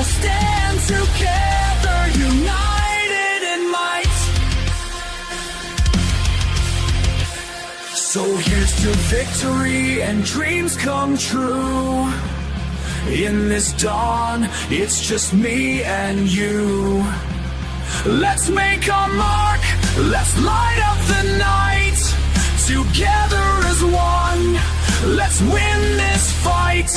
stand together, united in might. So here's to victory and dreams come true. In this dawn, it's just me and you. Let's make our mark, let's light up the night. Together as one, let's win this fight.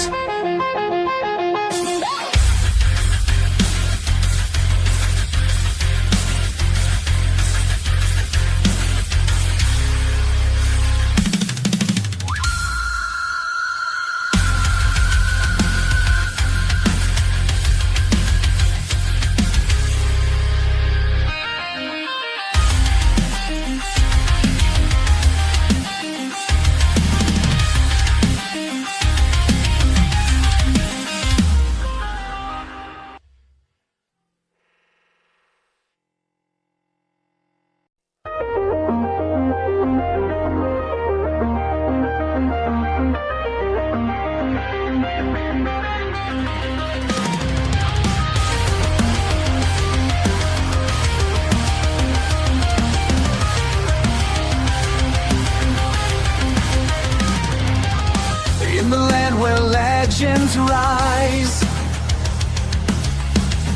Legends rise,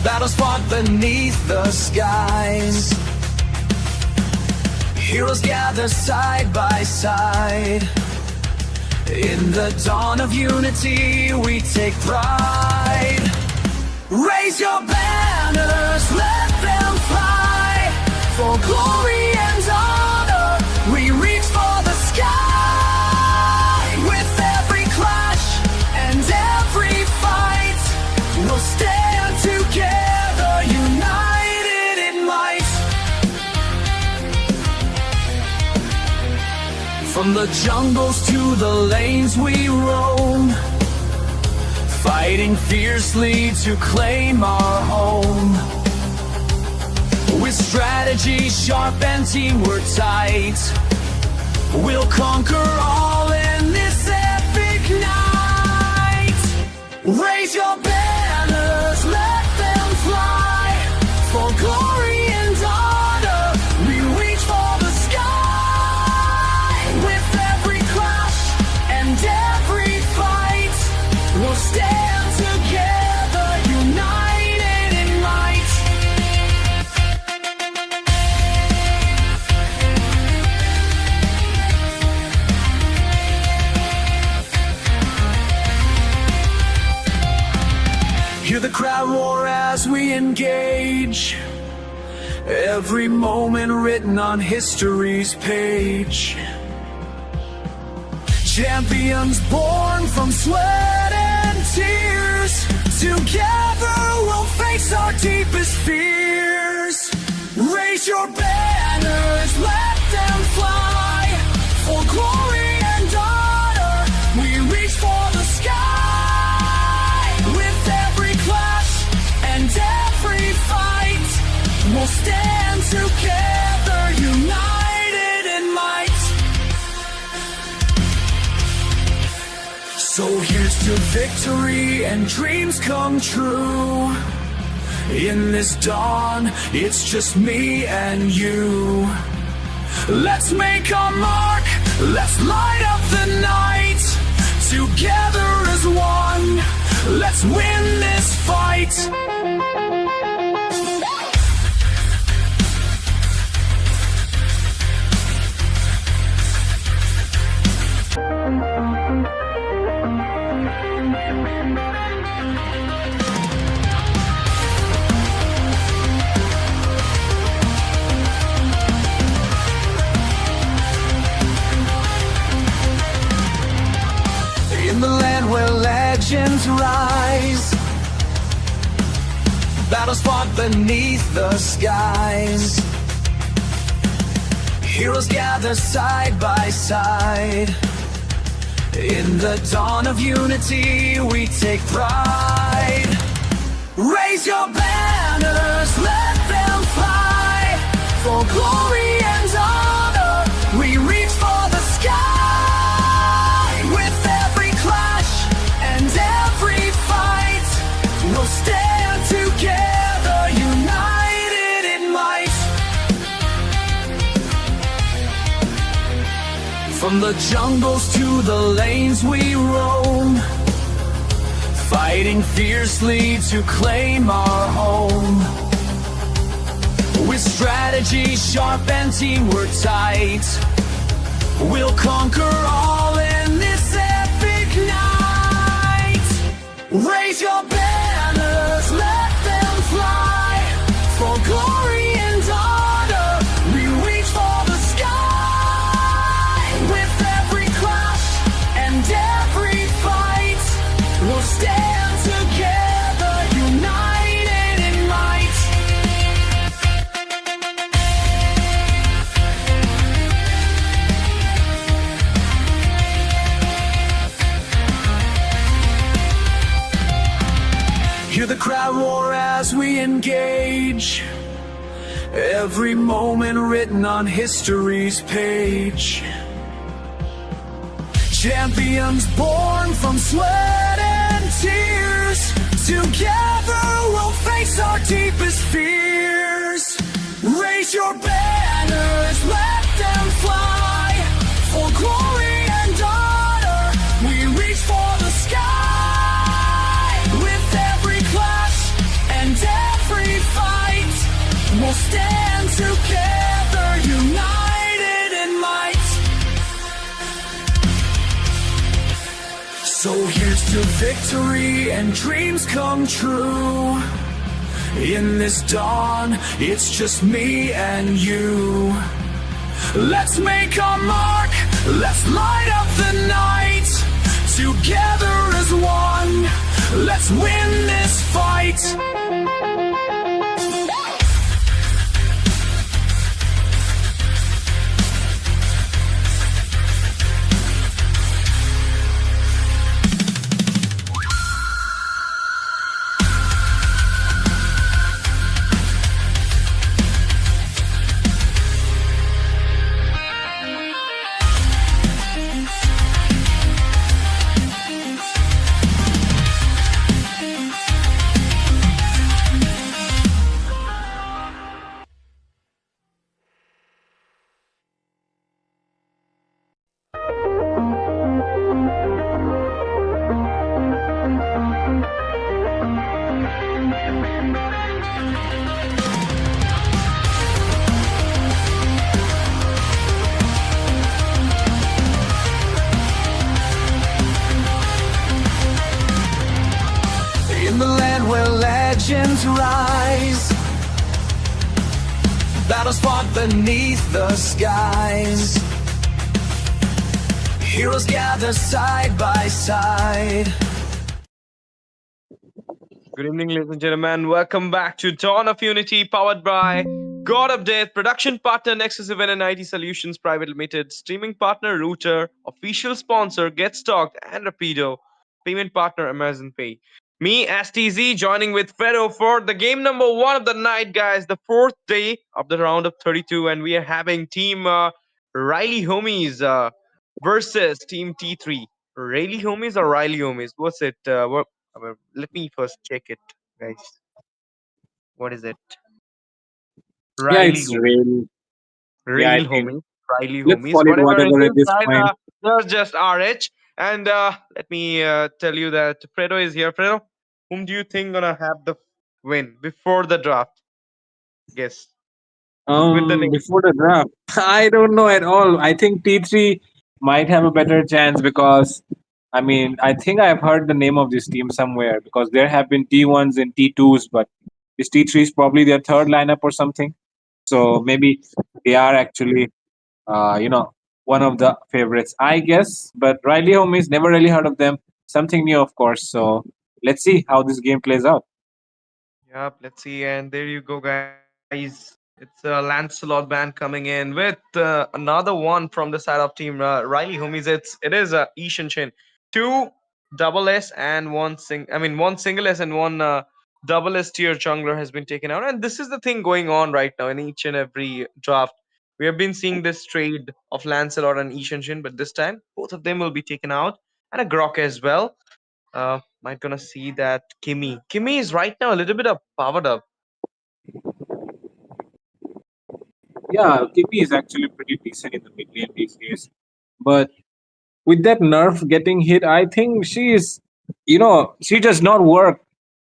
battles fought beneath the skies. Heroes gather side by side. In the dawn of unity, we take pride. Raise your banners, let them fly. For glory and honor, we reach for the sky. We'll stand together, united in might. From the jungles to the lanes we roam, fighting fiercely to claim our home. With strategy sharp and teamwork tight, we'll conquer all in this epic night. Raise your banners, let them fly. For glory and honor, we reach for the sky. With every clash and every fight, we'll stand together, united in might. Hear the crowd roar as we engage. Every moment written on history's page. Champions born from sweat and tears. Together we'll face our deepest fears. Raise your banners, let them fly. For glory and honor, we reach for the sky. With every clash and every fight, we'll stand together, united in might. So here's to victory and dreams come true. In this dawn, it's just me and you. Let's make our mark, let's light up the night. Together as one, let's win this fight. In the land where legends rise, battles fought beneath the skies. Heroes gather side by side. In the dawn of unity, we take pride. Raise your banners, let them fly. For glory and honor, we reach for the sky. With every clash and every fight, we'll stand the jungles to the lanes we roam, fighting fiercely to claim our home. With strategy sharp and teamwork tight, we'll conquer all in this epic night. Raise your banners, let them fly, for glory and honor, we reach for the sky. With every clash and every fight, we'll stand together, united in might. Hear the crowd roar as we engage, every moment written on history's page. Champions born from sweat and tears, together we'll face our deepest fears. Raise your banners, let them fly, for glory and honor, we reach for the sky. With every clash and every fight, we'll stand together, united in might. So here's to victory and dreams come true. In this dawn, it's just me and you. Let's make our mark, let's light up the night. Together as one, let's win this fight. In the land where legends rise, battles fought beneath the skies, heroes gather side by side. Good evening, ladies and gentlemen. Welcome back to Dawn of Unity, powered by God Update, production partner Nexus Event and IT Solutions Private Limited, streaming partner Router, official sponsor Get Stocked and Rapido, payment partner Amazon Pay. Me, STZ, joining with Fedo for the game number one of the night, guys. The fourth day of the round of 32, and we are having Team Riley Homies versus Team T3. Riley Homies or Riley Homies? What's it? Let me first check it, guys. What is it? Yeah, Riley it's homies. real. Yeah, I Real think homies. Riley let's homies. call it Whatever it whatever it is, is guys, fine. there's just RH. And let me tell you that Fredo is here. Fredo, whom do you think gonna have the win before the draft? Guess with the name. Before the draft, I don't know at all. I think T3 might have a better chance because I mean I think I've heard the name of this team somewhere because there have been T1s and T2s, but this T3 is probably their third lineup or something. So maybe they are actually one of the favorites, I guess. But Riley Homies, never really heard of them. Something new, of course. So let's see how this game plays out. Yep, let's see. And there you go, guys. It's a Lancelot band coming in with another one from the side of team Riley homies. It is Ishan Chin. Two double S and one single S and one double S tier jungler has been taken out. And this is the thing going on right now in each and every draft. We have been seeing this trade of Lancelot and Ishan Chin, but this time both of them will be taken out. And a Grok as well. Might gonna see that Kimmy. Kimmy is right now a little bit of powered up. Yeah, Kimmy is actually pretty decent in the mid lane these days. But with that nerf getting hit, I think she is, she does not work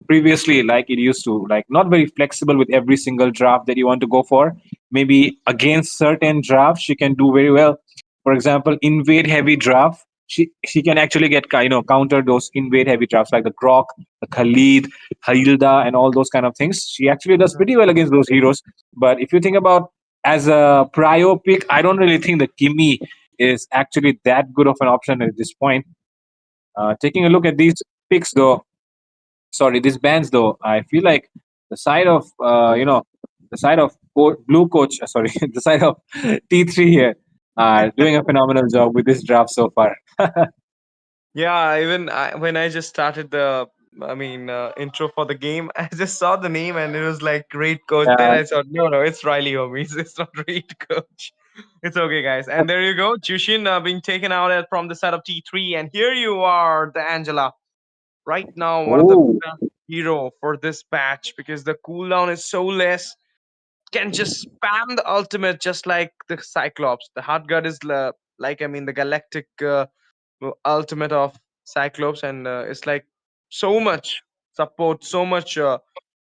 previously like it used to. Like, not very flexible with every single draft that you want to go for. Maybe against certain drafts, she can do very well. For example, invade heavy draft. She can actually get counter those invade heavy drafts like the Grok, the Khalid, Hilda, and all those kind of things. She actually does pretty well against those heroes. But if you think about as a prio pick, I don't really think that Kimmy is actually that good of an option at this point. Taking a look at these picks, though, sorry, these bands, though, I feel like the side of, the side of Blue Coach, sorry, the side of T3 here are doing a phenomenal job with this draft so far. Yeah, even when I just started the, intro for the game, I just saw the name and it was like great coach. Then Yeah. I thought, no, no, it's Riley Homies. It's not great coach. It's okay, guys. And there you go, Jushin being taken out from the side of T3, and here you are, the Angela. Right now, one of the Oh. best hero for this patch because the cooldown is so less. Can just spam the ultimate just like the Cyclops. The Hard Guard is the galactic. Ultimate of Cyclops, and it's like so much support, so much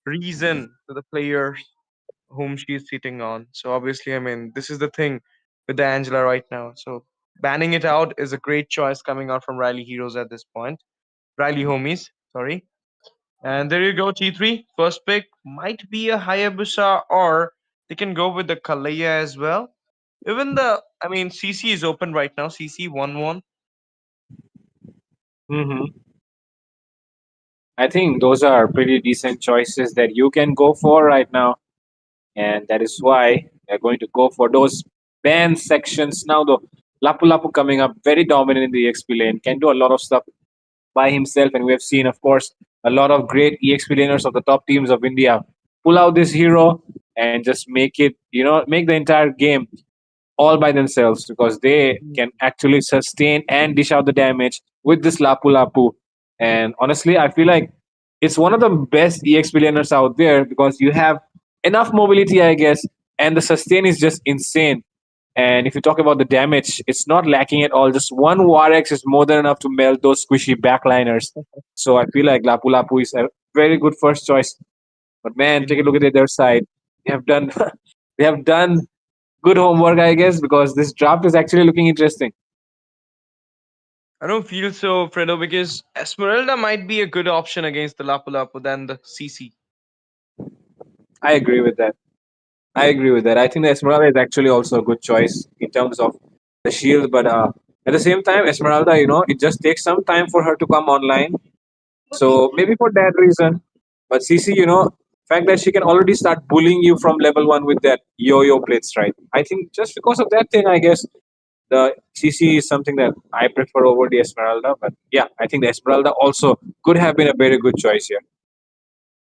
reason to the players whom she's sitting on. So obviously, this is the thing with the Angela right now. So banning it out is a great choice coming out from Riley Heroes at this point. Riley Homies, sorry. And there you go, T3. First pick might be a Hayabusa, or they can go with the Kalaya as well. Even CC is open right now. CC 1-1. Hmm. I think those are pretty decent choices that you can go for right now. And that is why they're going to go for those band sections. Now, though, Lapu Lapu coming up very dominant in the XP lane, can do a lot of stuff by himself. And we have seen, of course, a lot of great EXP laners of the top teams of India pull out this hero and just make it, make the entire game all by themselves because they can actually sustain and dish out the damage with this Lapu Lapu. And honestly, I feel like it's one of the best EXP laners out there because you have enough mobility, I guess, and the sustain is just insane. And if you talk about the damage, it's not lacking at all. Just one War X is more than enough to melt those squishy backliners. So I feel like Lapu Lapu is a very good first choice. But man, take a look at the other side. They have done they have done good homework, I guess, because this draft is actually looking interesting. I don't feel so, Fredo, because Esmeralda might be a good option against the Lapu Lapu than the CC. I agree with that. I agree with that. I think the Esmeralda is actually also a good choice in terms of the shield, but at the same time, Esmeralda, it just takes some time for her to come online. So maybe for that reason. But CC, fact that she can already start bullying you from level one with that yo-yo blitz, right? I think just because of that thing, I guess the CC is something that I prefer over the Esmeralda. But yeah, I think the Esmeralda also could have been a very good choice here.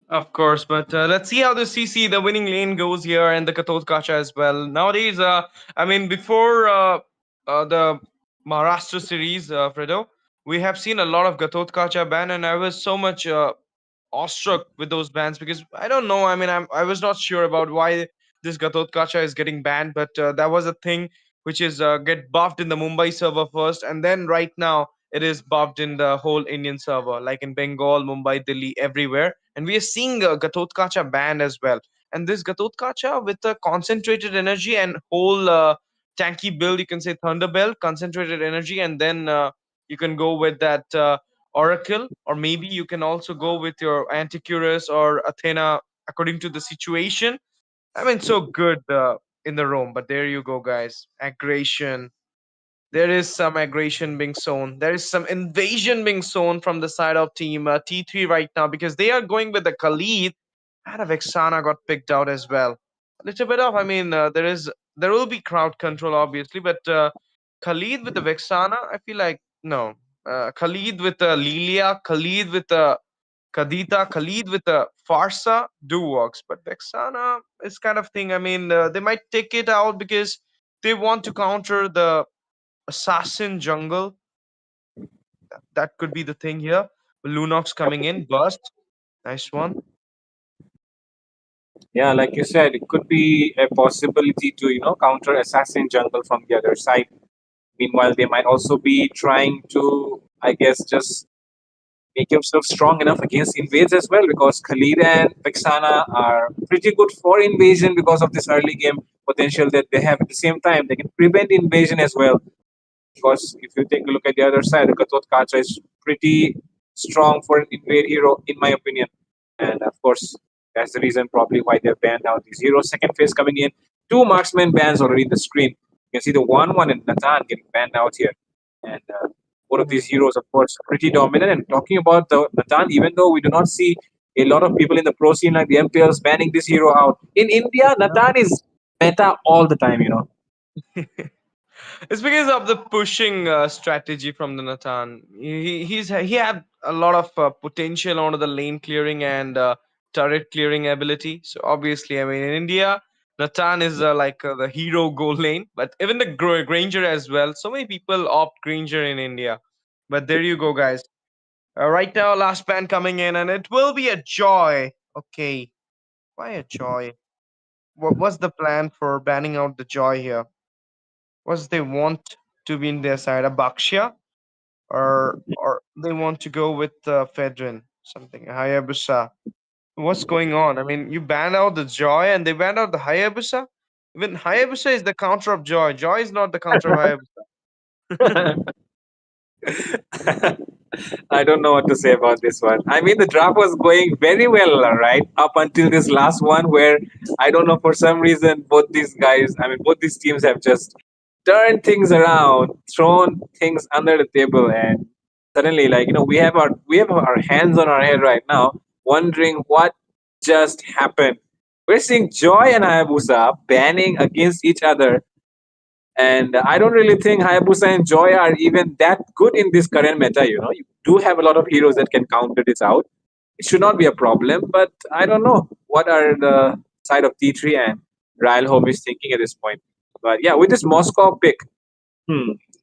Of course, but let's see how the CC, the winning lane, goes here, and the Katot Kacha as well. Nowadays, before the Maharashtra series, Fredo, we have seen a lot of Gatot Kacha ban, and I was so much awestruck with those bans because I don't know. I was not sure about why this Gatot Kacha is getting banned, but that was a thing which is get buffed in the Mumbai server first, and then right now it is buffed in the whole Indian server, like in Bengal, Mumbai, Delhi, everywhere. And we are seeing Gatot Kacha banned as well. And this Gatot Kacha with the concentrated energy and whole tanky build, you can say Thunder Belt, concentrated energy, and then you can go with that. Oracle, or maybe you can also go with your Anticurus or Athena according to the situation. So good in the Rome, but there you go, guys. Aggression. There is some aggression being sown. There is some invasion being sown from the side of team T3 right now because they are going with the Khalid, and a Vexana got picked out as well. A little bit of, there will be crowd control obviously, but Khalid with the Vexana, I feel like no. Khalid with the Lilia, Khalid with the Kadita, Khalid with the Farsa do works, but Vexana is kind of thing. They might take it out because they want to counter the assassin jungle. That could be the thing here. Lunox coming in, burst, nice one. Yeah, like you said, it could be a possibility to counter assassin jungle from the other side. Meanwhile, they might also be trying to, I guess, just make yourself strong enough against invades as well, because Khalid and Vexana are pretty good for invasion because of this early game potential that they have. At the same time, they can prevent invasion as well, because if you take a look at the other side, the Katot Kacha is pretty strong for an invade hero, in my opinion. And of course, that's the reason probably why they've banned out these heroes. Second phase coming in, two marksman bans already in the screen. You can see the 1-1 and Natan getting banned out here. And one of these heroes, of course, pretty dominant. And talking about the Natan, even though we do not see a lot of people in the pro scene like the MPLs banning this hero out, in India, Natan is meta all the time, you know. It's because of the pushing strategy from the Nathan. He had a lot of potential onto the lane clearing and turret clearing ability. So obviously, I mean, in India, Nathan is like the hero goal lane, but even the Granger as well. So many people opt Granger in India. But there you go, guys. Right now, last ban coming in, and it will be a joy. Okay, why a joy? What's the plan for banning out the joy here? What's they want to be in their side? A Bakshia, or they want to go with Fedrin, something, a Hayabusa. What's going on? I mean, you banned out the Joy and they banned out the Hayabusa. Even Hayabusa is the counter of Joy. Joy is not the counter of Hayabusa. I don't know what to say about this one. I mean, the draft was going very well, right? Up until this last one, where I don't know, for some reason, both these guys, I mean, both these teams have just turned things around, thrown things under the table, and suddenly, like, we have our hands on our head right now, wondering what just happened. We're seeing Joy and Hayabusa banning against each other, and I don't really think Hayabusa and Joy are even that good in this current meta. You do have a lot of heroes that can counter this out. It should not be a problem, but I don't know what are the side of T3 and Ryle Home is thinking at this point. But yeah, with this Moscow pick,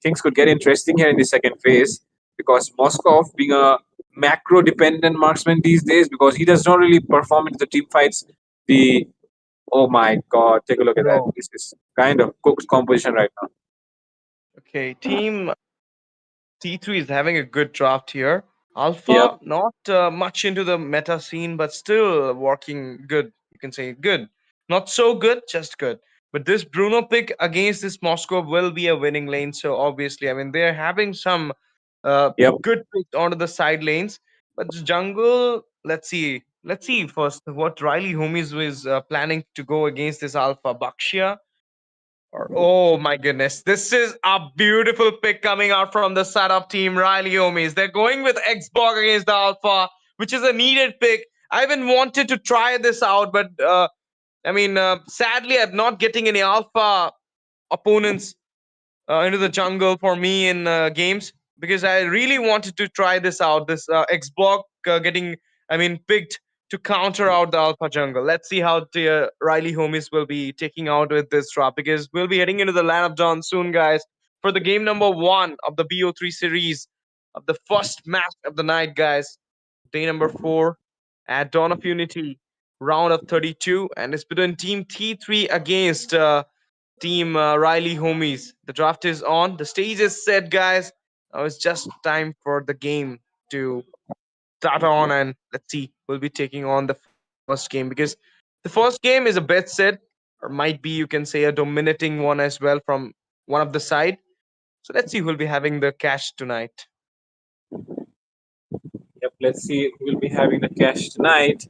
things could get interesting here in the second phase, because Moscow being a macro dependent marksman these days, because he does not really perform into the team fights. The Oh my god, take a look at that. Bro. This is kind of cooked composition right now. Okay, team T3 is having a good draft here. Yep. Alpha, not much into the meta scene, but still working good. You can say good. Not so good, just good. But this Bruno pick against this Moscow will be a winning lane. So obviously, I mean, they're having some Yep. good picks onto the side lanes. But the jungle, let's see. Let's see first what Riley Homies was planning to go against this Alpha Bakshia. Or, oh my goodness, this is a beautiful pick coming out from the side of Team Riley Homies. They're going with Xbox against the Alpha, which is a needed pick. I even wanted to try this out, but sadly, I'm not getting any Alpha opponents into the jungle for me in games, because I really wanted to try this out. This Xbox getting, picked to counter out the Alpha jungle. Let's see how the Riley Homies will be taking out with this drop, because we'll be heading into the land of dawn soon, guys, for the game number 1 of the BO3 series, of the first match of the night, guys. Day number 4 at Dawn of Unity, round of 32, and it's between Team T3 against Team Riley Homies. The draft is on. The stage is set, guys. Now it's just time for the game to start on, and let's see. We'll be taking on the first game, because the first game is a bet set, or might be, you can say, a dominating one as well from one of the side. So let's see who'll be having the cash tonight. Yep. Let's see. We'll be having the cash tonight.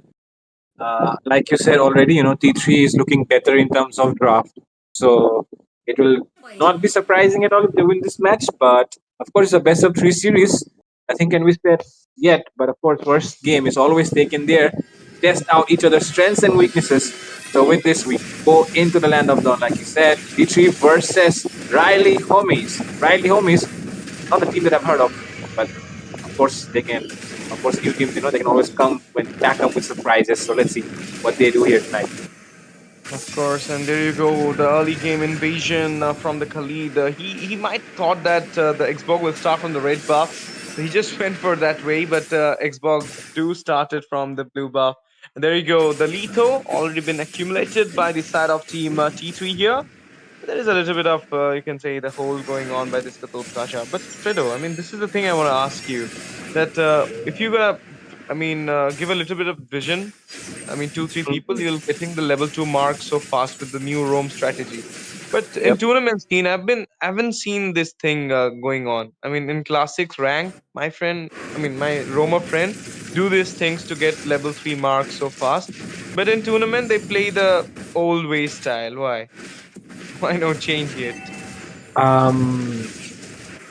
Like you said already, T3 is looking better in terms of draft. So it will not be surprising at all if they win this match. But of course, it's a best of 3 series. Nothing can be said yet. But of course, first game is always taken there. Test out each other's strengths and weaknesses. So with this, we go into the land of dawn, like you said. T3 versus Riley Homies. Riley Homies, not a team that I've heard of, but of course they can. Of course, new teams, they can always come when back up with surprises. So let's see what they do here tonight. Of course, and there you go, the early game invasion from the Khalid. He might thought that the Xbox will start from the red buff, so he just went for that way. But Xbox do started from the blue buff. And there you go, the Letho already been accumulated by the side of Team T3 here. there is a little bit of you can say the hole going on by this Katot Kasha. But Fredo, I mean, this is the thing I want to ask you that if you were, I mean, give a little bit of vision. I mean, two, three people, you'll getting the level 2 mark so fast with the new Rome strategy. But in Yep. tournament scene, I haven't seen this thing going on. I mean, in classics rank, my friend, I mean, my Roma friend, do these things to get level 3 marks so fast. But in tournament, they play the old way style. Why? Why not change it? Um,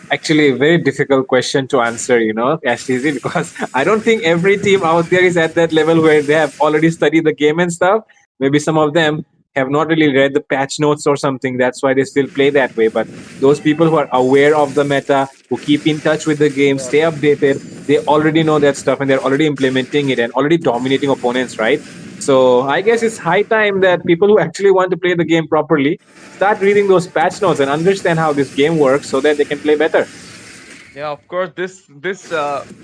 Actually, a very difficult question to answer, STZ, because I don't think every team out there is at that level where they have already studied the game and stuff. Maybe some of them have not really read the patch notes or something. That's why they still play that way. But those people who are aware of the meta, who keep in touch with the game, stay updated, they already know that stuff and they're already implementing it and already dominating opponents, right? So I guess it's high time that people who actually want to play the game properly start reading those patch notes and understand how this game works so that they can play better. Yeah, of course. This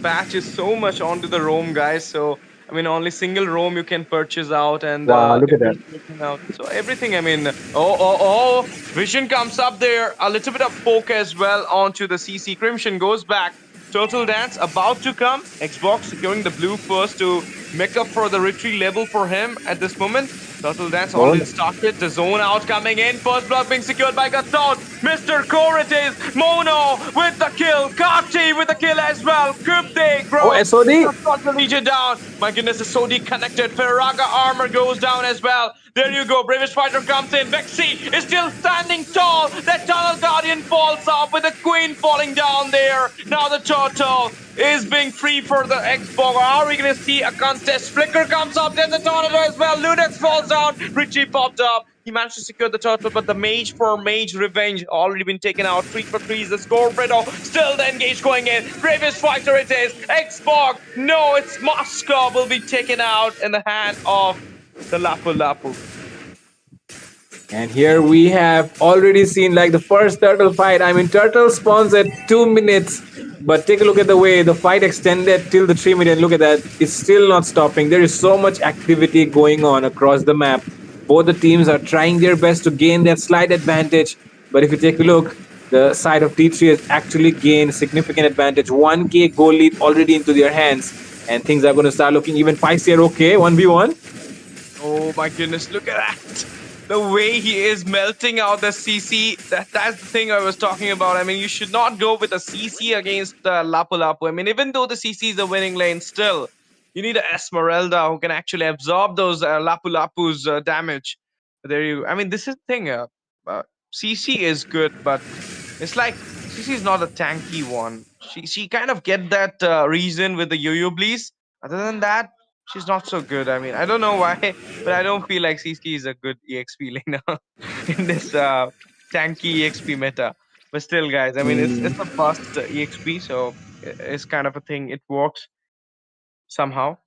patch is so much onto the Rome, guys. So I mean, only single Rome you can purchase out, and Wow, look if at that. you're taking out, so everything. I mean, Vision comes up there. A little bit of poke as well onto the CC. Crimson goes back. Turtle Dance about to come. Xbox securing the blue first to make up for the retreat level for him at this moment. Turtle Dance already started. The zone out coming in. First block being secured by Gaston. Mr. Core it is. Mono with the kill. Kati with the kill as well. Cryptic. Oh, SOD. Got the Legion down. My goodness, the SOD connected. Ferraga armor goes down as well. There you go. British Fighter comes in. Vexi is still standing tall. That Tunnel Guardian falls off with the Queen falling down there. Now the Turtle is being free for the Xbox. Are we going to see a contest? Flicker comes up. There's a Tornado as well. Ludex falls down. Richie popped up. He managed to secure the turtle, but the Mage for Mage Revenge already been taken out. 3 for 3 is the score. Fredo still the engage going in. Bravest fighter it is. Xbox. No, it's Moscow will be taken out in the hand of the Lapu Lapu. And here we have already seen like the first turtle fight. I mean, turtle spawns at 2 minutes, but take a look at the way the fight extended till the 3 minute. Look at that. It's still not stopping. There is so much activity going on across the map. Both the teams are trying their best to gain that slight advantage. But if you take a look, the side of T3 has actually gained significant advantage. 1k goal lead already into their hands. And things are going to start looking even spicier. Okay, 1v1. Oh my goodness, look at that. The way he is melting out the CC, that's the thing I was talking about. I mean, you should not go with a CC against Lapu Lapu. I mean, even though the CC is the winning lane, still, you need an Esmeralda who can actually absorb those Lapu Lapu's damage. There you I mean, this is the thing. CC is good, but it's like CC is not a tanky one. She kind of get that reason with the Yo-Yo Bleeze. Other than that, she's not so good. I mean, I don't know why, but I don't feel like CC is a good EXP laner in this tanky EXP meta. But still, guys, I mean, it's a fast EXP, so it's kind of a thing. It works somehow.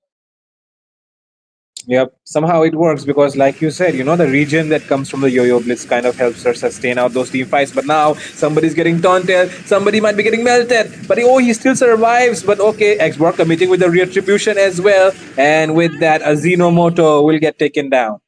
Yep, somehow it works because, like you said, the region that comes from the Yo-Yo Blitz kind of helps her sustain out those team fights. But now somebody's getting taunted, somebody might be getting melted, but he still survives. But okay, Xborg committing with the retribution as well, and with that, Azinomoto will get taken down.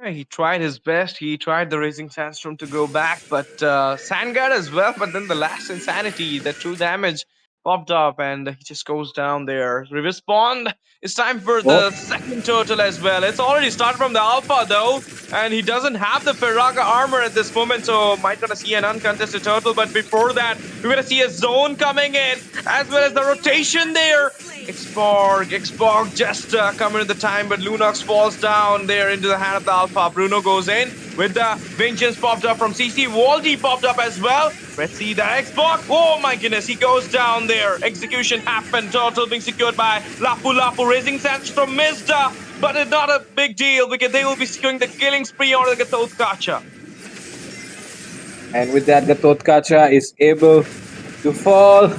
Yeah, he tried his best. He tried the Raising Sandstorm to go back, but Sandguard as well. But then the last Insanity, the true damage popped up, and he just goes down there. Respawn. It's time for the second turtle as well. It's already started from the Alpha though, and he doesn't have the Ferraga armor at this moment, so might gonna see an uncontested turtle. But before that, we're gonna see a zone coming in, as well as the rotation there. Xborg just coming at the time, but Lunox falls down there into the hand of the Alpha. Bruno goes in with the Vengeance popped up from CC. Waldy popped up as well. Let's see the Xborg. Oh my goodness, he goes down there. Execution happened. Turtle being secured by Lapu Lapu. Raising Sands from Mizda, but it's not a big deal because they will be securing the killing spree on the Gatot Kacha. And with that, Gatot Kacha is able to fall,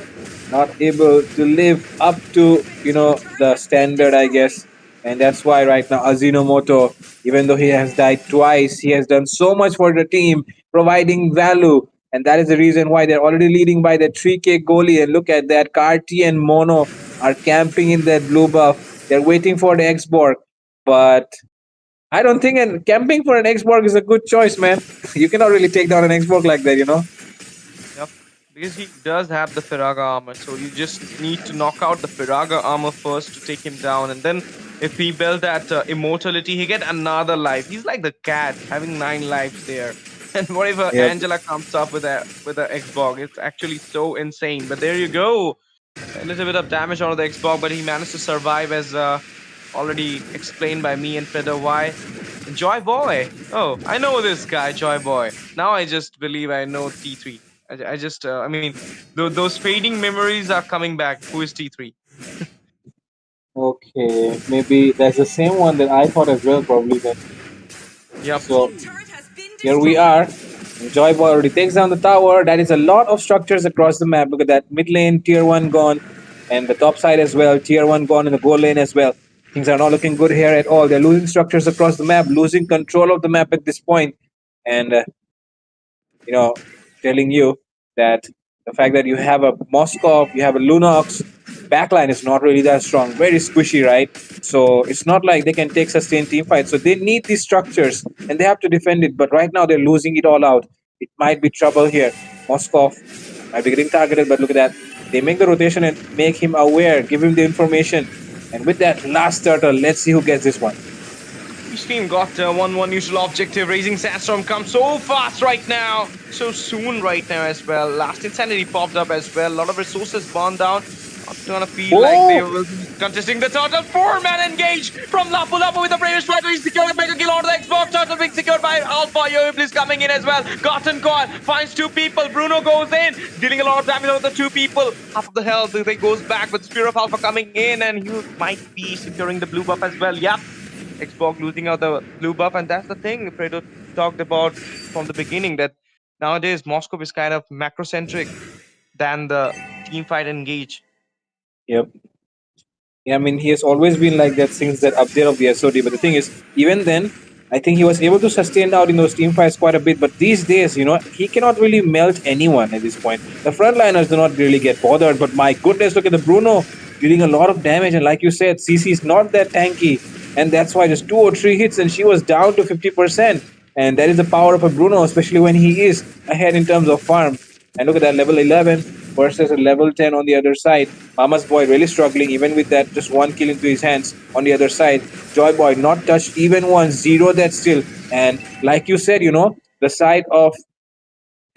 not able to live up to, the standard, I guess. And that's why right now Azinomoto, even though he has died twice, he has done so much for the team, providing value. And that is the reason why they're already leading by the 3k goalie. And look at that, Carti and Mono are camping in that blue buff. They're waiting for the Xborg. But I don't think and camping for an Xborg is a good choice, man. You cannot really take down an Xborg like that, you know. Yep. Because he does have the Firaga armor, so you just need to knock out the Firaga armor first to take him down, and then if he built that immortality, he get another life. He's like the cat, having 9 lives there. And whatever Yep. Angela comes up with a Xbox, it's actually so insane. But there you go, a little bit of damage on the Xbox, but he managed to survive as already explained by me and Feder why. Joy Boy. Oh, I know this guy, Joy Boy. Now I just believe I know T3. I just, I mean, those fading memories are coming back. Who is T3? Okay, maybe that's the same one that I thought as well, probably. Then. Yep. So here we are. Joy Boy already takes down the tower. That is a lot of structures across the map. Look at that. Mid lane, tier 1 gone. And the top side as well. Tier 1 gone in the goal lane as well. Things are not looking good here at all. They're losing structures across the map, losing control of the map at this point. And, you know, telling you that the fact that you have a Moskov, you have a Lunox, backline is not really that strong. Very squishy, right? So it's not like they can take sustained team fights. So they need these structures and they have to defend it. But right now they're losing it all out. It might be trouble here. Moskov might be getting targeted, but look at that. They make the rotation and make him aware, give him the information. And with that last turtle, let's see who gets this one. Each team got 1-1 neutral objective. Raising Sandstorm comes so fast right now. So soon right now as well. Last Insanity popped up as well. A lot of resources burned down. Not gonna feel like they will be contesting the turtle. 4-man engage from Lapu Lapu with the bravest fighter. He's secured a mega kill on the Xbox. Turtle being secured by Alpha. Yoiblis coming in as well. Gotten caught. Finds 2 people. Bruno goes in. Dealing a lot of damage on the 2 people. Half of the health. They goes back with Spear of Alpha coming in. And he might be securing the blue buff as well. Yep. Xbox losing out the blue buff, and that's the thing Fredo talked about from the beginning, that nowadays Moscow is kind of macro-centric than the team fight engage. Yep. Yeah, I mean, he has always been like that since that update of the SOD. But the thing is, even then, I think he was able to sustain out in those team fights quite a bit. But these days, you know, he cannot really melt anyone at this point. The frontliners do not really get bothered. But my goodness, look at the Bruno dealing a lot of damage. And like you said, CC is not that tanky. And that's why just 2 or 3 hits and she was down to 50%. And that is the power of a Bruno, especially when he is ahead in terms of farm. And look at that, level 11 versus a level 10 on the other side. Mama's Boy really struggling, even with that just 1 kill into his hands on the other side. Joy Boy not touched even once, 0 that still. And like you said, you know, the side of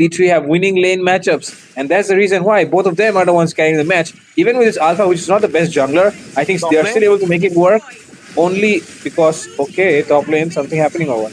T3 have winning lane matchups, and that's the reason why both of them are the ones carrying the match. Even with this Alpha, which is not the best jungler, I think they are still able to make it work. Only because, okay, top lane, something happening or what?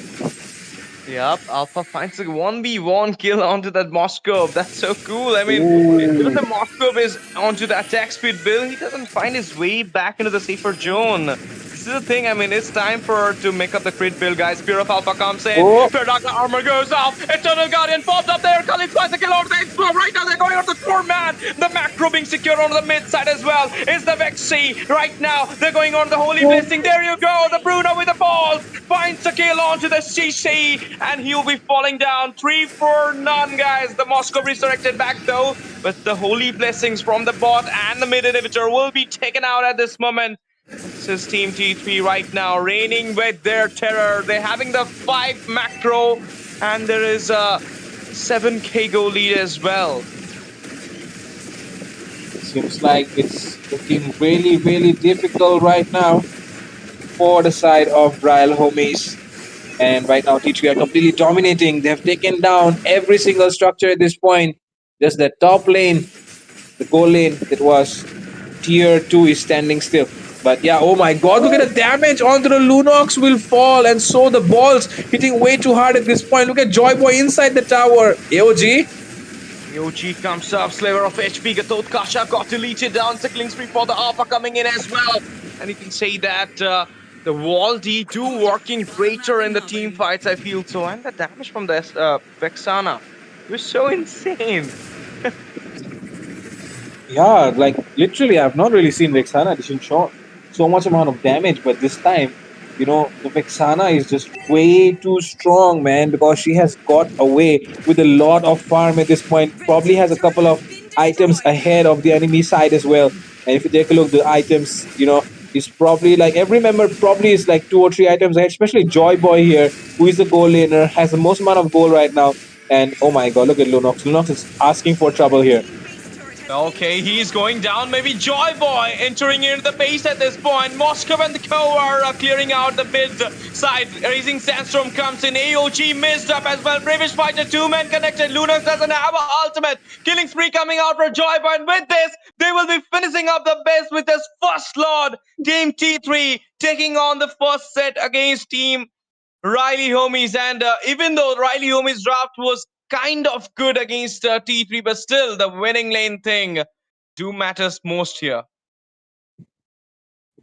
Yep, Alpha finds a 1v1 kill onto that Moscow. That's so cool. I mean, even the Moscow is onto the attack speed build, he doesn't find his way back into the safer zone. This is the thing, I mean, it's time for to make up the crit build, guys. Spear of Alpha comes in, Firaga armor goes off, Eternal Guardian pops up there, Khalid finds a kill on the Explode. Right now they're going on the 4-man. The macro being secured on the mid side as well. Is the Vexi. Right now they're going on the Holy Blessing. There you go, the Bruno with the ball. Finds a kill onto the CC, and he'll be falling down. 3-4-none, guys. The Moscow resurrected back though, but the Holy Blessings from the bot and the mid inhibitor will be taken out at this moment. This is Team T3 right now, reigning with their terror. They're having the 5 macro, and there is a 7k goal lead as well. Seems like it's looking really, really difficult right now for the side of Royal Homies. And right now, T3 are completely dominating. They've taken down every single structure at this point. Just that top lane, the goal lane that was tier 2 is standing still. But yeah, oh my god, look at the damage onto the Lunox will fall, and so the balls hitting way too hard at this point. Look at Joy Boy inside the tower. AOG. AOG comes up, Slaver of HP, Gatot Kasha got deleted down, Sickling Spree for the Alpha coming in as well. And you can say that the Wall D2 working greater in the team fights, I feel so. And the damage from the Vexana was so insane. Yeah, like literally, I've not really seen Vexana addition show so much amount of damage, but this time, you know, the Vexana is just way too strong, man, because she has got away with a lot of farm at this point. Probably has a couple of items ahead of the enemy side as well. And if you take a look, the items, you know, is probably like every member probably is like 2 or 3 items ahead, especially Joy Boy here, who is the goal laner, has the most amount of goal right now. And oh my god, look at Lunox. Lunox is asking for trouble here. Okay, he's going down. Maybe Joy Boy entering into the base at this point. Moscow and the Co are clearing out the mid side. Raising Sandstorm comes in. AOG missed up as well. Bravish Fighter, 2 men connected. Lunox doesn't have an ultimate. Killing spree coming out for Joy Boy. And with this, they will be finishing up the base with this first Lord. Team T3 taking on the first set against Team Riley Homies. And even though Riley Homies draft was kind of good against T3, but still the winning lane thing do matters most here.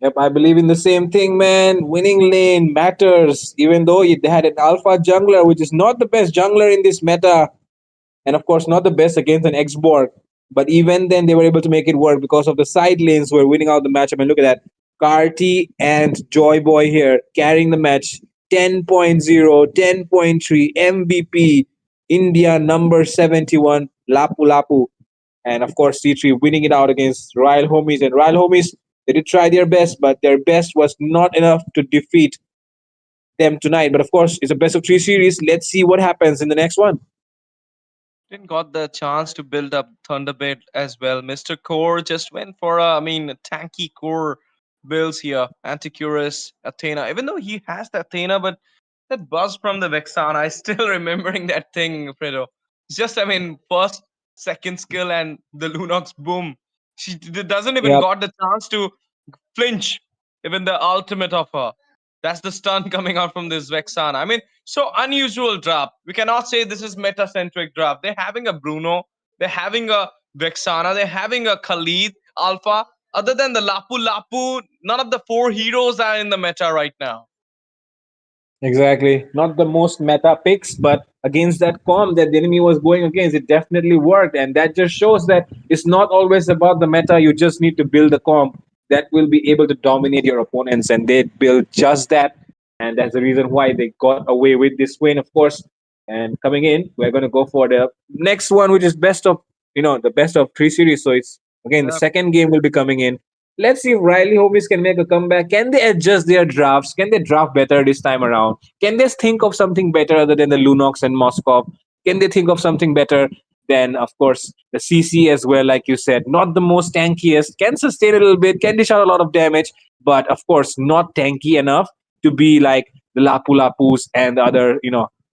Yep, I believe in the same thing, man. Winning lane matters, even though they had an alpha jungler, which is not the best jungler in this meta, and of course not the best against an X-Borg. But even then, they were able to make it work because of the side lanes were winning out the matchup. And look at that, Carty and Joy Boy here carrying the match. 10.0, 10.3 MVP, India number 71, Lapu Lapu. And of course, C3 winning it out against Royal Homies. And Royal Homies, they did try their best, but their best was not enough to defeat them tonight. But of course, it's a best of 3 series. Let's see what happens in the next one. Didn't got the chance to build up Thunderbird as well. Mr. Core just went for a tanky core builds here. Anticurus, Athena. Even though he has the Athena, but that buzz from the Vexana, I still remembering that thing, Fredo. It's just, first, second skill and the Lunox boom. She doesn't even Yep. got the chance to flinch, even the ultimate of her. That's the stun coming out from this Vexana. So unusual draft. We cannot say this is meta-centric draft. They're having a Bruno, they're having a Vexana, they're having a Khalid, Alpha. Other than the Lapu Lapu, none of the 4 heroes are in the meta right now. Exactly. Not the most meta picks, but against that comp that the enemy was going against, it definitely worked. And that just shows that it's not always about the meta. You just need to build a comp that will be able to dominate your opponents. And they built just that. And that's the reason why they got away with this win, of course. And coming in, we're going to go for the next one, which is best of, the best of 3 series. So it's, again, the Yeah. second game will be coming in. Let's see if Riley Homies can make a comeback. Can they adjust their drafts? Can they draft better this time around? Can they think of something better other than the Lunox and Moskov? Can they think of something better than, of course, the CC as well, like you said? Not the most tankiest, can sustain a little bit, can dish out a lot of damage, but of course, not tanky enough to be like the Lapu Lapus and the other,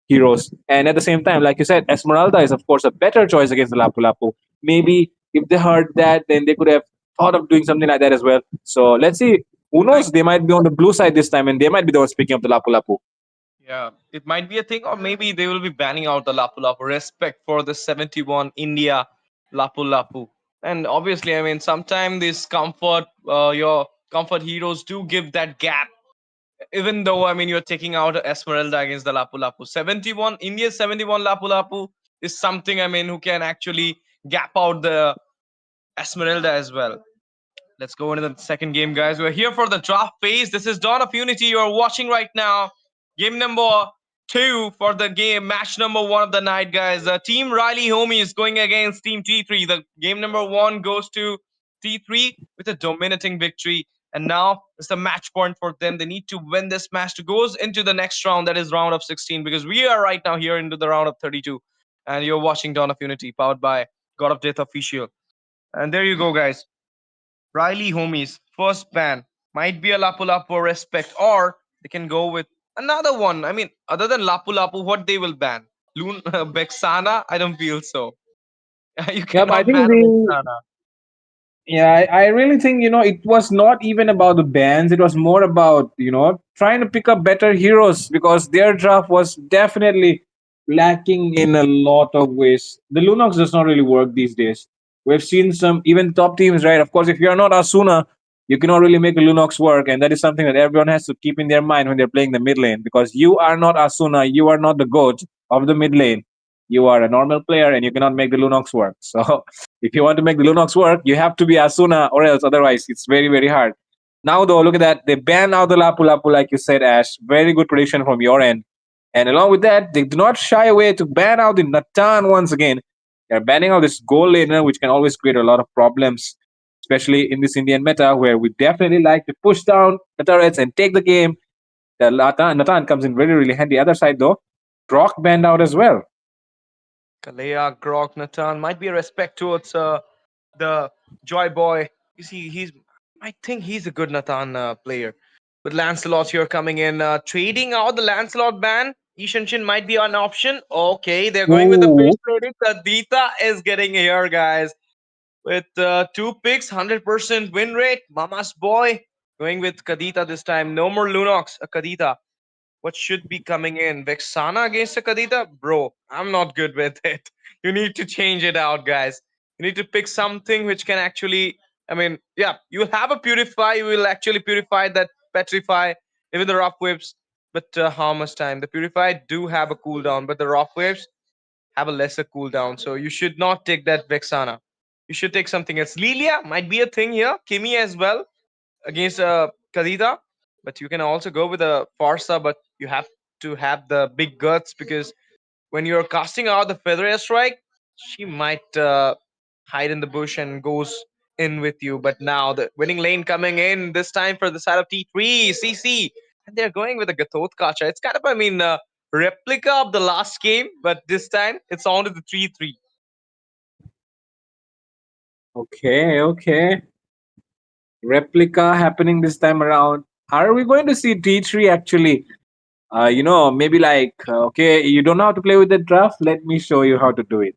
heroes. And at the same time, like you said, Esmeralda is, of course, a better choice against the Lapu Lapu. Maybe if they heard that, then they could have thought of doing something like that as well. So let's see. Who knows? They might be on the blue side this time, and they might be the ones picking up the Lapu Lapu. Yeah, it might be a thing, or maybe they will be banning out the Lapu Lapu. Respect for the 71 India Lapu Lapu. And obviously, sometimes this your comfort heroes do give that gap. Even though, you're taking out Esmeralda against the Lapu Lapu. 71, India's 71 Lapu Lapu is something, who can actually gap out the Esmeralda as well. Let's go into the second game, guys. We're here for the draft phase. This is Dawn of Unity. You're watching right now. Game number 2 for the game, match number 1 of the night, guys. Team Riley Homie is going against Team T3. The game number 1 goes to T3 with a dominating victory. And now it's the match point for them. They need to win this match to goes into the next round, that is round of 16, because we are right now here into the round of 32. And you're watching Dawn of Unity, powered by God of Death Official. And there you go, guys. Riley Homies, first ban. Might be a Lapu Lapu respect, or they can go with another one. Other than Lapu Lapu, what they will ban? Bexana? I don't feel so. You Yep, I cannot think ban a the Bexana. Yeah, I really think, it was not even about the bands. It was more about, trying to pick up better heroes because their draft was definitely lacking in a lot of ways. The Lunox does not really work these days. We've seen some, even top teams, right? Of course, if you're not Asuna, you cannot really make a Lunox work. And that is something that everyone has to keep in their mind when they're playing the mid lane because you are not Asuna. You are not the GOAT of the mid lane. You are a normal player and you cannot make the Lunox work. So if you want to make the Lunox work, you have to be Asuna or else. Otherwise, it's very, very hard. Now, though, look at that. They ban out the Lapu Lapu, like you said, Ash. Very good prediction from your end. And along with that, they do not shy away to ban out the Natan once again. They're banning out this goal laner, which can always create a lot of problems, especially in this Indian meta where we definitely like to push down the turrets and take the game. The Natan comes in really, really handy. Other side though, Brock banned out as well. Kalea, Grok, Natan might be a respect towards the Joy Boy. You see, I think he's a good Natan player. With Lancelot here coming in, trading out the Lancelot ban, Ishanshin might be an option. Okay, they're going with the Ooh. base trading. Kadita is getting here, guys. With two picks, 100% win rate. Mama's boy going with Kadita this time. No more Lunox, a Kadita. What should be coming in? Vexana against a Kadita? Bro, I'm not good with it. You need to change it out, guys. You need to pick something which can actually, I mean, yeah, you have a Purify. You will actually purify that Petrify, even the Rough Whips. But how much time? The Purify do have a cooldown, but the Rough Whips have a lesser cooldown. So you should not take that Vexana. You should take something else. Lilia might be a thing here. Kimi as well against Kadita, but you can also go with a Farsa, but you have to have the big guts because when you're casting out the Feather Airstrike, she might hide in the bush and goes in with you. But now the winning lane coming in this time for the side of T3 CC, and they're going with a Gatot Kacha. It's kind of, I mean, replica of the last game, but this time it's on to the 3-3. Okay, okay. Replica happening this time around. Are we going to see T3 actually? Maybe like, okay, you don't know how to play with the draft. Let me show you how to do it.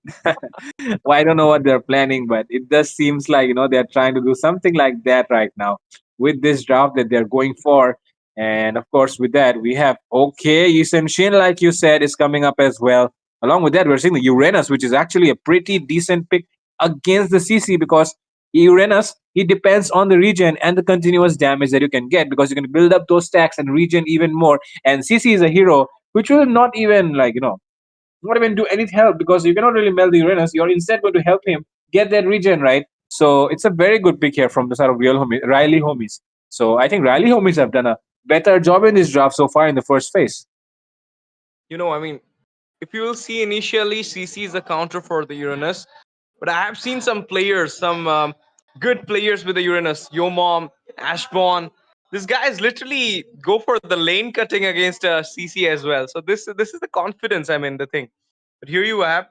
Well, I don't know what they're planning, but it does seems like they're trying to do something like that right now with this draft that they're going for. And of course, with that, we have okay, Yusen Shin, like you said, is coming up as well. Along with that, we're seeing the Uranus, which is actually a pretty decent pick against the CC because Uranus, he depends on the regen and the continuous damage that you can get because you can build up those stacks and regen even more. And CC is a hero which will not even not even do any help because you cannot really melt the Uranus. You're instead going to help him get that regen, right? So it's a very good pick here from the side of Riley homies. So I think Riley homies have done a better job in this draft so far in the first phase. I mean, if you will see initially, CC is a counter for the Uranus, but I have seen some players, some good players with the Uranus, Yomom, Ashborn. This guys literally go for the lane cutting against CC as well. So this is the confidence. I mean, the thing. But here you have,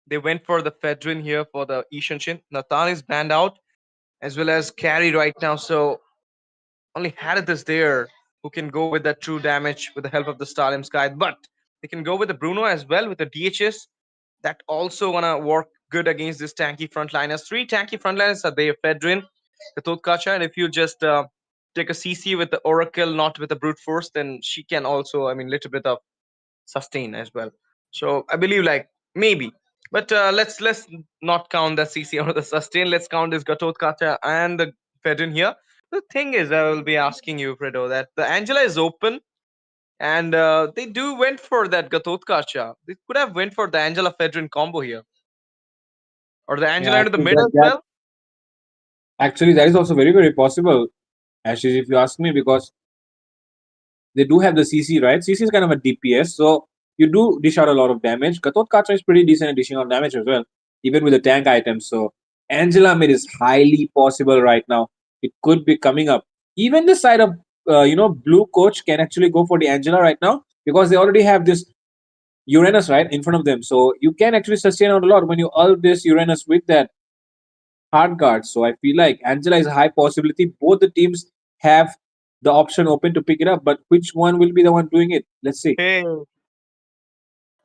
they went for the Fedrin here for the Ishanshin. Nathan is banned out as well as carry right now. So only Harith is there who can go with that true damage with the help of the Stalim Sky. But they can go with the Bruno as well with the DHS. That also gonna work good against this tanky frontliners. Three tanky frontliners are there: Fedrin, the Totkacha, and if you just take a CC with the Oracle, not with the brute force, then she can also, I mean, little bit of sustain as well. So I believe like maybe. But let's not count the CC or the sustain. Let's count this Gatot Kacha and the Fedrin here. The thing is, I will be asking you, Fredo, that the Angela is open, and they do went for that Gatot Kacha. They could have went for the Angela Fedrin combo here, or the Yeah, Angela into the actually, mid as well. that is also very, very possible, Ashish, if you ask me, because they do have the CC, right? CC is kind of a DPS, so you do dish out a lot of damage. Gatot Kacha is pretty decent at dishing out damage as well, even with the tank items. So Angela mid is highly possible right now. It could be coming up. Even the side of Blue Coach can actually go for the Angela right now because they already have this Uranus right in front of them. So you can actually sustain out a lot when you ult this Uranus with that hard guard. So I feel like Angela is a high possibility. Both the teams have the option open to pick it up, but which one will be the one doing it? Let's see. Hey,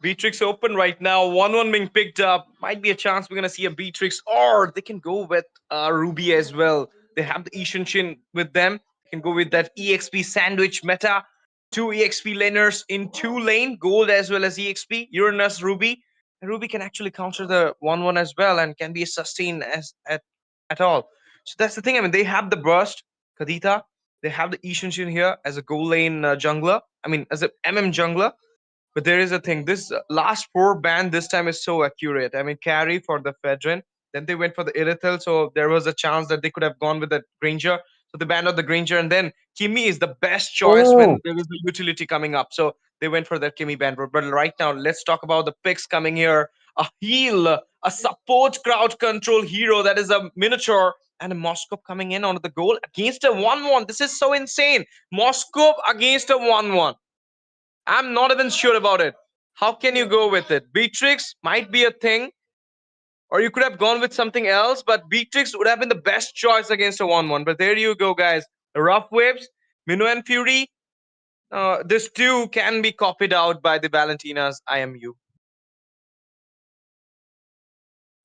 Beatrix open right now. 1-1 being picked up. Might be a chance we're gonna see a Beatrix, or they can go with Ruby as well. They have the Ishanshin with them. They can go with that EXP sandwich meta. Two EXP laners in two lane, gold as well as EXP. Uranus, Ruby. And Ruby can actually counter the 1-1 as well and can be a sustain at all. So that's the thing. I mean, they have the burst, Kadita. They have the Ishanshin here as a gold lane jungler. I mean, as a jungler. But there is a thing. This last four band this time is so accurate. I mean, carry for the Fedrin. Then they went for the Irithel, so there was a chance that they could have gone with the Granger. So they banned out the Granger, and then Kimi is the best choice when Oh, there is a utility coming up. So they went for that Kimi ban. But right now, let's talk about the picks coming here. A heal, a support crowd control hero that is a miniature and a Moscow coming in onto the goal against a 1-1. This is so insane. Moscow against a 1-1. I'm not even sure about it. How can you go with it? Beatrix might be a thing, or you could have gone with something else, but Beatrix would have been the best choice against a 1-1. But there you go, guys. The rough waves, Mino and Fury. This too can be copied out by the Valentina's IMU.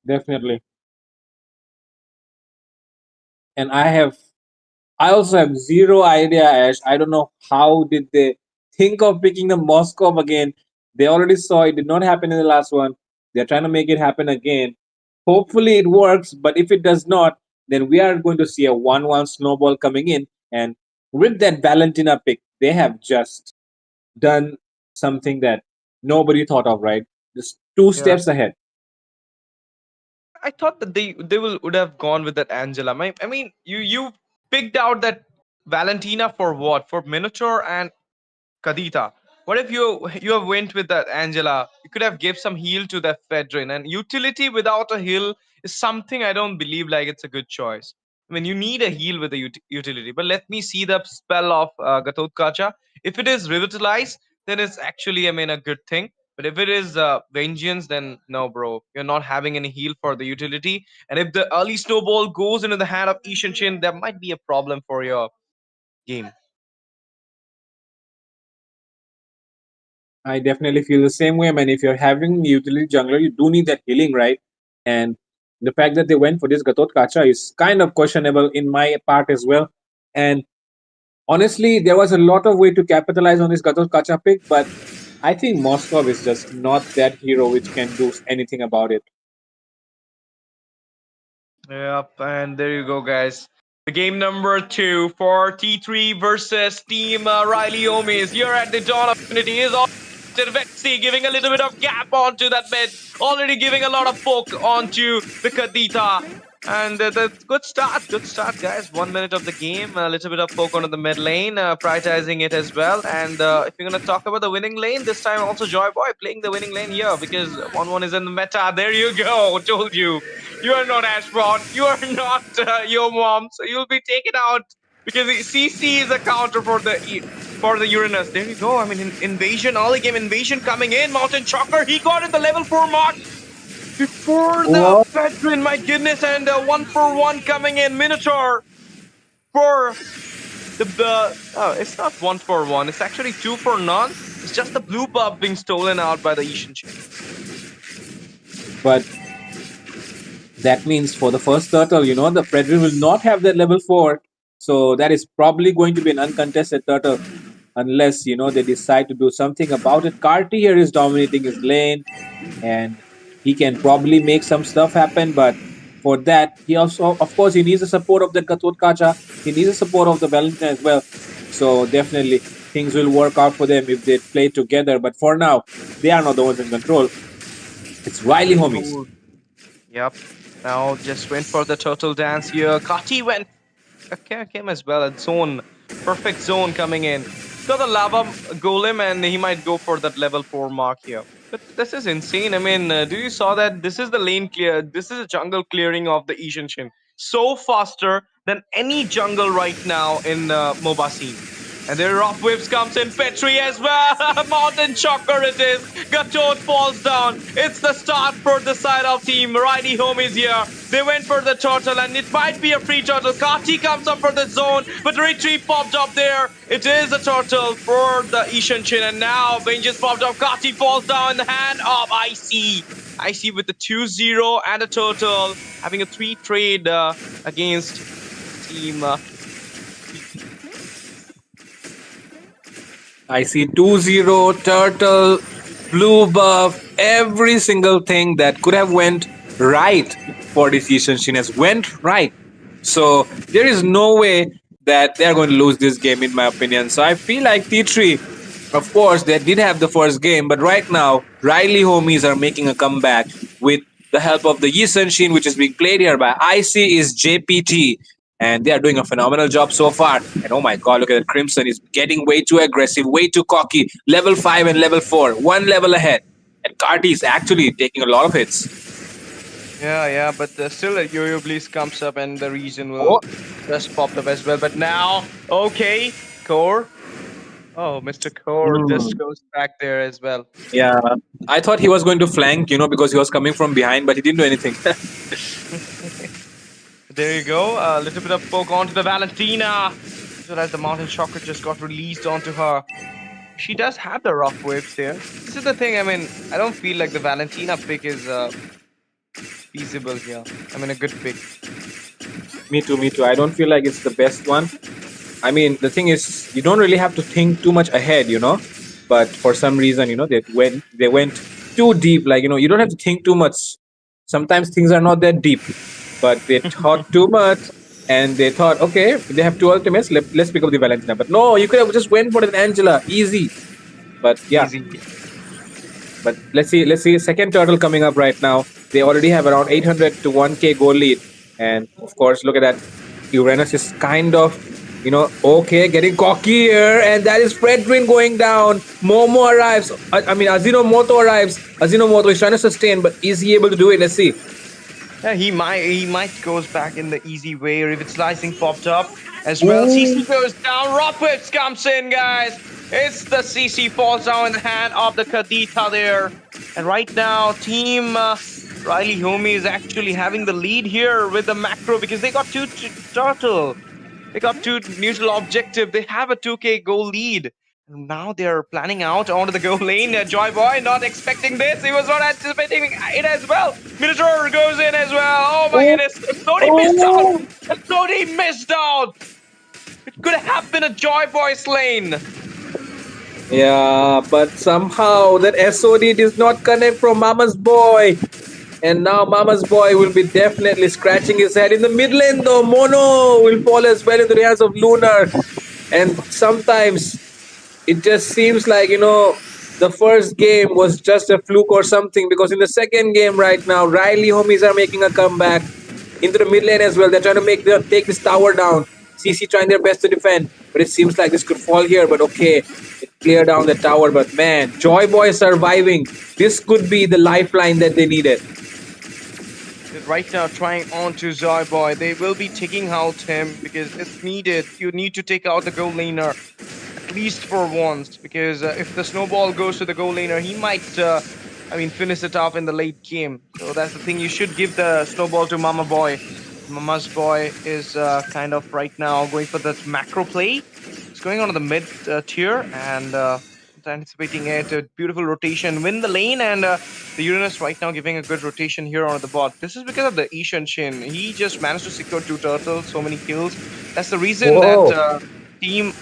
Definitely. And I also have zero idea, Ash. I don't know how did they think of picking the Moscow again. They already saw it did not happen in the last one. They're trying to make it happen again. Hopefully it works, but if it does not, then we are going to see a 1-1 snowball coming in. And with that Valentina pick, they have just done something that nobody thought of, right? Just two Yeah. steps ahead. I thought that they would have gone with that Angela. I mean, you picked out that Valentina for what? For Minotaur and Kadita. What if you have went with that Angela? You could have gave some heal to that Fedrin, and utility without a heal is something I don't believe like it's a good choice. I mean, you need a heal with a utility, but let me see the spell of Gatotkacha. If it is Revitalize, then it's actually, I mean, a good thing. But if it is Vengeance, then no, bro. You're not having any heal for the utility. And if the early snowball goes into the hand of Ishan Chin, there might be a problem for your game. I definitely feel the same way, man. If you're having utility jungler, you do need that healing, right? And the fact that they went for this Gatot Kacha is kind of questionable in my part as well. And honestly, there was a lot of way to capitalize on this Gatot Kacha pick, but I think Moskov is just not that hero which can do anything about it. Yep, and there you go, guys. The game number 2 for T3 versus Team Riley Omis. Here at the Dawn of Unity is all Vexy giving a little bit of gap onto that mid, already giving a lot of poke onto the Kadita. And that's good start, guys. 1 minute of the game, a little bit of poke onto the mid lane, prioritizing it as well. And if you're gonna talk about the winning lane, this time also Joy Boy playing the winning lane here because 1-1 is in the meta. There you go, told you. You are not Ashbot, you are not your mom, so you'll be taken out because CC is a counter for the Uranus. There you go. I mean, invasion, early game invasion coming in. Mountain Chocker, he got it the level 4 mark before the What? veteran. My goodness, and 1-for-1 coming in. Minotaur for the oh, it's not 1-for-1. It's actually 2-for-none. It's just the blue buff being stolen out by the Ishan. But that means for the first turtle, the Fredrin will not have that level 4. So that is probably going to be an uncontested turtle unless, they decide to do something about it. Karti here is dominating his lane and he can probably make some stuff happen. But for that, he also, of course, he needs the support of the Katot Kacha. He needs the support of the Valentina as well. So definitely things will work out for them if they play together. But for now, they are not the ones in control. It's Riley homies. Yep. Now just went for the turtle dance here. Kati went came as well at zone. Perfect zone coming in. Got the lava golem and he might go for that level 4 mark here. But this is insane. I mean, do you saw that? This is the lane clear. This is a jungle clearing of the Ishan Shin. So faster than any jungle right now in MOBA scene. And there rock waves comes in. Petri as well. Mountain Chocker it is. Gatot falls down. It's the start for the side of team. Riley Home is here. They went for the turtle and it might be a free turtle. Kati comes up for the zone, but Retreat popped up there. It is a turtle for the Ishan Chin. And now Vengeance popped up. Kati falls down in the hand of Icy. Icy with the 2-0 and a turtle. Having a 3 trade against team. I see 2-0, turtle, blue buff, every single thing that could have went right for this Ishan Shin has went right. So there is no way that they're going to lose this game in my opinion. So I feel like T3, of course, they did have the first game, but right now, Riley homies are making a comeback with the help of the Ishan Shin, which is being played here by IC is JPT. And they are doing a phenomenal job so far. And oh my god, look at that. Crimson is getting way too aggressive, way too cocky. Level 5 and level 4, one level ahead. And Karti is actually taking a lot of hits. Yeah, but still a Yo-Yo Blaze comes up and the region will Oh, just pop up as well. But now, okay, Core. Oh, Mr. Core just hmm. goes back there as well. Yeah. I thought he was going to flank, because he was coming from behind, but he didn't do anything. There you go. A little bit of poke onto the Valentina. As well as the Mountain Shocker just got released onto her. She does have the rough waves here. This is the thing. I mean, I don't feel like the Valentina pick is feasible here. I mean, a good pick. Me too, me too. I don't feel like it's the best one. I mean, the thing is, you don't really have to think too much ahead. But for some reason, they went too deep. Like, you don't have to think too much. Sometimes things are not that deep, but they thought too much, and they thought, okay, they have two ultimates. Let's pick up the Valentina. But no, you could have just went for an Angela, easy. But yeah, Easy. but let's see. Second turtle coming up right now. They already have around 800 to 1K goal lead, and of course, look at that. Uranus is kind of, okay, getting cocky here, and that is Fredrin going down. Momo arrives. I mean, Azinomoto arrives. Azinomoto is trying to sustain, but is he able to do it? Let's see. Yeah, he might goes back in the easy way. Rivet slicing popped up as well. CC goes down. Rock whips comes in, guys. It's the CC falls down in the hand of the Kadita there. And right now, team Riley Homie is actually having the lead here with the macro because they got two turtle. They got two neutral objective. They have a 2K goal lead. And now they're planning out onto the goal lane. Joy Boy not expecting this. He was not anticipating it as well. Minotaur goes in as well. Oh my goodness. Slowly missed out. Slowly missed out. It could have been a Joy Boy's lane. Yeah, but somehow that SOD does not connect from Mama's boy. And now Mama's boy will be definitely scratching his head in the mid lane though. Mono will fall as well into the hands of Lunar. And sometimes it just seems like, the first game was just a fluke or something, because in the second game right now, Riley homies are making a comeback into the mid lane as well. They're trying to take this tower down. CC trying their best to defend, but it seems like this could fall here. But okay, it cleared down the tower. But man, Joy Boy surviving. This could be the lifeline that they needed. Right now, trying on to Joy Boy. They will be taking out him because it's needed. You need to take out the goal laner, at least for once. Because if the snowball goes to the goal laner, he might, finish it off in the late game. So that's the thing. You should give the snowball to Mama Boy. Mama's boy is kind of right now going for that macro play. It's going on to the mid tier and anticipating it. A beautiful rotation, win the lane, and the Uranus right now giving a good rotation here on the bot. This is because of the Ishan Shin. He just managed to secure 2 turtles, so many kills. That's the reason that team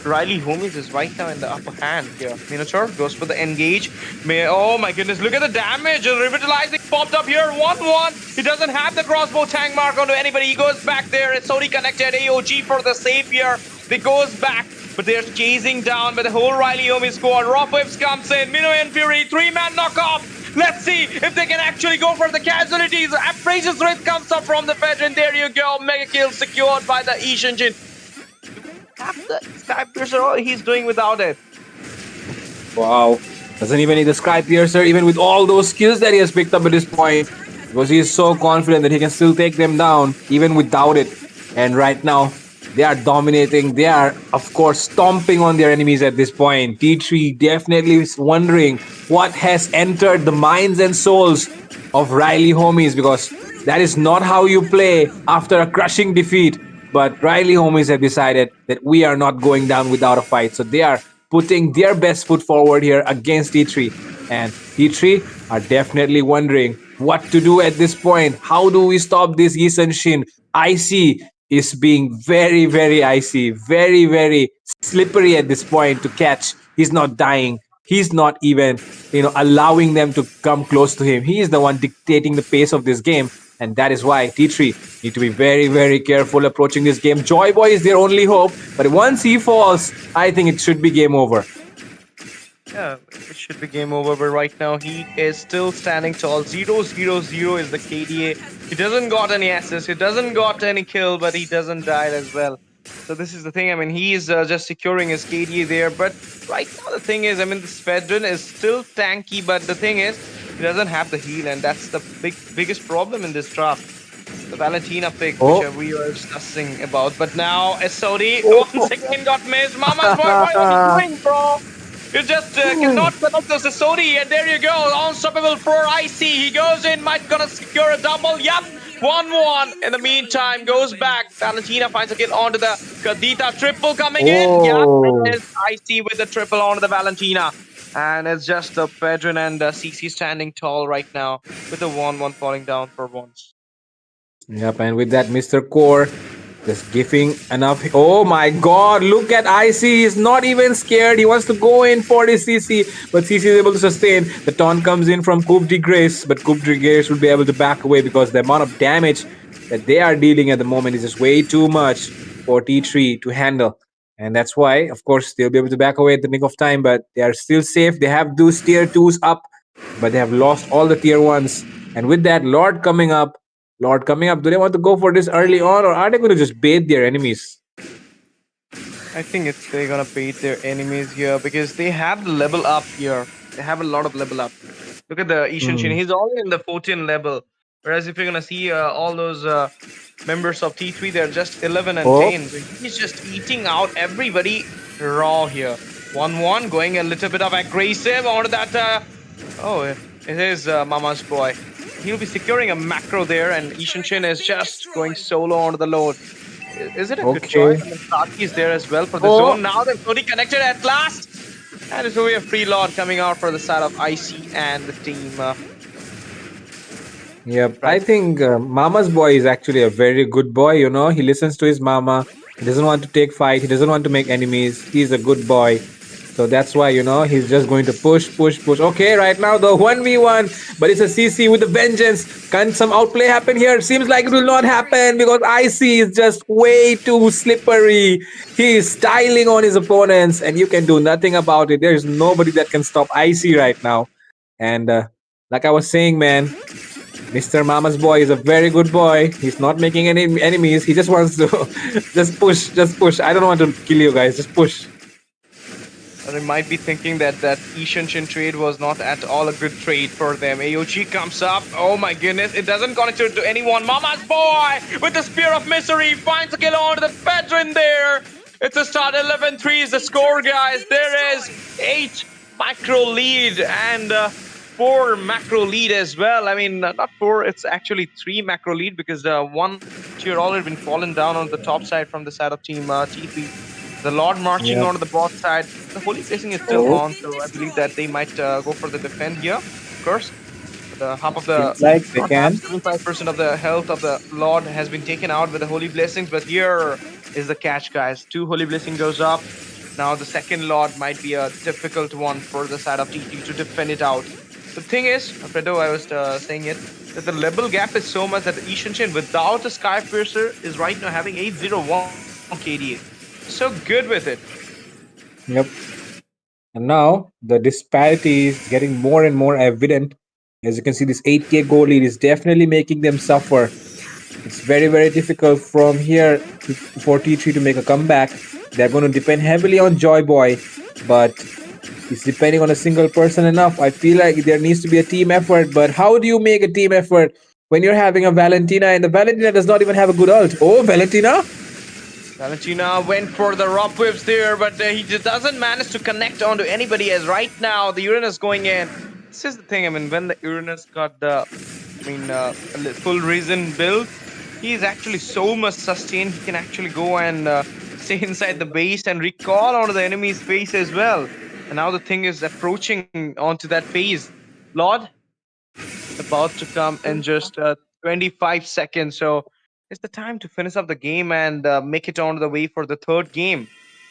Riley Homies is right now in the upper hand here. Minotaur goes for the engage. Oh my goodness, look at the damage. Revitalizing popped up here. 1-1. He doesn't have the crossbow tank mark onto anybody. He goes back there. It's already connected. AOG for the save here. They goes back, but they're chasing down by the whole Riley Homie squad. Rock Whips comes in. Mino and Fury, 3-man knockoff. Let's see if they can actually go for the casualties. Outrageous Wraith comes up from the veteran. There you go. Mega kill secured by the Ishan Jin. Have the Sky Piercer, all he's doing without it. Wow. Doesn't even need the Sky Piercer, even with all those skills that he has picked up at this point. Because he is so confident that he can still take them down, even without it. And right now, they are dominating. They are, of course, stomping on their enemies at this point. T3 definitely is wondering what has entered the minds and souls of Riley Homies, because that is not how you play after a crushing defeat. But Riley Homies have decided that we are not going down without a fight. So they are putting their best foot forward here against T3. And T3 are definitely wondering what to do at this point. How do we stop this Yisun Shin? Icy is being very, very icy. Very, very slippery at this point to catch. He's not dying. He's not even, allowing them to come close to him. He is the one dictating the pace of this game. And that is why T3 need to be very, very careful approaching this game. Joy Boy is their only hope. But once he falls, I think it should be game over. Yeah, it should be game over. But right now, he is still standing tall. 0-0-0 is the KDA. He doesn't got any assists. He doesn't got any kill, but he doesn't die as well. So this is the thing. He is just securing his KDA there. But right now, the thing is, this Fedrin is still tanky. But the thing is, He doesn't have the heal, and that's the biggest problem in this draft. The Valentina pick, Oh. which we were discussing about. But now SOD Oh. once again got missed. Mama's boy, what are you doing, bro? You just cannot connect those SOD, and there you go. Unstoppable for IC. He goes in, might gonna secure a double. Yup. 1-1. In the meantime, goes back. Valentina finds a kill onto the Kadita. Triple coming in. Yup. It is IC with the triple onto the Valentina. And it's just the Pedrin and CC standing tall right now with the 1-1 falling down for once. Yep, and with that, Mr. Core just giving enough. Oh my god, look at IC. He's not even scared. He wants to go in for the CC, but CC is able to sustain. The taunt comes in from Coupe de Grace, but Coupe de Grace will be able to back away because the amount of damage that they are dealing at the moment is just way too much for T3 to handle. And that's why, of course, they'll be able to back away at the nick of time, but they are still safe. They have those tier 2s up, but they have lost all the tier 1s. And with that, Lord coming up, do they want to go for this early on, or are they going to just bait their enemies? I think they're gonna bait their enemies here because they have the level up here. They have a lot of level up. Look at the Ishan Shin. He's already in the 14 level. Whereas if you're gonna see all those members of T3, they're just 11 and 10. So he's just eating out everybody raw here. 1-1, going a little bit of aggressive onto that. It is Mama's boy. He'll be securing a macro there, and Ishan Shin is just going solo onto the load. Is it a good choice? And Saki is there as well for the zone. Now they're fully connected at last. And it's going to be a free Lord coming out for the side of IC and the team. Yep, I think Mama's boy is actually a very good boy, you know. He listens to his mama. He doesn't want to take fight. He doesn't want to make enemies. He's a good boy. So that's why, you know, he's just going to push. Okay, right now the 1v1, but it's a CC with a vengeance. Can some outplay happen here? Seems like it will not happen because IC is just way too slippery. He is styling on his opponents and you can do nothing about it. There is nobody that can stop IC right now. And like I was saying, man, Mr. Mama's boy is a very good boy. He's not making any enemies. He just wants to just push. I don't want to kill you guys. Just push. They might be thinking that Ishan Shin trade was not at all a good trade for them. AOG comes up. Oh my goodness. It doesn't connect to anyone. Mama's boy with the Spear of Misery finds a kill onto the Pedrin there. It's a start. 11-3 is the score, guys. There is 8 macro lead and 4 macro lead as well. I mean, not 4. It's actually 3 macro lead because one tier already been fallen down on the top side from the side of team T3. The Lord marching onto the bot side. The Holy Placing is still on, so I believe that they might go for the defend here. Of course, the half of the 75% of the health of the Lord has been taken out with the Holy Blessings, but here is the catch, guys. 2 Holy Blessing goes up. Now the second Lord might be a difficult one for the side of TT to defend it out. The thing is, Fredo, I was saying it, that the level gap is so much that Ishan Shin without a Sky Piercer is right now having 801 KDA. So good with it. Yep. And now the disparity is getting more and more evident. As you can see, this 8k goal lead is definitely making them suffer. It's very, very difficult from here for T3 to make a comeback. They're going to depend heavily on Joy Boy, but it's depending on a single person enough. I feel like there needs to be a team effort, but how do you make a team effort when you're having a Valentina and the Valentina does not even have a good ult? Oh, Valentina went for the rock whips there, but he just doesn't manage to connect onto anybody as right now the Uranus going in. This is the thing, I mean, when the Uranus got the full reason build, he's actually so much sustained, he can actually go and stay inside the base and recall onto the enemy's face as well. And now the thing is approaching onto that phase. Lord, about to come in just 25 seconds, so it's the time to finish up the game and make it on the way for the third game.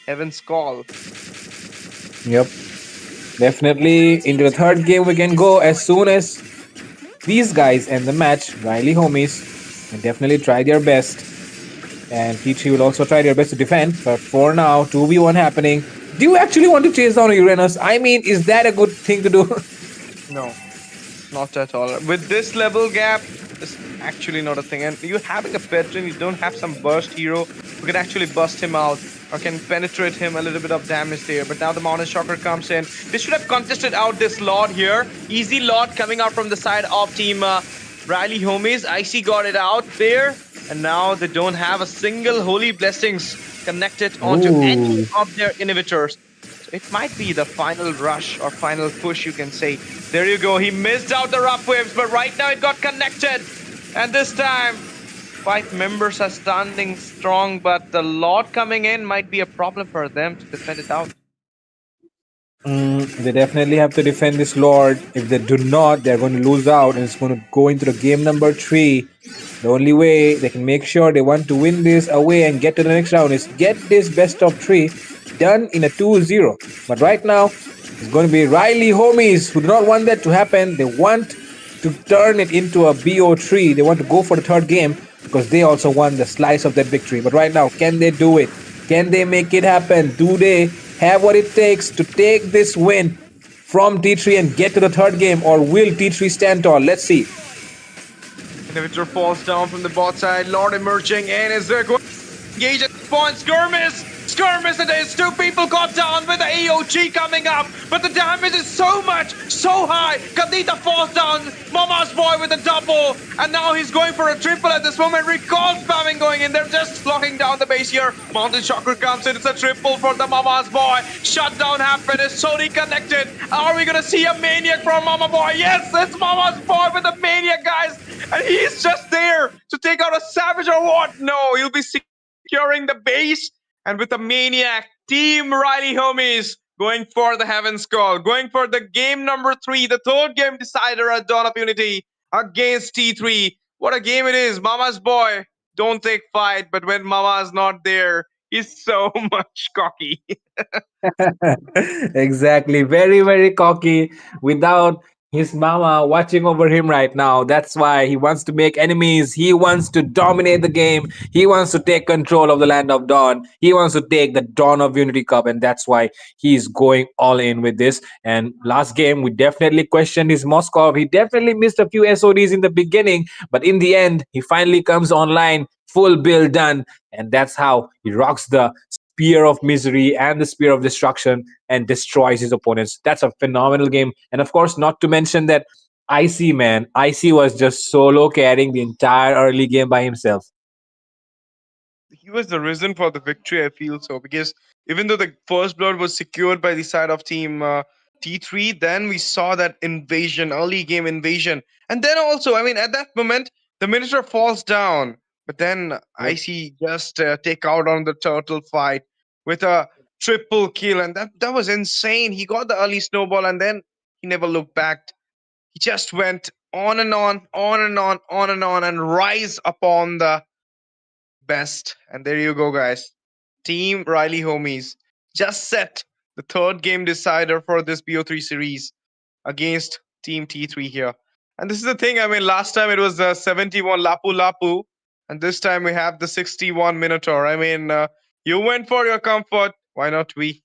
Heaven's Call. Yep. Definitely into the third game we can go as soon as these guys end the match. Riley homies can definitely try their best. And T3 will also try their best to defend. But for now, 2v1 happening. Do you actually want to chase down Uranus? I mean, is that a good thing to do? No, not at all. With this level gap, actually not a thing. And you having a veteran, you don't have some burst hero who can actually bust him out or can penetrate him a little bit of damage there. But now the Mountain Shocker comes in. They should have contested out this Lord here. Easy Lord coming out from the side of team Riley Homies. Icy got it out there. And now they don't have a single Holy Blessings connected onto any of their inhibitors. So it might be the final rush or final push, you can say. There you go. He missed out the rough waves, but right now it got connected. And this time, 5 members are standing strong, but the Lord coming in might be a problem for them to defend it out. They definitely have to defend this Lord. If they do not, they're going to lose out and it's going to go into the game number 3. The only way they can make sure they want to win this away and get to the next round is get this best of 3 done in a 2-0. But right now, it's going to be Riley Homies who do not want that to happen. They want to turn it into a BO3. They want to go for the third game because they also want the slice of that victory. But right now, can they do it? Can they make it happen? Do they have what it takes to take this win from T3 and get to the third game, or will T3 stand tall? Let's see. Inhibitor falls down from the bot side. Lord emerging in. Is there going to engage at this point? Skirmish it is. 2 people got down with the AOG coming up, but the damage is so much, so high. Kadita falls down. Mama's boy with a double, and now he's going for a triple at this moment. Recall spamming going in. They're just locking down the base here. Mountain Shocker comes in. It's a triple for the Mama's boy. Shutdown happened. It's so reconnected. Are we gonna see a maniac from Mama boy? Yes, it's Mama's boy with the maniac, guys, and he's just there to take out a savage or what? No, he'll be securing the base. And with the maniac, Team Riley Homies going for the Heaven's Call, going for the game number 3, the third game decider at Dawn of Unity against T3. What a game it is. Mama's boy, don't take fight, but when Mama's not there, he's so much cocky. Exactly. Very, very cocky without his mama watching over him right now. That's why he wants to make enemies. He wants to dominate the game. He wants to take control of the Land of Dawn. He wants to take the Dawn of Unity Cup. And that's why he's going all in with this. And last game, we definitely questioned his Moscow. He definitely missed a few SODs in the beginning. But in the end, he finally comes online, full build done. And that's how he rocks the Spear of Misery and the Spear of Destruction and destroys his opponents. That's a phenomenal game. And of course, not to mention that Icy, man, Icy was just solo carrying the entire early game by himself. He was the reason for the victory, I feel so, because even though the first blood was secured by the side of team T3, then we saw that invasion, early game invasion. And then also, I mean, at that moment, the Minister falls down. But then Icy just take out on the turtle fight with a triple kill. And that was insane. He got the early snowball and then he never looked back. He just went on and on, on and on, on and on, and rise upon the best. And there you go, guys. Team Riley Homies just set the third game decider for this BO3 series against Team T3 here. And this is the thing, I mean, last time it was 71 Lapu Lapu, and this time we have the 61 Minotaur. I mean, you went for your comfort. Why not we?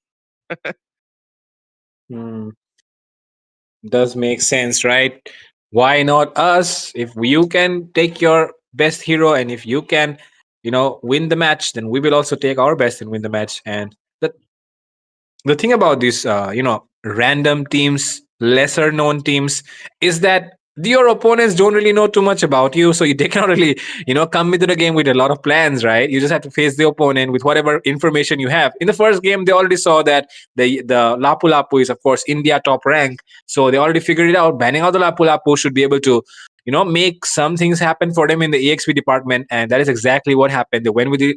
Does make sense, right? Why not us? If you can take your best hero and if you can, win the match, then we will also take our best and win the match. And the thing about these, random teams, lesser known teams, is that your opponents don't really know too much about you, so they cannot really, come into the game with a lot of plans, right? You just have to face the opponent with whatever information you have. In the first game, they already saw that the Lapu Lapu is, of course, India top rank, so they already figured it out. Banning out the Lapu Lapu should be able to, make some things happen for them in the EXP department, and that is exactly what happened. They went with the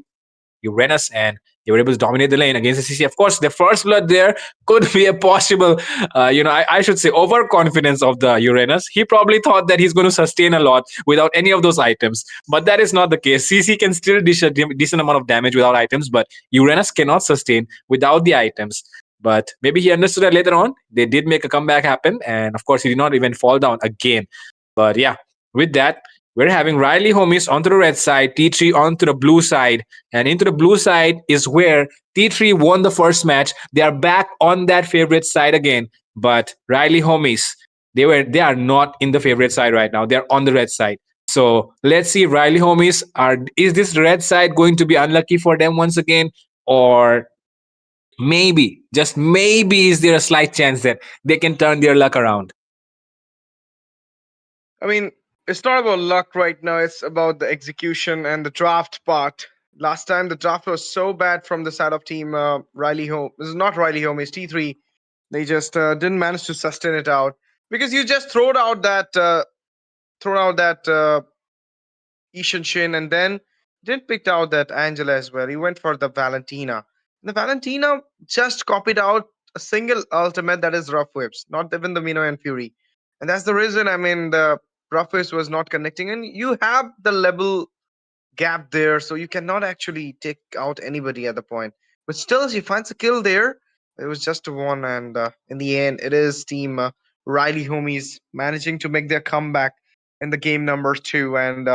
Uranus and they were able to dominate the lane against the CC. Of course, the first blood there could be a possible, I should say, overconfidence of the Uranus. He probably thought that he's going to sustain a lot without any of those items, but that is not the case. CC can still dish a decent amount of damage without items, but Uranus cannot sustain without the items. But maybe he understood that later on. They did make a comeback happen, and of course, he did not even fall down again. But yeah, with that, we're having Riley Homies onto the red side, T3 onto the blue side. And into the blue side is where T3 won the first match. They are back on that favorite side again. But Riley Homies, they are not in the favorite side right now. They're on the red side. So let's see, Riley homies, are is this red side going to be unlucky for them once again, or maybe, just maybe, is there a slight chance that they can turn their luck around? I mean, it's not about luck right now. It's about the execution and the draft part. Last time the draft was so bad from the side of team Riley Home. This is not Riley Home. It's T3. They just didn't manage to sustain it out because you just throw out that Ishan Shin, and then didn't pick out that Angela as well. He went for the Valentina. The Valentina just copied out a single ultimate, that is Rough Whips, not even the Mino and Fury. And that's the reason, I mean, the Rough Whips was not connecting. And you have the level gap there, so you cannot actually take out anybody at the point. But still, she finds a kill there. It was just a one, and in the end, it is Team Riley homies managing to make their comeback in the game number two and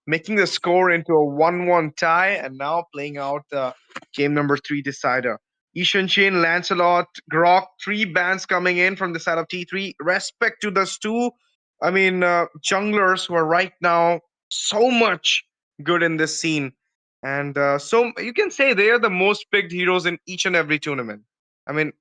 making the score into a 1-1 tie, and now playing out the game number three decider. Ishan Shin, Lancelot, Grok, three bans coming in from the side of T3. Respect to those two, I mean, junglers who are right now so much good in this scene. And so you can say they are the most picked heroes in each and every tournament. I mean,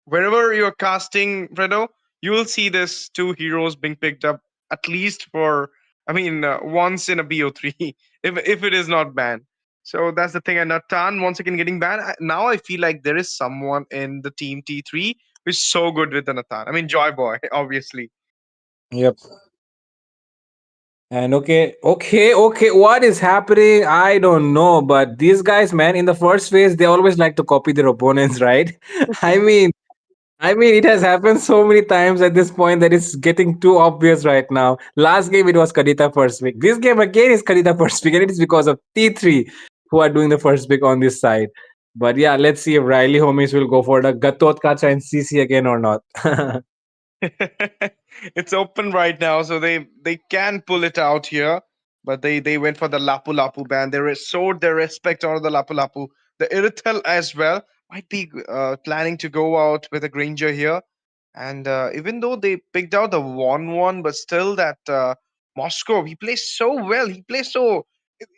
wherever you're casting, Fredo, you will see this two heroes being picked up at least for, I mean, once in a BO3, if it is not banned. So that's the thing. And Natan once again getting banned. Now I feel like there is someone in the team T3 who is so good with the Natan. I mean, Joy Boy, obviously. Yep. And okay, what is happening? I don't know, but these guys, man, in the first phase, they always like to copy their opponents, right? I mean, it has happened so many times at this point that it's getting too obvious right now. Last game, it was Kadita first pick. This game again is Kadita first pick, and it is because of T3 who are doing the first pick on this side. But yeah, let's see if Riley homies will go for the Gatot Kacha and CC again or not. It's open right now, so they can pull it out here. But they went for the Lapu Lapu ban. They showed their respect on the Lapu Lapu. The Irithel as well might be planning to go out with a Granger here. And even though they picked out the 1-1, but still that Moscow, he plays so well. He plays so.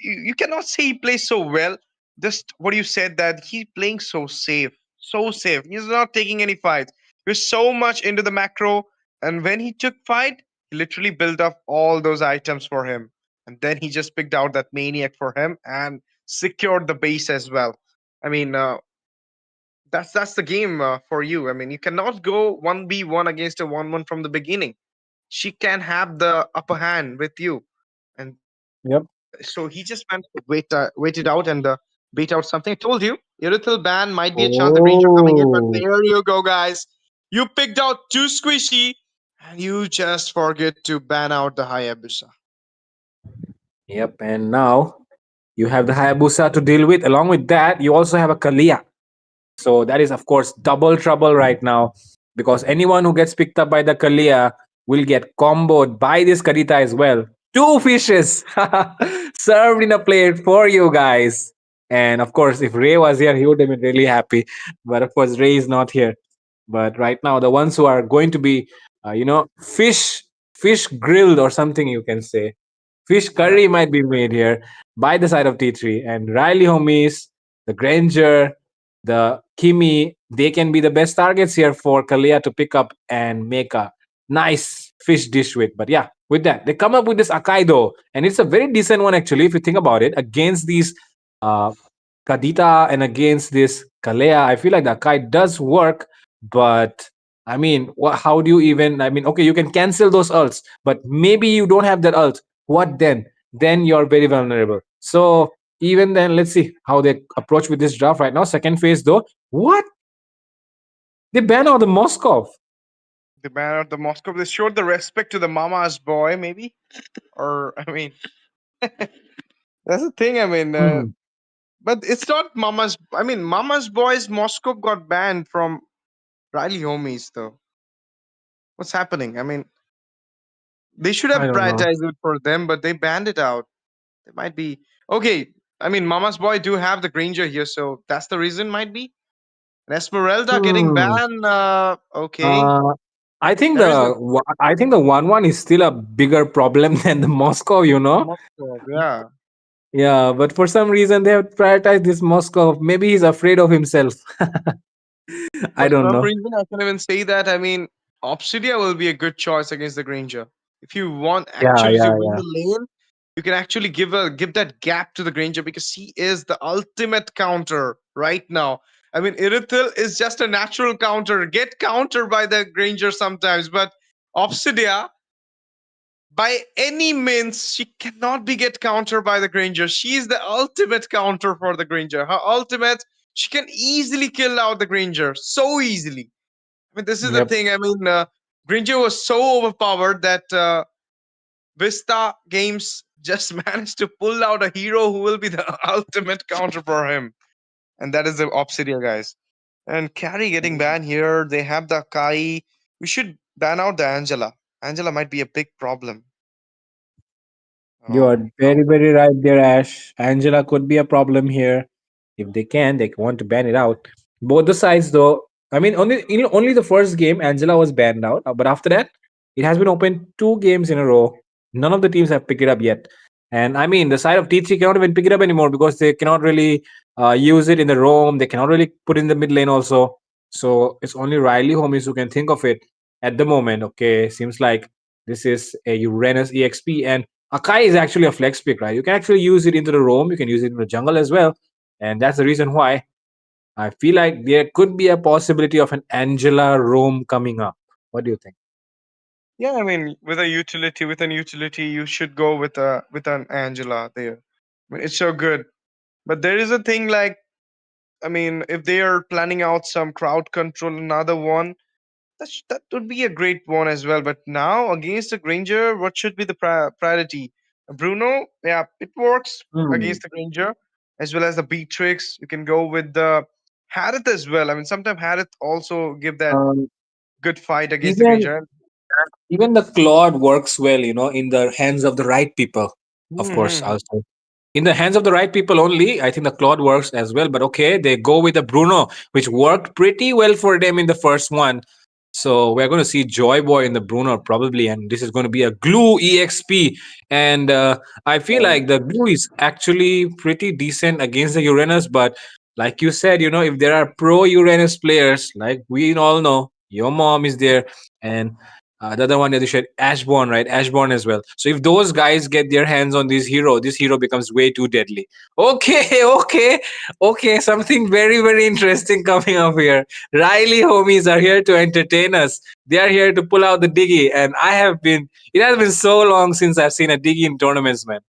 You cannot say he plays so well. Just what you said, that he's playing so safe. So safe. He's not taking any fights. He was so much into the macro. And when he took fight, he literally built up all those items for him. And then he just picked out that maniac for him and secured the base as well. I mean, that's the game for you. I mean, you cannot go 1v1 against a 1-1 from the beginning. She can have the upper hand with you. And Yep. so he just went wait it out and bait out something. I told you, Irithel ban might be a chance of Ranger coming in, but Oh. there you go, guys. You picked out two squishy, and you just forget to ban out the Hayabusa. Yep. And now you have the Hayabusa to deal with. Along with that, you also have a Kalia. So that is, of course, double trouble right now, because anyone who gets picked up by the Kalia will get comboed by this Karita as well. Two fishes served in a plate for you guys. And of course, if Ray was here, he would have been really happy. But of course, Ray is not here. But right now, the ones who are going to be, fish grilled or something, you can say. Fish curry Right. might be made here by the side of T3. And Riley homies, the Granger, the Kimi, they can be the best targets here for Kalia to pick up and make a nice fish dish with. But yeah, with that, they come up with this Akaido, and it's a very decent one actually, if you think about it, against these uh, Kadita and against this Kalea. I feel like the Akai does work, but I mean, how do you even? I mean, okay, you can cancel those ults, but maybe you don't have that ult. What then? Then you're very vulnerable. So even then, let's see how they approach with this draft right now. Second phase, though, what? They ban out the Moskov. The ban out the Moscow. They showed the respect to the Mama's boy, maybe. Or I mean, that's the thing. I mean, Hmm. but it's not Mama's. I mean, Mama's boy's Moscow got banned from Riley homies, though. What's happening? I mean, they should I have don't know. prioritized it for them, but they banned it out. It might be okay. I mean, Mama's boy do have the Granger here, so that's the reason. Might be and Esmeralda getting Hmm. banned. Okay, Uh, I think There is a the 1-1 is still a bigger problem than the Moscow, you know. Moscow, yeah. Yeah, but for some reason they have prioritized this Moscow. Maybe he's afraid of himself. For I don't some know. reason, I can even say that. I mean, Obsidia will be a good choice against the Granger. If you want Yeah, actually to yeah, win yeah. the lane, you can actually give that gap to the Granger because he is the ultimate counter right now. I mean, Irithil is just a natural counter, get countered by the Granger sometimes, but Obsidia, by any means, she cannot be get countered by the Granger. She is the ultimate counter for the Granger. Her ultimate, she can easily kill out the Granger so easily. I mean, this is the Yep. thing. I mean, Granger was so overpowered that Vista Games just managed to pull out a hero who will be the ultimate counter for him, and that is the Obsidia guys. And Carry getting banned here. They have the Kai. We should ban out the Angela. Angela might be a big problem. You are No. very, very right there, Ash. Angela could be a problem here. If they can, they want to ban it out. Both the sides, though. I mean, only the first game, Angela was banned out. But after that, it has been open 2 games in a row. None of the teams have picked it up yet. And I mean, the side of T3 cannot even pick it up anymore because they cannot really use it in the roam. They cannot really put in the mid lane also. So it's only Riley homies who can think of it at the moment. Okay, seems like this is a Uranus EXP, and Akai is actually a flex pick, right? You can actually use it into the roam, you can use it in the jungle as well. And that's the reason why I feel like there could be a possibility of an Angela roam coming up. What do you think? Yeah, I mean, with an utility, you should go with an Angela there. I mean, it's so good. But there is a thing like, I mean, if they are planning out some crowd control, another one, that would be a great one as well. But now against the Granger, what should be the priority? Bruno, yeah, it works Hmm. against the Granger as well as the Beatrix. You can go with the Harith as well. I mean, sometimes Harith also give that Um, good fight against the even Granger. even the Claude works well, in the hands of the right people. Of course, Hmm. also in the hands of the right people only. I think the Claude works as well. But okay, they go with the Bruno, which worked pretty well for them in the first one. So we're going to see Joy Boy in the Bruno probably, and this is going to be a Glue EXP. And I feel like the Glue is actually pretty decent against the Uranus, but like you said, if there are pro Uranus players, like we all know, your mom is there, and the other one that you said, Ashbourne, right? Ashbourne as well. So if those guys get their hands on this hero becomes way too deadly. Okay, okay. Something very, very interesting coming up here. Riley homies are here to entertain us. They are here to pull out the diggy, and it has been so long since I've seen a diggy in tournaments, man.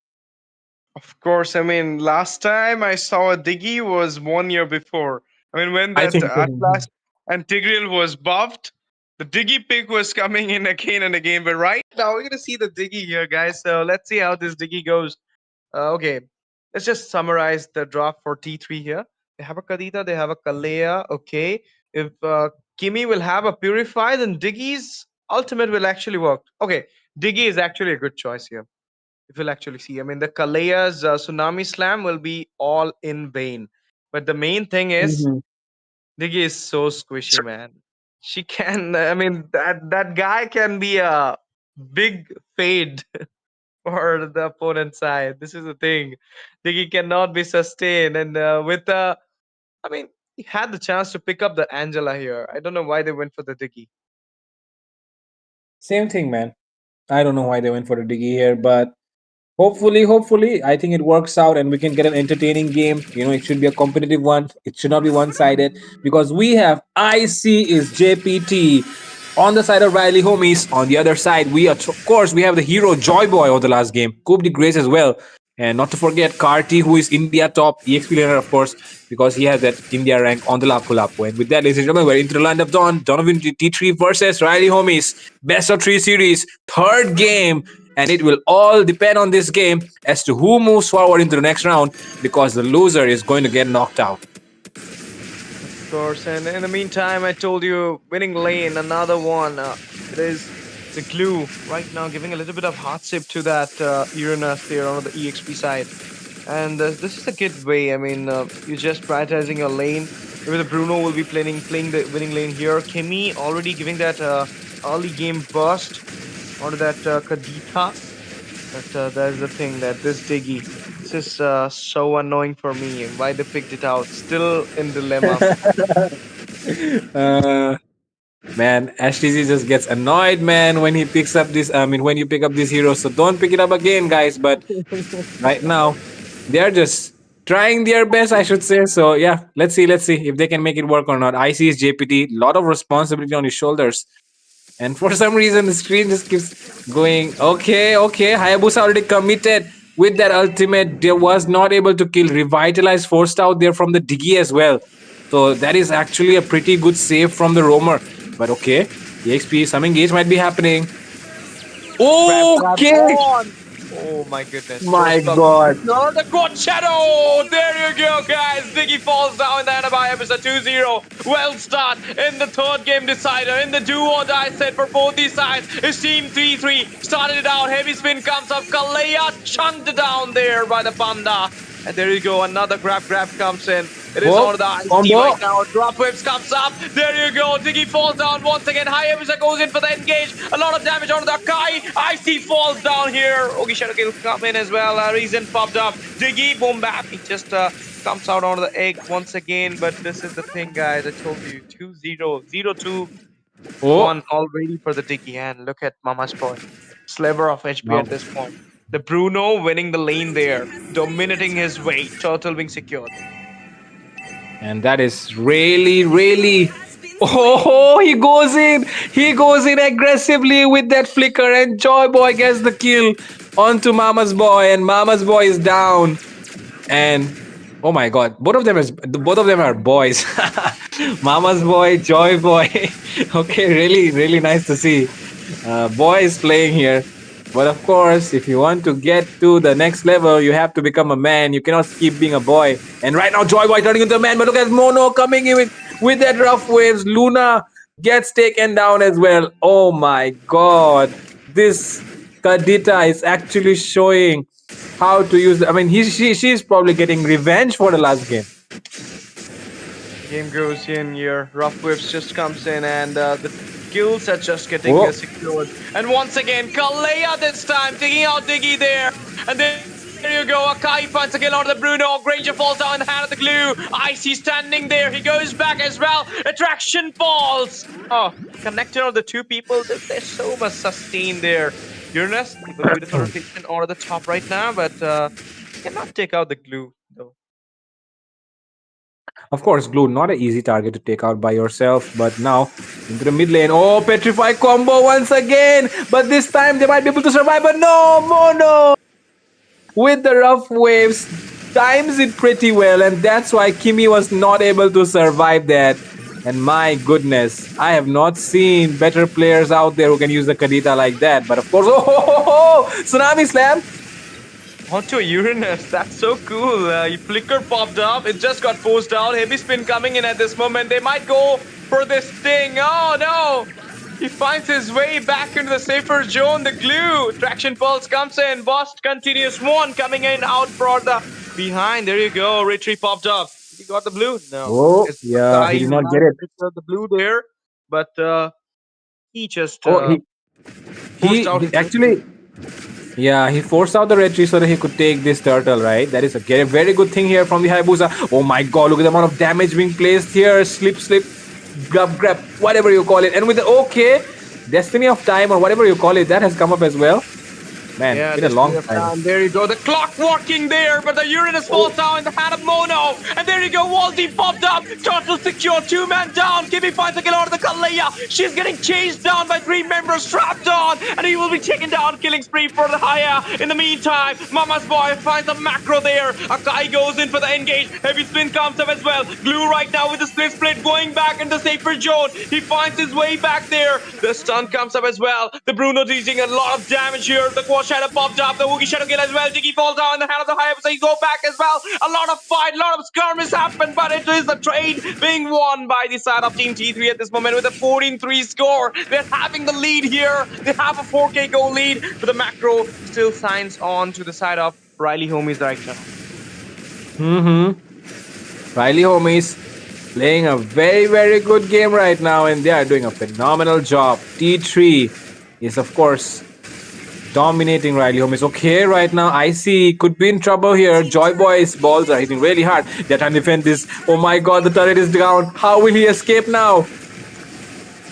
Of course, I mean, last time I saw a Diggy was 1 year before. I mean, when I that think so. Atlas and Tigreal was buffed, the Diggy pick was coming in again and again. But right now, we're going to see the Diggy here, guys. So let's see how this Diggy goes. Okay, let's just summarize the draft for T3 here. They have a Kadita, they have a Kalea. Okay, if Kimi will have a Purify, then Diggy's ultimate will actually work. Okay, Diggy is actually a good choice here if you'll actually see. I mean, the Kalea's Tsunami Slam will be all in vain. But the main thing is, Mhm. Diggy is so squishy, man. She can, I mean, that guy can be a big fade for the opponent side. This is the thing. Diggy cannot be sustained. And I mean, he had the chance to pick up the Angela here. I don't know why they went for the Diggy. Same thing, man. I don't know why they went for the diggy here, but hopefully, I think it works out and we can get an entertaining game. It should be a competitive one. It should not be one-sided because we have IC is JPT on the side of Riley homies. On the other side, of course we have the hero Joy Boy of the last game, Coupe de Grace as well, and not to forget Karti, who is India top EXP leader, of course, because he has that India rank on the Lapu Lapu. And with that, ladies and gentlemen, we're into the land of Dawn. Donovan T3 versus Riley homies, best of 3 series, third game, and it will all depend on this game as to who moves forward into the next round because the loser is going to get knocked out. Of course, and in the meantime, I told you, winning lane, another one. It is the glue right now, giving a little bit of hardship to that Uranus there on the EXP side. And this is a good way. I mean, you're just prioritizing your lane. Maybe the Bruno will be playing the winning lane here. Kimi already giving that early game burst onto that Kadita. But there's the thing that this Diggy, this is so annoying for me. Why they picked it out? Still in dilemma. uh, man, HTC just gets annoyed, man, when he picks up this. I mean, when you pick up this hero, so don't pick it up again, guys. But right now, they're just trying their best, I should say. So yeah, let's see if they can make it work or not. I see his JPT, lot of responsibility on his shoulders. And for some reason, the screen just keeps going. Okay, okay. Hayabusa already committed with that ultimate. There was not able to kill. Revitalize forced out there from the Diggy as well. So that is actually a pretty good save from the roamer. But okay, EXP, some engage might be happening. Okay. Oh my goodness. My God. No, the God Shadow! There you go, guys. Diggy falls down in the end by episode 2-0. Well start in the third game decider. In the do or die set for both these sides. It's team 3-3. Started it out. Heavy spin comes up. Kalea chunked down there by the Panda. And there you go. Another grab comes in. It is on the IC right now. Drop whips comes up. There you go. Diggy falls down once again. Hayabusa goes in for the engage. A lot of damage on the Kai. IC falls down here. Ogi Shadow Kill come in as well. Reason popped up. Diggy, boom, bap. He just comes out onto the egg once again. But this is the thing, guys. I told you. 2-0. 0-2. 1 already for the Diggy. And look at Mama's boy. Sliver of HP at this point. The Bruno winning the lane there. Dominating his way. Turtle being secured. And that is really. Oh, he goes in. He goes in aggressively with that flicker, and Joy Boy gets the kill onto Mama's boy, and Mama's boy is down. And oh my God, both of them are boys. Mama's boy, Joy Boy. Okay, really nice to see boys playing here. But of course, if you want to get to the next level, you have to become a man. You cannot keep being a boy. And right now, Joy Boy turning into a man. But look at Mono coming in with that rough waves. Luna gets taken down as well. Oh my God. This Kadita is actually showing how to use... I mean, she's probably getting revenge for the last game. Game goes in here. Rough Whips just comes in and the kills are just getting secured. And once again, Kalea this time taking out Diggy there. And then there you go. Akai finds a kill out of the Bruno. Granger falls down in the hand of the glue. Icy standing there. He goes back as well. Attraction falls. Oh, connected of the two people. There's so much sustain there. Uranus, beautiful rotation over the top right now, but cannot take out the glue though. Of course, Glue, not an easy target to take out by yourself, but now into the mid lane. Oh, Petrify combo once again, but this time they might be able to survive, but no, Mono! With the rough waves, times it pretty well, and that's why Kimi was not able to survive that. And my goodness, I have not seen better players out there who can use the Kadita like that, but of course, Tsunami Slam! Onto Uranus, that's so cool. Flicker popped up, it just got forced out. Heavy spin coming in at this moment. They might go for this thing. Oh no! He finds his way back into the safer zone. The glue. Traction pulse comes in. Bust continues. One coming in out for the behind. There you go. Retreat popped up. He got the blue? No. Oh, yeah, he did not get it. The blue there, but he just he actually. Yeah, he forced out the retreat so that he could take this turtle, right? That is a very good thing here from the Hayabusa. Oh my God, look at the amount of damage being placed here. Slip, grab, whatever you call it. And with the Destiny of Time or whatever you call it, that has come up as well. Man, yeah, it's been a long time. There you go. The clock working there, but the Uranus falls down in the hand of Mono. And there you go. Waldi popped up. Turtle secure. 2-man down. Kimi finds a kill out of the Kalea. She's getting chased down by 3 members trapped on. And he will be taken down. Killing spree for the Haya. In the meantime, Mama's boy finds a macro there. Akai goes in for the engage. Heavy spin comes up as well. Glue right now with the split going back in the safer zone. He finds his way back there. The stun comes up as well. The Bruno dealing a lot of damage here. The Quad Shadow popped up. The Woogie Shadow kill as well. Diggy falls down in the hand of the Hayabusa. He go back as well. A lot of fight, a lot of skirmish happened, but it is the trade being won by the side of Team T3 at this moment with a 14-3 score. They're having the lead here. They have a 4K goal lead, but the macro still signs on to the side of Riley Homies right now. Riley Homies playing a very, very good game right now, and they are doing a phenomenal job. T3 is, of course, dominating Riley Holmes. Okay, right now, Icy could be in trouble here. Joy Boy's balls are hitting really hard. They're trying to defend this. Oh my god, the turret is down. How will he escape now?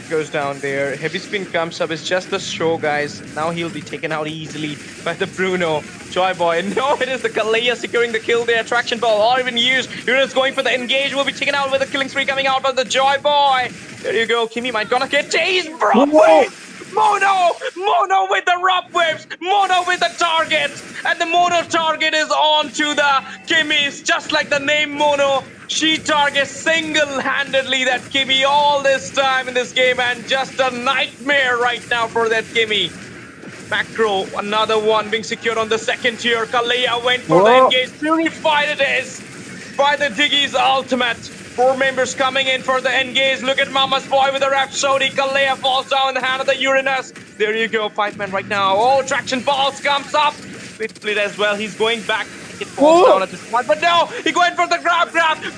Goes down there. Heavy spin comes up. It's just the show, guys. Now he'll be taken out easily by the Bruno. Joy Boy. No, it is the Kalea securing the kill there. Traction ball all even used. Uranus going for the engage. Will be taken out with the killing spree coming out of the Joy Boy. There you go. Kimi might gonna get chased. Bro, wait. Mono with the rough whips, Mono with the target, and the Mono target is on to the Kimmy's, just like the name Mono. She targets single-handedly that Kimmy all this time in this game, and just a nightmare right now for that Kimmy. Macro, another one being secured on the second tier. Kalea went for the engage. Purified it is by the Diggy's ultimate. 4 members coming in for the engage. Look at Mama's boy with the Rhapsody. Kalea falls down in the hand of the Uranus. There you go, 5 men right now. Oh, traction balls comes up. With split as well. He's going back. It falls down at this point. But no, he went for the grab.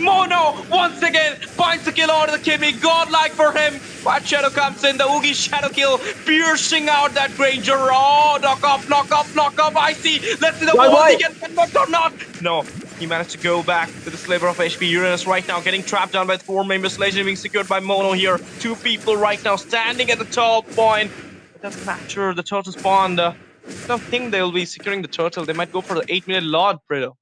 Mono once again finds the kill out of the Kimmy. Godlike for him. White Shadow comes in. The Oogie Shadow kill. Piercing out that Granger. Oh, knock off. I see. Let's see the wall. He gets knocked or not. No. He managed to go back to the sliver of HP. Uranus right now getting trapped down by 4 members. Legend being secured by Mono here. 2 people right now standing at the top point. It doesn't matter. The turtle spawned. I don't think they'll be securing the turtle. They might go for the 8-minute Lord, Predo.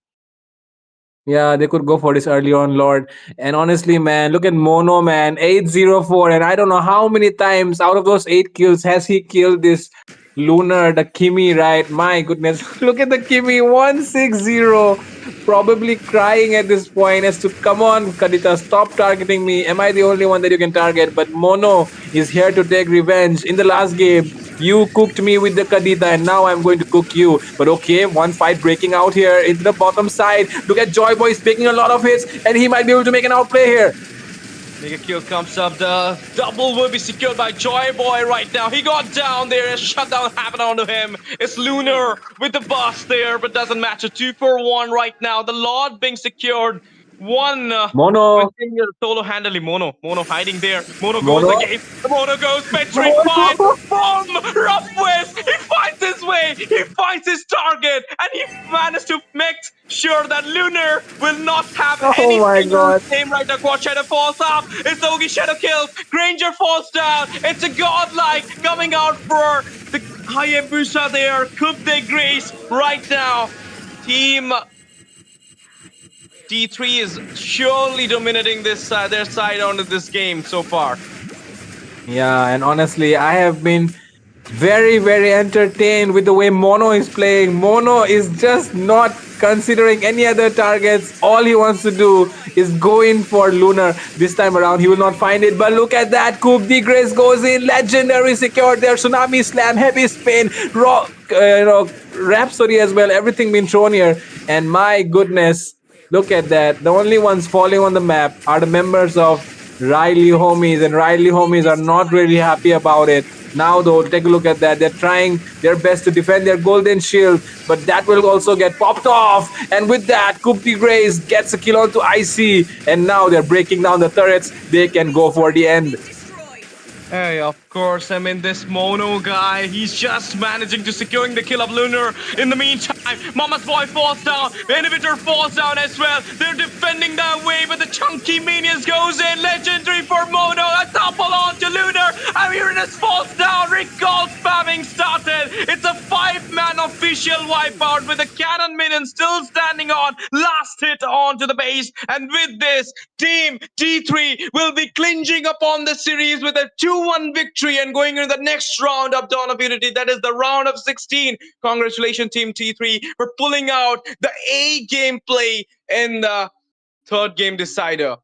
Yeah, they could go for this early on, Lord. And honestly, man, look at Mono, man. 804. And I don't know how many times out of those 8 kills has he killed this Lunar, the Kimmy, right? My goodness. Look at the Kimmy. 160. Probably crying at this point as to, come on, Kadita, stop targeting me. Am I the only one that you can target? But Mono is here to take revenge. In the last game, you cooked me with the Kadita, and now I'm going to cook you. But okay, one fight breaking out here into the bottom side. Look at Joy Boy, taking a lot of hits, and he might be able to make an outplay here. Mega kill comes up. The double will be secured by Joy Boy right now. He got down there. A shutdown happened onto him. It's Lunar with the boss there, but doesn't matter. 2 for 1 right now. The Lord being secured. One Mono. solo handily. Mono hiding there. Mono goes again. Mono goes Metric 5. Boom! Rough whiz. He finds his way. He finds his target. And he managed to make sure that Lunar will not have any game right now. Quad Shadow falls up. It's the Oogie Shadow kills. Granger falls down. It's a godlike coming out for the Hayabusa there. Coupe de Grace right now. Team T3 is surely dominating this their side onto this game so far. Yeah, and honestly, I have been very, very entertained with the way Mono is playing. Mono is just not considering any other targets. All he wants to do is go in for Lunar. This time around, he will not find it. But look at that. Coupe de Grace goes in. Legendary secured there. Tsunami Slam, heavy spin, Rhapsody as well. Everything being thrown here. And my goodness, look at that. The only ones falling on the map are the members of Riley Homies, and Riley Homies are not really happy about it. Now though, take a look at that. They're trying their best to defend their golden shield, but that will also get popped off. And with that, Coupe de Grace gets a kill onto IC, and now they're breaking down the turrets. They can go for the end. Hey, of course, I mean, this Mono guy, he's just managing to securing the kill of Lunar. In the meantime, Mama's boy falls down, Inhibitor falls down as well. They're defending that way, but the Chunky Minions goes in. Legendary for Mono, a topple on to Lunar, and Uranus falls down. Recall spamming started. It's a 5-man official wipeout with the Cannon Minion still standing on. Last hit onto the base, and with this, Team T3 will be clinging upon the series with a 2-1 victory and going into the next round of Dawn of Unity. That is the round of 16. Congratulations, Team T3, for pulling out the A gameplay in the 3rd game decider.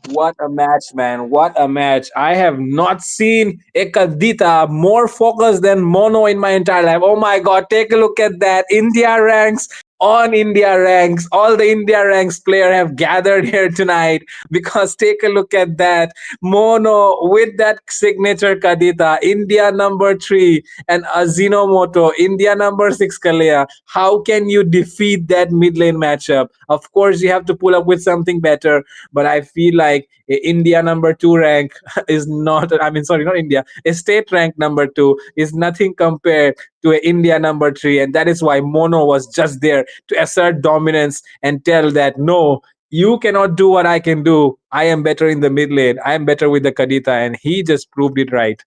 What a match, man. What a match. I have not seen a Kadita more focused than Mono in my entire life. Oh my god, take a look at that. India ranks on India Ranks. All the India Ranks player have gathered here tonight because take a look at that. Mono with that signature Kadita, India number 3, and Azinomoto, India number 6 Kalea. How can you defeat that mid lane matchup? Of course, you have to pull up with something better, but I feel like India number 2 rank is not, I mean, sorry, not India, a state rank number 2 is nothing compared to a India number 3. And that is why Mono was just there to assert dominance and tell that no, you cannot do what I can do. I am better in the mid lane. I am better with the Kadita, and he just proved it right.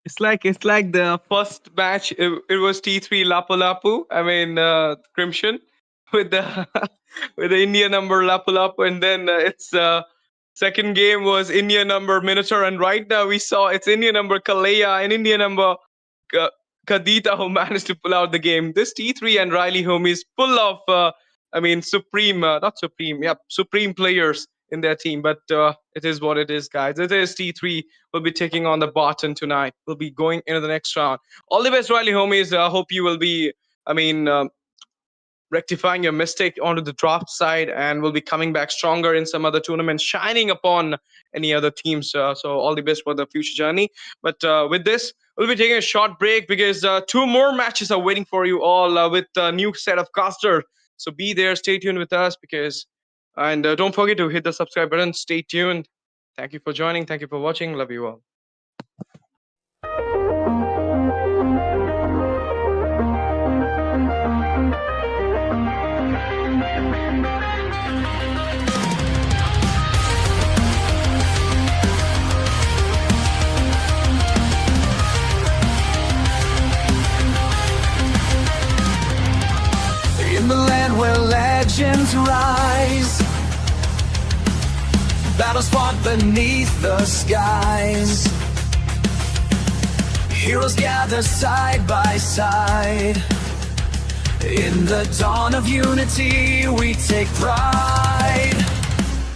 It's like the first match. It was T3 Lapu Lapu. I mean Crimson with the with the India number Lapu Lapu, and then it's second game was India number Minotaur, and right now we saw it's India number Kalea and India number Ka- Kadita who managed to pull out the game. This T3 and Riley homies full of I mean supreme, not supreme, yeah, supreme players in their team. But it is what it is, guys. It is T3 will be taking on the Barton tonight. We'll be going into the next round. All the best, Riley homies. Hope you will be, I mean, rectifying your mistake onto the draft side, and will be coming back stronger in some other tournaments, shining upon any other teams. So all the best for the future journey. But with this, we'll be taking a short break because two more matches are waiting for you all with a new set of casters. So be there, stay tuned with us and don't forget to hit the subscribe button. Stay tuned. Thank you for joining. Thank you for watching. Love you all. In the land where legends rise, battles fought beneath the skies, heroes gather side by side. In the dawn of unity we take pride.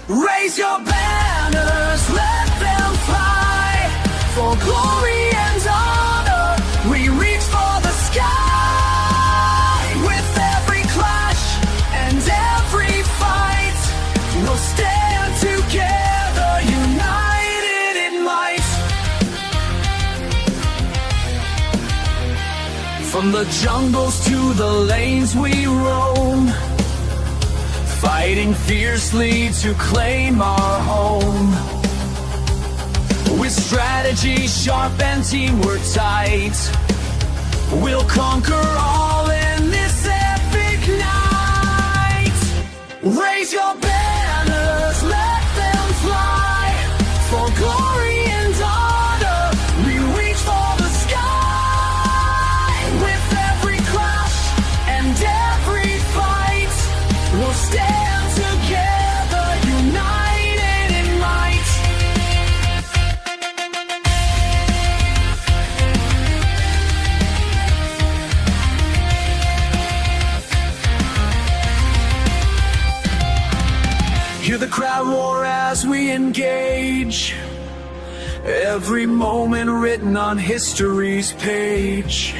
Raise your banners, let them fly. For glory and honor we reach for the sky. With every clash and every fight, we'll stand together, united in might. From the jungles to the lanes we roam, fighting fiercely to claim our home. With strategy sharp and teamwork tight, we'll conquer all in this epic night. Raise your banners, let them fly. For glory and honor we reach for the sky. With every clash and every fight, we'll stand together, united in might. Hear the crowd roar as we engage, every moment written on history's page.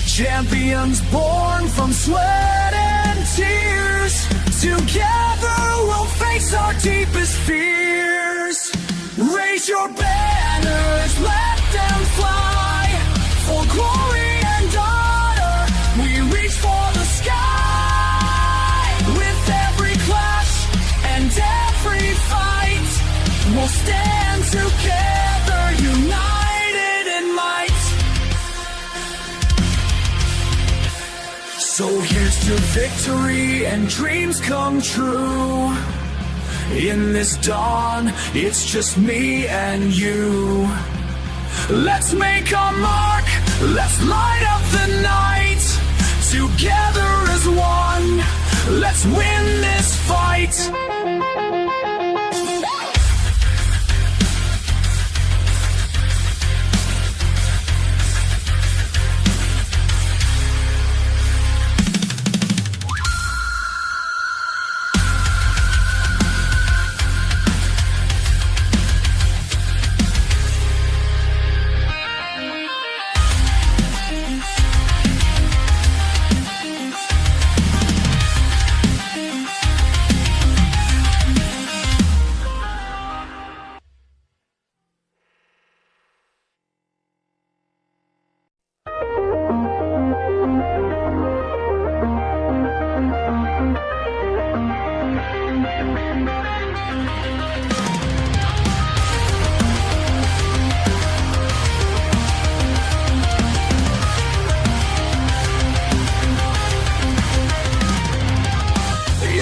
Champions born from sweat and tears, together we'll face our deepest fears. Raise your banners, let them fly. For glory and honor we reach for the sky. With every clash and every fight, we'll stand together, united in might. So here's to victory and dreams come true. In this dawn, it's just me and you. Let's make our mark, let's light up the night. Together as one, let's win this fight.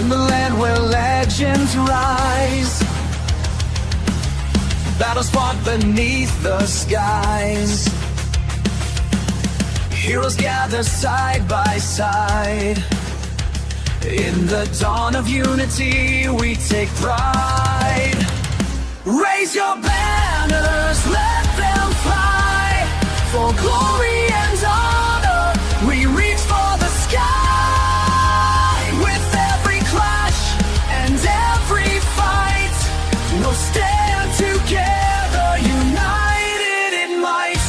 In the land where legends rise, battles fought beneath the skies, heroes gather side by side. In the dawn of unity we take pride. Raise your banners, let them fly. For glory and honor we reach for the sky. With every clash and every fight, we'll stand together, united in might.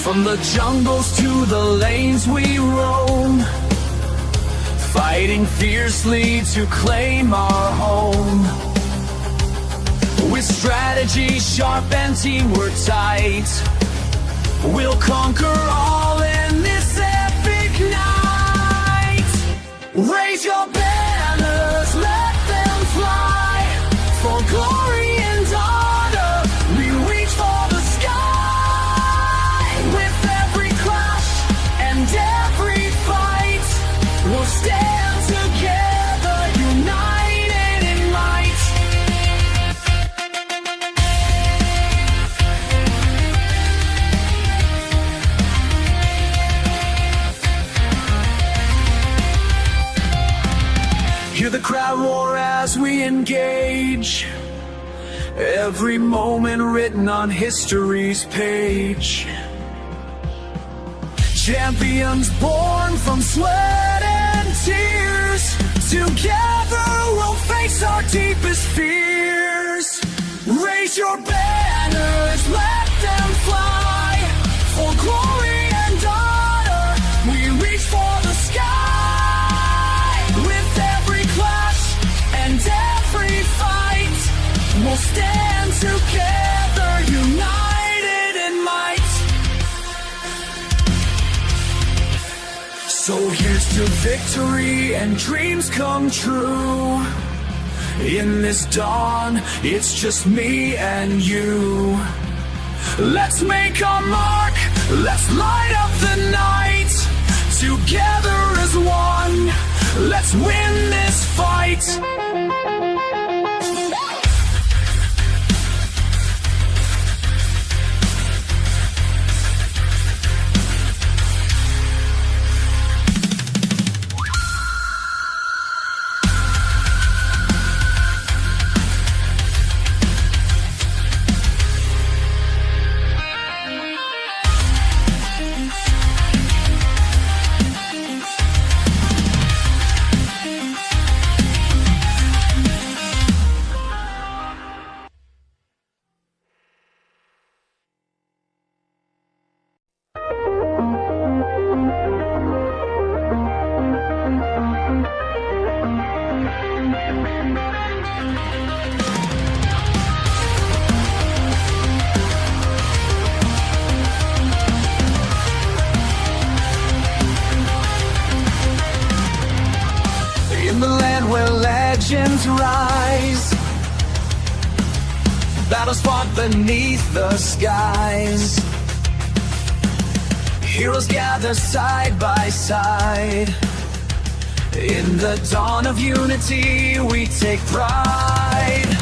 From the jungles to the lanes we roam, fighting fiercely to claim our home. With strategy sharp and teamwork tight, we'll conquer all in this epic night. Raise your banners, let them fly. For glory and honor we reach for the sky. With every clash and every fight, we'll stand together, united in might. Hear the crowd roar as we engage, every moment written on history's page. Champions born from sweat and tears, together we'll face our deepest fears. Raise your banners, let them fly. For glory and honor we reach for the sky. With every clash and every fight, we'll stand together, united in might. So here's to victory and dreams come true. In this dawn, it's just me and you. Let's make our mark, let's light up the night. Together as one, let's win this fight. In the land where legends rise, battles fought beneath the skies, heroes gather side by side. In the dawn of unity we take pride.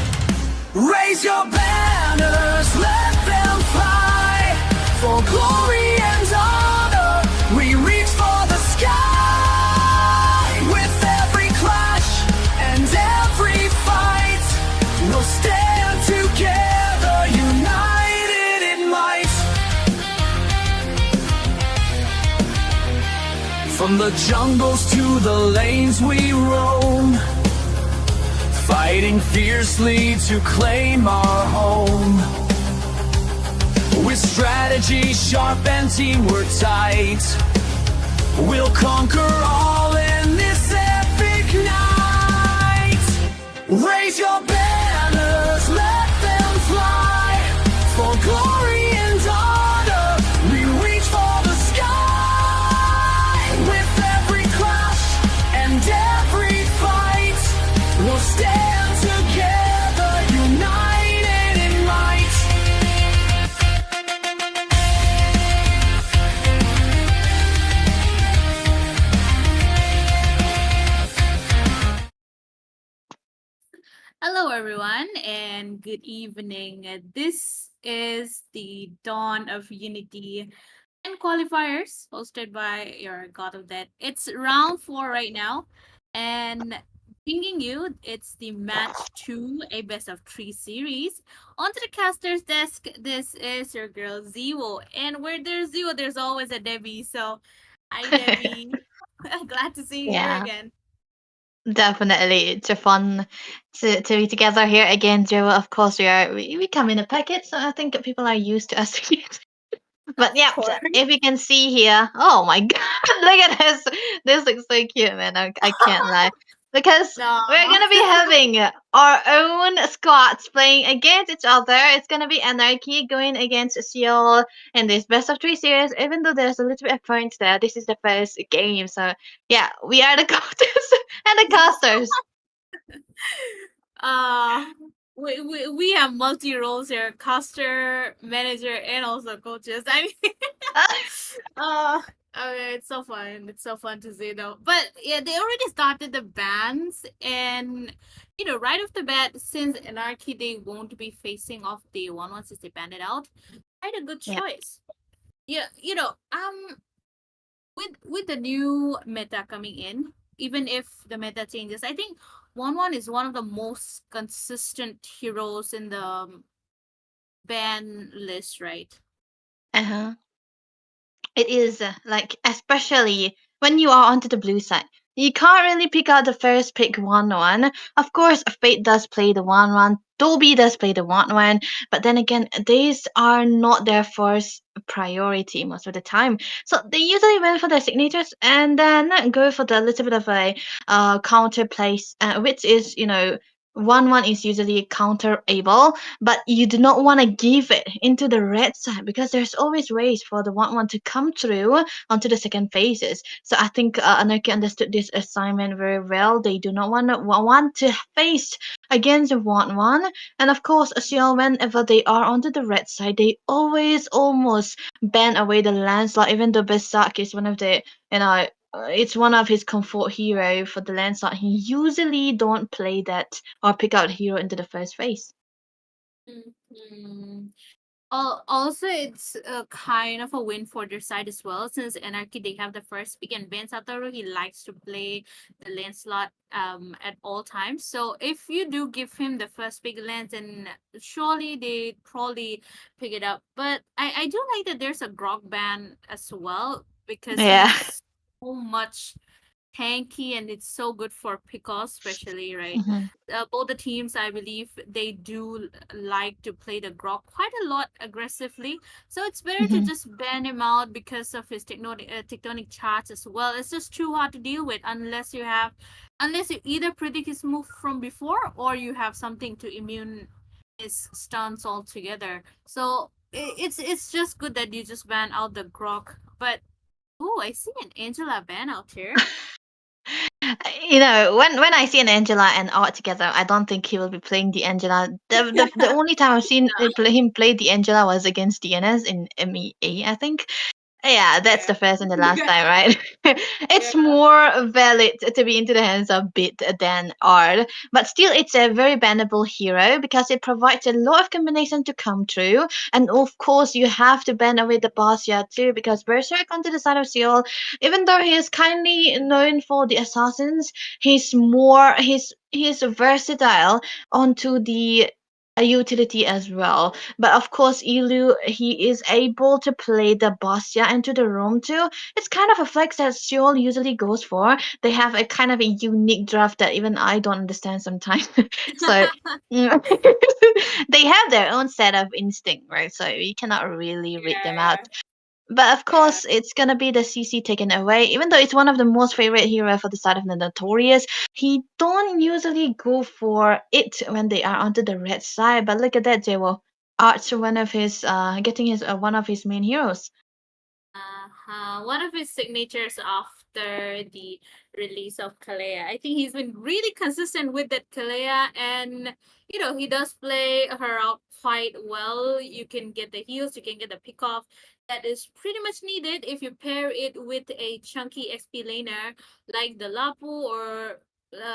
Raise your banners, let them fly. For glory and honor we reach for the sky. With every clash and every fight, we'll stand together, united in might. From the jungles to the lanes we roam, fighting fiercely to claim our home. With strategy sharp and teamwork tight, we'll conquer all in this epic night. Raise your banners, let them fly. For glory and honor we reach for the sky. With every clash and every fight, we'll stand together, united in might. Hello, everyone, and good evening. This is the Dawn of Unity and Qualifiers, hosted by your God of Death. It's round four right now, and bringing you it's the match two, a best of three series. Onto the caster's desk, this is your girl Zero, and where there's Zero, there's always a Debbie. So, hi, Debbie. Glad to see you here Yeah, again. definitely. It's a fun to be together here again, Joe. Of course, we come in a packet, so I think people are used to us. But Of yeah, course. if you can see here, oh my god, look at this! This looks so cute, man. I can't lie. Because No. we're gonna be having our own squads playing against each other. It's gonna be Anarchy going against Seoul in this best of three series. Even though there's a little bit of points there, this is the first game. So yeah, we are the coaches and the casters. uh we have multi roles here, caster, manager, and also coaches. I mean, uh okay, it's so fun. It's so fun to see though. But yeah, they already started the bans, and right off the bat, since Anarchy they won't be facing off day one once they ban it out. Quite a good Yeah. choice. Yeah, with the new meta coming in, even if the meta changes, I think one is one of the most consistent heroes in the ban list, right? Uh-huh. It is like, especially when you are onto the blue side. You can't really pick out the first pick 1-1. Of course, Fate does play the 1-1. Dolby does play the 1-1. But then again, these are not their first priority most of the time. So they usually went for their signatures and then go for the little bit of a counter place, which is, 1-1 is usually counterable, but you do not want to give it into the red side because there's always ways for the 1-1 to come through onto the second phases. So I think Anarchy understood this assignment very well. They do not want to face against the 1-1. And of course, Seoul, whenever they are onto the red side, they always almost ban away the landslide, even though Besak is one of the, it's one of his comfort hero for the landslide. He usually don't play that or pick out hero into the first phase. Mhm. Also, it's a kind of a win for their side as well, since Anarchy they have the first pick, and Ben Satoru he likes to play the lane slot at all times. So if you do give him the first pick lane, then surely they probably pick it up. But I do like that there's a Grog ban as well, because Yeah. he's so much tanky, and it's so good for pickles, especially, right? Mhm. Both the teams, I believe, they do like to play the Grok quite a lot aggressively. So it's better to Mhm. just ban him out because of his tectonic charts as well. It's just too hard to deal with unless you either predict his move from before, or you have something to immune his stunts altogether. So it's just good that you just ban out the Grok. But oh, I see an Angela ban out here. When I see an Angela and Art together, I don't think he will be playing the Angela. The only time I've seen him play the Angela was against DNS in MEA, I think. Yeah, that's Yeah. the first and the last time, right? Yeah. It's more valid to be into the hands of Bit than Ard, but still, it's a very bannable hero because it provides a lot of combination to come through. And of course, you have to ban away the Basya too because Berserk onto the side of Seoul, even though he is kindly known for the assassins, he's versatile onto the a utility as well. But of course, Ilu, he is able to play the Basya into the room too. It's kind of a flex that Seoul usually goes for. They have a kind of a unique draft that even I don't understand sometimes. So mm, they have their own set of instinct, right? So you cannot really read them out. Yeah. But of Yeah. course, it's gonna be the CC taken away. Even though it's one of the most favorite hero for the side of the Notorious, he don't usually go for it when they are onto the red side. But look at that, Jewo. Arch one of his getting his one of his main heroes. One of his signatures after the release of Kalea. I think he's been really consistent with that Kalea, and he does play her out quite well. You can get the heals, you can get the pick off. That is pretty much needed if you pair it with a chunky XP laner like the Lapu or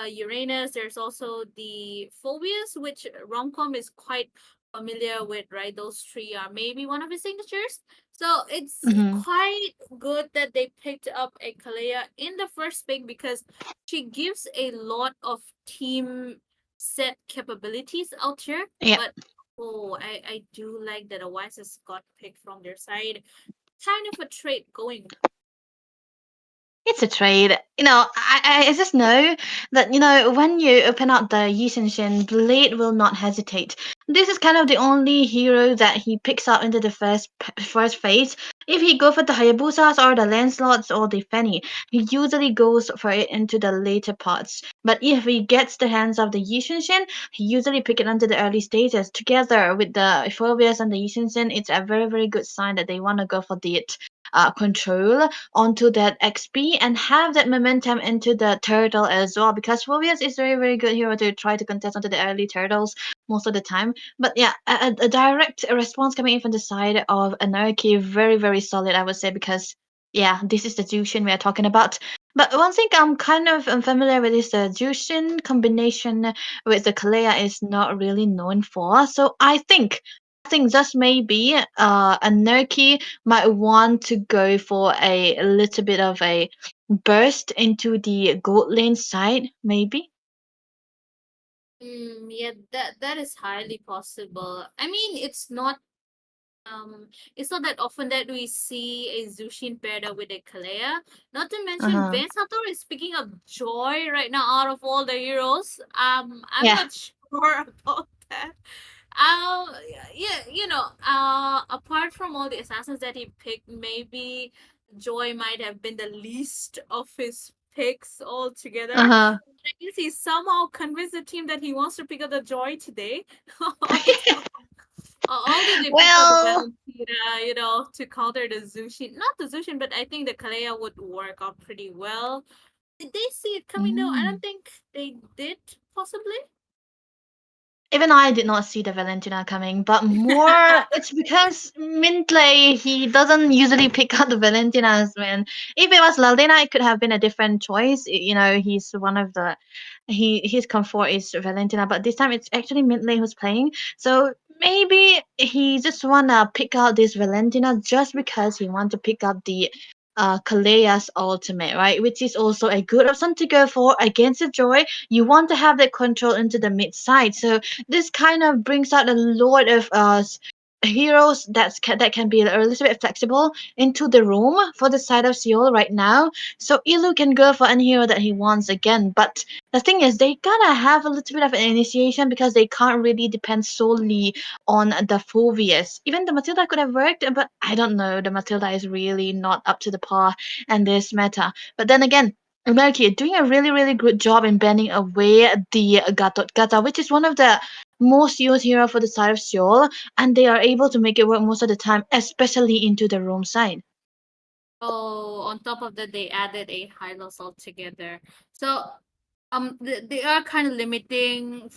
Uranus. There's also the Phobias, which Romcom is quite familiar with, right? Those three are maybe one of his signatures. So it's Hmm. quite good that they picked up a Kalea in the first pick because she gives a lot of team set capabilities out here. Yeah. But oh, I do like that Oasis got picked from their side. Kind of a trait going. It's a trade. I just know that, when you open up the Yi Shin, Blade will not hesitate. This is kind of the only hero that he picks up into the first phase. If he go for the Hayabusas or the Lancelots or the Fanny, he usually goes for it into the later parts. But if he gets the hands of the Yi Shin, he usually pick it under the early stages. Together with the Phobias and the Yi Shin, it's a very, very good sign that they want to go for the control onto that XP and have that momentum into the turtle as well because Phobius is very very good hero to try to contest onto the early turtles most of the time. But yeah, a direct response coming in from the side of Anarchy, very very solid I would say because yeah, this is the Jushin we are talking about. But one thing I'm kind of unfamiliar with is the Jushin combination with the Kalea is not really known for. So I think just maybe Anarchy might want to go for a little bit of a burst into the gold lane side, maybe. Yeah, that is highly possible. I mean, it's not that often that we see a Zushin paired up with a Kalea. Not to mention, Uh-huh. Vance Hathor is picking up Joy right now out of all the heroes. I'm Yeah. not sure about that. Yeah, apart from all the assassins that he picked, maybe Joy might have been the least of his picks altogether. Uh-huh. I guess he somehow convinced the team that he wants to pick up the Joy today. Although although they picked up the Well, Valentina, to counter the Zushin. Not the Zushin, but I think the Kalea would work out pretty well. Did they see it coming though? I don't mm. think they did, possibly. Even I did not see the Valentina coming, but more it's because Mintley he doesn't usually pick out the Valentinas, man. If it was Laldena, it could have been a different choice. He's one of the his comfort is Valentina, but this time it's actually Mintley who's playing. So maybe he just wanna pick out this Valentina just because he want to pick up the Kalea's ultimate, right? Which is also a good option to go for against the Joy. You want to have that control into the mid side. So this kind of brings out a lot of heroes that can be a little bit flexible into the room for the side of Seoul right now. So Ilu can go for any hero that he wants again. But the thing is, they gotta have a little bit of an initiation because they can't really depend solely on the Phobius. Even the Matilda could have worked, but I don't know. The Matilda is really not up to the par in this meta. But then again, America doing a really, really good job in banning away the Gatot Gata, which is one of the most used hero for the side of Seoul, and they are able to make it work most of the time, especially into the roam side. Oh, on top of that, they added a high loss altogether. So, they are kind of limiting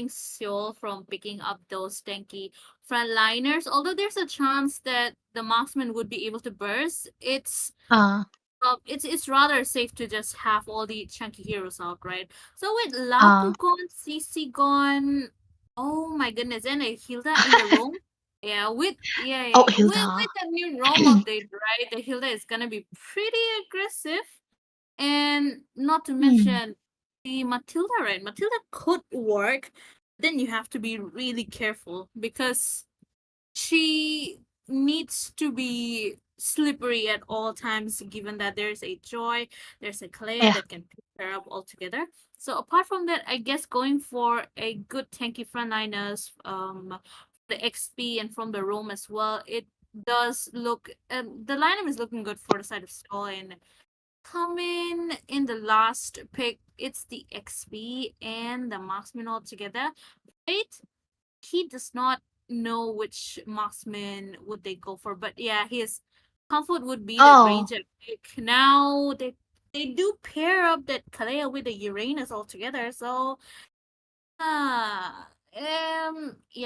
Seoul from picking up those tanky frontliners. Although there's a chance that the marksman would be able to burst, Uh, it's rather safe to just have all the chunky heroes out, right? So with uh, Lapu gone, CC gone, oh my goodness, and a Hilda in the room. Yeah, oh, with Hilda. the new ROM update, right? The Hilda is gonna be pretty aggressive, and not to Hmm. mention the Matilda, right? Matilda could work, then you have to be really careful because she needs to be slippery at all times, given that there's a Joy, there's a Clea Yeah. that can pick her up altogether. So apart from that, I guess going for a good tanky frontliners, the XP and from the roam as well, it does look the lineup is looking good for the side of Skull, and coming in the last pick, it's the XP and the marksman all together. Right? He does not know which marksman would they go for, but yeah, his comfort would be the Oh, Granger pick. Now they do pair up that Kalea with the Uranus altogether, so yeah,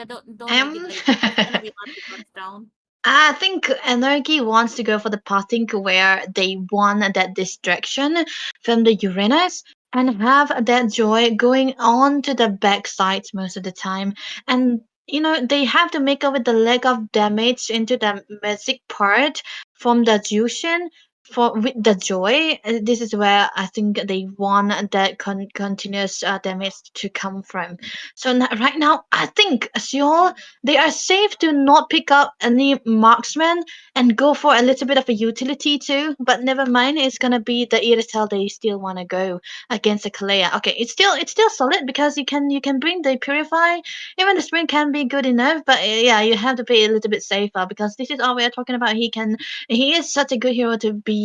don't make it um, late. It's gonna be hard to touch down. I think Energy wants to go for the pathing where they want that distraction from the Uranus. and have that joy going on to the backsides most of the time. And they have to make up with the lack of damage into the magic part from the Jushin for with the joy. This is where I think they want that continuous damage to come from. So right now, I think Seoul, they are safe to not pick up any marksman and go for a little bit of a utility too. But never mind, it's gonna be the Irithel they still want to go against the Kalea. Okay, it's still solid because you can bring the Purify. Even the Spring can be good enough, but yeah, you have to be a little bit safer because this is all we are talking about. He is such a good hero to be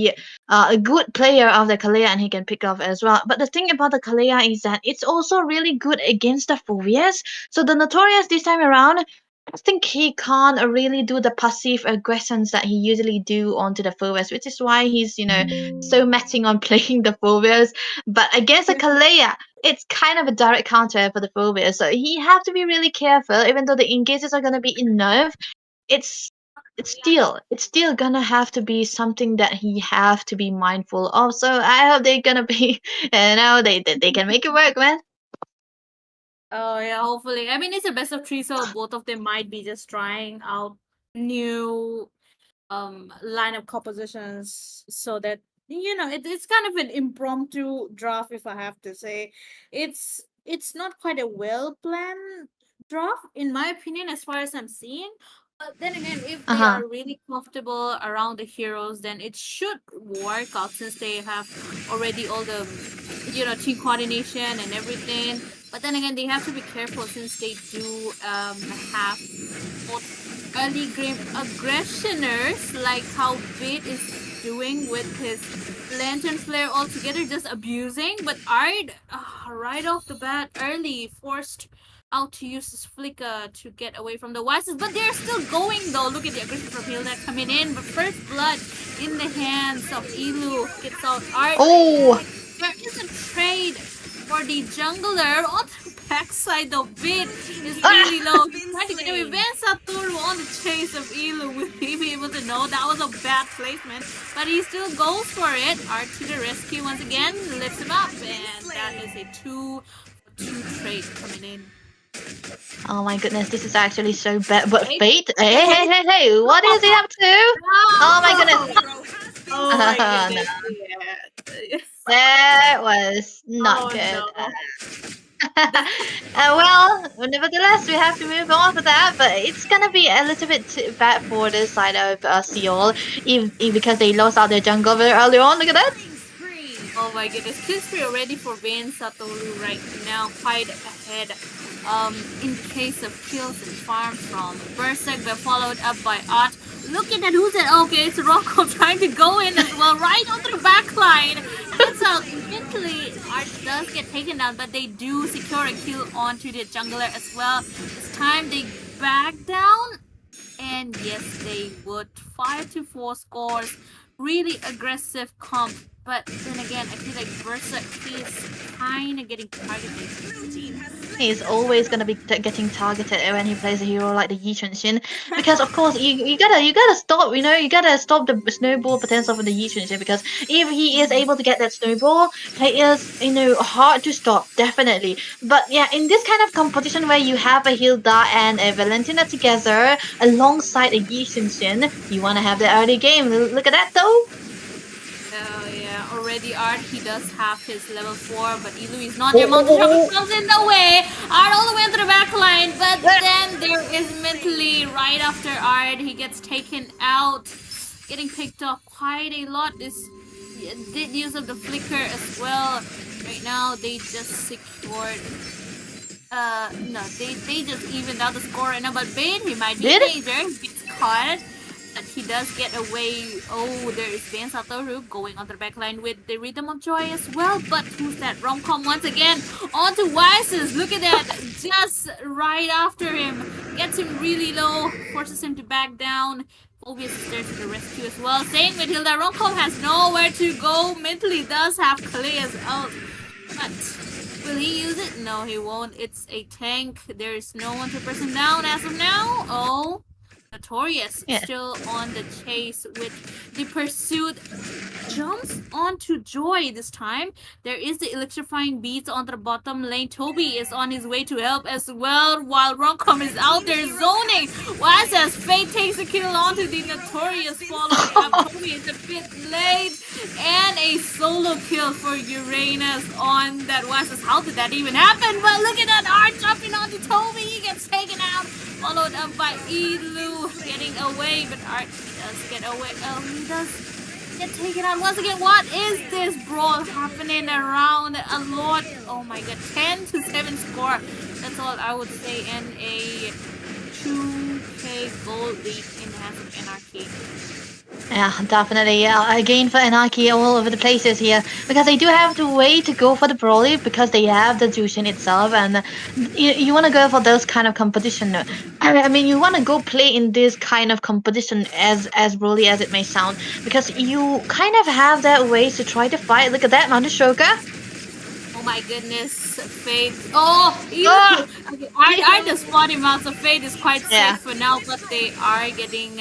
a good player of the Kalea, and he can pick off as well. But the thing about the Kalea is that it's also really good against the Phobias. So the Notorious this time around, I think he can't really do the passive aggressions that he usually do onto the Phobias, which is why he's so matching on playing the Phobias. But against a Kalea, it's kind of a direct counter for the Phobias, so he have to be really careful. Even though the engages are gonna be enough, it's it's still gonna have to be something that he have to be mindful of. So I hope they're gonna be, they can make it work, man. Oh yeah, hopefully. I mean, it's a best of three, so both of them might be just trying out new lineup compositions so that it's kind of an impromptu draft, if I have to say. It's not quite a well planned draft, in my opinion, as far as I'm seeing. But then again, if Uh they huh. are really comfortable around the heroes, then it should work out since they have already all the team coordination and everything. But then again, they have to be careful since they do have both early game aggressioners, like how Bait is doing with his Lantern Flare altogether, just abusing. But Ard, right off the bat, early, forced out to use his flicker to get away from the Wisest. But they're still going though. Look at the aggression from Hilda coming in. But first blood in the hands of Ilu gets out Ard. Oh. There is a trade for the jungler on the backside. The bid is really low. Trying to get away. Van Satoru on the chase of Ilu. Will he be able to know? That was a bad placement. But he still goes for it. Art to the rescue once again. Lifts him up. And that is a 2-2 trade coming in. Oh my goodness, this is actually so bad. But Fate, hey, what is he up to? Oh my goodness. Oh my No. goodness. Yeah. That was not Oh, good. no. Well, nevertheless, we have to move on for that. But it's gonna be a little bit too bad for the side of Seoul, because they lost out their jungle very early on. Look at that. Oh my goodness, Kill already for Van Satoru right now, quite ahead. In case of kills and farms from Berserk, but followed up by Art. Look at that, who's that? Okay, it's Rocco trying to go in as well, right onto the back line. Gets out eventually. Art does get taken down, but they do secure a kill onto the jungler as well. This time they back down, and yes, they would. 5-4 scores. Really aggressive comp. But then again, I feel like Berserk is kind of getting targeted. He's always gonna be getting targeted when he plays a hero like the Yi Chunshin, because of course you gotta stop, you gotta stop the snowball potential of the Yi Chunshin, because if he is able to get that snowball, he is hard to stop, definitely. But yeah, in this kind of competition where you have a Hilda and a Valentina together alongside a Yi Chunshin, you wanna have the early game. Look at that though. Oh yeah, already Art, he does have his level 4, but Ilu is not there. Mountain Shocker comes in the way. Art all the way onto the back line, but then there is mentally right after Art, he gets taken out, getting picked off quite a lot. This did use of the flicker as well. Right now, they just secured. No, they just evened out the score right now, but Bane, he might be in danger. He gets caught. But he does get away. Oh, there is Van Satoru going on the backline with the Rhythm of Joy as well. But who's that? Romcom once again onto Wyses. Look at that. Just right after him. Gets him really low. Forces him to back down. Phobius is there to the rescue as well. Same with Hilda. Romcom has nowhere to go. Mentally does have Kalea's out. But will he use it? No, he won't. It's a tank. There is no one to press him down as of now. Oh. Notorious Yeah. still on the chase with the pursuit. Jumps onto Joy this time. There is the electrifying beats on the bottom lane. Toby is on his way to help as well, while Romcom is out there zoning. Wise as Fate takes a kill onto the Notorious, following up. Toby is a bit late, and a solo kill for Uranus on that Wise. How did that even happen? But look at that Art jumping onto Toby. He gets taken out, followed up by Elu getting away, but Art does get away. He does get taken out once again. What is this brawl happening around a lot? Oh my god, 10-7 score. That's all I would say in a 2K gold lead in the hands of Anarchy. Yeah, definitely. Yeah, again for Anarchy all over the places here because they do have the way to go for the Broly because they have the Jushin itself, and you want to go for those kind of competition. I mean, you want to go play in this kind of competition as Broly as it may sound because you kind of have that ways to try to fight. Look at that, Mandashoka. Oh my goodness, Fate. Oh, Ah! I just spot him out, so Fate is quite Yeah. safe for now, but they are getting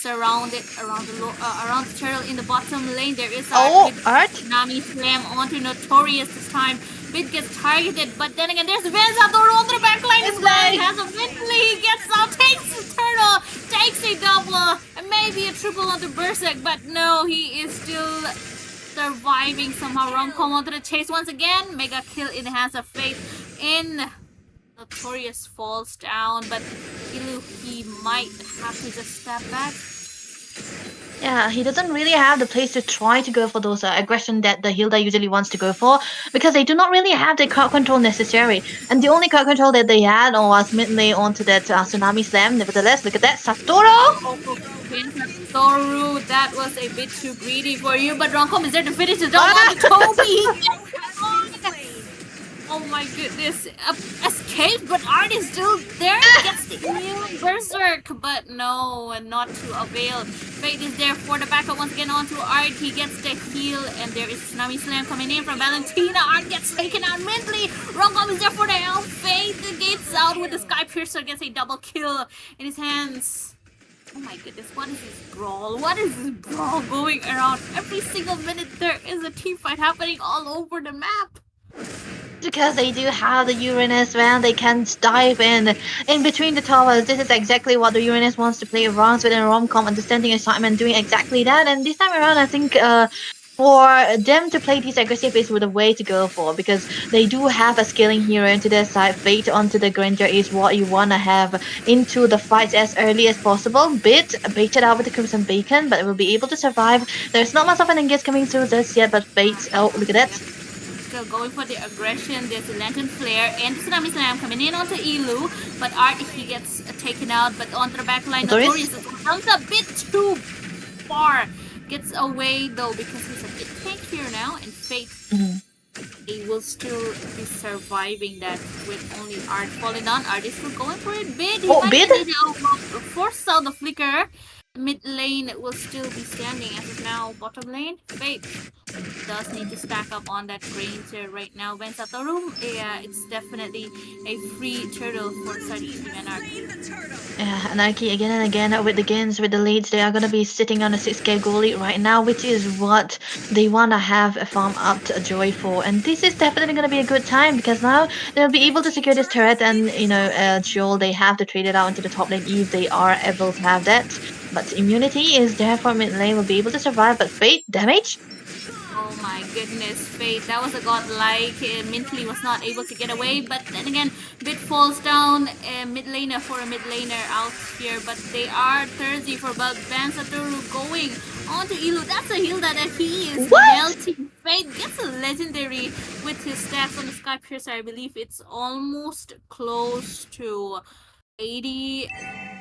surrounded around the turtle in the bottom lane. There is Art? Nami slam onto Notorious this time. Bit gets targeted, but then again, there's Vince out on the back line as well. He has a Vintley, he gets out, takes the turtle, takes a double, and maybe a triple onto Berserk, but no, he is still surviving somehow. Romcom onto the chase once again. Mega kill in the hands of Fate. In Notorious falls down, but Ilu, he might have to just step back. Yeah, he doesn't really have the place to try to go for those aggression that the Hilda usually wants to go for because they do not really have the crowd control necessary. And the only crowd control that they had was mid lane onto that Tsunami Slam. Nevertheless, look at that, Satoru! Satoru, that was a bit too greedy for you, but Romcom is there to finish the job on Toby. Oh my goodness. Escaped, but Art is still there. Gets the immune Berserk, but no, not to avail. Fate is there for the backup once again onto Art. He gets the heal, and there is Tsunami Slam coming in from Valentina. Art gets taken out mentally. Romcom is there for the help. Fate gets out with the Sky Piercer, gets a double kill in his hands. Oh my goodness, what is this brawl? What is this brawl going around? Every single minute there is a team fight happening all over the map. Because they do have the Uranus, man, they can dive in between the towers. This is exactly what the Uranus wants to play around with, and Romcom understanding assignment, doing exactly that. And this time around, I think for them to play this aggressive is the way to go for because they do have a scaling hero into their side. Fate onto the Granger is what you want to have into the fights as early as possible. Bit baited out with the Crimson Bacon, but it will be able to survive. There's not much of an engage coming through this yet, but Fate, oh, look at that. Still going for the aggression. There's a Lantern Flare and Tsunami Slam coming in onto Elu, but Art, he gets taken out, but onto the back line, Notorious comes a bit too far. Gets away though because he's a bit tankier now, and Fate, he will still be surviving that with only Art falling down. Art is still going for it. Bid, he might force out the flicker. Mid lane will still be standing as of now. Bottom lane, Fate does need to stack up on that Granger right now. When Satoru, yeah, it's definitely a free turtle for Sardine Anarchy. Yeah, Anarchy again and again with the gains, with the leads. They are going to be sitting on a 6k goal lead right now, which is what they want to have a farm up to Joy for. And this is definitely going to be a good time because now they'll be able to secure this turret and, you know, Joel, they have to trade it out into the top lane if they are able to have that. But immunity is there for mid lane, will be able to survive, but Fate, damage? Oh my goodness, Fate, that was a godlike. Mintley was not able to get away, but then again, Bit falls down. Mid laner for a mid laner out here, but they are thirsty for about Ban Satoru going onto Elu. That's a heal that he is melting. Fate gets a legendary with his stats on the Sky Piercer. I believe it's almost close to 80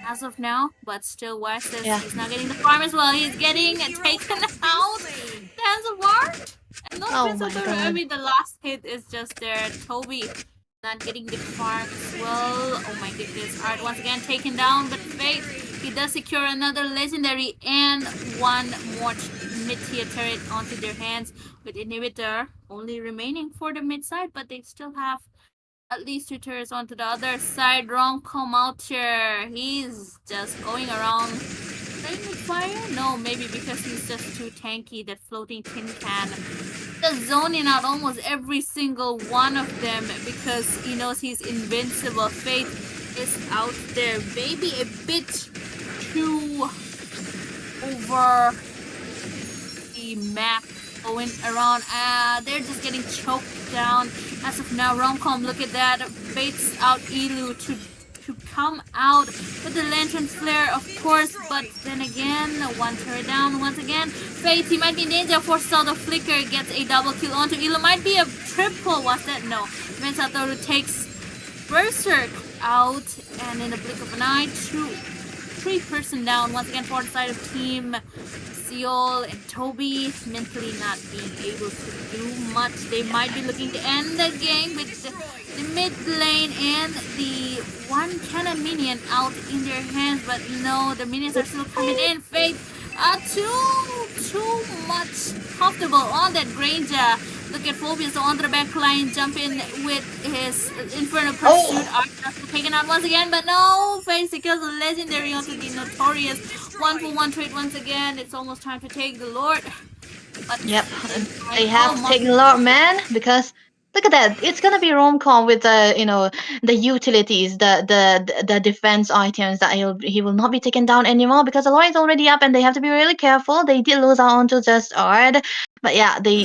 as of now, but still West says he's not getting the farm as well. He's getting taken out. Hands of Art. And not Prince of the I mean, the last hit is just there. Toby not getting the farm as well. Oh my goodness. Art once again taken down, but Fate, he does secure another legendary and one more mid-tier turret onto their hands with Inhibitor only remaining for the mid side, but they still have At least 2 turrets onto the other side. Rom-com out here. He's just going around playing with fire? No, maybe because he's just too tanky. That floating tin can. Just zoning out almost every single one of them because he knows he's invincible. Faith is out there. Maybe a bit too over the map going around. They're just getting choked down as of now. Romcom, look at that, baits out Elu to come out with the lantern flare, of course, but then again, one turret down once again. Faith, he might be in danger. Foresaw the flicker, gets a double kill onto Elu. Might be a triple. What's that? No. Mensatoru takes Berserk out, and in a blink of an eye, 3-person down once again for the side of Team Seol and Toby, mentally not being able to do much. They might be looking to end the game with the mid lane and the one cannon minion out in their hands, but no, the minions are still coming in. Faith, too much comfortable on that Granger. Look at Phobius on the back line, jump in with his Infernal Pursuit. Arthur taken out once again, but no, Faith secures the legendary onto the Notorious. 1-for-1 trade once again. It's almost time to take the Lord. But Yep, they have to take the Lord, man, because look at that. It's gonna be rom-com with the the utilities, the defense items that he will not be taken down anymore because the Lord is already up and they have to be really careful. They did lose out onto just Ard, but yeah, they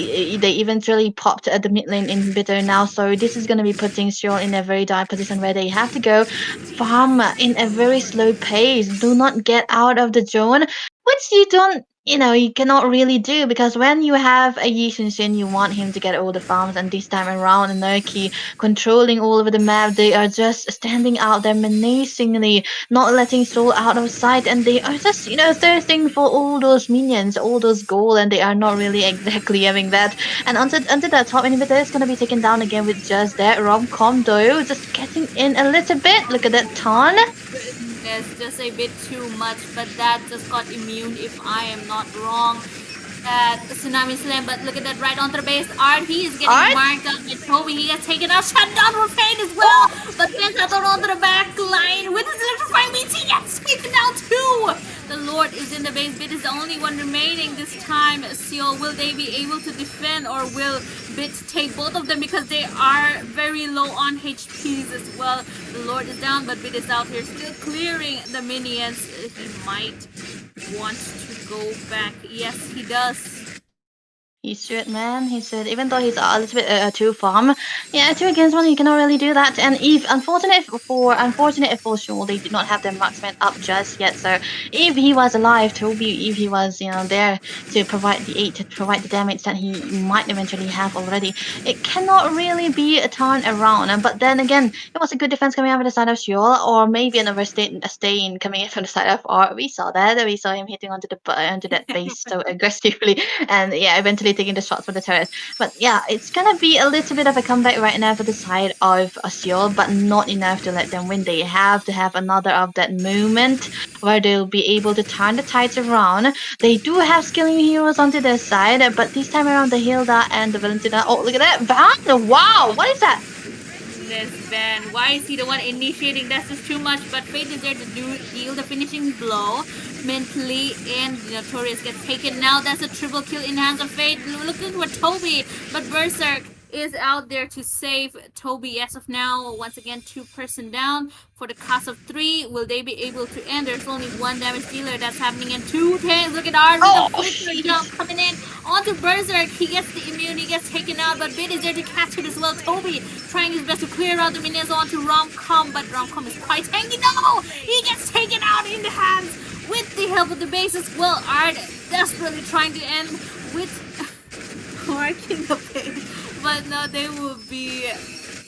eventually popped at the mid lane inhibitor now. So this is gonna be putting Seoul in a very dire position where they have to go farm in a very slow pace. Do not get out of the zone, which you don't. You cannot really do because when you have a Yi Sun, you want him to get all the farms, and this time around, Anarchy controlling all over the map. They are just standing out there menacingly, not letting Soul out of sight, and they are just, thirsting for all those minions, all those gold, and they are not really exactly having that. And onto the top inhibitor is gonna be taken down again with just that. Rom-com though, just getting in a little bit. Look at that ton. It's just a bit too much, but that just got immune if I am not wrong. That Tsunami Slam, but look at that right onto the base. Art, he is getting marked up with Toby. He gets taken out, shut down for Fane as well. But then onto the back line with his electrifying beats. He gets taken down too. The Lord is in the base. Bit is the only one remaining this time. Seol, will they be able to defend, or will Bit take both of them because they are very low on HPs as well? The Lord is down, but Bit is out here still clearing the minions. He might want to go back. Yes, he does. He should, man. He should. Even though he's a little bit too farm. Yeah, 2 against 1, you cannot really do that. And if unfortunate for sure, they did not have their marksman up just yet. So if he was alive, Toby, if he was there to provide the aid, to provide the damage that he might eventually have already, it cannot really be a turn around. But then again, it was a good defense coming out of the side of Sheol, or maybe an overstain coming in from the side of R. We saw that. We saw him hitting onto that base so aggressively, and yeah, eventually taking the shots for the turret. But yeah, it's gonna be a little bit of a comeback right now for the side of Seoul, but not enough to let them win. They have to have another of that moment where they'll be able to turn the tides around. They do have skilling heroes onto their side, but this time around the Hilda and the Valentina. Oh, look at that! Van! Wow! What is that? This Van, why is he the one initiating? That's just too much, but Fate is there to deal the finishing blow mentally, and the Notorious gets taken. Now that's a triple kill in hands of Fate. Looking for Toby, but Berserk is out there to save Toby as of now. Once again, 2-person down for the cost of 3. Will they be able to end? There's only 1 damage dealer that's happening in 2 turns. Look at ours with the flicker jump coming in onto Berserk. He gets the immune, he gets taken out, but Bit is there to catch it as well. Toby trying his best to clear out the minions onto Rom-com, but Rom-com is quite tanky. No! He gets taken out in the hands with the help of the base as well. Art desperately trying to end with marking the base. But no, they will be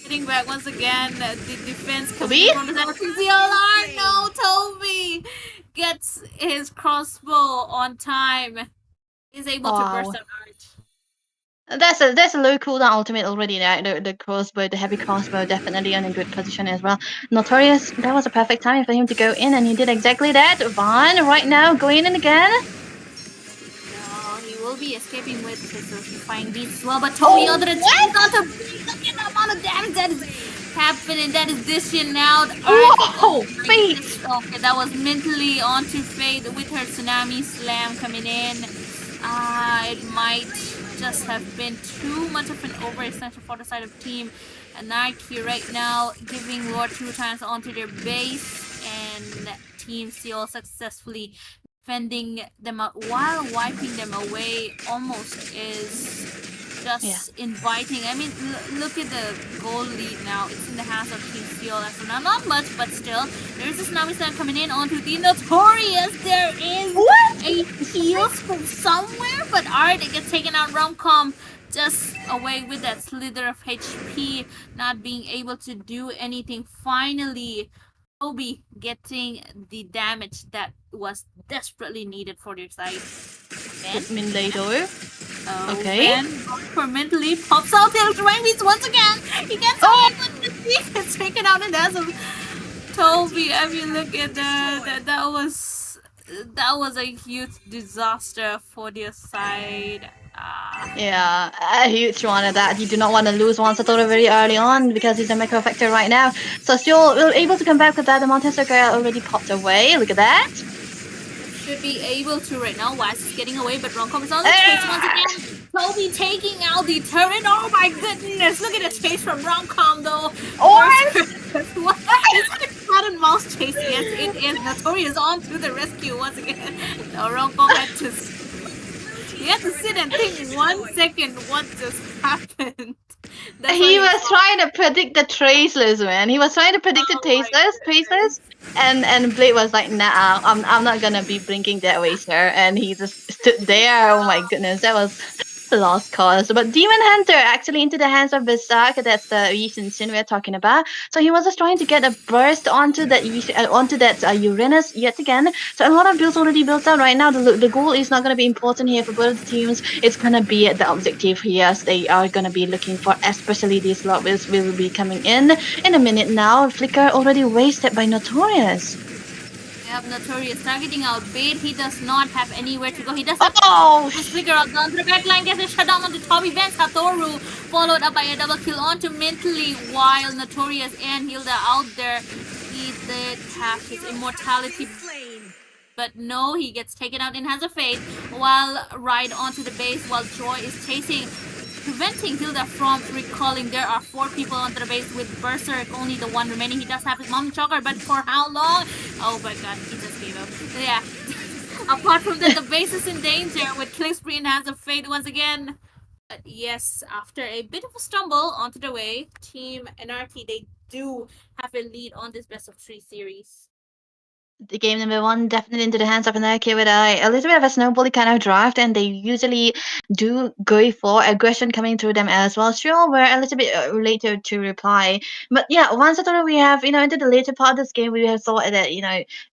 hitting back once again. The defense coming from the side of CLR. No, Toby gets his crossbow on time. He's able to burst an arch. That's a low cooldown ultimate already. The crossbow, the heavy crossbow, definitely in a good position as well. Notorious, that was a perfect time for him to go in, and he did exactly that. Van right now going in again. He will be escaping with his flying beats as well, but Toby on the team got to look at the amount of damage that is happening, that is dishing out. Whoa, Fate! Okay, that was mentally onto Fate with her tsunami slam coming in. It might just have been too much of an overextension for the side of Team Anarchy right now, giving Lord 2 times onto their base, and Team Seal successfully defending them out while wiping them away almost is just inviting. I mean, look at the goal lead now. It's in the hands of Team Seal as of now. Not much, but still. There's a tsunami slam coming in onto the Notorious. There is a heal from somewhere, but Art gets taken out. Romcom just away with that slither of HP, not being able to do anything. Finally, Toby getting the damage that was desperately needed for their side. Min later. Okay. Ben mentally pops out the electrowine beats once again. He gets away with the beat. It's taken out and that's Toby. I mean, look at that was a huge disaster for their side. Yeah, a huge one at that. You do not want to lose one Satoru very early on because he's a macro factor right now. So still able to come back with that. The Mountain Circle already popped away. Look at that. Should be able to right now. Wise is getting away, but Romcom is on the chase once again. Toby taking out the turret. Oh my goodness! Look at the chase from Romcom though. What? Is it a cat and mouse chase? Yes, it is. Notorious on to the rescue once again. No, Romcom had to. He had to sit and think 1 second what just happened. He was trying to predict the traceless, man. He was trying to predict the traceless, and Blade was like, nah, I'm not gonna be blinking that way, sir. And he just stood there. Oh my goodness, that was lost cause. But Demon Hunter actually into the hands of Berserk. That's the Sin we're talking about. So he was just trying to get a burst onto that Uranus yet again. So a lot of builds already built out right now. The goal is not going to be important here for both the teams. It's going to be the objective here. They are going to be looking for, especially these lobbies will be coming in a minute now. Flicker already wasted by Notorious. Yep, Notorious targeting out Bait. He does not have anywhere to go. He does have to flicker out down to the back line. Gets a shutdown onto Toby Ben Satoru. Followed up by a double kill onto Mentally while Notorious and Hilda out there. He did have his immortality. But no, he gets taken out in Hands of Fate while right onto the base while Joy is chasing, preventing Hilda from recalling. There are 4 people onto the base with Berserk, only the one remaining. He does have his Mom Choker, but for how long? Oh my god, he just gave up. Yeah. Apart from that, the base is in danger with Killing Spree in Hands of Fate once again. But yes, after a bit of a stumble onto the way, Team Anarchy, they do have a lead on this best of 3 series. The game number 1 definitely into the hands of Anarchy with a little bit of a snowbally kind of draft, and they usually do go for aggression coming through them as well. Sure, we're a little bit later to reply, but yeah, once we have into the later part of this game, we have thought that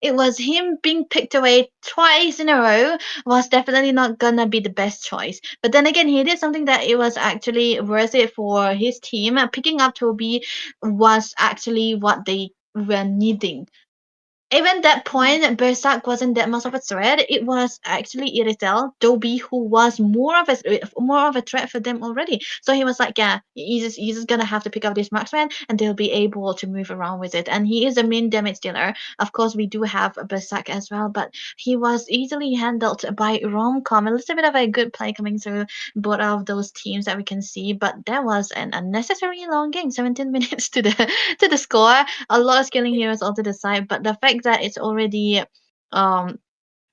it was him being picked away twice in a row was definitely not gonna be the best choice. But then again, he did something that it was actually worth it for his team. Picking up Toby was actually what they were needing. Even that point, Berserk wasn't that much of a threat. It was actually Iritel, Toby, who was more of a threat for them already. So he was like, yeah, he's just gonna have to pick up this marksman, and they'll be able to move around with it. And he is a main damage dealer. Of course, we do have Berserk as well, but he was easily handled by Romcom. A little bit of a good play coming through both of those teams that we can see, but that was an unnecessary long game. 17 minutes to the score. A lot of scaling heroes onto the side, but the fact that it's already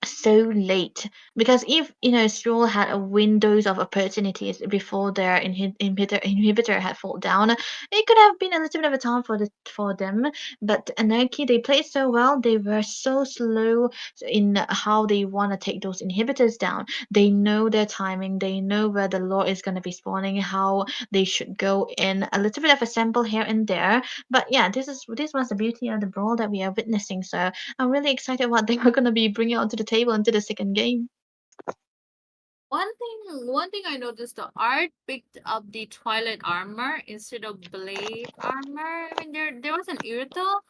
so late, because if Stroll had a windows of opportunities before their inhibitor had fall down, it could have been a little bit of a time for them. But Anarchy, they played so well. They were so slow in how they want to take those inhibitors down. They know their timing. They know where the lore is going to be spawning, how they should go in. A little bit of a sample here and there, but yeah, this was the beauty of the brawl that we are witnessing. So I'm really excited what they are going to be bringing onto the table into the second game. One thing I noticed, the Art picked up the Twilight armor instead of Blade armor. I mean, there was an Irrital.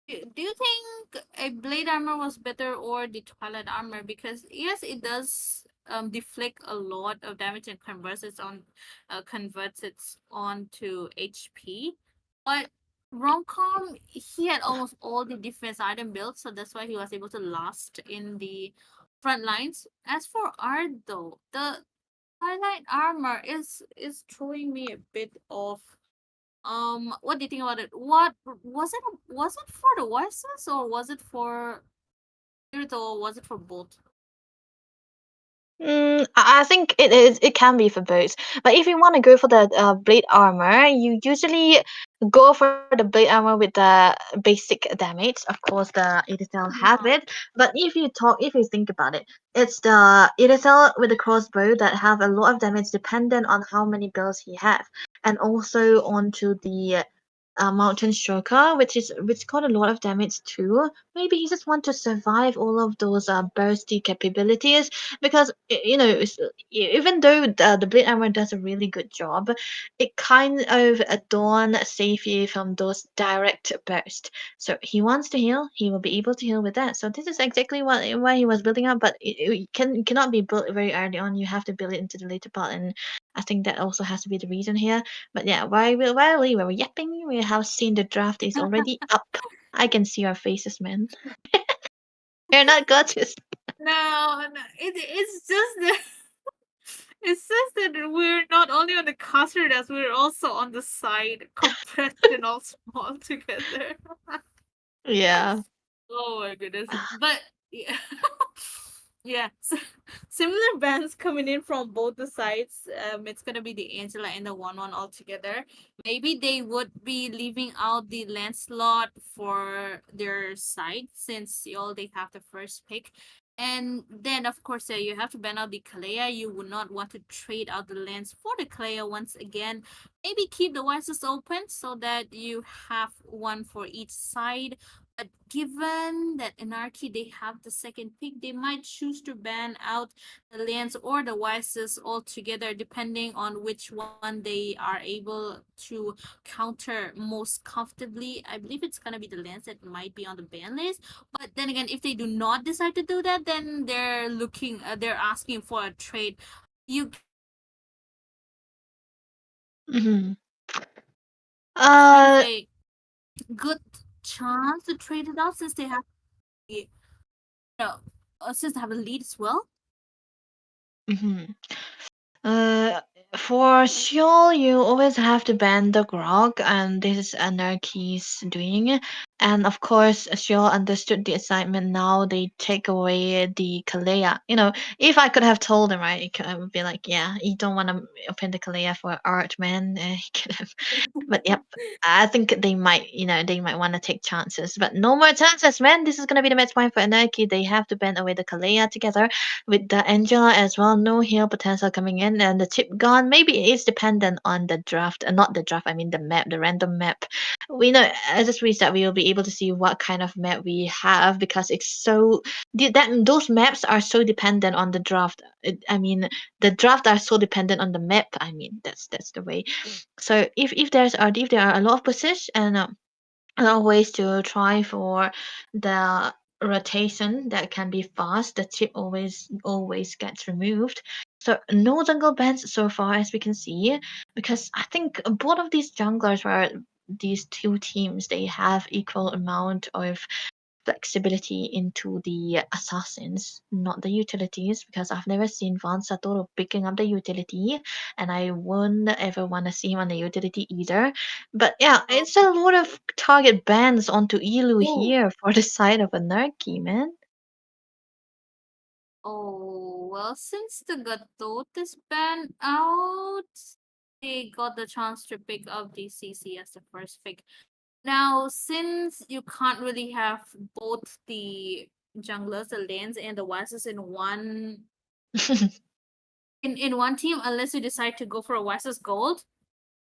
Do you think a Blade armor was better or the Twilight armor? Because yes, it does deflect a lot of damage and converts it onto HP. But Romcom, he had almost all the defense item built, so that's why he was able to last in the front lines. As for Art though, the highlight armor is throwing me a bit of what do you think about it? What was it for the voices or was it for Spirit or was it for both? I think it is. It can be for both. But if you want to go for the blade armor, you usually go for the blade armor with the basic damage. Of course, the EDSL has Yeah. it. But if you think about it, it's the EDSL with the crossbow that have a lot of damage dependent on how many builds he have, and also onto the mountain stroker, which got a lot of damage too. Maybe he just want to survive all of those bursty capabilities because even though the blade armor does a really good job, it kind of don't save you from those direct burst. So he wants to heal, he will be able to heal with that. So this is exactly why he was building up, but it cannot be built very early on. You have to build it into the later part, and I think that also has to be the reason here. But yeah, while we were yapping, we have seen the draft is already up. I can see our faces, man. You're not gorgeous. No, it's just that it's just that we're not only on the caster desk, we're also on the side, compressed and all small together. Yeah. Oh my goodness. But yeah. Yeah. So, similar bands coming in from both the sides. It's gonna be the Angela and the 1-1 all together. Maybe they would be leaving out the Lancelot for their side since all they have the first pick. And then of course you have to ban out the Kalea. You would not want to trade out the lands for the Kalea once again. Maybe keep the Wisest open so that you have one for each side. But given that Anarchy they have the second pick, they might choose to ban out the lands or the Wisest altogether, depending on which one they are able to counter most comfortably. I believe it's gonna be the lands that might be on the ban list. But then again, if they do not decide to do that, then they're asking for a trade. You Hmm. kind of Uh. a good chance to trade it out since they have the since they have a lead as well. Hmm. Uh, for sure, you always have to ban the grog, and this is Anarchy's doing. And of course, Shiol understood the assignment. Now they take away the Kalea. If I could have told him, right, I would be like, yeah, you don't want to open the Kalea for art, man. He could have. But yep, I think they might want to take chances. But no more chances, man. This is gonna be the match point for Anarchy. They have to ban away the Kalea together with the Angela as well. No heal potential coming in, and the chip gone. Maybe it's dependent on the draft, not the draft. I mean the map, the random map. We know I just wish that we will be able to see what kind of map we have because it's so that those maps are so dependent on the draft. I mean the draft are so dependent on the map. I mean that's the way. So if there are a lot of positions and a lot of ways to try for the rotation that can be fast, the chip always gets removed. So no jungle bans so far as we can see, because I think both of these junglers were these two teams, they have equal amount of flexibility into the assassins, not the utilities, because I've never seen Van Satoru picking up the utility, and I wouldn't ever want to see him on the utility either. But yeah, it's a lot of target bans onto Elu Oh, here for the side of Anarchy, man. oh, well, since the Gatot is banned out, they got the chance to pick up the CC as the first pick. Now, since you can't really have both the junglers, the lanes, and the Wisest in one team, unless you decide to go for a Wisest Gold,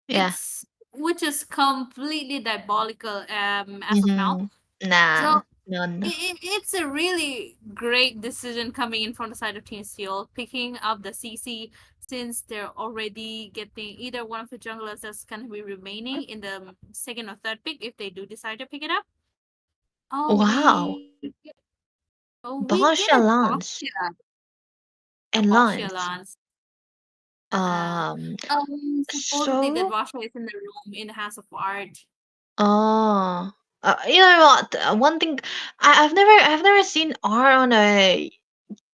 Yeah. it's which is completely diabolical as of now. Hmm. Nah, So none. it's a really great decision coming in from the side of Team Steel, picking up the CC since they're already getting either one of the junglers that's going to be remaining in the second or third pick if they do decide to pick it up. Oh, Wow. we get a Basha Bastia. Lance. And Apostia Lance. Lance. Uh, supposedly that So, Russia is in the room in the House of Art. oh, you know what? One thing I've never seen R on a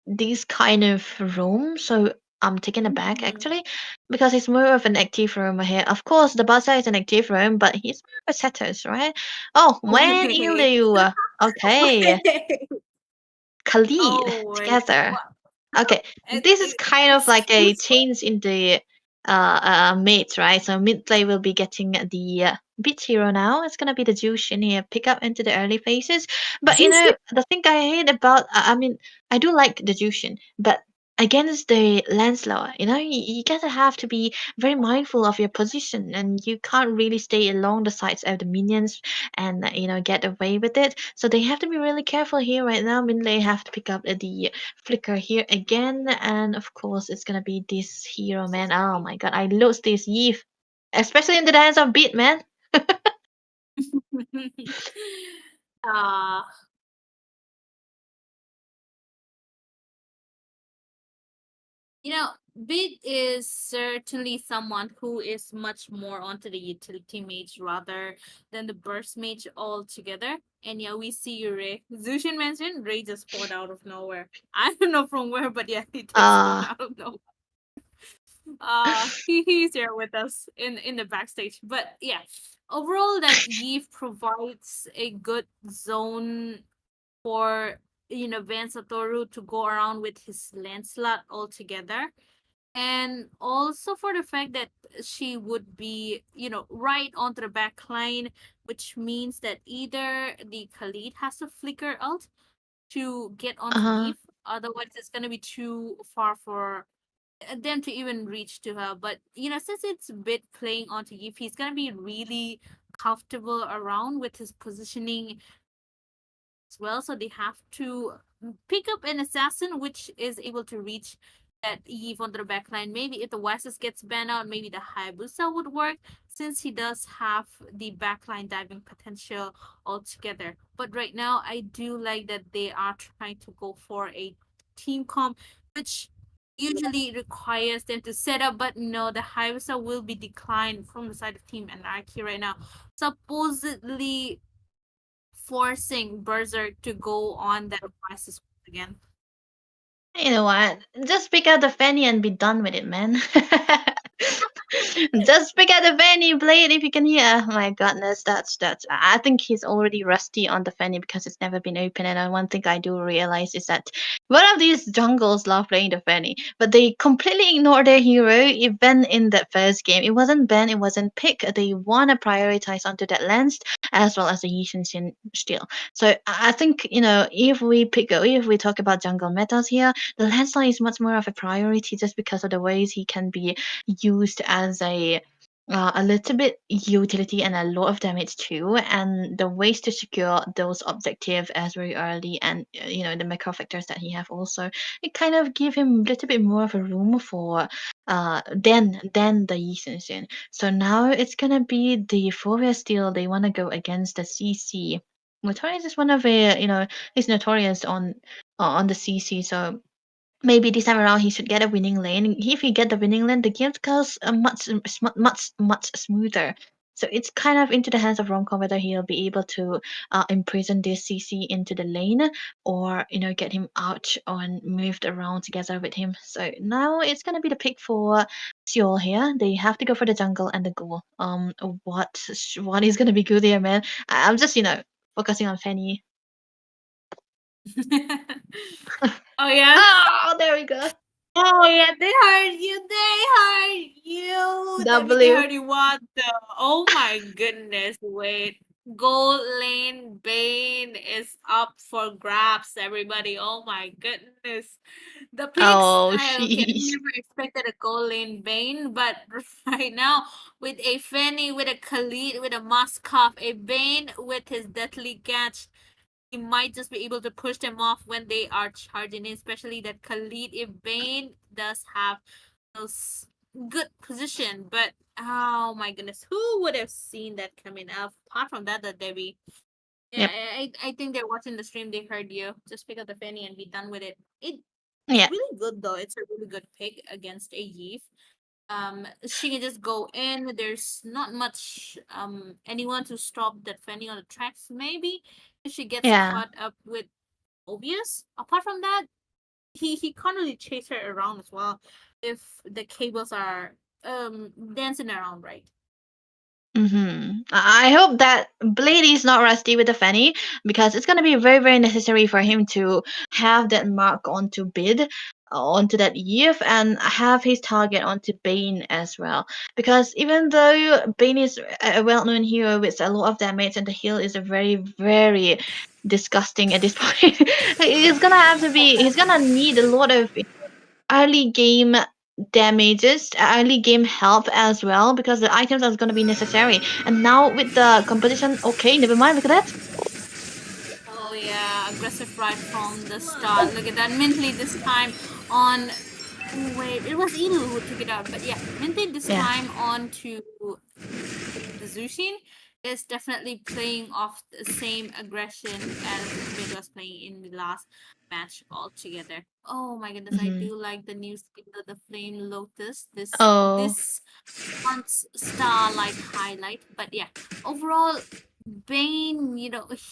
these kind of room, so I'm taken aback Mhm. actually, because it's more of an active room here. Of course, the Buzzer is an active room, but he's more of a setters, right? Oh, when Wait. Ilu, okay, Wait. Khalid Oh wait. together. What? Okay, this is kind of like a Excuse me. change in the mid, right? So mid play will be getting the beat hero now. It's gonna be the Jushin here, pick up into the early phases. But you know, the thing I hate about, I mean, I do like the Jushin, but against the Lancelot, you know, you gotta have to be very mindful of your position, and you can't really stay along the sides of the minions and you know get away with it. So they have to be really careful here right now. Minley have to pick up the flicker here again, and of course it's gonna be this hero, man. Oh my god, I lost this Eve, especially in the hands of Beat, man. uh you know, Bit is certainly someone who is much more onto the utility mage rather than the burst mage altogether. And yeah, we see Ray. Zushin mentioned Ray just spawned out of nowhere. I don't know from where, but yeah, he did spawn uh out of nowhere. He's here with us in the backstage. But yeah, overall, that Eve provides a good zone for Van Satoru to go around with his Lancelot altogether, and also for the fact that she would be right onto the back line, which means that either the Khalid has to flicker out to get onto uh Eve, otherwise it's going to be too far for them to even reach to her. But since it's Bit playing onto Eve, he's gonna be really comfortable around with his positioning as well. So they have to pick up an assassin which is able to reach that Eve onto the backline. Maybe if the Wysis gets banned out, maybe the Hayabusa would work, since he does have the backline diving potential altogether. But right now, I do like that they are trying to go for a team comp, which usually requires them to set up, but no, the Hayabusa will be declined from the side of Team Anarchy right now. Supposedly forcing Berserk to go on that crisis again. You know what? Just pick out the Fanny and be done with it, man. Just pick out the Fanny, play it if you can hear. My goodness, that's. I think he's already rusty on the Fanny because it's never been open. And one thing I do realize is that one of these jungles love playing the Fanny, but they completely ignore their hero. Even in that first game, it wasn't Ben, it wasn't Pick. They wanna prioritize onto that lens as well as the Yishin still. So I think if we talk about jungle metas here, the landslide is much more of a priority just because of the ways he can be used as a little bit utility and a lot of damage too, and the ways to secure those objectives as very early, and the macro factors that he have also, it kind of give him a little bit more of a room for than the Yi Sun. So now it's gonna be the Fovea Steel. They want to go against the CC. Notorious is one of the he's notorious on the CC, so maybe this time around he should get a winning lane. If he get the winning lane, the game goes much smoother. So it's kind of into the hands of Romcom whether he'll be able to imprison this CC into the lane, or get him out and moved around together with him. So now it's gonna be the pick for Seoul here. They have to go for the jungle and the goal. What is gonna be good here, man? I'm just focusing on Fanny. Oh yeah. Oh, there we go. Oh yeah, they heard you. They heard you. That means they W. heard you. What the? Oh my goodness! Wait, Gold Lane Bane is up for grabs. Everybody. Oh my goodness. The picks. Oh, Okay, I sheesh. never expected a Gold Lane Bane, but right now with a Fanny, with a Khalid, with a Moskov, a Bane with his deathly catch, he might just be able to push them off when they are charging in, especially that Khalid if Bane does have those good position. But oh my goodness, who would have seen that coming up? Apart from that, the Debbie. Yeah, Yep. I think they're watching the stream. They heard you. Just pick up the Fanny and be done with it. Yeah. really good though. It's a really good pick against a Eve. She can just go in. There's not much anyone to stop that Fanny on the tracks. Maybe if she gets Yeah. caught up with Obvious. Apart from that, he can't really chase her around as well if the cables are dancing around, right? I hope that Blade is not rusty with the Fanny because it's gonna be very, very necessary for him to have that mark onto Bid, onto that Eve, and have his target onto Bane as well. Because even though Bane is a well-known hero with a lot of damage and the heal is a very, very disgusting at this point, he's gonna need a lot of early game damages, early game help as well because the items are going to be necessary. And now with the competition, okay, never mind. Look at that. Oh yeah, aggressive right from the start. Look at that. Mentally this time on. Oh, wait, it was Inu who took it out, but yeah, mentally this Yeah. time on to the Zushin is definitely playing off the same aggression as Mid was playing in the last match altogether. Oh my goodness, I Mhm. do like the new skin of the Flame Lotus. Oh. This month's starlight highlight. But yeah, overall Bane,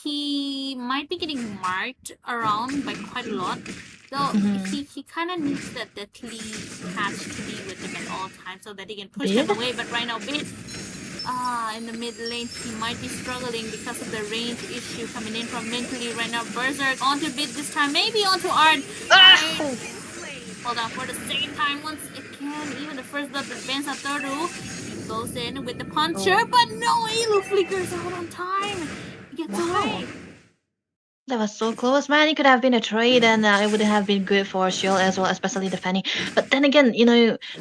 he might be getting marked around by quite a lot. Though Mhm. he kind of needs that deathly catch to be with him at all times so that he can push Bid? them away. But right now, Bane, in the mid lane, he might be struggling because of the range issue coming in from mentally right now. Berserk onto Bid this time, maybe onto Ard. Ah! Hold on for the second time once again. Even the first blood that bends Satoru. He goes in with the puncher, Oh. but no, Elu flickers out on time. He gets Wow. away. That was so close, man. It could have been a trade, and it would have been good for Shield as well, especially the Fanny. But then again,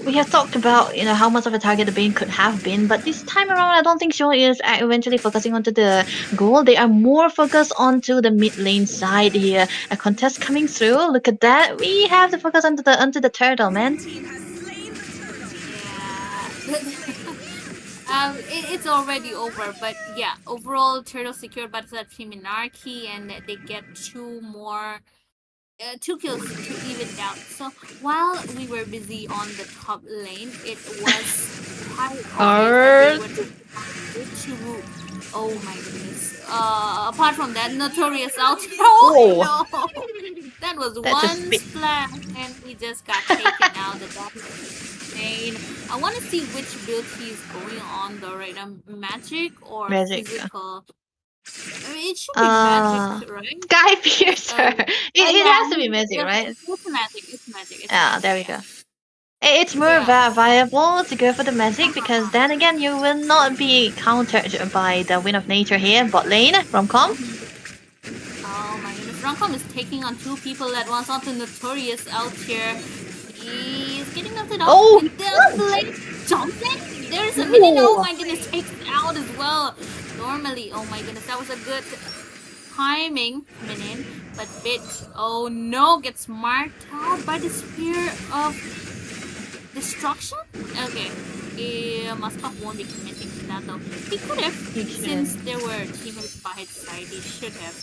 we have talked about how much of a target the Bane could have been, but this time around, I don't think Shield is eventually focusing onto the goal. They are more focused onto the mid lane side here. A contest coming through. Look at that. We have to focus onto the turtle, man. Yeah. It's already over, but yeah, overall turtle secured by the team Minarchy, and they get two kills to even it out. So while we were busy on the top lane, it was quite obvious that they were to. Oh my goodness. Apart from that, Notorious out. Oh no! That was That's a one spit. splash, and he just got taken out. That's insane. I want to see which build he's going on though, right? Magic or Magic. physical? I mean, it should be magic, right? Sky Piercer. It Yeah, has to be magic, right? it's magic. It's magic. It's Yeah, magic. there we Yeah. go. It's more Yeah. viable to go for the magic because then again you will not be countered by the Wind of Nature here. Bot lane, Romcom. Oh my goodness. Runkom is taking on two people at once onto Notorious out here. He's getting melted off. Oh, And there's the lane. Johnson? There's a minion. Oh my goodness. Takes it out as well. Normally, oh my goodness. That was a good timing coming in. But Bit, oh no, gets marked out by the Spear of Destruction? Okay. Moskov won't be committing to that though. He could have, since there were teammates by his side, he should have.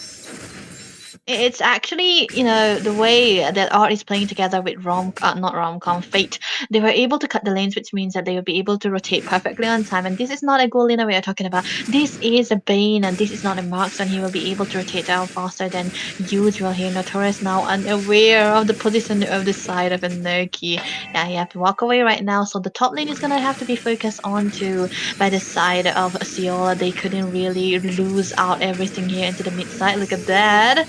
it's actually, the way that Art is playing together with not Romcom, Fate. They were able to cut the lanes, which means that they will be able to rotate perfectly on time. And this is not a Golina we are talking about. This is a Bane, and this is not a Marksman. He will be able to rotate down faster than usual here. Notorious now unaware of the position of the side of a Nerky. Yeah, he have to walk away right now. So the top lane is gonna have to be focused on to by the side of Siola. They couldn't really lose out everything here into the mid side. Look at that.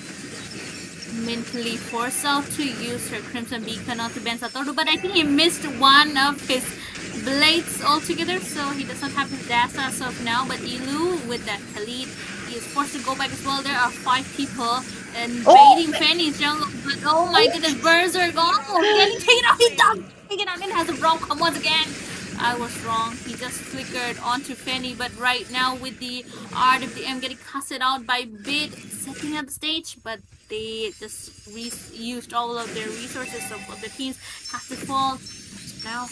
Mentally forced out to use her Crimson Beacon onto Ben Satoru, but I think he missed one of his blades altogether, so he does not have his dash as of now. But Ilu with that Khalid, he is forced to go back as well. There are 5 people invading Fanny's jungle, but oh my goodness, Berserk, getting taken out. He does take it out and has a wrong come once again. I was wrong. He just flickered onto Fanny, but right now with the Art of the M getting casted out by Bid, setting up the stage, but they just used all of their resources of the teams have to fall now.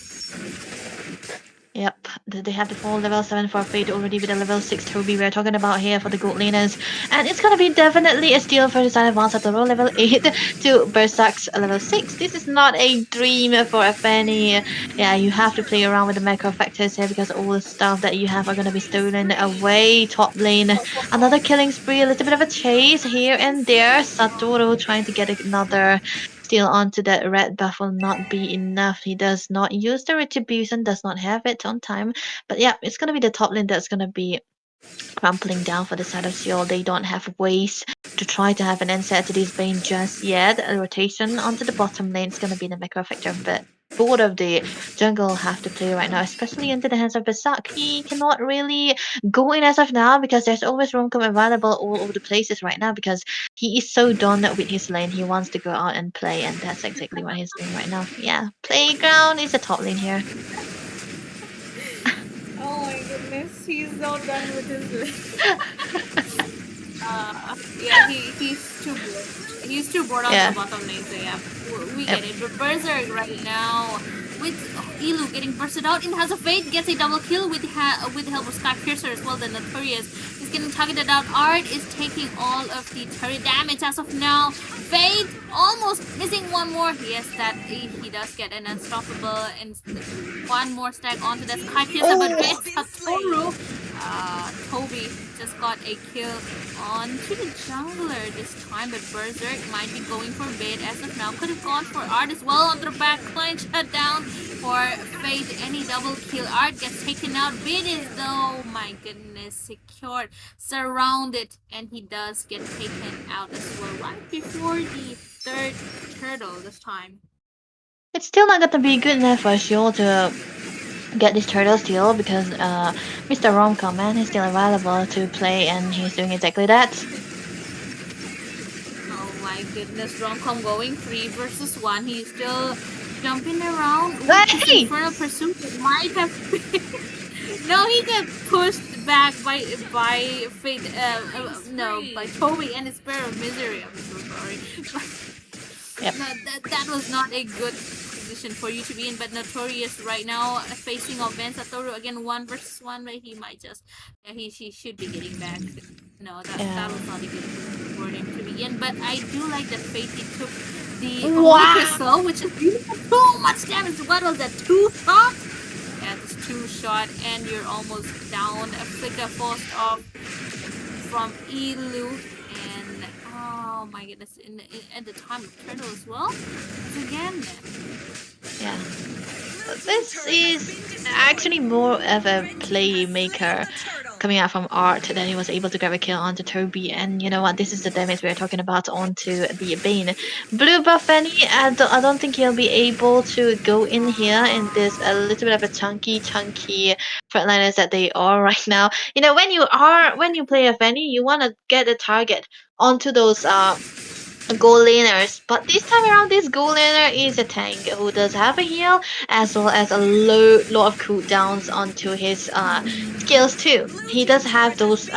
Yep, they have the full level 7 for Fate already with a level 6 Toby we're talking about here for the gold laners. And it's gonna be definitely a steal for the side of Satoru level 8 to Berserk's level 6. This is not a dream for a Fanny. Yeah, you have to play around with the macro factors here because all the stuff that you have are gonna be stolen away. Top lane, another killing spree, a little bit of a chase here and there. Satoru trying to get another steal onto that red buff will not be enough. He does not use the retribution, does not have it on time. But yeah, it's gonna be the top lane that's gonna be crumpling down for the side of Seoul. They don't have ways to try to have an answer to this Bane just yet. A rotation onto the bottom lane is gonna be the macro factor, but both of the jungle have to play right now, especially into the hands of Berserk. He cannot really go in as of now because there's always Romcom available all over the places right now because he is so done with his lane. He wants to go out and play, and that's exactly what he's doing right now. Yeah, playground is the top lane here. Oh my goodness, he's so done with his list. Yeah, he's too bored. He's too bored on Yeah. the bottom lane, so yeah, we get it. But Berserk right now, with Ilu getting bursted out in House of Fate, gets a double kill with the help of Sky Piercer as well. The Notorious is getting targeted out. Art is taking all of the turret damage as of now. Fate almost missing one more. Yes, that he does get an unstoppable and one more stack onto that Sky Piercer, but gets Satoru. Toby just got a kill onto the jungler this time, but Berserk might be going for bait as of now. Could have gone for Art as well on the back line. Shut down for Fate. Any double kill. Art gets taken out. Bait is though, my goodness, secured, surrounded, and he does get taken out as well right before the third turtle this time. It's still not gonna be good enough for Seoul to get this turtle steal because Mr. Romcom man is still available to play and he's doing exactly that. Oh my goodness, Romcom going 3 versus 1. He's still jumping around. Hey! Infernal Pursuit might have been... No, he got pushed back by Fate. No, by Toby and his Spear of Misery. I'm so sorry. Yep. No, that was not a good position for you to be in. But Notorious right now facing off Ben Satoru again 1 versus 1, but he might just he should be getting back. No, that was not a good position for him to be in. But I do like that Fate he took the Crystal, which is too much damage. What was that? 2 shot? Yeah, this 2 shot, and you're almost down. A flicker forced off from Ilu, and oh my goodness, at the time of turtle as well. Again. Yeah. This is actually more of a playmaker coming out from Art that he was able to grab a kill onto Toby, and you know what, this is the damage we're talking about onto the Bane. Blue buff Fanny, I don't think he'll be able to go in here in this a little bit of a chunky frontliners that they are right now. You know, when you play a Fanny, you want to get a target onto those gold laners, but this time around this gold laner is a tank who does have a heal as well as a lot of cooldowns onto his skills too. He does have those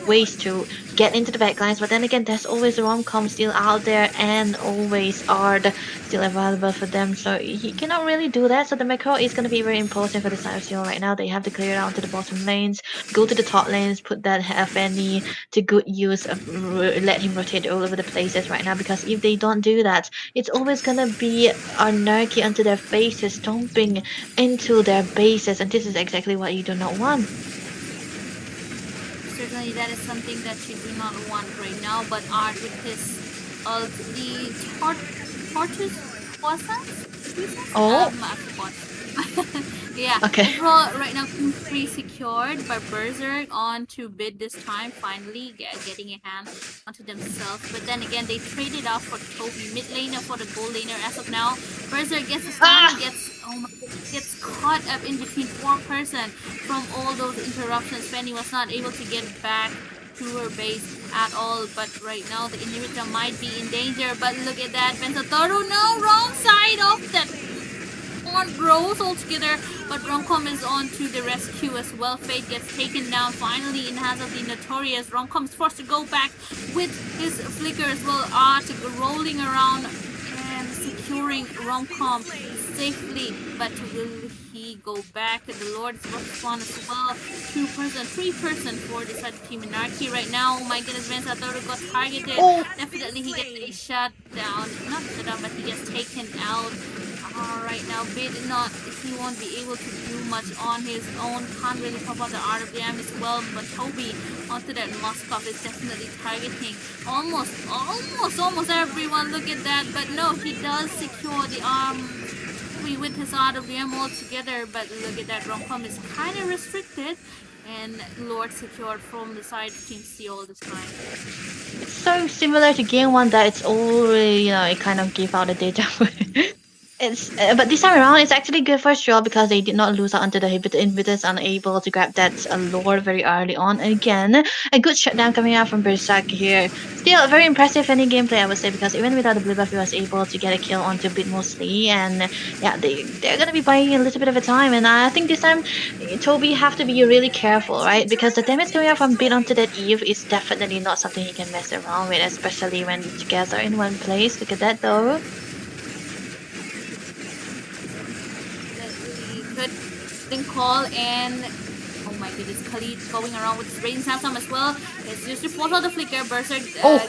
ways to get into the backlines, but then again there's always Romcom still out there and always Ard still available for them, so he cannot really do that. So the macro is going to be very important for the side of Seoul right now. They have to clear out to the bottom lanes, go to the top lanes, put that Fanny to good use, let him rotate all over the places right now, because if they don't do that, it's always gonna be anarchy onto their faces, stomping into their bases, and this is exactly what you do not want. Certainly that is something that you do not want right now, but Art with his the tortoise croissants? Oh. I forgot. Yeah. Okay. Overall, right now, Q3 secured by Berserk on to bid this time, finally getting a hand onto themselves. But then again, they traded off for Toby, mid laner for the gold laner as of now. Berserk gets a stun, gets caught up in between 4% from all those interruptions. Fanny was not able to get back to her base at all, but right now the inhibitor might be in danger. But look at that, Pensatoru, no, wrong side of that one bros altogether, but Romcom is on to the rescue as well. Fate gets taken down finally in hands of the Notorious. Romcom is forced to go back with his flicker as well. Art rolling around and securing Romcom safely, but will he definitely go back. The Lord is about to spawn as well. 2%, 3% for the side of Team Anarchy right now. Oh my goodness, Vince Arturo got targeted. Oh. Definitely he gets a shut down. Not shut down, but he gets taken out. Right now, Bid he won't be able to do much on his own. Can't really pop out the RWM as well, but Toby onto that Moskov is definitely targeting almost everyone. Look at that, but no, he does secure the with his RWM altogether, but look at that, Romcom is kind of restricted, and Lord secured from the side of Team Seoul this time. It's so similar to game 1 that it's already, it kind of gave out a deja vu. But this time around, it's actually good for Shaw because they did not lose out onto the inhibitors, unable to grab that Lord very early on. Again, a good shutdown coming out from Berserk here. Still, very impressive any gameplay, I would say, because even without the blue buff, he was able to get a kill onto Bit mostly. And yeah, they're going to be buying a little bit of a time. And I think this time, Toby have to be really careful, right? Because the damage coming out from Bit onto that Eve is definitely not something he can mess around with, especially when together in one place. Look at that, though. Good call, and oh my goodness, Khalid going around with his Raging Sandstorm as well. It's just to follow the flicker. Berserk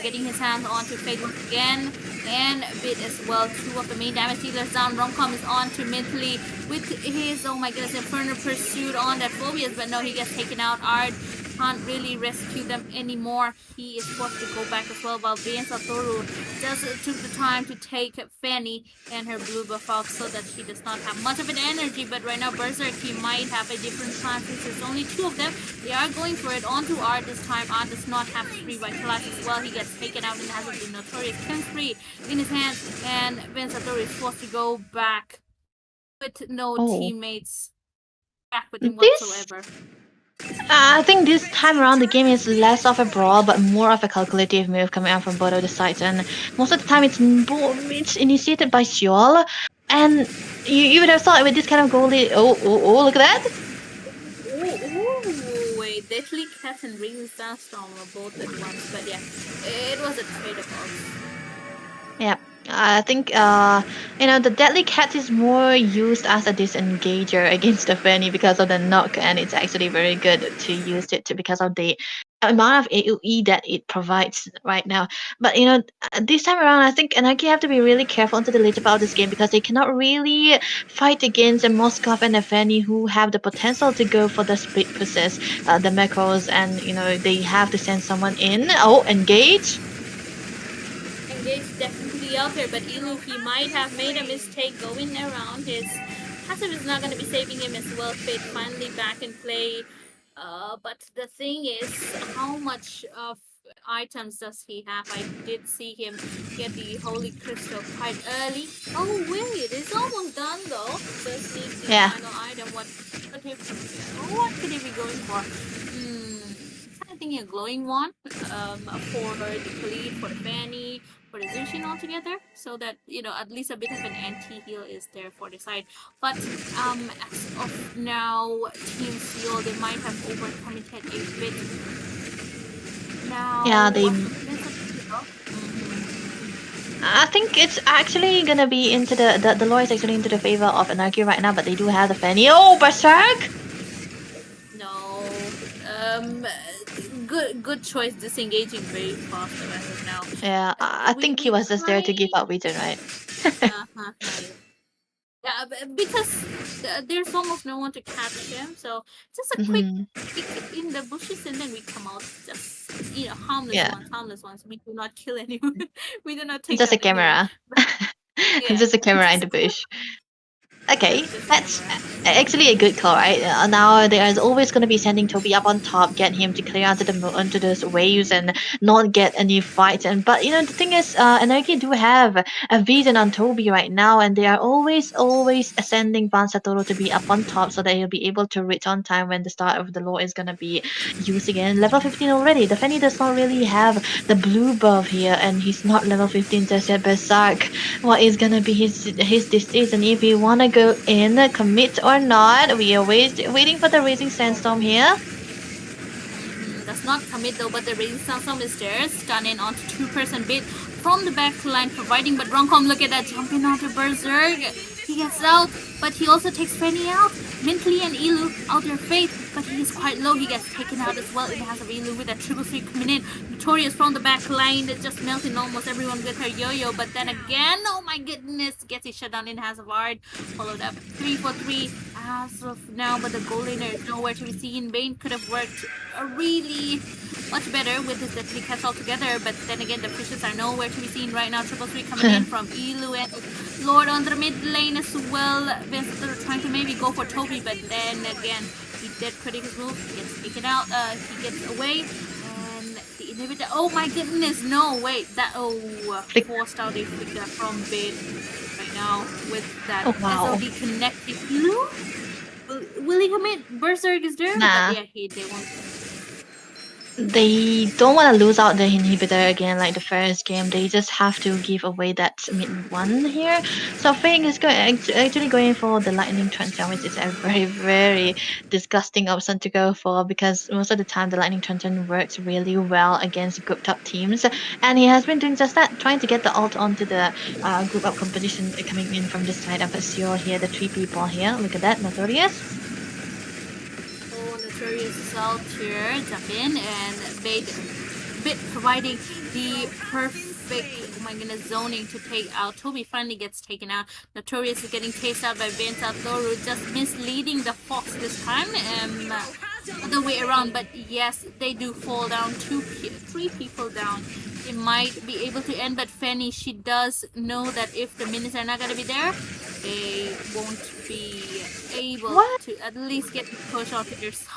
getting his hands onto Fade once again, and Bit as well. 2 of the main damage dealers down. Romcom is on to Mintley with his, oh my goodness, Inferno Pursuit on that Phobias, but no, he gets taken out. Ard can't really rescue them anymore. He is forced to go back as well, while Bain Satoru just took the time to take Fanny and her blue buff out so that she does not have much of an energy. But right now, Berserk, he might have a different plan since there's only 2 of them. They are going for it onto Art this time. Art does not have to revitalize as well. He gets taken out and has the notorious Killing Spree in his hands, and Bain Satoru is forced to go back with no teammates back with him whatsoever. I think this time around the game is less of a brawl but more of a calculative move coming out from both of the sides, and most of the time it's initiated by Seoul, and you would have thought with this kind of goalie. Oh, look at that! Wait, Deadly Cat and Raging Sandstorm were both at once, but yeah, it was a trade-off. Yeah. I think the Deadly Cat is more used as a disengager against the Fanny because of the knock, and it's actually very good to use it because of the amount of AoE that it provides right now. But this time around, I think Anarchy have to be really careful into the later part of this game because they cannot really fight against a Moskov and a Fanny who have the potential to go for the split pushes, the macros, and they have to send someone in. Oh, engage. Engage definitely out there, but Ilu, he might have made a mistake going around. His passive is not going to be saving him as well. Fate finally back in play. But the thing is, how much of items does he have? I did see him get the Holy Crystal quite early. Oh wait, it's almost done though. Just need the final item. What could he be going for? I think a glowing one for the Khalid, for the Fanny, for the Zushin altogether, so that at least a bit of an anti-heal is there for the side. But as of now, Team Seal, they might have overcommitted a bit. Now, I think it's actually gonna be into the law is actually into the favor of Anarchy right now, but they do have the Fanny. Oh, Berserk! No. Good choice disengaging very fast as of now. Yeah, I think he was just there to give out region, right? Yeah, because there's almost no one to catch him, so just a quick peek in the bushes and then we come out just harmless ones. We do not kill anyone. We do not take just a camera. Yeah, just a camera in the bush. Okay, that's actually a good call, right? Now there is always going to be sending Toby up on top, get him to clear onto those waves and not get any fights. But the thing is, Anarchy do have a vision on Toby right now, and they are always sending Ban Satoru to be up on top so that he'll be able to reach on time when the start of the law is going to be used again. Level 15 already. The Fanny does not really have the blue buff here, and he's not level 15 just yet. Berserk, what is going to be his disease, and if he wanna go in, commit or not? We are waiting for the Raging Sandstorm here. Does not commit though, but the Raging Sandstorm is there. Stunning onto 2% Bit from the back line providing, but Romcom, look at that, jumping onto Berserk. He gets out, but he also takes Fanny out. Mentally and Ilu out their fate, but he is quite low. He gets taken out as well in the hands of Ilu with a triple three coming in. Notorious from the back line that just melting almost everyone with her yo-yo. But then again, oh my goodness, gets it shut down in the hands of Ard. Followed up 3-4-3 as of now, but the goal laner is nowhere to be seen. Bane could have worked really much better with his deadly cats all together, but then again the fishes are nowhere to be seen right now. Triple three coming in from Ilu and Lord on the mid lane as well. Vincent trying to maybe go for Toby, but then again he did critic his move. He gets taken out. He gets away, and the inhibitor. Oh my goodness! No, wait. That forced out a flicker from Bane right now with that Oh, wow. SOD connecting. Will he commit? Berserk is there, Nah. but yeah, they won't. They don't want to lose out the inhibitor again like the first game. They just have to give away that mid one here. So Fang is actually going for the lightning transfer, which is a very, very disgusting option to go for because most of the time the lightning transfer works really well against grouped up teams. And he has been doing just that, trying to get the ult onto the group up competition coming in from the side of Azure here, the 3 people here. Look at that, Notorious. Notorious is out here, jump in, and Bit providing the perfect, oh my goodness, zoning to take out. Toby finally gets taken out. Notorious is getting chased out by Bane's Outlaw, just misleading the Fox this time. Other way around, but yes, they do fall down. 3 people down. They might be able to end, but Fanny, she does know that if the minions are not gonna be there, they won't be able to at least get the push onto their side.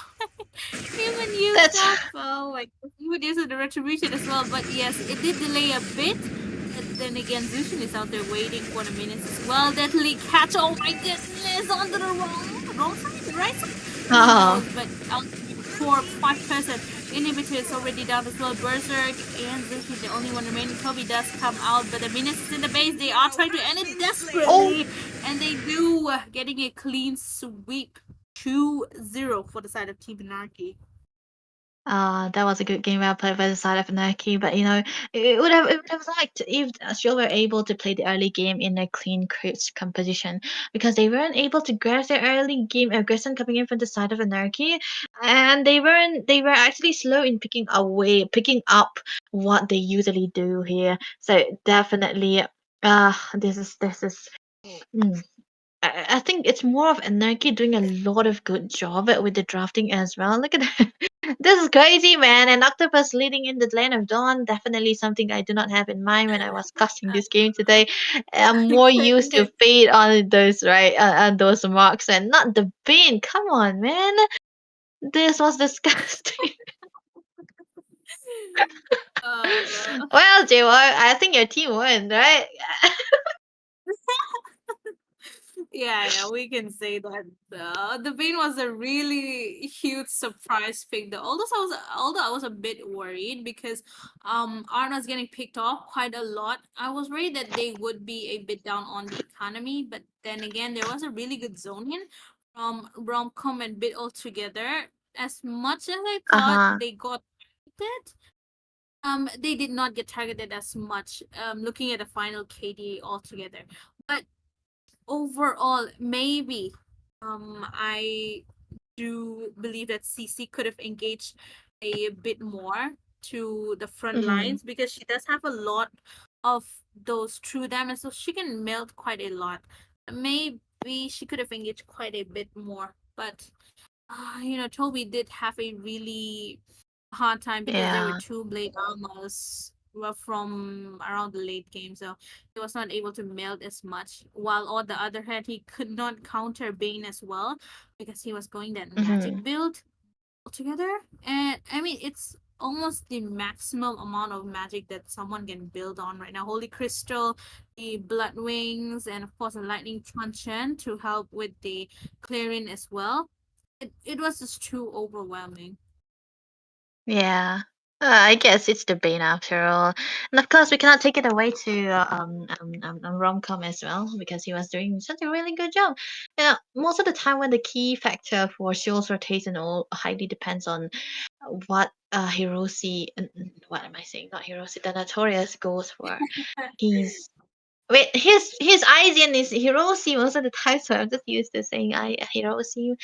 Even use that. Oh my god. Even use the retribution as well. But yes, it did delay a bit. But then again, Zushin is out there waiting for the minutes as well. Deadly catch. Oh my goodness, onto the wrong side, right side. But out for 5%. Inhibitor is already down as well. Berserk and Zushi, the only one remaining. Toby does come out, but the minutes is in the base. They are trying to end it desperately. And they do, getting a clean sweep. 2-0 for the side of Team Anarchy. That was a good game well played by the side of Anarchy, but you know, it would have liked if Azure were able to play the early game in a clean, crisp composition because they weren't able to grasp their early game aggression coming in from the side of Anarchy, and they were actually slow in picking up what they usually do here. So definitely, this is. I think it's more of Anarchy doing a lot of good job with the drafting as well. Look at that. This is crazy, man. And Octopus leading in the Lane of Dawn, definitely something I do not have in mind when I was casting this game today. I'm more used to fade on those, right, on those marks and not the Bane. Come on, man. This was disgusting. Well, J-War, I think your team won, right? Yeah, we can say that the Bane was a really huge surprise pick. Although I was a bit worried because Arna's getting picked off quite a lot. I was worried that they would be a bit down on the economy, but then again, there was a really good zone in from Romcom and Bit all together. As much as I thought they got targeted, they did not get targeted as much. Looking at the final KDA altogether, but overall, maybe I do believe that CC could have engaged a bit more to the front lines because she does have a lot of those true damage, so she can melt quite a lot. Maybe she could have engaged quite a bit more, but Toby did have a really hard time because there were 2 blade armors from around the late game, so he was not able to melt as much. While on the other hand, he could not counter Bane as well because he was going that magic build altogether. And I mean, it's almost the maximum amount of magic that someone can build on right now. Holy Crystal, the Blood Wings, and of course the Lightning Truncheon to help with the clearing as well. It was just too overwhelming. Yeah. I guess it's the Bane after all. And of course, we cannot take it away to Romcom as well because he was doing such a really good job. Most of the time, when the key factor for Shield's rotation all highly depends on what Hiroshi, what am I saying? Not Hiroshi, the Notorious goes for. He's Wait, his Aizen is Hiroshi most of the time, so I'm just used to saying I Hiroshi.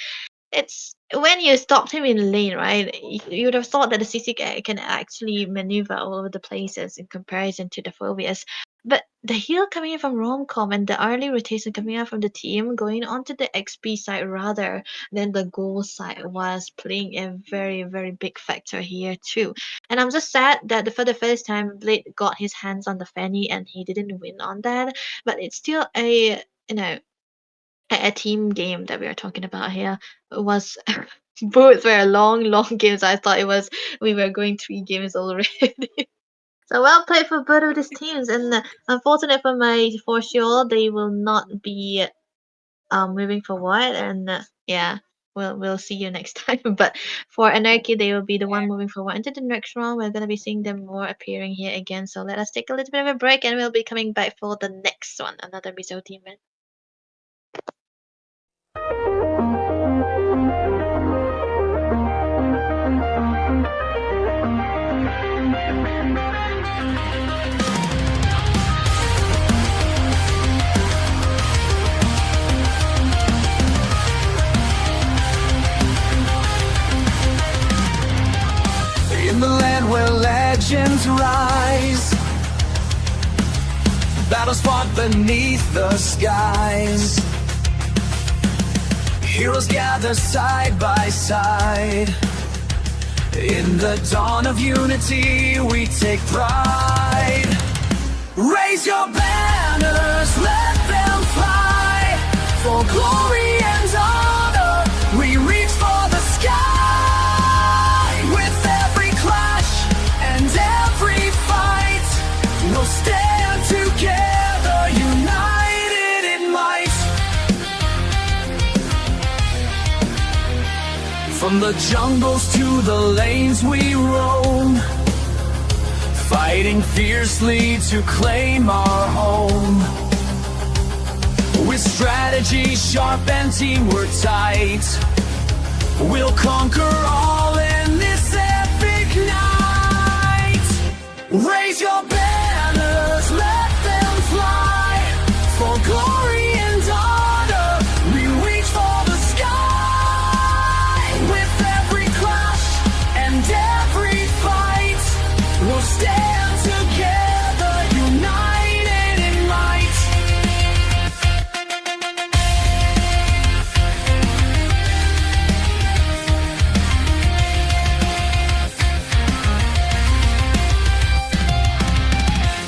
It's when you stopped him in lane, right? You would have thought that the CC can actually maneuver all over the places in comparison to the Phobias. But the heal coming in from Romcom and the early rotation coming out from the team going onto the XP side rather than the goal side was playing a very, very big factor here too. And I'm just sad that for the first time Blade got his hands on the Fanny and he didn't win on that. But it's still a a team game that we are talking about here. It was both were long, long games. I thought it was we were going 3 games already. So well played for both of these teams, and unfortunate for sure they will not be moving forward. And yeah, we'll see you next time. But for Anarchy, they will be the one moving forward into the next round. We're gonna be seeing them more appearing here again. So let us take a little bit of a break, and we'll be coming back for the next one, another Mizo team match. In the land where legends rise, battles fought beneath the skies, heroes gather side by side. In the dawn of unity we take pride. Raise your banners, let them fly. For glory and honor we reach for the sky. With every clash and every fight we'll stand together, united in might. From the jungles to the lanes we roam, fighting fiercely to claim our home. With strategy sharp and teamwork tight, we'll conquer all in this epic night. Raise your banners, let them fly. For glory and honor we reach for the sky. With every clash and every fight we'll stand together, united in might.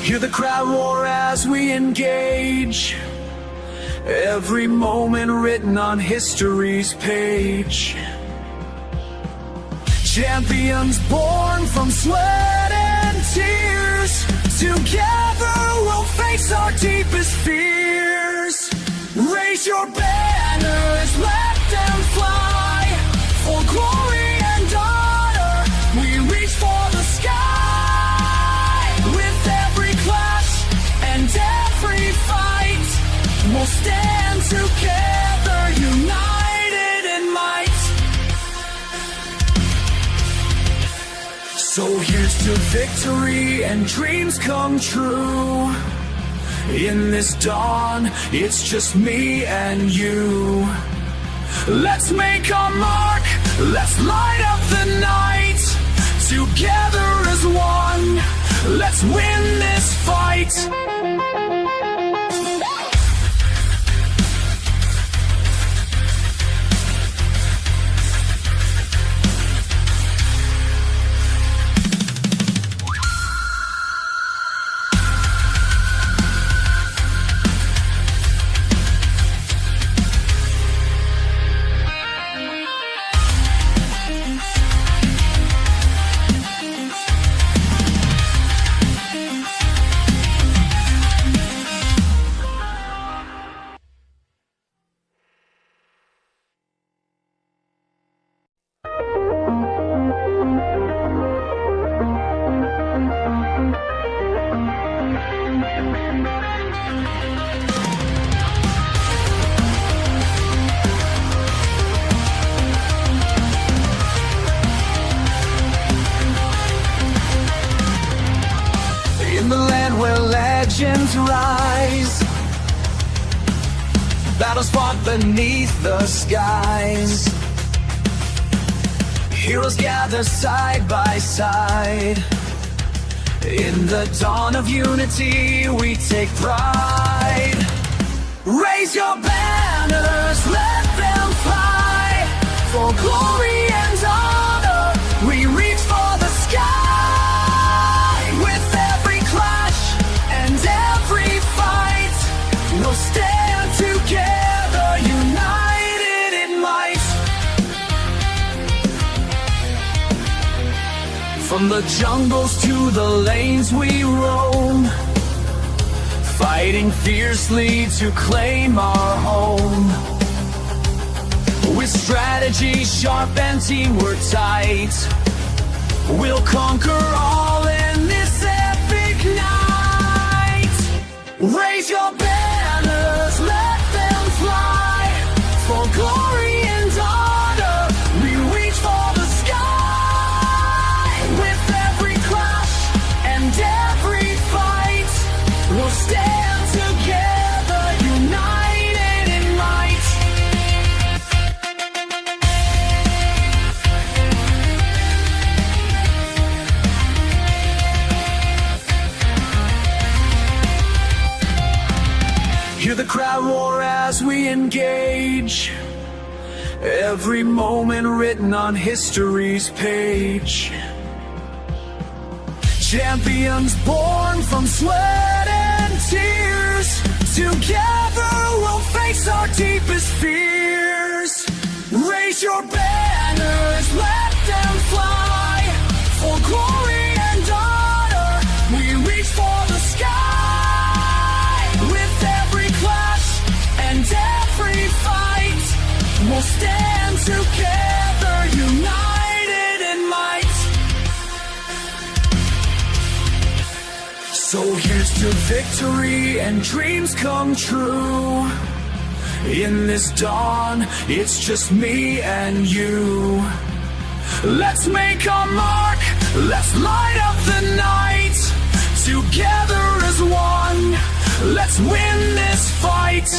Hear the crowd roar as we engage, every moment written on history's page. Champions born from sweat and tears, together we'll face our deepest fears. Raise your banners, let them fly. For glory and honor we reach for the sky. With every clash and every fight we'll stand together, united in might. So here's to victory and dreams come true. In this dawn, it's just me and you. Let's make our mark, let's light up the night. Together as one, let's win this fight. legends rise. Battles fought beneath the skies. Heroes gather side by side. In the dawn of unity, we take pride. Raise your banners, let them fly. For glory and honor, we reach for the sky. With every clash and every fight, we'll stand together, united in might. From the jungles to the lanes we roam, fighting fiercely to claim our home. With strategy sharp and teamwork tight, we'll conquer all in this epic night. Raise your banners, let them fly. For glory and honor, we reach for the sky. With every clash and every fight, we'll stand together, united in might. Hear the crowd roar as we engage. Every moment written on history's page. Champions born from sweat and tears. Together we'll face our deepest fears. Raise your banners, let them fly. For glory and honor, we reach for the sky. With every clash and every fight, we'll stand together, united in might. So here's to victory and dreams come true. In this dawn, it's just me and you. Let's make our mark, let's light up the night. Together as one, let's win this fight.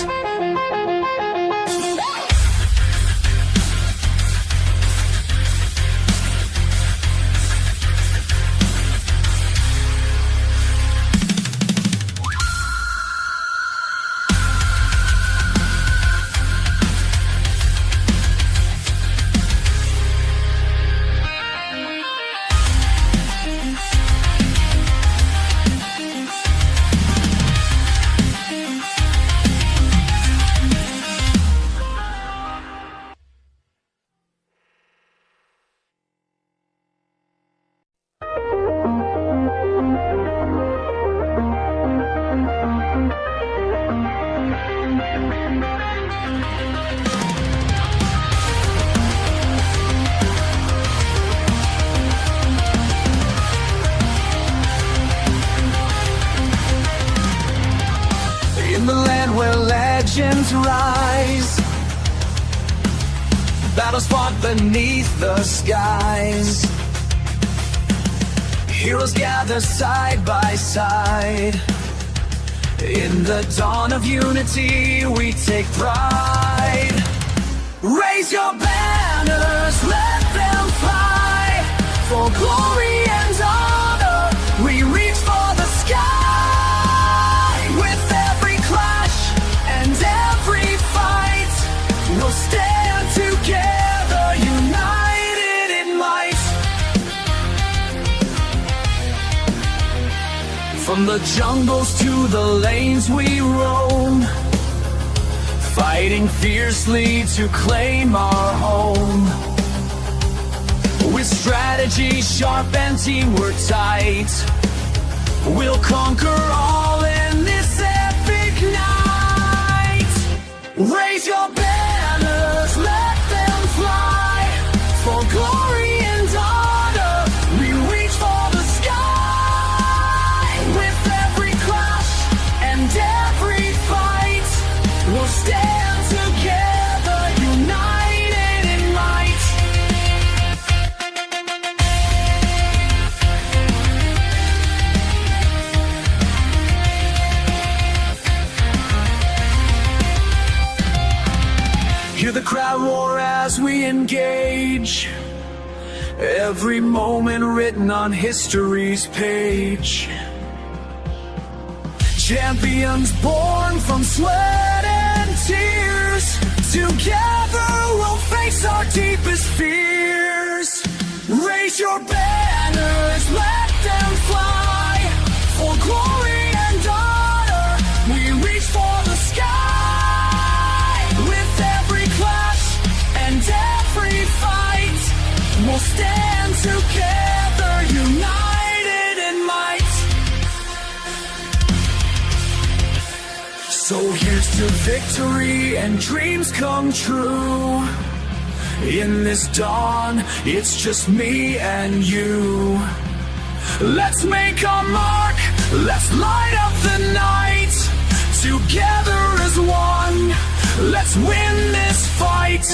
In the land where legends rise, battles fought beneath the skies. Heroes gather side by side. In the dawn of unity, we take pride. Raise your banners, let them fly. For glory and honor, we reach for the sky. With every clash and every fight, we'll stand together, united in might. From the jungles to the lanes we roam, fighting fiercely to claim our home. With strategy sharp and teamwork tight, we'll conquer all in this epic night. Raise your banners, let them fly. For glory and honor, we reach for the sky. With every clash and every fight, we'll stand together, united in might. as we engage. Every moment written on history's page. Champions born from sweat and tears. Together we'll face our deepest fears. Raise your banners, let them fly. For glory and honor, we reach for the sky. With every clash and every fight, we'll stand together, united in might. So here's to victory and dreams come true. In this dawn, it's just me and you. Let's make our mark, let's light up the night. Together as one, let's win this fight.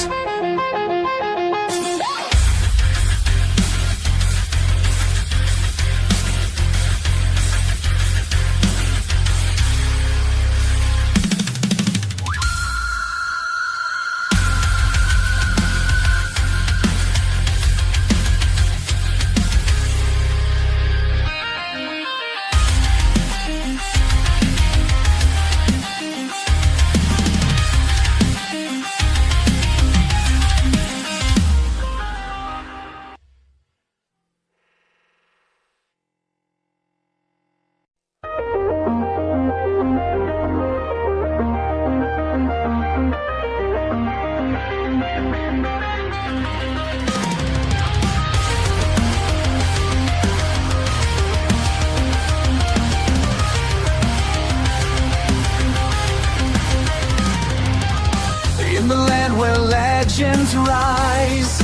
In the land where legends rise,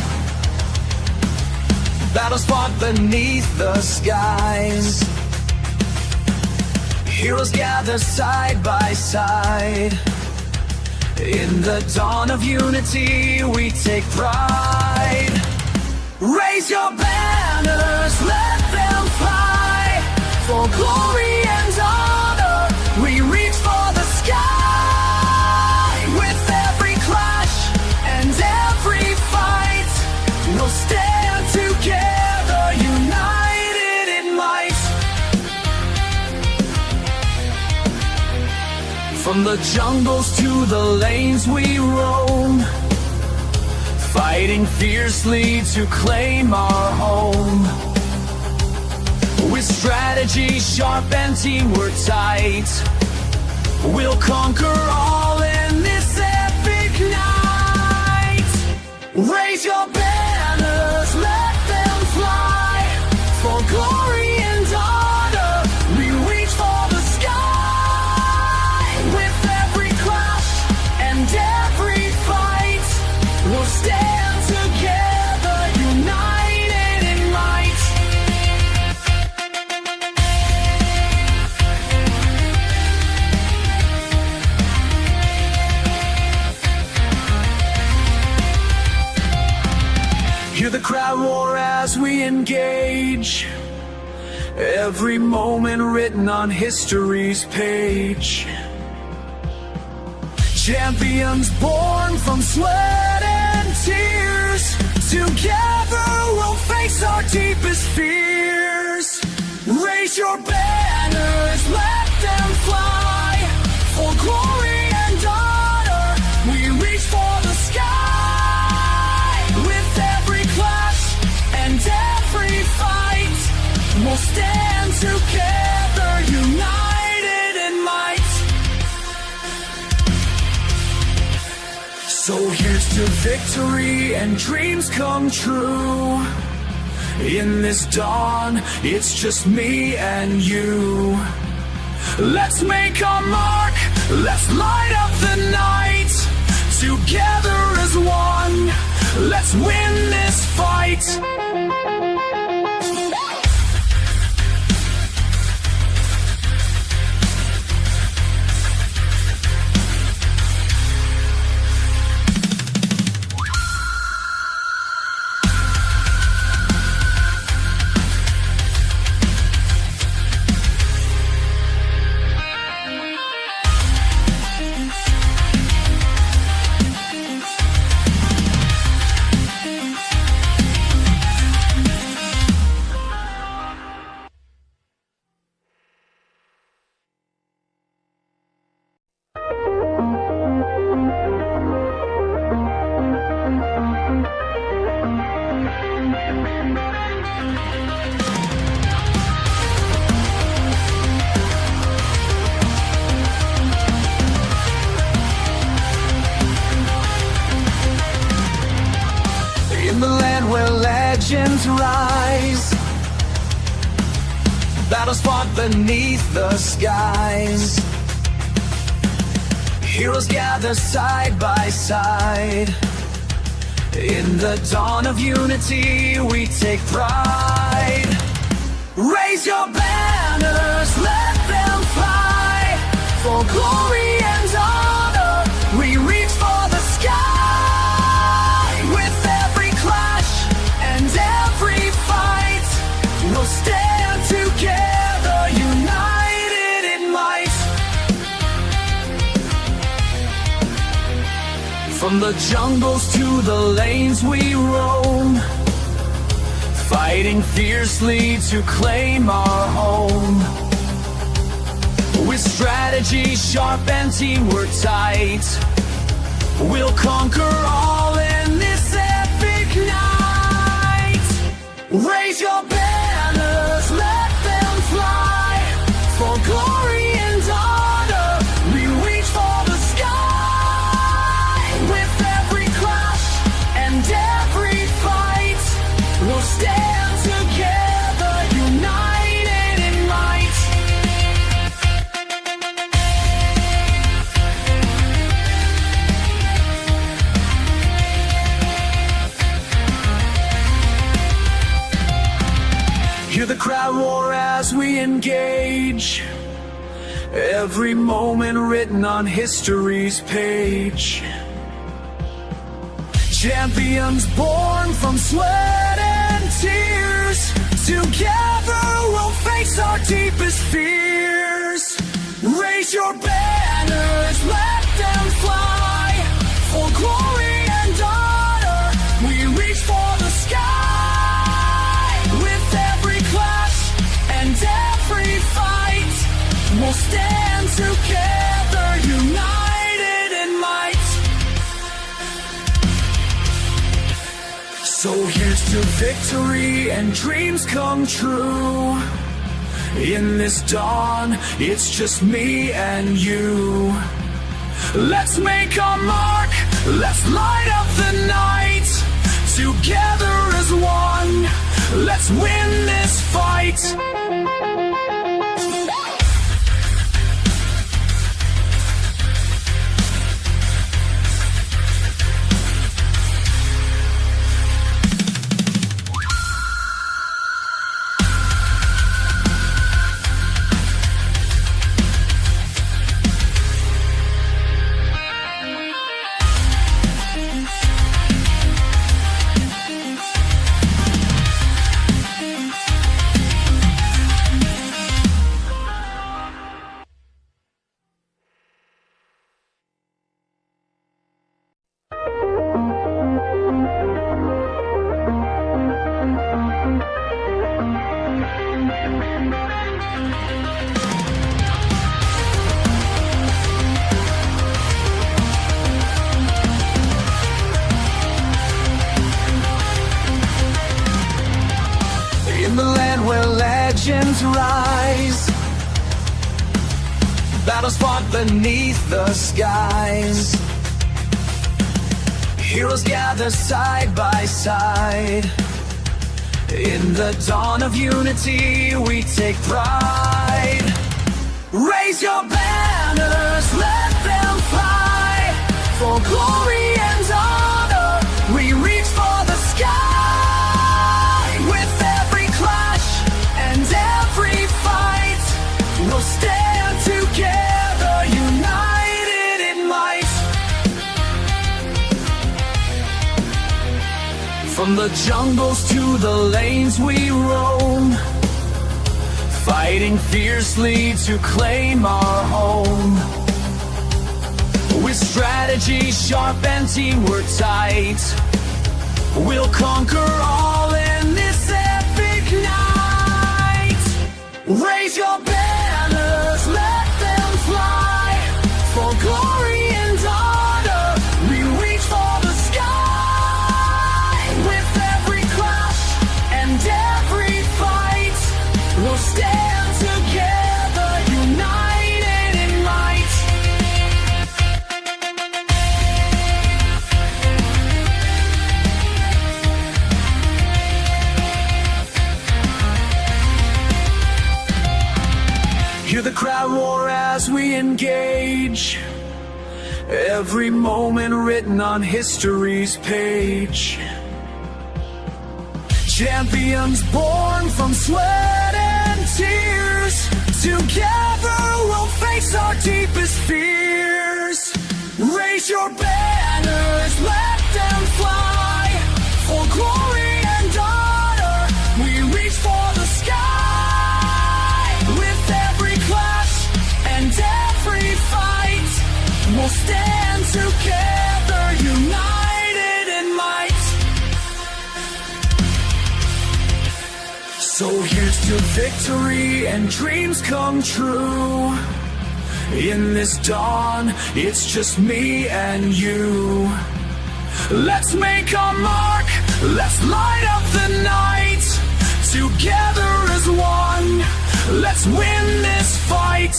battles fought beneath the skies. Heroes gather side by side. In the dawn of unity, we take pride. Raise your banners, let them fly. For glory and honor, we reach for the sky. With every clash and every fight, we'll stand together, united in might. From the jungles to the lanes we roam, fighting fiercely to claim our home. With strategy sharp and teamwork tight, we'll conquer all in this epic night. Raise your banners, let them fly. For glory and honor, we reach for the sky. With every clash and every fight, we'll stand together, united in might. Hear the crowd roar as we engage. Every moment written on history's page. Champions born from sweat and tears. Together we'll face our deepest fears. Raise your banners, let them fly. For glory and honor, we reach for the sky. With every clash and every fight, we'll stand together, united in might. So here's to victory and dreams come true. In this dawn, it's just me and you. Let's make our mark, let's light up the night. Together as one, let's win this fight. legends rise. Battles fought beneath the skies. Heroes gather side by side. In the dawn of unity, we take pride. Raise your banners, let them fly. For glory and honor, we reach for the sky. With every clash and every fight, we'll stand together, united in might. From the jungles to the lanes we roam, fighting fiercely to claim our home. With strategy sharp and teamwork tight, we'll conquer all in this epic night. Raise your banners, let them fly. For glory and honor, we reach for the sky. With every clash and every fight, we'll stand together, united in might. Hear the crowd roar as we engage. Every moment written on history's page. Champions born from sweat and tears. Together we'll face our deepest fears. Raise your banners, let them fly. For glory and honor, we reach for the sky. With every clash and every fight, we'll stand together, united in might. So here's to victory and dreams come true. In this dawn, it's just me and you. Let's make our mark, let's light up the night. Together as one, let's win this fight. In the land where legends rise, battles fought beneath the skies. Heroes gather side by side. In the dawn of unity, we take pride. Raise your banners, let them fly. For glory and honor, we reach for the sky. With every clash and every fight, we'll stand together, united in might. From the jungles to the lanes we roam, fighting fiercely to claim our home. With strategy sharp and teamwork tight, we'll conquer all in this epic night. Raise your banners, let them fly. For glory and honor, we reach for the sky. With every clash and every fight, we'll stand together, united in might. crowd roar as we engage. Every moment written on history's page. Champions born from sweat and tears. Together we'll face our deepest fears. Raise your banners, let them fly. For glory and honor, we reach for the sky. With every clash and every fight, we'll stand together, united in might. So here's to victory and dreams come true. In this dawn, it's just me and you. Let's make our mark, let's light up the night. Together as one, let's win this fight.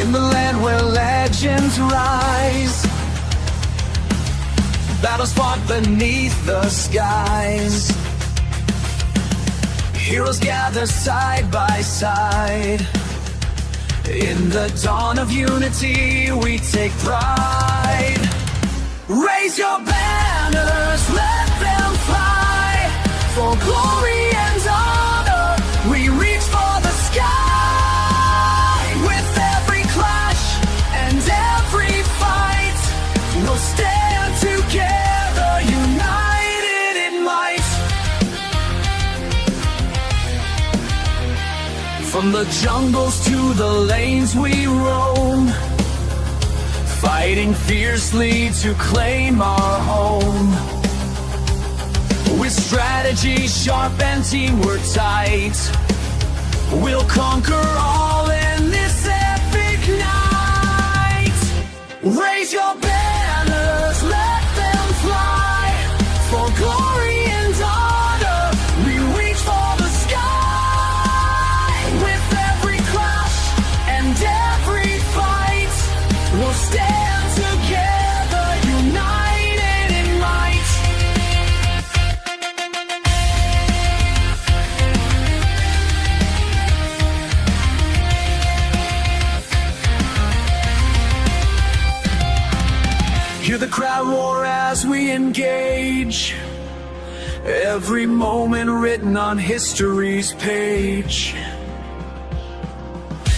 In the land where legends rise, battles fought beneath the skies. Heroes gather side by side. In the dawn of unity, we take pride. Raise your banners, let them fly. For glory and honor, we reach for the sky. With every clash and every fight, we'll stand together, united in might. From the jungles to the lanes we roam, fighting fiercely to claim our home. With strategy sharp and teamwork tight, we'll conquer all in this epic night. Raise your banners, let them fly. For glory and honor, we reach for the sky. With every clash and every fight, we'll stand together, united in might. Hear the crowd roar as we engage. Every moment written on history's page.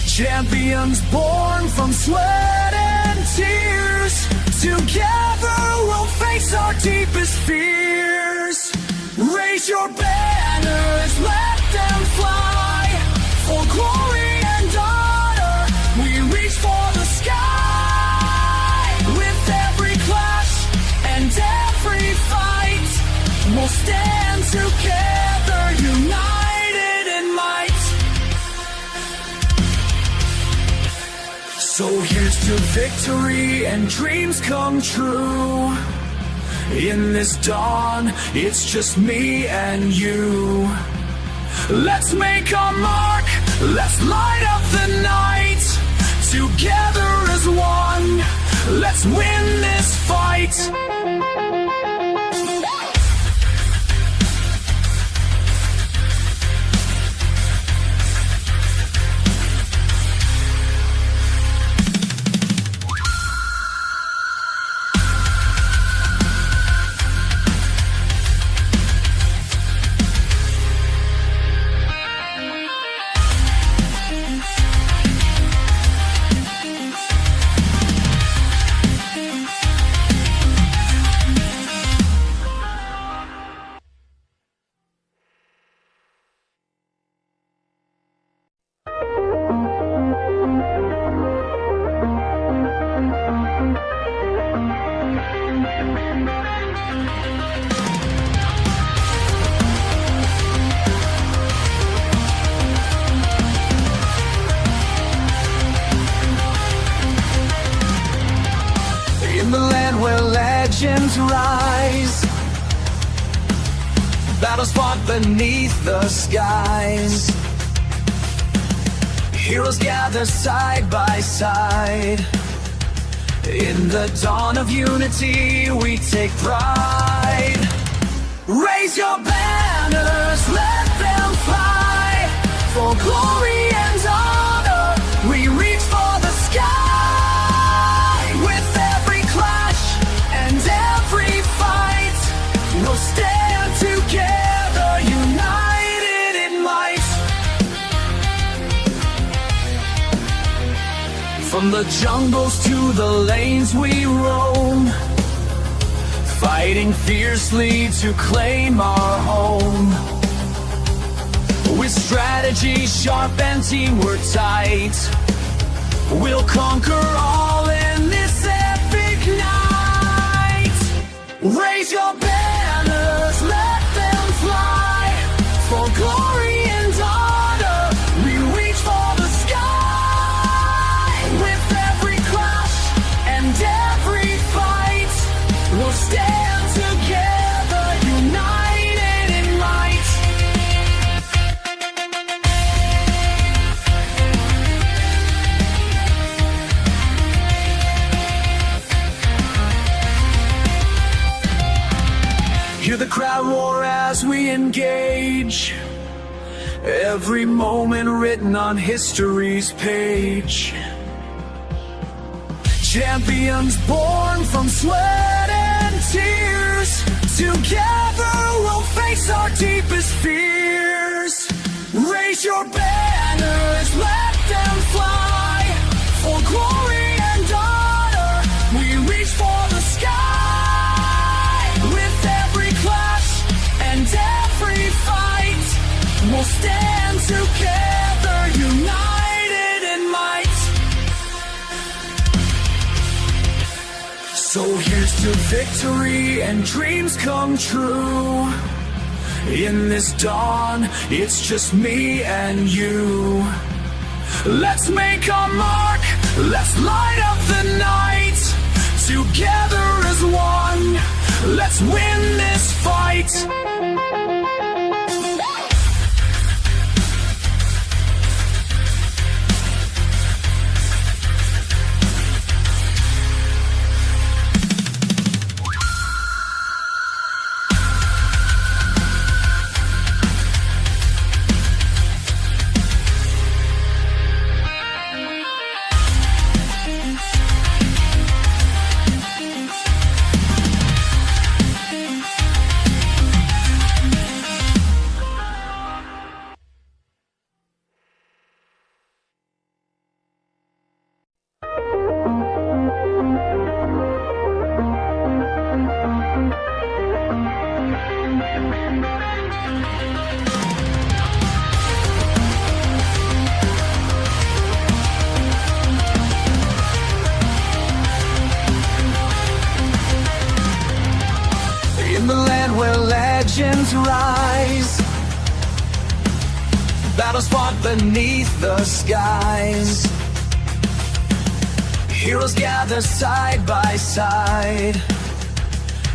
Champions born from sweat and tears. Together we'll face our deepest fears. Raise your banners, let them fly. For glory and honor, we reach for the sky. With every clash and every fight, we'll stand together, united in might. So here's to victory and dreams come true. In this dawn, it's just me and you. Let's make our mark, let's light up the night. Together as one, let's win this fight. legends rise. Battles fought beneath the skies. Heroes gather side by side. In the dawn of unity, we take pride. Raise your banners, let them fly. For glory and honor, we reach for the sky. With every clash and every fight, we'll stand together, united in might. From the jungles to the lanes we roam, fighting fiercely to claim our home. With strategy sharp and teamwork tight, we'll conquer all in this epic night. Raise your banners, let them fly. For glory and honor, we reach for the sky. With every clash and every fight, we'll stand together, united in might. Hear the crowd roar as we engage. Every moment written on history's page. Champions born from sweat and tears. Together we'll face our deepest fears. Raise your banners, let them fly. For glory and honor, we reach for the sky. With every clash and every fight, we'll stand together, united in might. So here's to victory and dreams come true. In this dawn, it's just me and you. Let's make our mark, let's light up the night. Together as one, let's win this fight. In the land where legends rise, battles fought beneath the skies. Heroes gather side by side.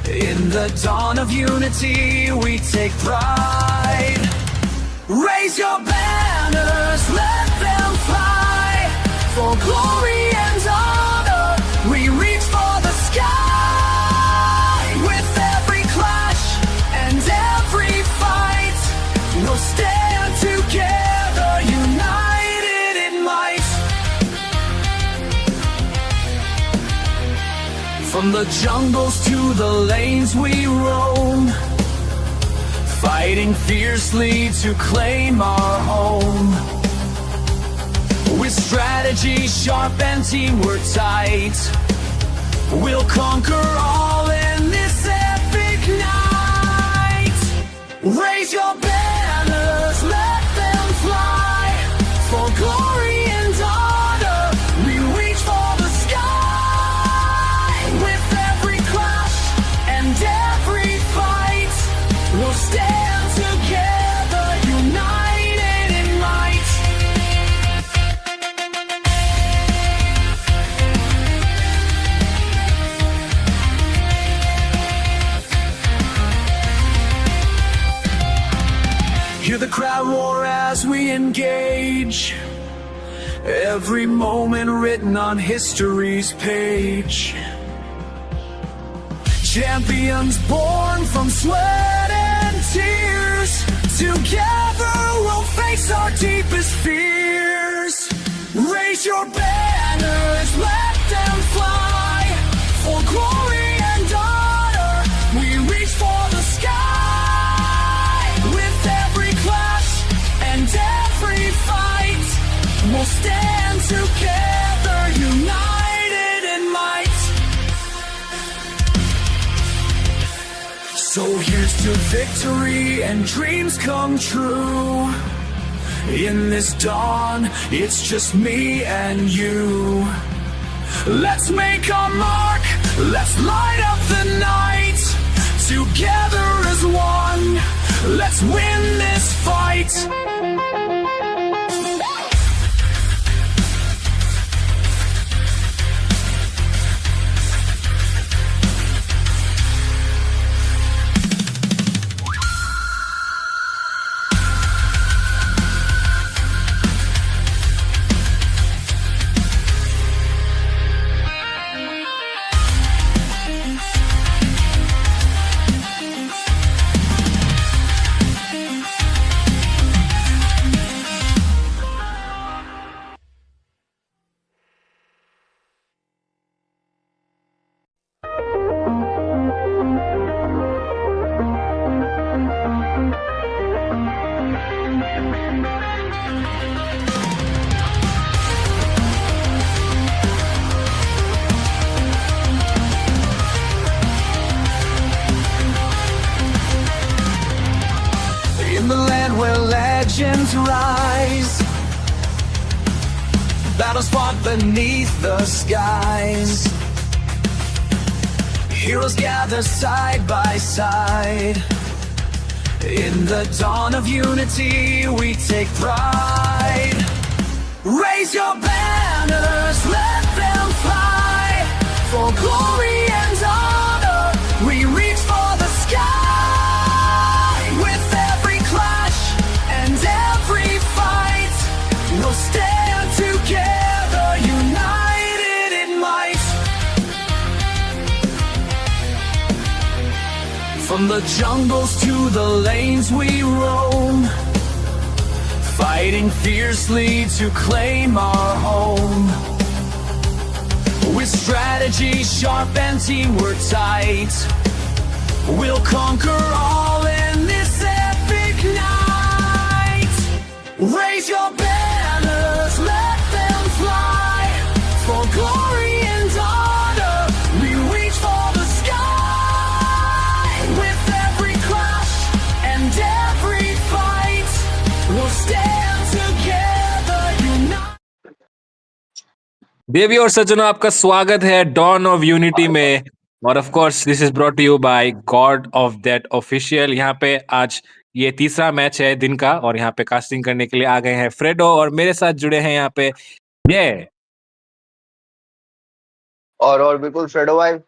In the dawn of unity, we take pride. Raise your banners, let them fly. For glory and honor, we reach for the sky. With every clash and every fight, we'll stand together, united in might. From the jungles to the lanes we roam, fighting fiercely to claim our home. With strategy sharp and teamwork tight, we'll conquer all in this epic night. Raise your banners, let them fly. For glory and honor, we reach for the sky. With every clash and every fight, we'll stand together, united in might. engage. Every moment written on history's page. Champions born from sweat and tears. Together we'll face our deepest fears. Raise your banners, let them fly. For glory and honor, we reach for the sky. With every clash and every fight, we'll stand together, united in might. So here's to victory and dreams come true. In this dawn, it's just me and you. Let's make our mark, let's light up the night. Together as one, let's win this fight. In the land where legends rise, battles fought beneath the skies. Heroes gather side by side. In the dawn of unity, we take pride. Raise your banners, let them fly. For glory and honor, we reach for the sky. With every clash and every fight, we'll stand together, united in might. From the jungles to the lanes we roam, fighting fiercely to claim our home. With strategy sharp and teamwork tight, we'll conquer all in this epic night. Raise your banners, let them fly. For glory and honor, we reach for the sky. With every clash and every fight, we'll stand together, united. देवी और सज्जनों, आपका स्वागत है don of unity में। और of course this is brought to you by God of that official. यहाँ पे आज ये तीसरा मैच है दिन का और यहाँ पे कास्टिंग करने के लिए आ गए हैं फ्रेडो और मेरे साथ जुड़े हैं यहाँ पे ये और बिल्कुल फ्रेडो भाई,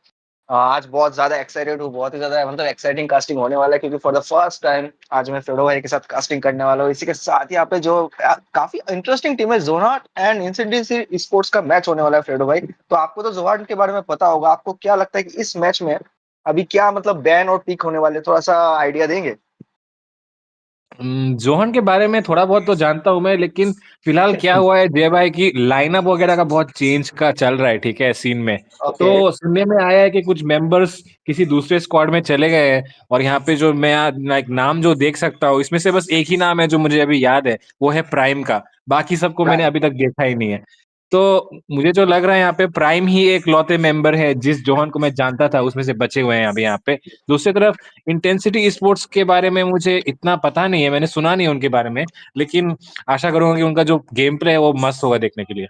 आज बहुत ज्यादा एक्साइटेड हूँ, बहुत ही ज्यादा मतलब एक्साइटिंग कास्टिंग होने वाला है क्योंकि फॉर द फर्स्ट टाइम आज मैं फ्रेडो भाई के साथ कास्टिंग करने वाला हूँ। इसी के साथ यहाँ पे जो काफी इंटरेस्टिंग टीम है जोनाट एंड इंसिडेंट स्पोर्ट्स का मैच होने वाला है। फ्रेडो भाई, तो आपको तो जोनाट के बारे में पता होगा, आपको क्या लगता है कि इस मैच में अभी क्या मतलब बैन और पिक होने वाले, थोड़ा सा आइडिया देंगे? जोहन के बारे में थोड़ा बहुत तो जानता हूं मैं, लेकिन फिलहाल क्या हुआ है जय भाई की लाइनअप वगैरह का बहुत चेंज का चल रहा है, ठीक है, सीन में। ओके। तो सुनने में आया है कि कुछ मेंबर्स किसी दूसरे स्क्वाड में चले गए हैं और यहाँ पे जो मैं लाइक नाम जो देख सकता हूँ इसमें से बस एक ही नाम है जो मुझे अभी याद है, वो है प्राइम का। बाकी सबको मैंने अभी तक देखा ही नहीं है। तो मुझे जो लग रहा है यहाँ पे प्राइम ही एक लौते मेंबर है जिस जोहन को मैं जानता था उसमें से बचे हुए हैं अभी यहाँ पे। दूसरी तरफ इंटेंसिटी स्पोर्ट्स के बारे में मुझे इतना पता नहीं है, मैंने सुना नहीं है उनके बारे में, लेकिन आशा करूंगा कि उनका जो गेम प्ले है वो मस्त होगा देखने के लिए।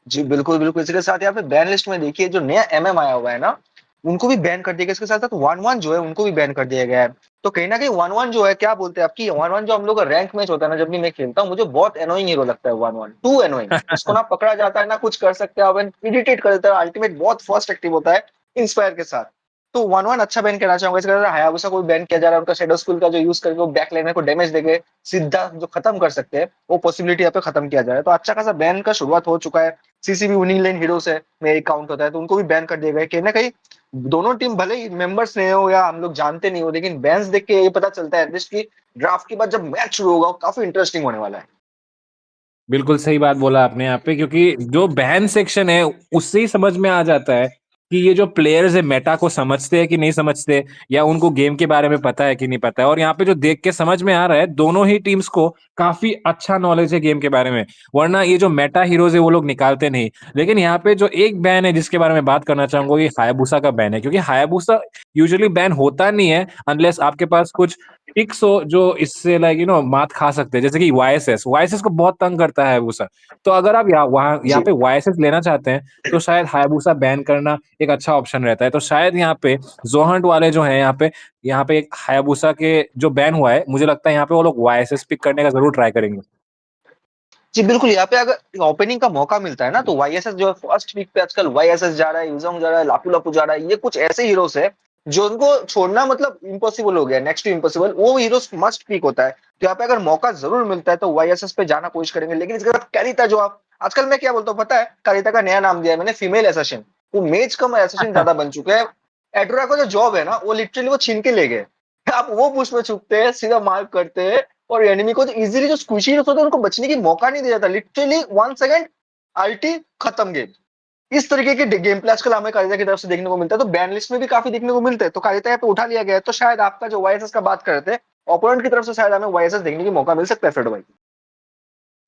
जी बिल्कुल बिल्कुल। इसके साथ यहाँ पे बैन लिस्ट में देखिए जो नया एमएम आया हुआ है ना, उनको भी बैन कर दिया गया। इसके साथ साथ 1-1 जो है उनको भी बैन कर दिया गया है। तो कहीं ना कहीं 1-1 जो है, क्या बोलते हैं आपकी 1-1 जो हम लोग का रैंक मैच होता है ना, जब भी मैं खेलता हूँ मुझे बहुत एनोइंग हीरो लगता है 1-1, टू एनोइंग। उसको ना पकड़ा जाता है ना कुछ कर सकते हैं, इरिटेट कर देता है। अल्टीमेट बहुत फर्स्ट एक्टिव होता है इंस्पायर के साथ। तो 1-1 अच्छा बैन करना चाहूंगा। इसके अलावा हायाबुसा को भी बैन किया जा रहा है, उनका शेडो स्कूल का जो यूज करके वो बैक लाइनर को डैमेज देके सीधा जो खत्म कर सकते हैं, वो पॉसिबिलिटी यहाँ पे खत्म किया जा रहा है। तो अच्छा खासा बैन का शुरुआत हो चुका है। सीसीबी विनिंग लाइन हीरोज है, मेरे काउंट होता है, तो उनको भी बैन कर दिया गया है। कहीं ना कहीं दोनों टीम भले ही मेंबर्स नहीं हो या हम लोग जानते नहीं हो, लेकिन बैन्स देख के ये पता चलता है एटलीस्ट की ड्राफ्ट के बाद जब मैच शुरू होगा वो काफी इंटरेस्टिंग होने वाला है। बिल्कुल सही बात बोला आपने यहाँ पे, क्योंकि जो बैन सेक्शन है उससे ही समझ में आ जाता है कि ये जो प्लेयर्स है मेटा को समझते हैं कि नहीं समझते, या उनको गेम के बारे में पता है कि नहीं पता है। और यहाँ पे जो देख के समझ में आ रहा है, दोनों ही टीम्स को काफी अच्छा नॉलेज है गेम के बारे में, वरना ये जो मेटा हीरोज है वो लोग निकालते नहीं। लेकिन यहाँ पे जो एक बैन है जिसके बारे में बात करना चाहूंगा, ये हायाबुसा का बैन है, क्योंकि हायाबुसा यूजुअली बैन होता नहीं है अनलेस आपके पास कुछ पिक्स हो जो इससे लाइक मात खा सकते हैं, जैसे कि वाईएसएस को बहुत तंग करता है हायाबुसा। तो अगर आप यहाँ जी पे वाईएसएस लेना चाहते हैं तो शायद हायाबुसा बैन करना एक अच्छा ऑप्शन रहता है। तो शायद यहाँ पे जोहंट वाले जो है यहाँ पे एक हायाबुसा के जो बैन हुआ है, मुझे लगता है यहाँ पे वो लोग वाईएसएस पिक करने का जरूर ट्राई करेंगे। जी बिल्कुल, यहाँ पे अगर ओपनिंग का मौका मिलता है ना, तो वाईएसएस जो है फर्स्ट वीक पे आजकल वाईएसएस जा रहा है, यूजोंग जा रहा है, लापू लापू जा रहा है। ये कुछ ऐसे हीरोज है जो उनको छोड़ना मतलब इम्पॉसिबल हो गया, नेक्स्ट टू इम्पॉसिबल, वो हीरोज मस्ट पिक होता है। तो यहाँ पे अगर मौका जरूर मिलता है तो वाईएसएस पे जाना कोशिश करेंगे। लेकिन इसके बाद कैरिता जो आप आजकल मैं क्या बोलता हूँ पता है, कैरिता का नया नाम दिया है मैंने, फीमेल एसेसिन। वो मेज कम एसेसिन ज्यादा बन चुके हैं। एडोरा का जो जॉब है ना, वो लिटरली वो छीन के ले गए। आप वो बुश में छुपते हैं, सीधा मार्क करते हैं, और एनिमी को जो इजीली जो स्क्विशी होता है उनको बचने की मौका नहीं दिया जाता। लिटरली 1 सेकंड अल्टी खत्म गेम। इस तरीके के गेम प्ले आजकल हमें कारिता की तरफ से देखने को मिलता है। तो बैन लिस्ट में भी काफी देखने को मिलते हैं। तो कारिता यहाँ पे उठा लिया गया है, तो शायद आपका जो वाईएसएस का बात कर रहे थे, ओपोनेंट की तरफ से शायद हमें वाईएसएस देखने की मौका मिल सकता है फ्रेड भाई।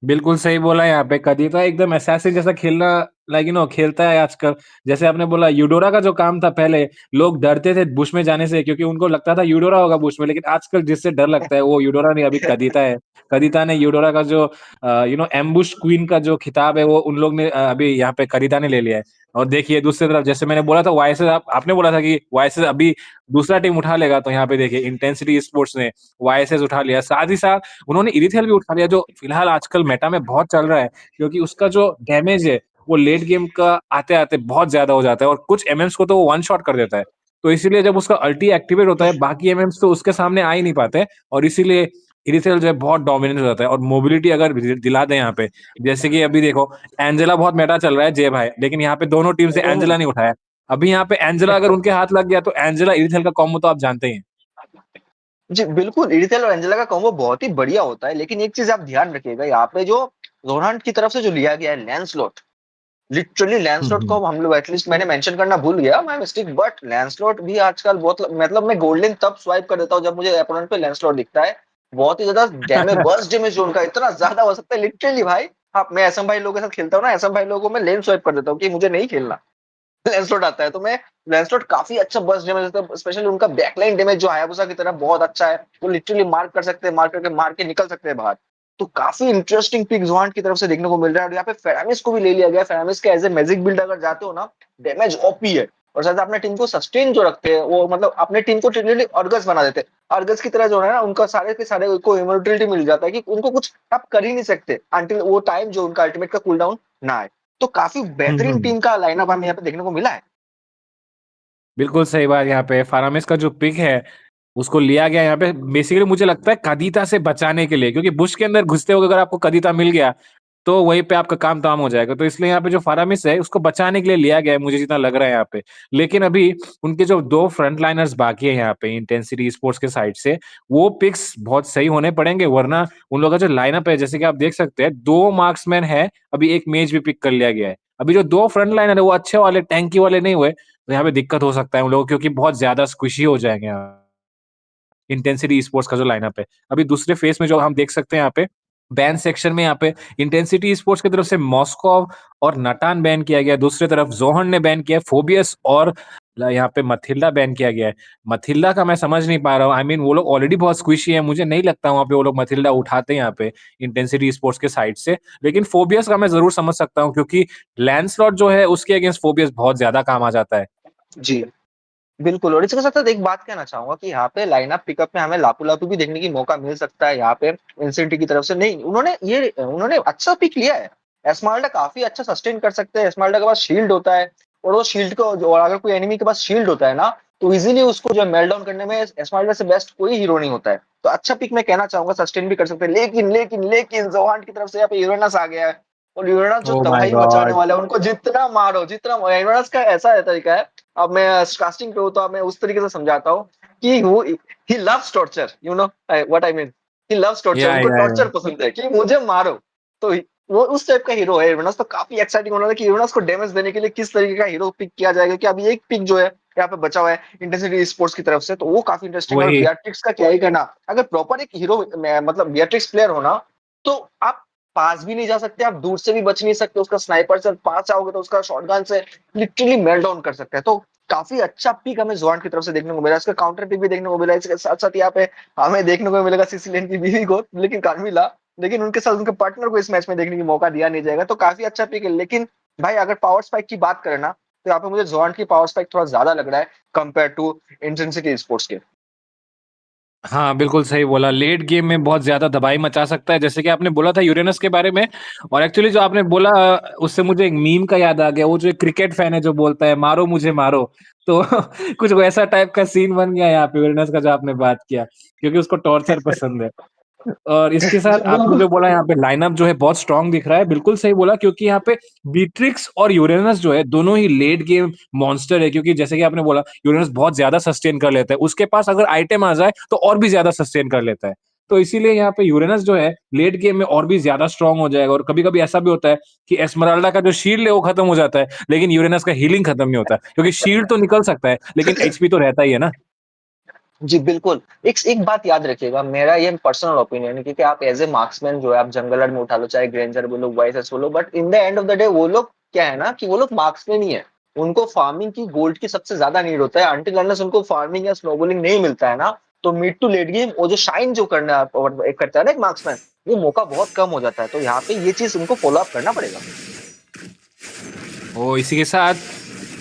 बिल्कुल सही बोला यहाँ पे, कदीता एकदम असैसिन जैसा खेलना खेलता है आजकल। जैसे आपने बोला यूडोरा का जो काम था पहले, लोग डरते थे बुश में जाने से क्योंकि उनको लगता था यूडोरा होगा बुश में, लेकिन आजकल जिससे डर लगता है वो यूडोरा नहीं, अभी कदीता है। कदीता ने यूडोरा का जो एम्बुश क्वीन का जो खिताब है वो उन लोग ने अभी यहाँ पे कदीता ने ले लिया है। और देखिए दूसरी तरफ, जैसे मैंने बोला था वाईएसएस, आपने बोला था कि वाईएसएस अभी दूसरा टीम उठा लेगा, तो यहाँ पे देखिए इंटेंसिटी स्पोर्ट्स ने वाईएसएस उठा लिया, साथ ही साथ उन्होंने इरिथेल भी उठा लिया, जो फिलहाल आजकल मेटा में बहुत चल रहा है, क्योंकि उसका जो डैमेज है वो लेट गेम का आते-आते बहुत ज़्यादा हो जाता है, और कुछ एमएम्स को तो वो वन शॉट कर देता है। तो इसीलिए जब उसका अल्टी एक्टिवेट होता है, बाकी एमएम्स तो उसके सामने आ ही नहीं पाते, और इसीलिए इरिथेल जो है बहुत डोमिनेंट हो जाता है। और मोबिलिटी अगर दिला दें यहाँ पे, जैसे कि अभी देखो एंजेला बहुत मेटा चल रहा है जे भाई, लेकिन यहाँ पे दोनों टीम से एंजेला नहीं उठाया। अभी यहाँ पे एंजेला अगर उनके हाथ लग गया तो एंजेला इरिथेल का कॉम्बो तो आप जानते ही हैं। जी बिल्कुल, इरिथेल और एंजेला का कॉम्बो बहुत ही बढ़िया होता है। लेकिन एक चीज आप ध्यान रखिएगा, यहाँ पे जो रोनाल्ड की तरफ से जो लिया गया है लैंसलॉट, लिटरली लैंसलॉट को हम लोग एटलीस्ट मैंने मेंशन करना भूल गया, माय मिस्टेक, बट लैंसलॉट भी आजकल बहुत मतलब मैं गोल्डन तब स्वाइप कर देता हूँ जब मुझे अपोनेंट पे लैंसलॉट दिखता है। बहुत ही ज्यादा डैमेज, बर्स्ट डैमेज जो उनका इतना ज्यादा हो सकता है लिटरली भाई। हाँ, मैं एसएम भाई लोगों के साथ खेलता हूँ ना, एसएम भाई लोगों को मैं लेन स्वाइप कर देता हूँ कि मुझे नहीं खेलना। लैंसलॉट आता है तो मैं लैंसलॉट काफी अच्छा बर्स्ट डैमेज देता है, स्पेशली उनका बैकलाइन डैमेज जो हायाबुसा की तरह बहुत अच्छा है। वो लिटरली मार्क कर सकते हैं, मार्क करके मार के निकल सकते हैं बाहर। तो काफी इंटरेस्टिंग पिक जोहान की तरफ से देखने को मिल रहा है। और यहाँ पे फेरामिस को भी ले लिया गया। फेरामिस के एज ए मैजिक बिल्ड अगर जाते हो ना, डैमेज ओपी है, और साथ अपने टीम को सस्टेन जो रखते हैं, वो मतलब अपने टीम को लिटरली अर्गस बना देते हैं। अर्गस की तरह जो है ना, उनका सारे के सारे को इमोर्टलिटी मिल जाता है कि उनको कुछ आप कर ही नहीं सकते अंटिल वो टाइम जो उनका अल्टीमेट का कूल डाउन ना आए। तो काफी बेहतरीन टीम का लाइनअप हमें यहाँ पे देखने को मिला है। बिल्कुल सही बात, यहाँ पे फारामिस का जो पिक है उसको लिया गया यहाँ पे बेसिकली मुझे लगता है कदीता से बचाने के लिए, क्योंकि बुश के अंदर घुसते हुए अगर आपको कदीता मिल गया तो वहीं पे आपका काम तमाम हो जाएगा। तो इसलिए यहाँ पे जो फारामिस है उसको बचाने के लिए लिया गया है, मुझे जितना लग रहा है यहाँ पे। लेकिन अभी उनके जो दो फ्रंट लाइनर्स बाकी है यहाँ पे इंटेंसिटी स्पोर्ट्स के साइड से, वो पिक्स बहुत सही होने पड़ेंगे, वरना उन लोगों का जो लाइनअप है, जैसे कि आप देख सकते हैं, 2 मार्क्समैन है, अभी 1 मेज भी पिक कर लिया गया है। अभी जो 2 फ्रंट लाइनर है वो अच्छे वाले टैंकी वाले नहीं हुए, तो यहाँ पे दिक्कत हो सकता है उन लोगों को, क्योंकि बहुत ज्यादा स्क्विशी हो जाएंगे यहाँ इंटेंसिटी स्पोर्ट्स का जो लाइनअप है। अभी दूसरे फेज में जो हम देख सकते हैं यहाँ पे बैन सेक्शन में, यहाँ पे इंटेंसिटी स्पोर्ट्स की तरफ से मॉस्कोव और नटान बैन किया गया है। दूसरी तरफ जोहन ने बैन किया है, फोबियस और यहाँ पे मथिल्डा बैन किया गया है। मथिल्डा का मैं समझ नहीं पा रहा हूँ, आई मीन वो लोग ऑलरेडी बहुत स्क्विशी है, मुझे नहीं लगता वहाँ पे वो लोग मथिल्डा उठाते हैं यहाँ पे इंटेंसिटी स्पोर्ट्स के साइड से। लेकिन फोबियस का मैं जरूर समझ सकता हूँ, क्योंकि लैंडस्लॉट जो है उसके अगेंस्ट फोबियस बहुत ज्यादा काम आ जाता है। जी बिल्कुल, और इसके साथ-साथ एक बात कहना चाहूँगा कि यहाँ पे लाइनअप पिकअप में हमें लापू-लापू भी देखने की मौका मिल सकता है। यहाँ पे इंसिनिटी की तरफ से नहीं, उन्होंने अच्छा पिक लिया है। एस्माल्डा काफ़ी अच्छा सस्टेन कर सकते हैं। एस्माल्डा के पास शील्ड होता है, और वो शील्ड को जो, और अगर कोई एनिमी के पास शील्ड होता है ना, तो इजीली उसको जो मेल्ट डाउन करने में एस्माइल्डा से बेस्ट कोई हीरो नहीं होता है। तो अच्छा पिक मैं कहना चाहूंगा, सस्टेन भी कर सकते हैं, लेकिन लेकिन लेकिन जोहान की तरफ से यहाँ पे यूरेनस आ गया है, और यूरेनस जो ओ माय तबाही मचाने गॉड। वाला है, उनको जितना मारो जितना, यूरेनस का ऐसा है तरीका है। अब मैं कास्टिंग पे हूं तो अब मैं उस तरीके से समझाता हूँ कि वो he loves torture, you know what I mean, he loves torture, या उनको या टॉर्चर पसंद है कि मुझे मारो। तो वो उस टाइप का हीरो है यूरेनस। तो काफी एक्साइटिंग होना है कि यूरेनस को डैमेज देने के लिए किस तरीके का हीरो पिक किया जाएगा, कि अभी एक पिक जो है यहाँ पे बचा हुआ है इंटेंसिटी स्पोर्ट्स की तरफ से, तो वो काफी इंटरेस्टिंग है। और वही। बियाट्रिक्स का क्या ही कहना, अगर प्रॉपर एक हीरो मतलब बियाट्रिक्स प्लेयर हो ना, तो आप पास भी नहीं जा सकते, आप दूर से भी बच नहीं सकते, उसका स्नाइपर से पास आओगे तो उसका शॉटगन से लिटरली मेल्ट डाउन कर सकते हैं। तो काफी अच्छा पिक हमें जोआन की तरफ से देखने को मिला, इसका काउंटर पिक भी देखने को मिला, इसके साथ साथ यहाँ पे हमें देखने को मिलेगा सिसिलियन की बीवी को, लेकिन कार्मिला, लेकिन उनके साथ उनके पार्टनर को इस मैच में देखने की मौका दिया नहीं जाएगा। तो काफी अच्छा पिक है। लेकिन भाई अगर पावर स्पाइक की बात करें ना, तो यहाँ पे मुझे जोआन की पावर स्पाइक थोड़ा ज्यादा लग रहा है कंपेयर टू इंटेंसिटी स्पोर्ट्स के। हाँ बिल्कुल सही बोला, लेट गेम में बहुत ज्यादा तबाही मचा सकता है, जैसे कि आपने बोला था यूरेनस के बारे में। और एक्चुअली जो आपने बोला उससे मुझे एक मीम का याद आ गया, वो जो एक क्रिकेट फैन है जो बोलता है मारो मुझे मारो। तो कुछ वैसा टाइप का सीन बन गया यहाँ पे यूरेनस का, जो आपने बात किया, क्योंकि उसको टॉर्चर पसंद है। और इसके साथ आपने जो बोला यहाँ पे लाइनअप जो है बहुत स्ट्रांग दिख रहा है, बिल्कुल सही बोला, क्योंकि यहाँ पे बीट्रिक्स और यूरेनस जो है दोनों ही लेट गेम मॉन्स्टर है, क्योंकि जैसे कि आपने बोला यूरेनस बहुत ज्यादा सस्टेन कर लेता है, उसके पास अगर आइटम आ जाए तो और भी ज्यादा सस्टेन कर लेता है। तो इसीलिए यहाँ पे यूरेनस जो है लेट गेम में और भी ज्यादा स्ट्रांग हो जाएगा। और कभी कभी ऐसा भी होता है कि एस्मराल्डा का जो शील्ड है वो खत्म हो जाता है, लेकिन यूरेनस का हीलिंग खत्म नहीं होता, क्योंकि शील्ड तो निकल सकता है लेकिन एचपी तो रहता ही है ना। जी बिल्कुल। एक एक बात याद रखिएगा, मेरा ये पर्सनल ओपिनियन है, क्योंकि आप एज ए मार्क्समैन जो है, आप जंगलर में उठा लो, चाहे ग्रेंजर बोलो, वाइसएस बोलो, but in the end of the day वो लोग क्या है ना, कि वो लोग मार्क्समैन ही है। उनको फार्मिंग की, गोल्ड की सबसे ज्यादा नीड होता है। अनटिल अनलेस उनको फार्मिंग या स्नोबॉलिंग नहीं मिलता है ना, तो मिड टू लेट गेम वो जो शाइन जो करना एक करता है ना एक मार्क्समैन, वो मौका बहुत कम हो जाता है। तो यहाँ पे ये चीज उनको फॉलो अप करना पड़ेगा। ओ इसी के साथ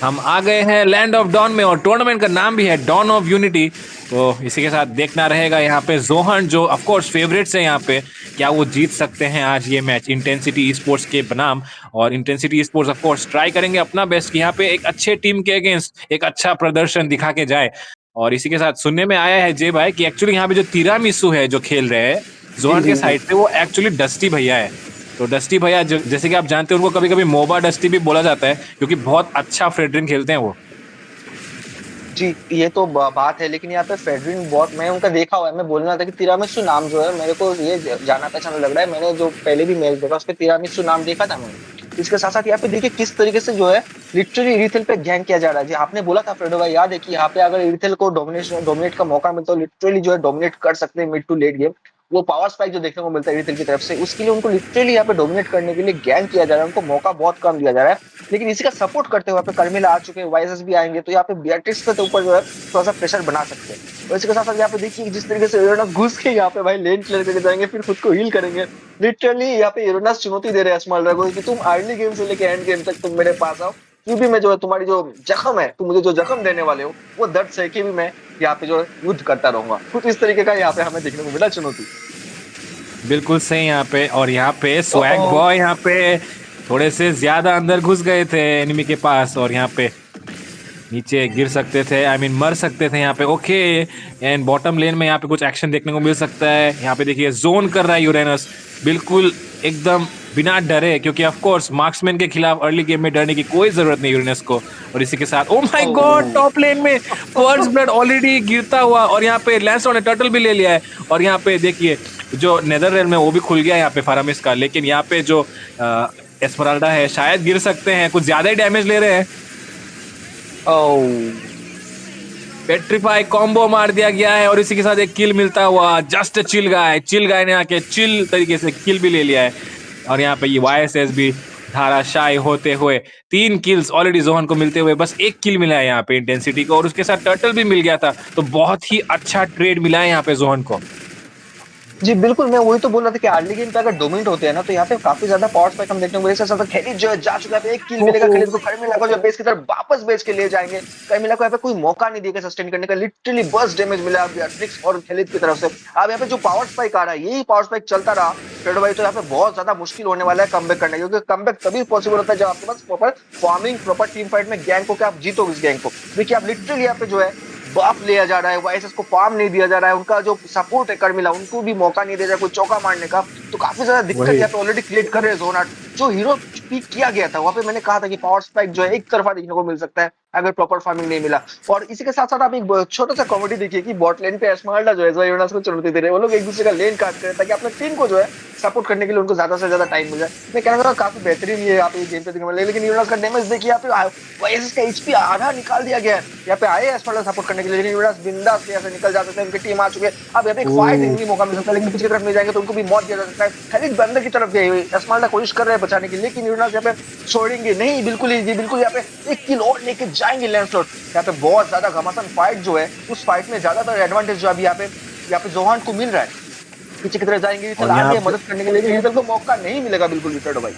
हम आ गए हैं लैंड ऑफ डॉन में, और टूर्नामेंट का नाम भी है डॉन ऑफ यूनिटी। तो इसी के साथ देखना रहेगा यहाँ पे जोहन जो ऑफ कोर्स फेवरेट्स है यहाँ पे, क्या वो जीत सकते हैं आज ये मैच इंटेंसिटी स्पोर्ट्स के बनाम। और intensity sports of course try करेंगे अपना बेस्ट कि यहाँ पे एक अच्छे टीम के अगेंस्ट एक अच्छा प्रदर्शन दिखा के जाए। और इसी के साथ सुनने में आया है जे भाई कि एक्चुअली यहाँ पे जो तिरामिसु है जो खेल रहे हैं जी जोहन जी के जी। साइड से, वो एक्चुअली डस्टी भैया है। तो डस्टी भैया जैसे कि आप जानते हैं उनको कभी कभी मोबा डस्टी भी बोला जाता है, क्योंकि बहुत अच्छा फ्रेडरिन खेलते हैं वो। जी ये तो बात है, लेकिन यहाँ पे फेडरिन बहुत, मैं उनका देखा हुआ है। मैं बोलना था कि तिरामिसु नाम जो है मेरे को ये जाना पहचाना लग रहा है। मैंने जो पहले भी मैच देखा उस पर तिरामिसु नाम देखा था मैंने। इसके साथ साथ यहाँ पे देखिए किस तरीके से जो है लिटरली इरिथेल पे गैंग किया जा रहा है। जी आपने बोला था फ्रेडो भाई, याद है कि यहाँ पे अगर इरिथेल को डोमिनेट का मौका मिलता है, लिटरली जो है डोमिनेट कर सकते हैं मिड टू लेट गेम। वो पावर स्पाइक जो देखने को मिलता है इरिथेल की तरफ से, उसके लिए उनको लिटरली यहाँ पे डोमिनेट करने के लिए गैंग किया जा रहा है, उनको मौका बहुत कम दिया जा रहा है। लेकिन इसी का सपोर्ट करते हुए यहाँ पे कर्मिला आ चुके हैं, वाइसेस भी आएंगे, तो यहाँ पे बियाट्रिक्स के ऊपर जो है थोड़ा सा प्रेशर बना सकते हैं। और इसके साथ साथ यहाँ पे देखिए जिस तरीके से यूरेनस घुस के यहाँ पे भाई लेन क्लियर करके जाएंगे, फिर खुद को हील करेंगे। लिटरली यहाँ पे यूरेनस चुनौती दे रहे हैं स्मॉलर को कि तुम अर्ली गेम से लेके एंड गेम तक तुम मेरे पास आओ, क्यों भी मैं जो है तुम्हारी जो जख्म है, तुम मुझे जो जख्म देने वाले हो, वो दर्द सह के भी मैं यहाँ पे जो है युद्ध करता रहूंगा। कुछ इस तरीके का यहाँ पे हमें देखने को मिला चुनौती। बिल्कुल सही यहाँ पे। और यहाँ पे स्वैग बॉय यहाँ पे थोड़े से ज्यादा अंदर घुस गए थे एनिमी के पास, और यहाँ पे नीचे गिर सकते थे, आई मीन मर सकते थे यहाँ पे। ओके, एंड बॉटम लेन में यहाँ पे कुछ एक्शन देखने को मिल सकता है। यहाँ पे देखिए जोन कर रहा है यूरेनस, बिल्कुल एकदम बिना डरे, क्योंकि ऑफ कोर्स मार्क्समैन के खिलाफ अर्ली गेम में डरने की कोई जरूरत नहीं यूरेनस को। और इसी के साथ ओ माय गॉड, टॉप लेन में फर्स्ट ब्लड ऑलरेडी गिरता हुआ, और यहाँ पे लैंसलॉट ने टर्टल भी ले लिया है। और यहाँ पे देखिए जो नेदर रेल में वो भी खुल गया यहाँ पे फारामिस का, लेकिन यहाँ पे जो एस्मराल्डा है शायद गिर सकते हैं, कुछ ज्यादा ही डैमेज ले रहे हैं। पेट्रीफाई कॉम्बो मार दिया गया है, और इसी के साथ एक किल मिलता हुआ। जस्ट चिल गाय ने आके चिल तरीके से किल भी ले लिया है। और यहाँ पे ये वाईएसएस भी धाराशायी होते हुए 3 किल्स ऑलरेडी जोहन को मिलते हुए बस 1 किल मिला है यहाँ पे इंटेंसिटी को, और उसके साथ टर्टल भी मिल गया था। तो बहुत ही अच्छा ट्रेड मिला है यहाँ पे जोहन को। जी बिल्कुल, मैं वही तो बोल रहा था कि अर्ली गेम पे अगर डोमिनेट होते हैं ना, तो यहाँ पे काफी ज्यादा पावर स्पाइक हम देखने को मिलेगा। साथ खलीद जो है जा चुका है, एक किल मिलेगा खलीद को, कर्मिला को जो बेस की तरफ वापस बेच के ले जाएंगे। कर्मिला को यहाँ पे कोई मौका नहीं देगा सस्टेन करने का, लिटरली बर्स्ट डैमेज मिला अब ट्रिक्स और खलीद की तरफ से। अब यहाँ पे जो पावर स्पाइक आ रहा है, यही पावर स्पाइक चलता रहा फ्रेडो भाई, तो यहाँ पे बहुत ज्यादा मुश्किल होने वाला है कमबैक करने, क्योंकि कमबैक तभी पॉसिबल होता है जब आपके पास proper farming, proper team fight में गैंग को आप जीतो इस गैंग को। देखिए आप लिटरली यहाँ पे जो है बाफ लिया जा रहा है, वाईएसएस को फार्म नहीं दिया जा रहा है, उनका जो सपोर्ट है कर्मिला उनको भी मौका नहीं दिया जा रहा कोई चौका मारने का, तो काफी ज्यादा दिक्कत यहाँ पे ऑलरेडी क्रिएट कर रहे हैं जोन आर्ट। जो हीरो पिक किया गया था वहां पे मैंने कहा था कि पावर स्पाइक जो है एक तरफा देखने को मिल सकता है अगर प्रॉपर फार्मिंग नहीं मिला। और इसी के साथ साथ आप एक छोटा सा कॉमेडी देखिए कि बॉट लेन पे एस्माल्डा जो है यूनास को चुनौती दे रहे हैं, वो लोग एक दूसरे का लेन काट कर ताकि अपने टीम को जो है सपोर्ट करने के लिए उनको ज्यादा से ज्यादा टाइम मिल जाए। मैं कहना चाहता हूं काफी बेहतरीन ये यहाँ पे गेम पे देखने मिला, लेकिन यूनास का डैमेज देखिए यहाँ पे वाईएसएस का एचपी आधा निकाल दिया गया है। यहाँ पे आए एस्माल्डा सपोर्ट करने के लिए, लेकिन यूनास बिंदास यहाँ से निकल जा सकते हैं, उनकी टीम आ चुकी है। अब यहाँ पे एक फाइट देखने की मौका मिल सकता है, लेकिन पीछे की तरफ नहीं जाएंगे तो उनको भी मौत दिया जा सकता है। खलीद अंदर की तरफ गए एस्माल्डा कोशिश कर रहे हैं बचाने की, लेकिन यूनास यहाँ पे छोड़ेंगे नहीं, बिल्कुल ही बिल्कुल यहाँ पे एक किल और लेके जाएंगे लैंडस्लॉट। यहाँ पे बहुत ज्यादा घमासान फाइट जो है, उस फाइट में ज्यादातर एडवांटेज जो अभी यहाँ पे जोहान को मिल रहा है। पीछे की तरफ जाएंगे मदद करने के लिए, लेकिन को मौका नहीं मिलेगा बिल्कुल भी फ्रेडो भाई।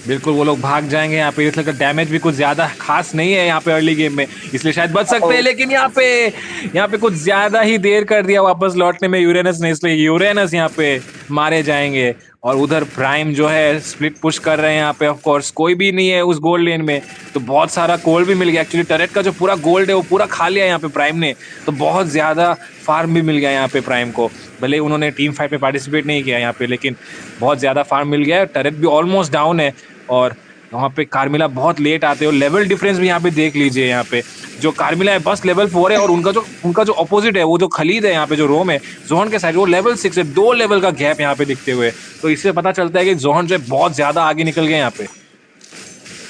बिल्कुल वो लोग भाग जाएंगे यहाँ पे, इसलिए डैमेज भी कुछ ज्यादा खास नहीं है यहाँ पे अर्ली गेम में, इसलिए शायद बच सकते हैं। लेकिन यहाँ पे कुछ ज्यादा ही देर कर दिया वापस लौटने में यूरेनस ने, इसलिए यूरेनस यहाँ पे मारे जाएंगे। और उधर प्राइम जो है स्प्लिट पुश कर रहे हैं यहाँ पे, ऑफ कोर्स कोई भी नहीं है उस गोल्ड लेन में, तो बहुत सारा गोल्ड भी मिल गया। एक्चुअली टरेट का जो पूरा गोल्ड है वो पूरा खा लिया यहाँ पे प्राइम ने, तो बहुत ज्यादा फार्म भी मिल गया यहाँ पे प्राइम को। भले उन्होंने टीम फाइट में पार्टिसिपेट नहीं किया यहाँ पे, लेकिन बहुत ज्यादा फार्म मिल गया है। टरेट भी ऑलमोस्ट डाउन है, और वहाँ पे कार्मिला बहुत लेट आते हैं। और लेवल डिफरेंस भी यहाँ पे देख लीजिए, यहाँ पे जो कार्मिला है बस लेवल 4 है, और उनका जो अपोजिट है वो जो खलीद है यहाँ पे, जो रोम है जोहन के साइड, वो लेवल 6 है। 2 लेवल का गैप यहाँ पे दिखते हुए, तो इससे पता चलता है कि जोहन जो है बहुत ज्यादा आगे निकल गए यहाँ पे।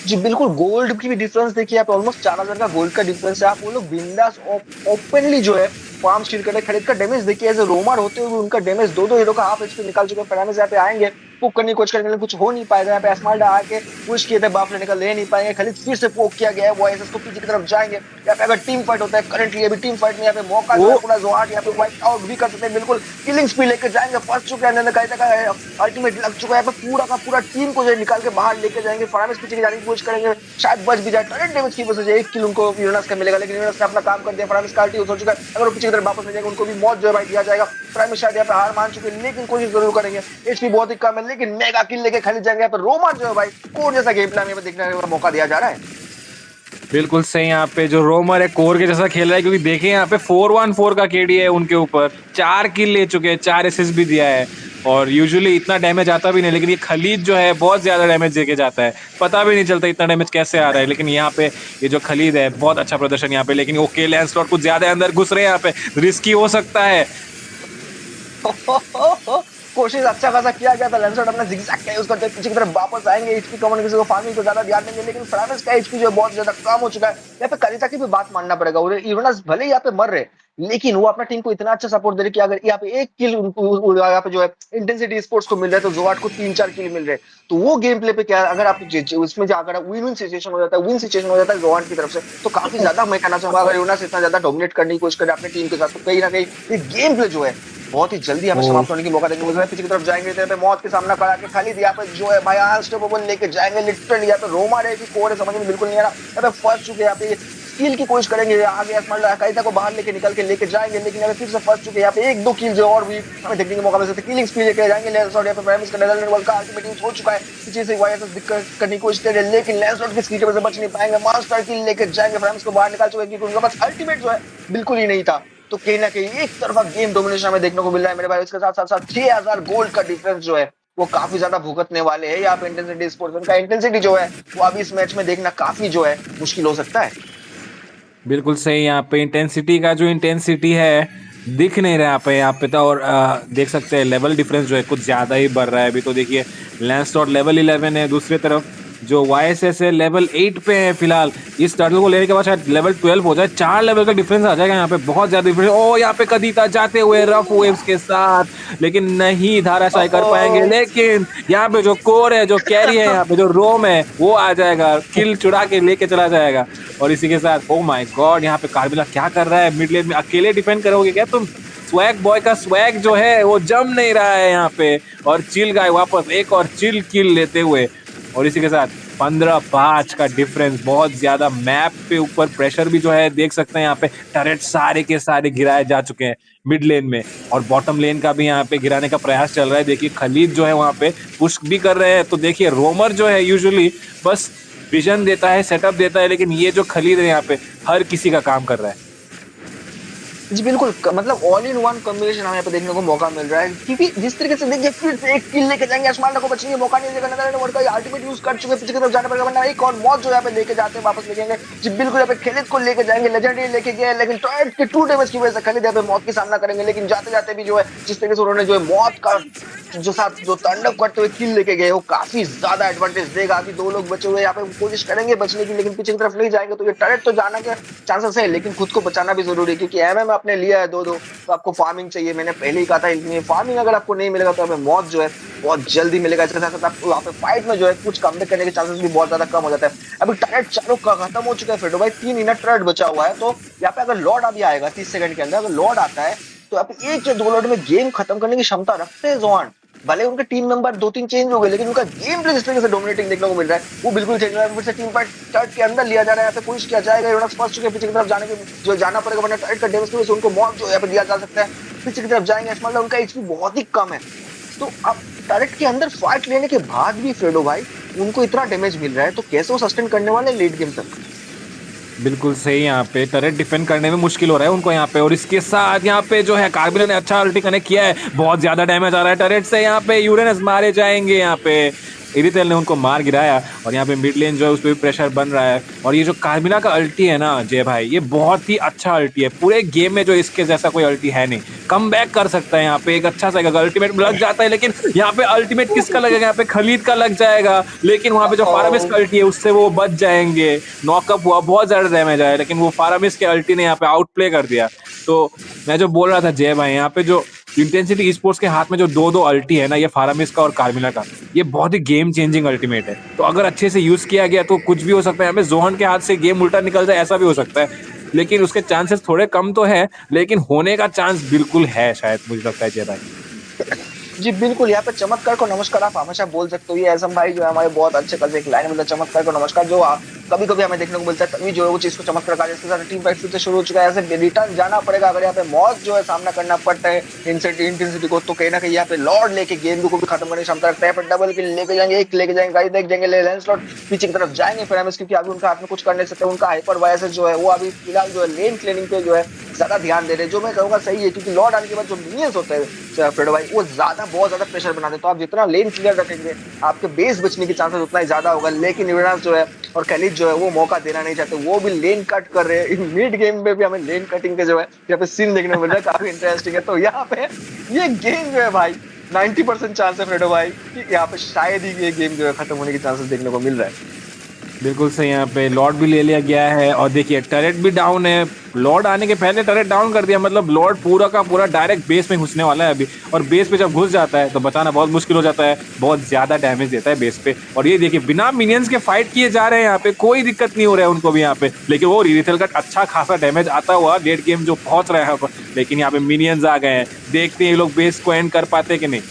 जी बिल्कुल, गोल्ड की भी डिफरेंस देखिए आप, ऑलमोस्ट 4000 का गोल्ड का डिफरेंस है। आप वो लोग बिंदास ओपनली जो है फार्म स्टील कर रहे। खरीद का डैमेज देखिए, एज ए रोमर होते हुए उनका डैमेज दो हीरो का हाफ एचपी निकाल चुके हैं। फैरामिस यहाँ पे आएंगे पोक करने की कोशिश करेंगे, कुछ हो नहीं पाएगा। यहाँ पे एस्माल्डा आके पुश किए थे, बाफ लेने का ले नहीं पाएंगे। खलीद फिर से पोक किया गया है, वाईएसएस को पीछे की तरफ जाएंगे। यहाँ पे अगर टीम फाइट होता है करंटली, अभी टीम फाइट में यहाँ पे मौका पूरा जोहाट यहाँ पे वाइट आउट भी कर सकते हैं, बिल्कुल किलिंग स्पीड लेकर जाएंगे। फंस चुके हैं, अल्टीमेट लग चुका है, पूरा का पूरा टीम को जो निकाल के बाहर लेके जाएंगे। फैरामिस पीछे जाने की कोशिश करेंगे, शायद बच भी जाए। टरेट डैमेज की वजह से एक किल उनको यूनास का मिलेगा, लेकिन यूनास ने अपना काम कर दिया। फैरामिस का अल्टी हो चुका है, अगर वो पीछे की तरफ वापस ले जाएंगे उनको भी मौत जो है भाई दिया जाएगा। फैरामिस शायद यहाँ पे हार मान चुके हैं, लेकिन कोशिश जरूर करेंगे। एचपी बहुत ही कम है, लेकिन मेगा किल लेके खरीद जाएंगे। यहाँ पे रोमर जो है भाई कोर जैसा गेम प्लान यहाँ पे देखने का मौका दिया जा रहा है। बिल्कुल सही, यहाँ पे जो रोमर है कोर के जैसा खेल रहा है, क्योंकि देखिए यहाँ पे 414 का केडी है उनके ऊपर, 4 किल ले चुके हैं, 4 असिस्ट भी दिया है। और यूजुअली इतना डैमेज आता भी नहीं, लेकिन ये खलीद जो है बहुत ज्यादा डैमेज देके जाता है, पता भी नहीं चलता इतना डैमेज कैसे आ रहा है। लेकिन यहाँ पे ये जो खलीद है बहुत अच्छा प्रदर्शन यहाँ पे, लेकिन ओके लैंडस्लॉट कुछ ज्यादा अंदर घुस रहे हैं, यहाँ पे रिस्की हो सकता है। कोशिश अच्छा खासा किया गया था, लैंडस्लॉट अपना जिगजैग का यूज करते पीछे की तरफ वापस आएंगे। एचपी कम होने की फार्मिंग को ज्यादा ध्यान देंगे, लेकिन फैरामिस का एचपी जो है बहुत ज्यादा कम हो चुका है। यहाँ पे कलिता की भी बात मानना पड़ेगा, यूनास भले यहाँ पे मर रहे, लेकिन वो अपना टीम को इतना अच्छा सपोर्ट दे रहे कि अगर यहाँ पे एक किल यहाँ पे जो है इंटेंसिटी स्पोर्ट्स को मिल रहा है, तो जोहाट को 3-4 किल मिल रहे, तो वो गेम प्ले पे क्या अगर आप उसमें जाकर विन सिचुएशन हो जाता है, विन सिचुएशन हो जाता है जोहाट की तरफ से, तो काफी ज्यादा मैं कहना चाहूंगा अगर यूनास इतना ज्यादा डोमिनेट करने की कोशिश करे अपने टीम के साथ, तो कहीं ना कहीं ये गेम प्ले जो है बहुत ही जल्दी हमें समाप्त होने की मौका देंगे। मुझे पीछे की तरफ जाएंगे, यहाँ पे मौत के सामना करा के खाली यहाँ पे जो है भाई अनस्टॉपेबल लेके जाएंगे लिटरली। यहाँ पे रोमर है कि कोर है, समझ में बिल्कुल नहीं आ रहा। यहाँ पे फंस चुके, यहाँ पे स्किल की कोशिश करेंगे, आगे एस्माल्डा काइता को बाहर लेके निकल के लेके जाएंगे, लेकिन यहाँ पे फिर से फंस चुके। यहाँ पे 1-2 किल जो और भी हमें देखने का मौका मिल सकता है। किलिंग स्पीड लेके जाएंगे लैंडस्लॉट। यहाँ पे प्राइमिस का नेदरलैंड का अल्टीमेट यूज हो चुका है, पीछे से वाईएसएस दिक्कत करने की कोशिश कर रहे हैं, लेकिन लैंडस्लॉट की स्किल की वजह से बच नहीं पाएंगे। मास्टर किल लेके जाएंगे, प्राइमिस को बाहर निकाल चुके क्योंकि उनका पास अल्टीमेट जो है बिल्कुल ही नहीं था। तो कहीं ना कहीं एक तरफा गेम डोमिनेशन हमें देखने को मिल रहा है मेरे भाई। इसके साथ साथ 6000 गोल्ड का डिफरेंस जो है वो काफी ज्यादा भुगतने वाले हैं यहाँ पे इंटेंसिटी स्पोर्ट्स का। इंटेंसिटी जो है वो अभी इस मैच में देखना काफी जो है मुश्किल हो सकता है। बिल्कुल सही, यहाँ पे इंटेंसिटी का जो इंटेंसिटी है दिख नहीं रहा यहाँ पे तो। और देख सकते हैं लेवल डिफरेंस जो है कुछ ज्यादा ही बढ़ रहा है अभी। तो देखिए लैंडस्लॉट लेवल 11 है, दूसरी तरफ जो वाईएसएस है लेवल 8 पे है फिलहाल। इस टर्टल को लेने के बाद शायद लेवल 12 हो जाए, 4 लेवल का डिफरेंस आ जाएगा यहाँ पे, बहुत ज्यादा डिफरेंस। ओ यहाँ पे कदीता जाते हुए रफ वेव्स के साथ, लेकिन नहीं धाराशायी कर पाएंगे। लेकिन यहाँ पे जो कोर है, जो कैरी है, यहाँ पे जो रोम है वो आ जाएगा, किल चुरा के लेके चला जाएगा। और इसी के साथ ओ माय गॉड यहाँ पे कार्बिला क्या कर रहा है, मिड लेन में अकेले डिफेंड करोगे क्या तुम? स्वैग बॉय का स्वैग जो है वो जम नहीं रहा है यहाँ पे, और चिल गाय वापस एक और चिल किल लेते हुए, और इसी के साथ 15-5 का डिफरेंस, बहुत ज्यादा मैप पे ऊपर प्रेशर भी जो है देख सकते हैं यहाँ पे, टरेट सारे के सारे गिराए जा चुके हैं मिड लेन में, और बॉटम लेन का भी यहाँ पे गिराने का प्रयास चल रहा है। देखिए खलीद जो है वहाँ पे पुश भी कर रहे हैं, तो देखिए रोमर जो है यूजुअली बस विजन देता है, सेटअप देता है, लेकिन ये जो खलीद है यहाँ पे हर किसी का काम कर रहा है। जी बिल्कुल, मतलब ऑल इन वन कॉम्बिनेशन हमें यहाँ पे देखने को मौका मिल रहा है, क्योंकि जिस तरीके से देखिए फिर से एक किल लेके जाएंगे, अस्माल्डा को बचने का मौका नहीं देगा, नदर वर्ड का अल्टीमेट यूज कर चुके, पीछे की तरफ जाना पड़ेगा, वरना एक और मौत जो यहाँ पे लेके जाते हैं वापस लेके जी बिल्कुल यहाँ पे खलीद को लेके जाएंगे, लेजेंडरी लेके गए, लेकिन टॉयट के 2 डैमेज की वजह से खलीद यहाँ पे मौत की सामना करेंगे, लेकिन जाते जाते भी जो है जिस तरीके से उन्होंने जो है मौत का जो साथ जो तांडव करते हुए किल लेके गए, वो काफी ज्यादा एडवांटेज देगा। अभी 2 लोग बचे हुए यहाँ पे कोशिश करेंगे बचने की, लेकिन पीछे की तरफ नहीं जाएंगे, तो ये टरेट तो जाना के चांसेस है, लेकिन खुद को बचाना भी जरूरी है, क्योंकि एमएम आपने लिया है 2-2, तो आपको फार्मिंग चाहिए। मैंने पहले ही कहा था, इसमें फार्मिंग अगर आपको नहीं मिलेगा तो हमें मौत जो है बहुत जल्दी मिलेगा। इसके साथ साथ आपको वहाँ पे फाइट में जो है कुछ कमबैक करने के चांसेस भी बहुत ज्यादा कम हो जाता है। अभी टरेट चारों का खत्म हो चुका है फेडो भाई, 3 इनर टरेट बचा हुआ है, तो यहाँ पे अगर लॉर्ड अभी आएगा 30 सेकंड के अंदर, अगर लॉर्ड आता है तो आप 1 या 2 लॉर्ड में गेम खत्म करने की क्षमता रखते हैं जोहान। भले उनके टीम मेंबर 2-3 चेंज हो गए, लेकिन उनका गेम प्ले जिस तरीके से डोमिनेटिंग देखने को मिल रहा है वो बिल्कुल चेंज हो रहा है। फिर से टीम फाइट टर्ट के अंदर लिया जा रहा है, यहाँ पे कोशिश किया जाएगा, यूनिक्स फर्स्ट के पीछे की तरफ जाने के जो जाना पड़ेगा, वरना टर्ट का डैमेज की वजह से उनको मौत जो यहाँ पे दिया जा सकता है। पीछे की तरफ जाएंगे, अस्माल्डा उनका एचपी बहुत ही कम है, तो अब टर्ट के अंदर फाइट लेने के बाद भी फ्रेडो भाई उनको इतना डैमेज मिल रहा है, तो कैसे वो सस्टेन करने वाले लेट गेम तक। बिल्कुल सही, यहाँ पे टरेट डिफेंड करने में मुश्किल हो रहा है उनको यहाँ पे, और इसके साथ यहाँ पे जो है कार्बिला ने अच्छा अल्टी कनेक्ट किया है, बहुत ज्यादा डैमेज आ रहा है टरेट से, यहाँ पे यूरेनस मारे जाएंगे, यहाँ पे इरिथेल ने उनको मार गिराया, और यहाँ पे मिड लेन जो है उस पर भी प्रेशर बन रहा है। और ये जो कार्बिला का अल्टी है ना जय भाई, ये बहुत ही अच्छा अल्टी है, पूरे गेम में जो इसके जैसा कोई अल्टी है नहीं, कम बैक कर सकता है यहाँ पे एक अच्छा सा, अल्टीमेट लग जाता है, लेकिन यहाँ पे अल्टीमेट किसका लगेगा, यहाँ पे खलीद का लग जाएगा, लेकिन वहाँ पे जो फारामिस का अल्टी है उससे वो बच जाएंगे। नॉकअप हुआ, बहुत ज्यादा डैमेज आया, लेकिन वो फारामिस के अल्टी ने यहाँ पे आउट प्ले कर दिया। तो मैं जो बोल रहा था जय भाई, यहाँ पे जो इंटेंसिटी स्पोर्ट्स के हाथ में जो 2-2 अल्टी है ना, ये फारामिस का और कार्मिला का, ये बहुत ही गेम चेंजिंग अल्टीमेट है, तो अगर अच्छे से यूज किया गया तो कुछ भी हो सकता है। यहाँ पे जोहन के हाथ से गेम उल्टा निकल जाए ऐसा भी हो सकता है, लेकिन उसके चांसेस थोड़े कम तो है, लेकिन होने का चांस बिल्कुल है शायद, मुझे लगता है जय भाई। जी बिल्कुल, यहाँ पे चमत्कार को नमस्कार आप हमेशा बोल सकते हो, ये ऐसा भाई जो है हमारे बहुत अच्छे कल से एक लाइन मतलब चमत्कार को नमस्कार, जो कभी कभी हमें देखने को मिलता है, तभी जो है वो चीज को चमत्कार कहा। इसके साथ टीम फाइट फिर से शुरू हो चुका है, ऐसे रिटर्न जाना पड़ेगा अगर यहाँ पे मौत जो है सामना करना पड़ता है इंटेंसिटी को, तो कहीं ना कहीं यहाँ पे लॉर्ड लेके गेम को भी खत्म करने की क्षमता रखता है। पर डबल किल लेके जाएंगे, एक लेके जाएंगे, गाड़ी देख जाएंगे, लैंसलॉट पीछे की तरफ जाएंगे फिर हम, क्योंकि अभी उनका हाथ में कुछ कर नहीं सकते, उनका हाइपर वायस जो है वो अभी फिलहाल जो है लेन क्लीनिंग पे जो है ज्यादा ध्यान दे रहे हैं, जो मैं कहूँगा सही है, क्योंकि लॉर्ड आने के बाद जो मिनियंस होते हैं फ्रेडो भाई वो बहुत ज्यादा प्रेशर बनाते हैं, तो आप जितना लेन क्लियर रखेंगे आपके बेस बचने की चांसेस उतना ही ज्यादा होगा। लेकिन यूरेनस जो है और खलीद जो है वो मौका देना नहीं चाहते, वो भी लेन कट कर रहे हैं। मिड गेम में भी हमें लेन कटिंग के जो है यहाँ पे सीन देखने को मिल रहा है, काफी इंटरेस्टिंग है। तो यहाँ पे ये गेम जो है भाई 90% चांस है फ्रेडो भाई कि यहाँ पे शायद ही ये गेम जो है खत्म होने की चांसेस देखने को मिल रहा है। बिल्कुल सही, यहाँ पे लॉर्ड भी ले लिया गया है, और देखिए टरेट भी डाउन है, लॉर्ड आने के पहले टरेट डाउन कर दिया, मतलब लॉर्ड पूरा का पूरा डायरेक्ट बेस में घुसने वाला है अभी, और बेस पे जब घुस जाता है तो बचाना बहुत मुश्किल हो जाता है, बहुत ज्यादा डैमेज देता है बेस पे। और ये देखिए बिना मिनियंस के फाइट किए जा रहे हैं यहाँ पे, कोई दिक्कत नहीं हो रहा है उनको भी यहाँ पे, लेकिन वो रिरिथल का अच्छा खासा डैमेज आता हुआ लेट गेम जो पहुंच रहा है यहाँ पर, लेकिन यहाँ पे मिनियंस आ गए हैं, देखते हैं ये लोग बेस को एंड कर पाते कि नहीं।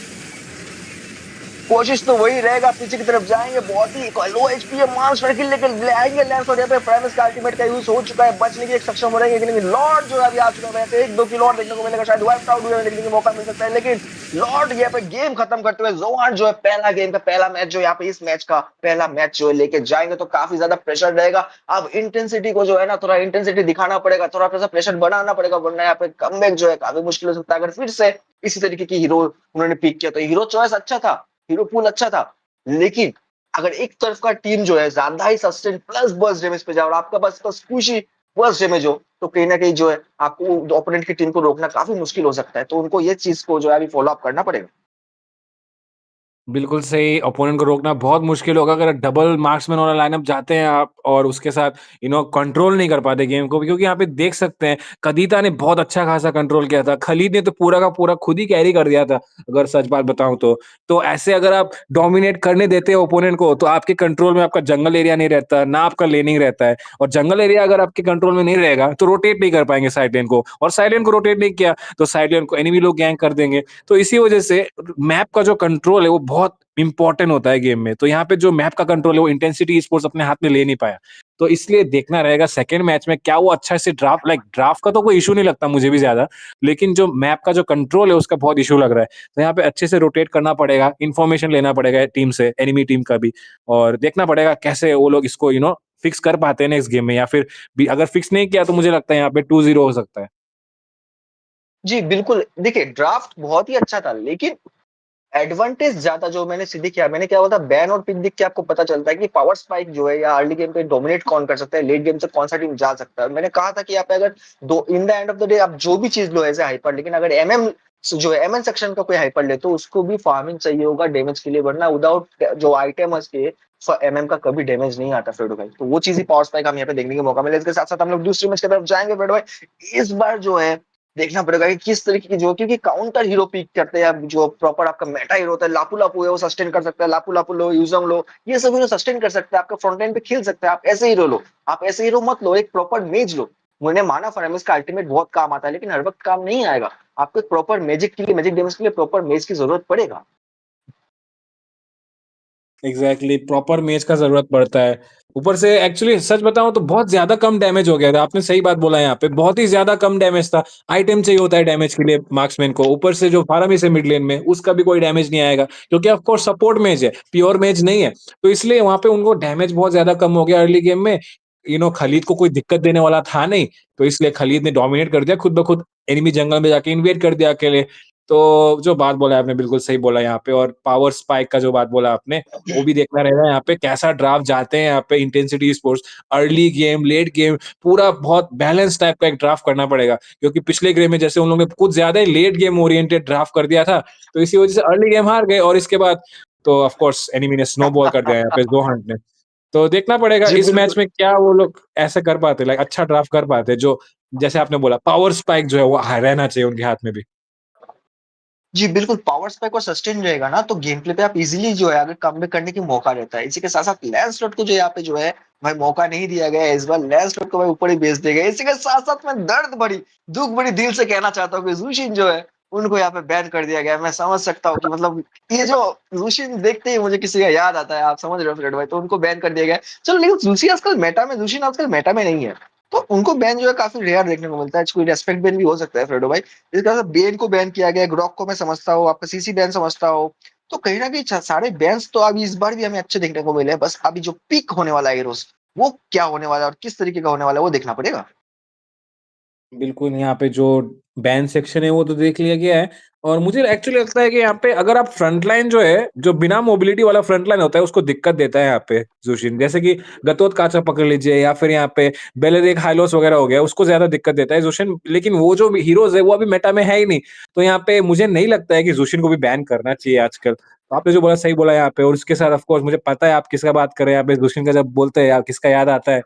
कोशिश तो वही रहेगा, पीछे की तरफ जाएंगे, बहुत ही लो एचपी है, मार्क्स किल लेकर लाएंगे लैंस, और यहाँ पे प्राइमस का अल्टीमेट का यूज हो चुका है, बचने की एक सक्षम हो रहेंगे, लेकिन लॉर्ड जो है अभी आ चुका है, यहाँ पे 1-2 की लॉर्ड देखने को मिलेगा, शायद वाइप आउट हुए देखने का मौका मिल सकता है, लेकिन लॉर्ड यहाँ पे गेम खत्म करते हुए जोहान जो है पहला गेम का पहला मैच जो यहाँ पे इस मैच का पहला मैच जो है लेके जाएंगे, तो काफी ज्यादा प्रेशर रहेगा। अब इंटेंसिटी को जो है ना थोड़ा इंटेंसिटी दिखाना पड़ेगा, थोड़ा सा प्रेशर बनाना पड़ेगा, वरना यहाँ पे कमबैक जो है काफी मुश्किल हो सकता है। अगर फिर से इसी तरीके की हीरो उन्होंने पिक किया, तो हीरो चॉइस अच्छा था, हीरो पूल अच्छा था, लेकिन अगर एक तरफ का टीम जो है ज्यादा ही सस्टेन प्लस बर्स्ट डैमेज पे जाए और आपका बस स्क्विशी बर्स्ट डैमेज हो, तो कहीं ना कहीं जो है आपको ओपोनेंट की टीम को रोकना काफी मुश्किल हो सकता है। तो उनको ये चीज को जो है अभी फॉलो अप करना पड़ेगा। बिल्कुल सही, ओपोनेंट को रोकना बहुत मुश्किल होगा अगर डबल मार्क्समैन वाला लाइनअप जाते हैं आप और उसके साथ कंट्रोल नहीं कर पाते गेम को भी, क्योंकि यहाँ पे देख सकते हैं कदीता ने बहुत अच्छा खासा कंट्रोल किया था। खलीद ने तो पूरा का पूरा खुद ही कैरी कर दिया था, अगर सच बात बताऊँ तो। तो ऐसे अगर आप डोमिनेट करने देते हो ओपोनेंट को, तो आपके कंट्रोल में आपका जंगल एरिया नहीं रहता, ना आपका लेनिंग रहता है और जंगल एरिया अगर आपके कंट्रोल में नहीं रहेगा, तो रोटेट नहीं कर पाएँगे साइड लेन को और साइड लेन को रोटेट नहीं किया, तो साइड लेन को एनिमी लोग गैंक कर देंगे। तो इसी वजह से मैप का जो कंट्रोल है वो बहुत इम्पोर्टेंट होता है गेम में। तो यहाँ पे जो मैप का कंट्रोल है वो इंटेंसिटी स्पोर्ट्स अपने हाथ में ले नहीं पाया। तो इसलिए देखना रहेगा सेकंड मैच में क्या वो अच्छा से ड्राफ्ट का तो कोई इश्यू नहीं लगता मुझे भी ज़्यादा, लेकिन जो मैप का जो कंट्रोल है उसका बहुत इश्यू लग रहा है। तो यहाँ पे अच्छे से रोटेट करना पड़ेगा, इन्फॉर्मेशन लेना पड़ेगा टीम से, एनिमी टीम का भी और देखना पड़ेगा कैसे वो लोग इसको फिक्स कर पाते हैं नेक्स्ट गेम में या फिर भी अगर फिक्स नहीं किया तो मुझे लगता है यहाँ पे 2-0 हो सकता है। जी, बिल्कुल। देखिए, ड्राफ्ट बहुत ही अच्छा था, लेकिन एडवांटेज ज्यादा जो मैंने सीधे किया, मैंने क्या बोला था, बैन और पिक देख के आपको पता चलता है कि पावर स्पाइक जो है या अर्ली गेम पे डोमिनेट कौन कर सकता है, लेट गेम से कौन सा टीम जा सकता है। मैंने कहा था कि आप अगर दो in the end of the day आप जो भी चीज लो एज ए हाइपर, लेकिन अगर एमएम जो है एमएन सेक्शन का कोई हाइपर ले तो उसको भी फार्मिंग चाहिए होगा डैमेज के लिए, वरना विदाउट जो आइटम्स के एमएम का कभी डैमेज नहीं आता फ्रेडो भाई। तो वो चीज ही पावर स्पाइक हम यहाँ पे देखने का मौका मिला। इसके साथ साथ हम लोग दूसरी मैच की तरफ जाएंगे फ्रेडो भाई। इस बार जो है देखना पड़ेगा कि किस तरीके की जो, क्योंकि काउंटर हीरो पिक करते हैं अब, जो प्रॉपर आपका मेटा हीरो होता है, लापू लापू है वो सस्टेन कर सकता है, लापू लापू लो, यूजम लो, ये सब हीरो सस्टेन कर सकते हैं, आपका फ्रंट लाइन पे खेल सकते हैं। आप ऐसे हीरो लो, आप ऐसे हीरो मत लो, एक प्रॉपर मेज लो। मैंने माना फॉरमेस का अल्टीमेट बहुत काम आता है, लेकिन हर वक्त काम नहीं आएगा। आपको एक प्रॉपर मैजिक के लिए, मैजिक डैमेज के लिए प्रॉपर मेज की जरूरत पड़ेगा। एग्जैक्टली प्रॉपर मेज का जरूरत पड़ता है। ऊपर से एक्चुअली सच बताऊं तो बहुत ज्यादा कम डैमेज हो गया था। आपने सही बात बोला, यहाँ पे बहुत ही ज्यादा कम डैमेज था। आइटम चाहिए होता है डैमेज के लिए मार्क्समैन को, ऊपर से जो फारामिस है मिड लेन में उसका भी कोई डैमेज नहीं आएगा, क्योंकि ऑफ कोर्स सपोर्ट मेज है, प्योर मेज नहीं है। तो इसलिए वहां पे उनको डैमेज बहुत ज्यादा कम हो गया अर्ली गेम में। खलीद को कोई दिक्कत देने वाला था नहीं, तो इसलिए खलीद ने डोमिनेट कर दिया खुद ब खुद, एनिमी जंगल में जाके इन्वेड कर दिया अकेले। तो जो बात बोला आपने बिल्कुल सही बोला यहाँ पे, और पावर स्पाइक का जो बात बोला आपने वो भी देखना रहेगा यहाँ पे कैसा ड्राफ्ट जाते हैं। यहाँ पे intensity sports early game late game पूरा बहुत बैलेंस टाइप का एक ड्राफ्ट करना पड़ेगा, क्योंकि पिछले गेम में जैसे उन लोगों ने कुछ ज्यादा ही लेट गेम ओरिएंटेड ड्राफ्ट कर दिया था, तो इसी वजह से अर्ली गेम हार गए और इसके बाद तो ऑफ कोर्स एनिमी ने स्नोबॉल कर दिया यहाँ पे जोहंट ने। तो देखना पड़ेगा जी इस मैच बिल्कुल। में क्या वो लोग ऐसा कर पाते, लाइक अच्छा ड्राफ्ट कर पाते जो जैसे आपने बोला पावर स्पाइक जो है वो रहना चाहिए उनके हाथ में भी। जी बिल्कुल, पावर स्पाइक और सस्टेन रहेगा ना तो गेम प्ले पे आप इजीली जो है आगे कमबैक करने की मौका रहता है। इसी के साथ साथ लैंस स्लॉट को जो यहाँ पे जो है भाई मौका नहीं दिया गया है। इस बार लैंस स्लॉट को भाई ऊपर ही भेज दिया गया। इसी के साथ साथ मैं दर्द भरी दुख भरी दिल से कहना चाहता हूँ कि जुशिन जो है उनको यहाँ पे बैन कर दिया गया है। मैं समझ सकता हूँ कि मतलब ये जो जुशिन देखते ही मुझे किसी का याद आता है, आप समझ रहे हो फ्रेड भाई, तो उनको बैन कर दिया गया है। चलो, लेकिन जुशी आजकल मेटा में, जुशिन आजकल मेटा में नहीं है, तो उनको बैन जो है काफी रेयर देखने को मिलता है। कोई रेस्पेक्ट बैन भी हो सकता है फ्रेडो भाई। इस तरह से बेन को बैन किया गया, ग्रॉक को मैं समझता हूँ, आपका सीसी बैन समझता हूँ। तो कहीं ना कहीं सारे बैन्स तो अभी इस बार भी हमें अच्छे देखने को मिले हैं। बस अभी जो पिक होने वाला है हीरोज, वो क्या होने वाला है और किस तरीके का होने वाला है वो देखना पड़ेगा। बिल्कुल, यहाँ पे जो बैन सेक्शन है वो तो देख लिया गया है और मुझे एक्चुअली लगता है कि यहाँ पे अगर आप फ्रंट लाइन जो है, जो बिना मोबिलिटी वाला फ्रंट लाइन होता है उसको दिक्कत देता है यहाँ पे ज़ुशिन। जैसे कि गतोत काचा पकड़ लीजिए या फिर यहाँ पे बेलेरिक हाइलोस वगैरह हो गया, उसको ज़्यादा दिक्कत देता है ज़ुशिन। लेकिन वो जो हीरोज़ है वो अभी मेटा में है ही नहीं। तो यहाँ पे मुझे नहीं लगता है कि ज़ुशिन को भी बैन करना चाहिए आजकल। तो आपने जो बोला सही बोला यहाँ पे, और उसके साथ ऑफ कोर्स मुझे पता है आप किसका बात कर रहे हैं यहाँ पे, ज़ुशिन का जब बोलते हैं यार किसका याद आता है।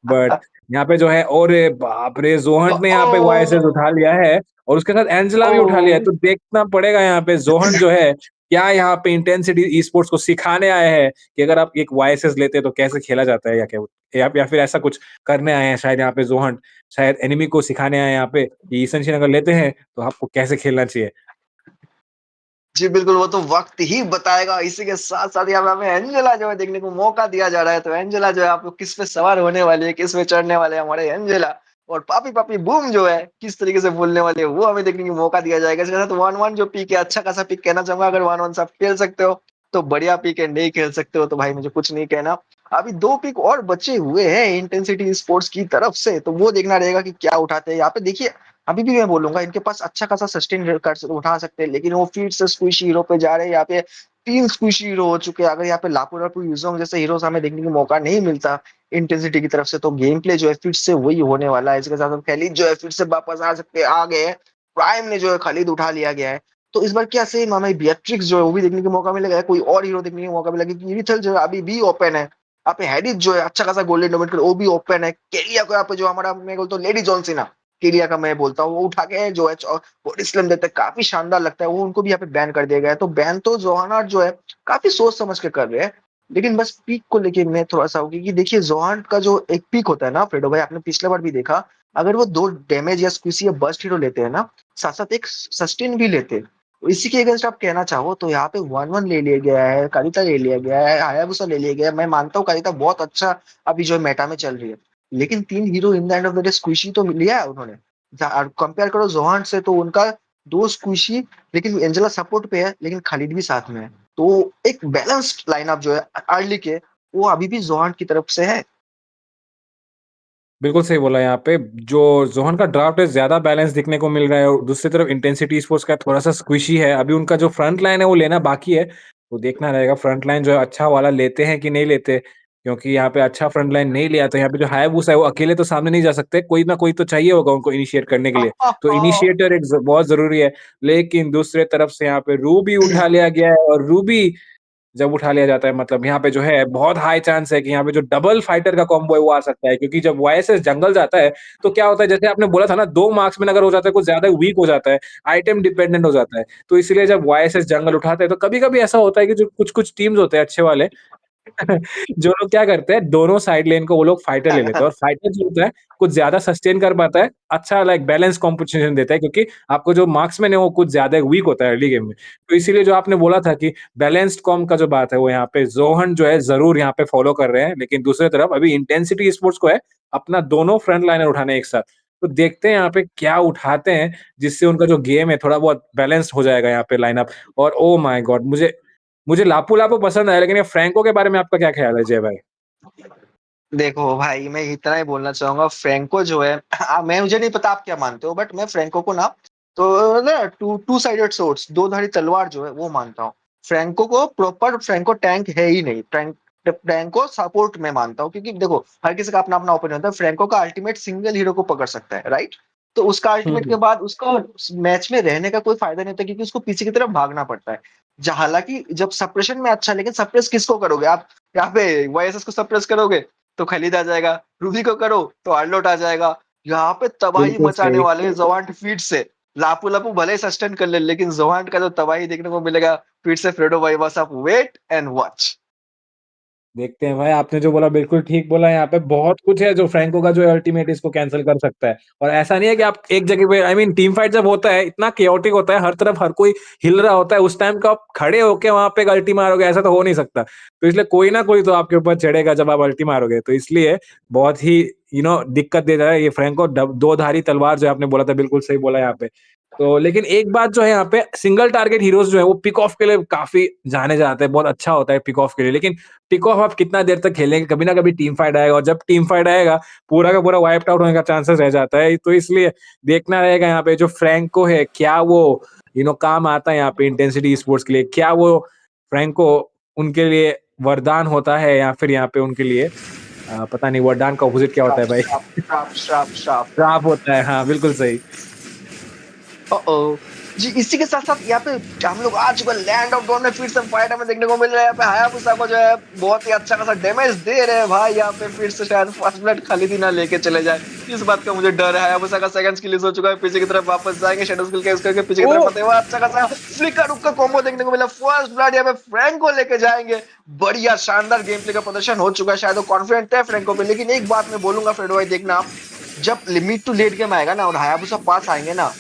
बट यहाँ पे जो है, और बाप रे जोहंट ने यहाँ पे वाईएसएस उठा लिया है और उसके साथ एंजेला भी उठा लिया है। तो देखना पड़ेगा यहाँ पे जोहंट जो है क्या यहाँ पे इंटेंसिटी ई स्पोर्ट्स को सिखाने आए हैं कि अगर आप एक वाईएसएस लेते हैं तो कैसे खेला जाता है, या क्या या फिर ऐसा कुछ करने आए हैं शायद यहाँ पे जोहंट, शायद एनिमी को सिखाने आए हैं यहाँ पे कि ईसेंशियन अगर लेते हैं तो आपको कैसे खेलना चाहिए। जी बिल्कुल, वो तो वक्त ही बताएगा। इसी के साथ साथ यहाँ पे हमें एंजेला जो है देखने को मौका दिया जा रहा है। तो एंजेला जो है आपको किस पे सवार होने वाली है, किस पे चढ़ने वाले हैं हमारे एंजेला, और पापी पापी बूम जो है किस तरीके से बोलने वाले हैं वो हमें देखने की मौका दिया जाएगा। इसके साथ 1-1 जो पिक है, अच्छा खासा पिक कहना चाहूंगा। अगर 1-1 से आप खेल सकते हो तो बढ़िया पिक है, नहीं खेल सकते हो तो भाई मुझे कुछ नहीं कहना। अभी 2 पिक और बचे हुए हैं इंटेंसिटी स्पोर्ट्स की तरफ से, तो वो देखना रहेगा कि क्या उठाते हैं। यहाँ पे देखिए, अभी भी मैं बोलूंगा इनके पास अच्छा खासा सस्टेन कर उठा सकते हैं, लेकिन वो फीड से स्क्विशी हीरो पे जा रहे हैं। यहाँ पे 3 स्क्विशी हीरो हो चुके हैं। अगर यहाँ पे लापू लापू यूजोंग जैसे हीरोज हमें देखने का मौका नहीं मिलता इंटेंसिटी की तरफ से, तो गेम प्ले जो है फिर से वही होने वाला है। इसके साथ खलीद जो है फिर से वापस आ सकते आ गए हैं। प्राइम ने जो है खलीद उठा लिया गया है। तो इस बार क्या सेम हमें बियट्रिक्स जो है वो भी देखने का मौका मिलेगा, कोई और हीरो देखने का मौका मिलेगा, क्योंकि ईरिथल जो है अभी भी ओपन है। यहाँ पे हैडिस जो है अच्छा खासा गोल्डन डोमिनेट कर, वो भी ओपन है। केलिया को यहाँ पे जो हमारा मैं बोलता हूँ लेडी जॉन सीना, केलिया का मैं बोलता हूँ, वो उठा के जो है बॉडी स्लैम देते हैं, काफी शानदार लगता है वो। उनको भी यहाँ पे बैन कर दिया गया है। तो बैन तो जोहाना जो है काफी सोच समझ के कर रहे हैं। लेकिन बस पीक को लेके मैं थोड़ा सा होगी कि देखिए जोहान का जो एक पीक होता है ना फ्रेडो भाई, आपने पिछले बार भी देखा, अगर वो 2 डैमेज या स्क्विसी या बर्स्ट हीरो लेते हैं ना, साथ साथ एक सस्टेन भी लेते हैं, तो इसी के अगेंस्ट आप कहना चाहो तो यहाँ पे 1-1 ले लिया गया है, कारिता ले लिया गया है, हायाबुसा ले लिया गया है। मैं मानता हूँ कारिता बहुत अच्छा अभी जो मेटा में चल रही है, लेकिन 3 hero in the end of the day squishy तो लिया है उन्होंने। कंपेयर करो जोहान से तो उनका 2 स्क्विशी, लेकिन एंजेला सपोर्ट पे है, लेकिन खालिद भी साथ में है। तो एक बैलेंस्ड लाइनअप जो है अर्ली के, वो अभी भी जोहान की तरफ से है। बिल्कुल सही बोला यहाँ पे। जो जोहन का ड्राफ्ट है ज़्यादा बैलेंस दिखने को मिल रहा है और दूसरी तरफ इंटेंसिटी स्पोर्ट्स का थोड़ा-सा स्क्विशी है। अभी उनका जो फ्रंट लाइन है वो लेना बाकी है। वो देखना रहेगा फ्रंट लाइन जो है अच्छा वाला लेते हैं कि नहीं लेते। क्योंकि यहाँ पे अच्छा फ्रंट लाइन नहीं लिया तो यहाँ पे जो हायाबुसा है वो अकेले तो सामने नहीं जा सकते। कोई ना कोई तो चाहिए होगा उनको इनिशिएट करने के लिए। तो इनिशिएटर एक ज बहुत ज़रूरी है। लेकिन दूसरे तरफ से यहाँ पे रूबी उठा लिया गया है और रूबी जब उठा लिया जाता है मतलब यहाँ पे जो है बहुत हाई चांस है कि यहाँ पे जो डबल फाइटर का कॉम्बो है वो आ सकता है क्योंकि जब वाईएसएस जंगल जाता है तो क्या होता है जैसे आपने बोला था ना 2 मार्क्समैन अगर हो जाता है कुछ ज़्यादा वीक हो जाता है, आइटम डिपेंडेंट हो जाता है। तो इसीलिए जब वाईएसएस जंगल उठाते हैं तो कभी-कभी ऐसा होता है कि जो कुछ-कुछ टीम्स होते हैं अच्छे वाले जो लोग क्या करते हैं, दोनों साइड लेन को वो लोग फाइटर ले लेते हैं और फाइटर जो होता है, कुछ ज़्यादा सस्टेन कर पाता है, अच्छा लाइक बैलेंस कॉम्पिटिशन देता है क्योंकि आपको जो मार्क्समैन है वो कुछ ज़्यादा वीक होता है अर्ली गेम में। तो इसीलिए जो आपने बोला था कि बैलेंस्ड कॉम्प का जो बात है वो यहाँ पे ज़ोहन जो है ज़रूर यहाँ पे फॉलो कर रहे हैं, लेकिन दूसरी तरफ अभी इंटेंसिटी स्पोर्ट्स को है अपना दोनों फ्रंट लाइनर उठाने एक साथ। तो देखते हैं यहाँ पे क्या उठाते हैं, जिससे उनका जो गेम है थोड़ा बहुत बैलेंस्ड हो जाएगा यहाँ पे लाइनअप और ओह माय गॉड! मुझे मुझे लापू-लापू पसंद आया, लेकिन ये फ्रैंको के बारे में आपका क्या ख्याल है जय भाई? देखो भाई, मैं इतना ही बोलना चाहूंगा, फ्रैंको जो है मैं मुझे नहीं पता आप क्या मानते हो, बट मैं फ्रैंको को ना तो ना टू साइडेड सोर्ड्स, 2 धारी तलवार जो है वो मानता हूँ। फ्रैंको को प्रॉपर फ्रैंको टैंक है ही नहीं। फ्रैंको सपोर्ट में मानता हूँ, क्योंकि देखो हर किसी का अपना अपना ओपिनियन होता है। फ्रैंको का अल्टीमेट सिंगल हीरो को पकड़ सकता है, राइट? तो उसका हुँ, अल्टीमेट के हुँ। बाद उसका मैच में रहने का कोई फायदा नहीं होता, क्योंकि उसको पीछे की तरफ भागना पड़ता है। हालांकि जब सप्रेशन में अच्छा, लेकिन सप्रेस किसको करोगे आप? यहाँ पे वाईएसएस को सप्रेस करोगे तो खलीद आ जाएगा, रूबी को करो तो आर्लोट आ जाएगा। यहाँ पे तबाही बिल्कुल मचाने सही। वाले हैं जवांट फीट से। लापू लापू भले सस्टेन कर ले, लेकिन जवांट का जो तबाही देखने को मिलेगा फीट से, फ्रेडो भाई बस आप वेट एंड वॉच। देखते हैं भाई, आपने जो बोला बिल्कुल ठीक बोला। यहाँ पे बहुत कुछ है जो फ्रैंको का जो है अल्टीमेट इसको कैंसल कर सकता है। और ऐसा नहीं है कि आप एक जगह पे टीम फाइट जब होता है इतना केओटिक होता है, हर तरफ हर कोई हिल रहा होता है, उस टाइम को आप खड़े होके वहाँ पे एक अल्टी मारोगे ऐसा तो हो नहीं सकता। तो इसलिए कोई ना कोई तो आपके ऊपर चढ़ेगा जब आप अल्टी मारोगे। तो इसलिए बहुत ही दिक्कत दे रहा है ये फ्रैंको। 2 धारी तलवार जो आपने बोला था बिल्कुल सही बोला यहाँ पे। तो लेकिन एक बात जो है यहाँ पे सिंगल टारगेट हीरोज़ जो है वो पिक ऑफ के लिए काफ़ी जाने जाते हैं, बहुत अच्छा होता है पिक ऑफ के लिए। लेकिन पिक ऑफ आप कितना देर तक खेलेंगे, कभी ना कभी टीम फाइट आएगा और जब टीम फाइट आएगा, पूरा का पूरा वाइप्ड आउट होने का चांसेस रह जाता है। तो इसलिए देखना रहेगा यहाँ पे जो फ्रैंको है, क्या वो काम आता है यहाँ पे इंटेंसिटी स्पोर्ट्स के लिए? क्या वो फ्रैंको उनके लिए वरदान होता है या फिर यहाँ पे उनके लिए पता नहीं वरदान का अपोज़िट क्या होता श्राप है भाई? श्राप श्राप श्राप श्राप। श्राप होता है, हाँ, बिल्कुल सही। ओ जी, इसी के साथ साथ यहाँ पे हम लोग आ चुके हैं लैंड ऑफ डॉन में। फिर से फाइट हमें देखने को मिल रहा है। यहाँ पे हायाबुसा को जो है बहुत ही अच्छा खासा डैमेज दे रहे हैं भाई। यहाँ पे फिर से शायद फर्स्ट ब्लड खालिद ही ना लेके चले जाए, इस बात का मुझे डर है। हायाबुसा का सेकंड स्किल यूज हो चुका है, पीछे की तरफ वापस जाएंगे, शैडो स्किल का यूज करके पीछे की तरफ आते हुए अच्छा खासा फ्लिकर रुक का कॉम्बो देखने को मिला। फर्स्ट ब्लड यहाँ पे फ्रैंक को लेके जाएंगे। बढ़िया शानदार गेम प्ले का प्रदर्शन हो चुका है, शायद वो कॉन्फिडेंट है फ्रैंको पे। लेकिन एक बात मैं बोलूंगा फ्रेडो भाई, देखना आप जब लिमिट टू लेट गेम आएगा ना और हायाबुसा पास आएंगे ना,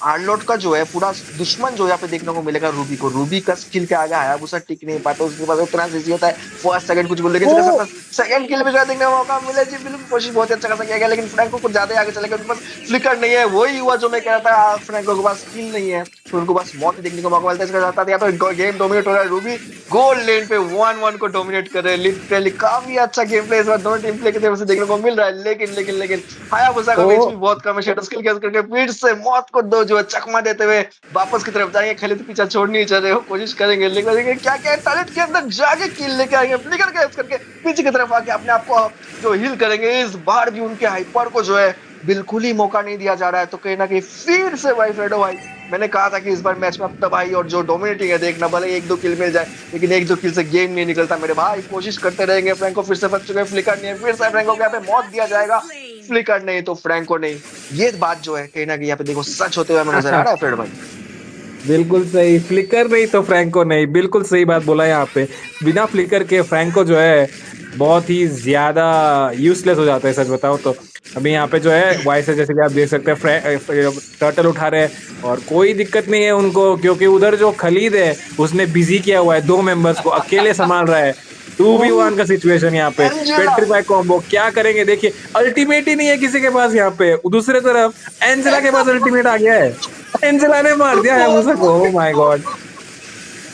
आर्लोट का जो है पूरा दुश्मन जो यहाँ पे देखने को मिलेगा रूबी को। रूबी का स्किल के आगे हायाबुसा टिक नहीं पाता, उसके पास उतना इजी होता है फर्स्ट सेकंड कुछ बोल, लेकिन सेकंड किल में देखने का मौका मिले जी, बिल्कुल कोशिश बहुत अच्छा खासा किया गया, लेकिन फ्रैंको कुछ ज्यादा आगे चले गए। उनके पास फ्लिकर नहीं है, वही हुआ जो मैं कह रहा था, फ्रैंको के पास स्किल नहीं है तो उनको बस मौत देखने को मौका मिलता है। इसका जाता है यहाँ पे गेम डोमिनेट हो रहा है, रूबी गोल्ड लेन पे 1-1 को डोमिनेट कर रहे हैं लिटरली। काफी अच्छा गेम प्ले इस बार दोनों टीम प्ले की तरफ से देखने को मिल रहा है। लेकिन हायाबुसा का एचपी बहुत कम है, शैडो स्किल के करके फिर से मौत को दो जो है चकमा देते हुए वापस की तरफ जाएंगे। खालिद पीछा छोड़ नहीं चाह रहे हो, कोशिश करेंगे, लेकिन क्या क्या टैलेंट के अंदर जाके किल लेके आएंगे, फ्लिकर के यूज करके पीछे की तरफ आके अपने आप को जो हील करेंगे। इस बार भी उनके हाइपर को जो है बिल्कुल ही मौका नहीं दिया जा रहा है। तो कहीं ना कहीं फिर से भाई फ्रेडो भाई, मैंने कहा था कि इस बार मैच में अब तबाही और जो डोमिनेटिंग है देखना, भले एक दो किल मिल जाए लेकिन एक दो किल से गेम नहीं निकलता मेरे भाई। कोशिश करते रहेंगे। फ्रैंको फिर से फंस चुके हैं, फ्लिकर नहीं है, फिर से फ्रैंको को यहाँ पे मौत दिया जाएगा। फ्लिकर नहीं तो फ्रैंको नहीं। ये बात जो है कहीं ना कहीं यहाँ पे देखो सच होते हुए हमें नजर आ रहा है फ्रेड भाई। बिल्कुल सही, फ्लिकर नहीं तो फ्रैंको नहीं, बिल्कुल सही बात बोला यहाँ पे। बिना फ्लिकर के फ्रैंको जो है बहुत ही ज्यादा यूजलेस हो जाता है, सच बताओ तो। अभी यहाँ पे जो है वाई से जैसे कि आप देख सकते हैं टर्टल उठा रहे हैं और कोई दिक्कत नहीं है उनको, क्योंकि उधर जो खलीद है उसने बिजी किया हुआ है 2 मेंबर्स को, अकेले संभाल रहा है। 2v1 का सिचुएशन यहाँ पे, एंजेला पेट्रीफाई कॉम्बो क्या करेंगे देखिए। अल्टीमेट ही नहीं है किसी के पास यहाँ पे। दूसरे तरफ एंजेला के पास अल्टीमेट आ गया है, एंजेला ने मार दिया है को। ओह माय गॉड,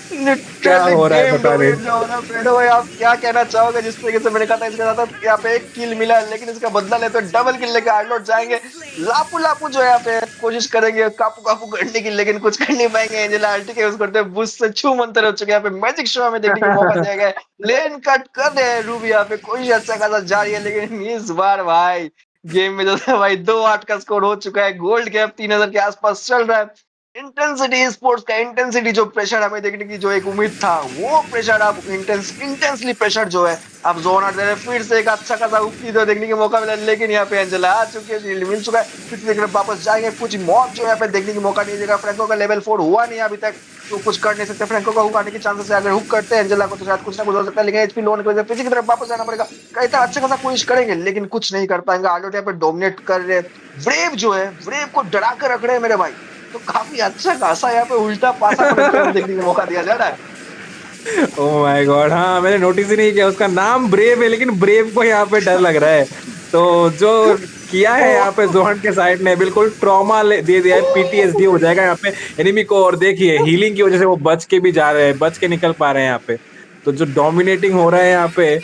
क्या लिटरली हो रहा है गेम पता नहीं। डोमिनेट जो हो रहा है फ्रेडो भाई। आप क्या कहना चाहोगे जिस तरीके से मैंने कहा था इसके साथ यहाँ पे एक किल मिला है, लेकिन इसका बदला लेते तो डबल किल लेके आर्नोट जाएंगे। लापू लापू जो है यहाँ पे कोशिश करेंगे कापू कापू करने की, लेकिन कुछ कर नहीं पाएंगे। एंजेला अल्टी के यूज करते हैं, बुश से छू मंतर हो चुके हैं। यहाँ पे मैजिक शो हमें देखने का मौका दिया गया है। लेन कट कर रहे हैं रूबी यहाँ पे, कोशिश अच्छा खासा जारी है, लेकिन इस बार भाई गेम में जो है भाई 2-8 का स्कोर हो चुका है। गोल्ड गैप 3000 के आसपास चल रहा है। इंटेंसिटी स्पोर्ट्स का इंटेंसिटी जो प्रेशर हमें देखने की जो एक उम्मीद था, वो प्रेशर अब इंटेंसली प्रेशर जो है अब जोन आउट दे रहे हैं। फिर से एक अच्छा खासा उक्ति तो देखने का मौका मिला, लेकिन यहाँ पे एंजेला आ चुकी है, शील्ड मिल चुका है। फिर से देखने वापस जाएंगे, कुछ मौत जो यहाँ पे देखने की मौका नहीं देगा। फ्रैंको का लेवल 4 हुआ नहीं अभी तक, तो कुछ कर नहीं सकते। फ्रैंको का हुक आने की चांसेस है, अगर हुक करते हैं एंजेला को तो शायद कुछ ना कुछ हो सकता है, लेकिन एचपी लोन की वजह से पीछे की तरफ वापस जाना पड़ेगा। कहीं तक अच्छा खासा कोशिश करेंगे लेकिन कुछ नहीं कर पाएंगे। आर्नोट यहाँ पे डोमिनेट कर रहे हैं। ब्रेव जो है, ब्रेव को डरा कर रख रहे हैं मेरे भाई। तो काफी अच्छा खासा यहाँ पे उल्टा पासा पलट के देखने का मौका दिया जा रहा है। ओह माय गॉड, हाँ मैंने नोटिस ही नहीं किया। उसका नाम ब्रेव है लेकिन ब्रेव को यहाँ पे डर लग रहा है। तो जो किया है यहाँ पे जोहन के साइड ने, बिल्कुल ट्रॉमा दे दिया है, पीटीएसडी हो जाएगा यहाँ पे एनिमी को। और देखिए हीलिंग की वजह से वो बच के भी जा रहे हैं, बच के निकल पा रहे हैं यहाँ पे। तो जो डोमिनेटिंग हो रहा है यहाँ पे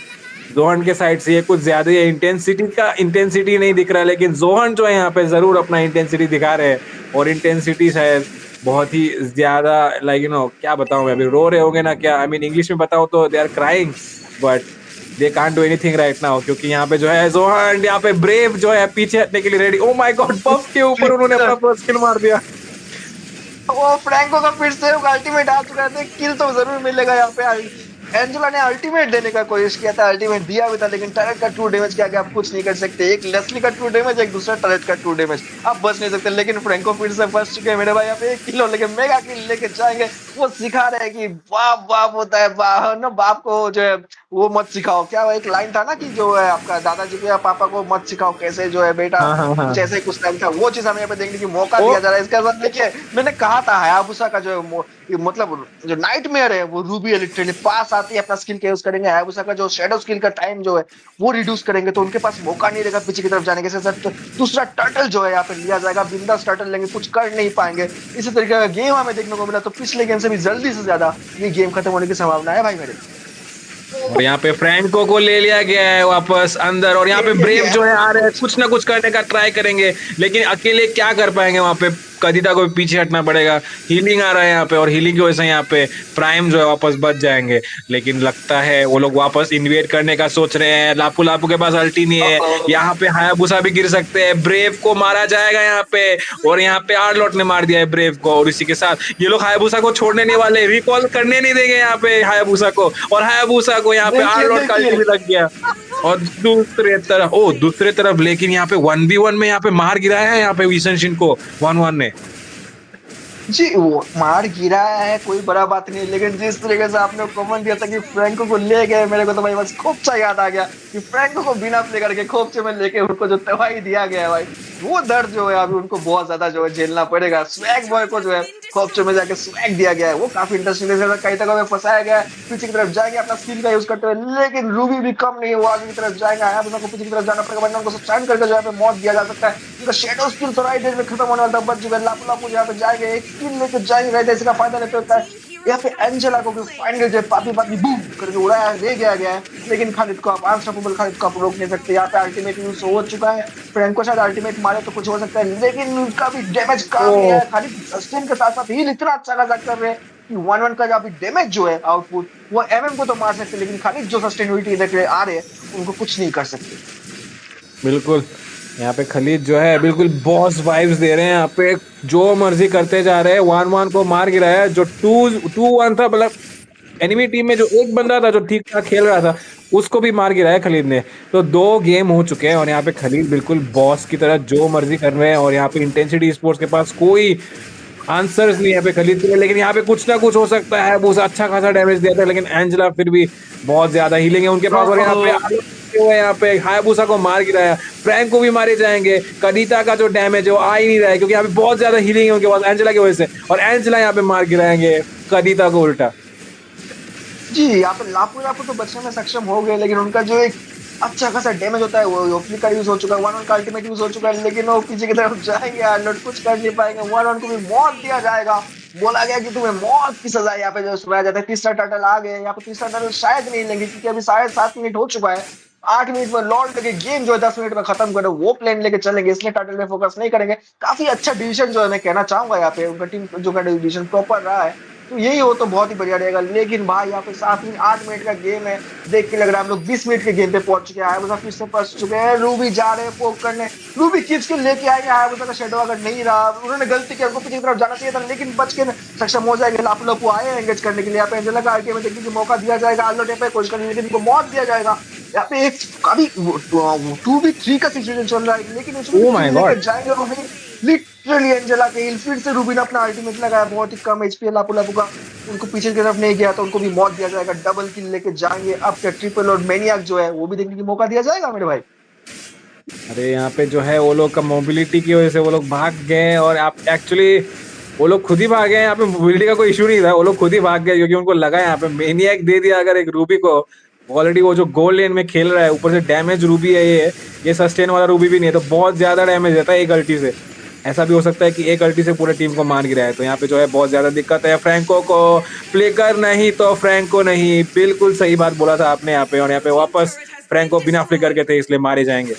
जोहन के साइड से, ये कुछ ज्यादा ही इंटेंसिटी नहीं दिख रहा है, लेकिन जोहन जो है यहाँ पे जरूर अपना इंटेंसिटी दिखा रहे हैं। और इंटेंसिटी शायद बहुत ही ज्यादा, लाइक क्या बताऊं मैं, अभी रो रहे होंगे ना क्या। आई मीन इंग्लिश में बताओ तो they are crying, but they can't do anything right now, क्योंकि यहाँ पे जो है जोहन, यहाँ पे ब्रेव जो है पीछे हटने के लिए ready. Oh my God, puff के ऊपर उन्होंने अपना फर्स्ट किल मार दिया। वो फ्रैंको का फिर से अल्टीमेट आ चुका है, किल तो जरूर मिलेगा यहाँ पे। एंजेला ने अल्टीमेट देने का कोशिश किया था, अल्टीमेट दिया भी था, लेकिन टरेट का ट्रू डैमेज क्या आप कुछ नहीं कर सकते। एक लेस्ली का ट्रू डैमेज, एक दूसरा टरेट का ट्रू डैमेज, आप बच नहीं सकते। लेकिन फ्रैंको फिर से फंस चुके हैं मेरे भाई। यहाँ पे 1 किलो लेके मेगा किल लेके जाएंगे। वो सिखा रहे हैं कि बाप बाप होता है, बाप को जो है वो मत सिखाओ। क्या एक लाइन था ना कि जो है आपका दादाजी को या पापा को मत सिखाओ कैसे जो है बेटा, कुछ ऐसे ही कुछ लाइन था। वो चीज हमें यहाँ पे देखने की मौका दिया जा रहा है। इसके बाद देखिए मैंने कहा था हायाबुसा का जो मतलब जो नाइटमेयर है वो रूबी लिटरली पास आती है, अपना स्किल का यूज करेंगे। हायाबुसा का जो शैडो स्किल का टाइम जो है वो रिड्यूस करेंगे, तो उनके पास मौका नहीं रहेगा पीछे की तरफ जाने के। साथ दूसरा टर्टल जो है यहाँ पे लिया जाएगा, बिंदास टर्टल लेंगे, कुछ कर नहीं पाएंगे। इसी तरीके का गेम हमें देखने को मिला, तो पिछले गेम से भी जल्दी से ज्यादा ये गेम खत्म होने की संभावना है भाई मेरे। और यहाँ पे फ्रैंको को ले लिया गया है वापस अंदर, और यहाँ पे ब्रेव जो है आ रहे हैं, कुछ ना कुछ करने का ट्राई करेंगे, लेकिन अकेले क्या कर पाएंगे। वहाँ पे कदिता को भी पीछे हटना पड़ेगा। हीलिंग आ रहा है यहाँ पे, और हीलिंग की वजह से यहाँ पे प्राइम जो है वापस बच जाएंगे। लेकिन लगता है वो लोग वापस इन्वेट करने का सोच रहे हैं। लापू लापू के पास अल्टी नहीं है। यहाँ पे हायाबुसा भी गिर सकते हैं, ब्रेव को मारा जाएगा यहाँ पे, और यहाँ पे आर्लोट ने मार दिया है ब्रेव को। और इसी के साथ ये लोग हायाबुसा को छोड़ने नहीं वाले, रिकॉल करने नहीं देंगे यहाँ पे हायाबुसा को। और हायाबुसा को यहाँ पे आर्लोट का अल्टी भी लग गया। और दूसरे तरफ लेकिन यहाँ पे 1v1 में यहाँ पे मार गिराया है यहाँ पे विशनशिन को 1-1 ने। जी वो मार गिरा है, कोई बड़ा बात नहीं, लेकिन जिस तरीके से आपने कमेंट दिया था कि फ्रैंको को ले गए, मेरे को तो भाई बस खोपचा याद आ गया कि फ्रैंको को बिना प्ले करके खोपचे में लेके उनको जो तबाही दिया गया है भाई, वो दर्द जो है अभी उनको बहुत ज्यादा जो है झेलना पड़ेगा। स्वैग बॉय को जो है खोपचे में जाके स्वैग दिया गया है, वो काफी इंटरेस्टिंग है। कई तक हमें फंसाया गया है, पीछे की तरफ जाएंगे अपना स्किल का यूज करते हुए, लेकिन रूबी भी कम नहीं है, वो आगे की तरफ जाएंगे। आया उनको पीछे की तरफ जाना पड़ेगा, वरना उनको सस्टेन करके जो है मौत दिया जा सकता है। उनका शेडो स्किल थोड़ा ही देर में खत्म होने वाला था, बच चुका है। लापू लापू यहाँ पे जाएंगे, एक किल लेके जाएंगे, इसका फायदा लेते होता है। यहाँ पे एंजेला को फाइनल जो पापी पापी बूम करके उड़ाया ले गया है, लेकिन खालिद को आप अनस्टॉपेबल खालिद को आप रोक नहीं सकते। यहाँ पे अल्टीमेट यूज हो चुका है, फ्रैंको शायद अल्टीमेट मारे तो कुछ हो सकता है, लेकिन उनका भी डैमेज कम है। खालिद सस्टेन के साथ साथ हील इतना अच्छा खासा कर रहे हैं कि 1-1 का जो डैमेज जो है आउटपुट, वो एमएम को तो मार सकते, लेकिन खालिद जो सस्टेनेबिलिटी देख रहे आ रहे हैं उनको कुछ नहीं कर सकते। बिल्कुल यहाँ पे खलीद जो है बिल्कुल बॉस वाइब्स दे रहे हैं। यहाँ पे जो मर्जी करते जा रहे हैं। 1-1 को मार गिराया है। जो 2-1 था, मतलब एनिमी टीम में जो एक बंदा था जो ठीक-ठाक खेल रहा था, उसको भी मार गिराया खलीद ने। तो 2 गेम हो चुके हैं और यहाँ पे खलीद बिल्कुल बॉस की तरह जो मर्जी कर रहे हैं और यहाँ पे इंटेंसिटी स्पोर्ट्स के पास कोई आंसर्स नहीं है यहाँ पे खलीद के लिए, लेकिन यहाँ पे कुछ ना कुछ हो सकता है। वो अच्छा खासा डैमेज दिया था, लेकिन एंजेला फिर भी बहुत ज्यादा हीलिंग है उनके पास और यहाँ पे यहाँ पे हायाबुसा को मार गिराया। फ्रैंक को भी मारे जाएंगे। कदीता का जो डैमेज है वो आ ही नहीं रहा है, क्योंकि यहाँ पे बहुत ज्यादा हीलिंग है उनके पास एंजेला की वजह से, और एंजेला यहाँ पे मार गिराएंगे कदीता को उल्टा। जी, यहाँ पे लापू लापू तो बचने में सक्षम हो गए, लेकिन उनका जो एक अच्छा खासा डैमेज होता है वो फ्लिक का यूज हो चुका है, 1-1 का अल्टीमेट यूज हो चुका है, लेकिन वो पीछे की तरफ जाएंगे आर्नोल्ड, कुछ कर नहीं पाएंगे। 1-1 को भी मौत दिया जाएगा। बोला गया कि तुम्हें मौत की सजा यहाँ पे जो सुनाया जाता है। तीसरा टर्टल आ गया। यहाँ पे तीसरा टर्टल शायद नहीं लेंगे, क्योंकि अभी 7.5 मिनट हो चुका है। 8 मिनट में लॉर्ड लेके गेम जो है 10 मिनट में खत्म करो, वो प्लान लेके चलेंगे, इसलिए टाइटल में फोकस नहीं करेंगे। काफी अच्छा डिसीजन जो है मैं कहना चाहूंगा यहाँ पे, उनका टीम जो का डिसीजन प्रॉपर रहा है, तो यही हो तो बहुत ही बढ़िया रहेगा। लेकिन भाई यहाँ पे 8 मिनट का गेम है, देख के लग रहा है हम लोग 20 मिनट के गेम पे पहुंच चुके हैं। हायाबुसा फिर से फंस चुके हैं। रूबी जा रहे हैं पोक करने, रूबी खींच के लेके आएंगे। हायाबुसा का शेडो अगर नहीं रहा, उन्होंने गलती की, उनको पीछे की तरफ जाना चाहिए था, लेकिन बच के सक्षम हो जाएंगे। लापू लापू आए हैं एंगेज करने के लिए। यहाँ पे एंजेला का आरके में देखने का मौका दिया जाएगा, आर्नोल्ड यहाँ पे कोशिश करने, लेकिन उनको मौत दिया जाएगा। यहाँ पे एक काफी 2v3 का सिचुएशन चल रहा है, लेकिन उसमें Oh my लेकर God! जाएंगे और वहीं लिटरली एंजेला के हिल फिर से रूबी ने अपना अल्टीमेट लगाया, बहुत ही कम एचपी लापू लापू का, उनको पीछे की तरफ नहीं गया तो उनको भी मौत दिया जाएगा। डबल किल लेके जाएंगे। अब क्या ट्रिपल और मैनियाक जो है वो भी देखने की मौका दिया जाएगा मेरे भाई। अरे यहाँ पे जो है वो लोग का मोबिलिटी की वजह से वो लोग भाग गए, और आप एक्चुअली वो लोग खुद ही भाग गए। यहाँ पे मोबिलिटी का कोई इशू नहीं था, वो लोग खुद ही भाग गए क्योंकि उनको लगा यहाँ पे मेनियक दे दिया अगर एक रूबी को। ऑलरेडी वो जो गोल लेन में खेल रहा है, ऊपर से डैमेज रूबी है, ये सस्टेन वाला रूबी भी नहीं है, तो बहुत ज्यादा डैमेज रहता है एक अल्टी से। ऐसा भी हो सकता है कि एक अल्टी से पूरे टीम को मार गिरा है, तो यहाँ पे जो है बहुत ज्यादा दिक्कत है। फ्रैंको को फ्लिकर नहीं तो फ्रैंको नहीं, बिल्कुल सही बात बोला था आपने यहाँ पे। और यहाँ पे वापस फ्रैंको बिना फ्लिकर के थे, इसलिए मारे जाएंगे।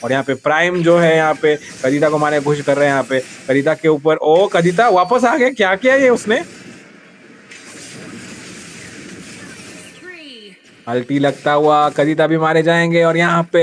और यहाँ पे प्राइम जो है यहाँ पे कदीता को मारने की कोशिश कर रहे हैं। यहाँ पे कदीता के ऊपर, ओ कदीता वापस आ गया, क्या किया ये उसने? अल्टी लगता हुआ कदीता भी मारे जाएंगे। और यहाँ पे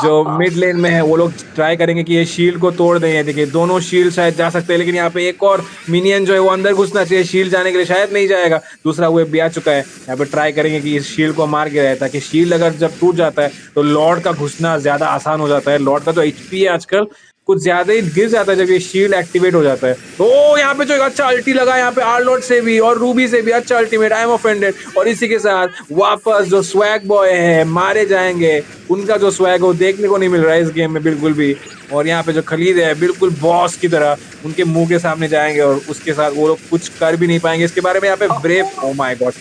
जो मिड लेन में है वो लोग ट्राई करेंगे कि ये शील्ड को तोड़ दें। ये देखिए दोनों शील्ड शायद जा सकते हैं, लेकिन यहाँ पे एक और मिनियन जो है वो अंदर घुसना चाहिए, शील्ड जाने के लिए शायद नहीं जाएगा। दूसरा वेव भी आ चुका है। यहाँ पे ट्राई करेंगे कि इस शील्ड को मार गिराए, ताकि शील्ड अगर जब टूट जाता है तो लॉर्ड का घुसना ज्यादा आसान हो जाता है। लॉर्ड का जो एचपी है आजकल कुछ ज्यादा ही गिर जाता है जब ये शील्ड एक्टिवेट हो जाता है। तो यहाँ पे जो एक अच्छा अल्टी लगा यहाँ पे आर्नोल्ड से भी और रूबी से भी, अच्छा अल्टीमेट, आई एम ऑफेंडेड। और इसी के साथ वापस जो स्वैग बॉय है मारे जाएंगे। उनका जो स्वैग है वो देखने को नहीं मिल रहा है इस गेम में बिल्कुल भी। और यहाँ पे जो खलीद है बिल्कुल बॉस की तरह उनके मुंह के सामने जाएंगे, और उसके साथ वो लोग कुछ कर भी नहीं पाएंगे इसके बारे में। यहाँ पे brave, oh my God,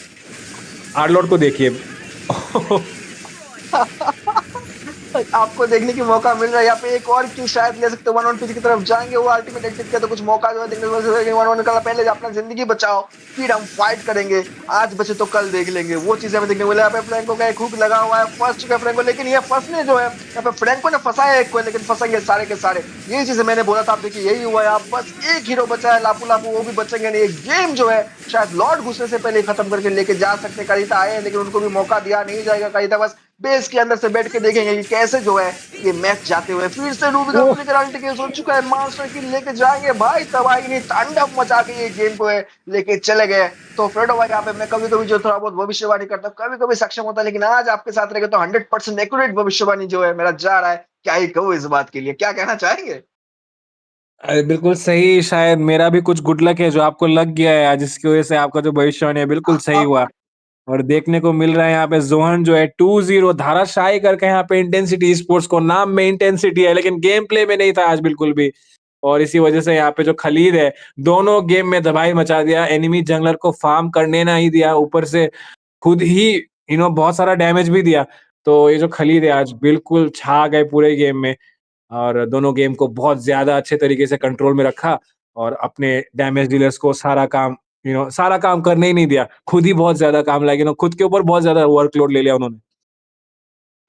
Arnold को देखिए। आपको देखने की मौका मिल रहा है। यहाँ पे एक और क्यों शायद ले सकते हो। 1-1 पीछे की तरफ जाएंगे, वो अल्टीमेट एग्जिट किया तो कुछ मौका जो है देखने को मिल रहा है। 1-1 निकाला, पहले अपना जिंदगी बचाओ, फिर हम फाइट करेंगे। आज बचे तो कल देख लेंगे, वो चीजें हमें देखने को मिला। यहाँ पे फ्रैंको का एक हुक लगा हुआ है, फंस चुका है फ्रैंको, लेकिन ये फंसने जो है यहाँ पे फ्रैंको ने फंसाया एक को, लेकिन फंसेंगे सारे के सारे। यही चीजें मैंने बोला था, आप देखिए यही हुआ है। आप बस एक हीरो बचा है लापू लापू, वो भी बचेंगे नहीं। गेम जो है शायद लॉर्ड घुसने से पहले खत्म करके लेके जा सकते। करिता आए हैं, लेकिन उनको भी मौका दिया नहीं जाएगा। करिता बस बेस के अंदर से बैठ के देखेंगे कि कैसे जो है ये मैच जाते हुए। फिर से रूबी का फ्लिकर अल्टी केस हो चुका है, मास्टर की लेके जाएंगे भाई, तबाही नहीं तांडव मचा के ये गेम को है लेके चले गए। तो फ्रेडो भाई यहाँ पे मैं कभी कभी जो थोड़ा बहुत भविष्यवाणी करता हूँ, कभी कभी सक्षम होता है, लेकिन आज आपके साथ रहेगा तो 100% एक्यूरेट भविष्यवाणी जो है मेरा जा रहा है। क्या ही कहूँ इस बात के लिए, क्या कहना चाहेंगे? अरे बिल्कुल सही, शायद मेरा भी कुछ गुड लक है जो आपको लग गया है, जिसकी वजह से आपका जो भविष्यवाणी है बिल्कुल सही हुआ। और देखने को मिल रहा है यहाँ पे जोहन जो है 2-0 धाराशाही करके यहाँ पे इंटेंसिटी स्पोर्ट्स को, नाम में इंटेंसिटी है लेकिन गेम प्ले में नहीं था आज बिल्कुल भी। और इसी वजह से यहाँ पे जो खलीद है दोनों गेम में दबाई मचा दिया, एनिमी जंगलर को फार्म करने ना ही दिया, ऊपर से खुद ही बहुत सारा डैमेज भी दिया। तो ये जो खलीद है आज बिल्कुल छा गए पूरे गेम में, और दोनों गेम को बहुत ज्यादा अच्छे तरीके से कंट्रोल में रखा, और अपने डैमेज डीलर्स को सारा काम सारा काम करने ही नहीं दिया, खुद ही बहुत ज्यादा काम लाया, खुद के ऊपर बहुत ज्यादा वर्कलोड ले लिया उन्होंने।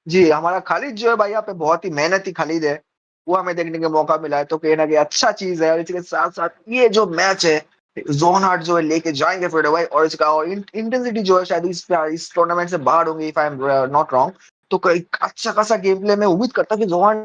जी, हमारा खालिद जो है भाई यहाँ पे बहुत ही मेहनती खालिद है, वो हमें देखने का मौका मिला है, तो कहीं ना कहीं अच्छा चीज है। और इसके साथ साथ ये जो मैच है जोन हार्ट जो है लेके जाएंगे फिर भाई, और इसका और इंटेंसिटी जो है शायद इस टूर्नामेंट से बाहर होंगे if I am not wrong. तो अच्छा खासा गेम प्ले मैं उम्मीद करता हूँ कि जोन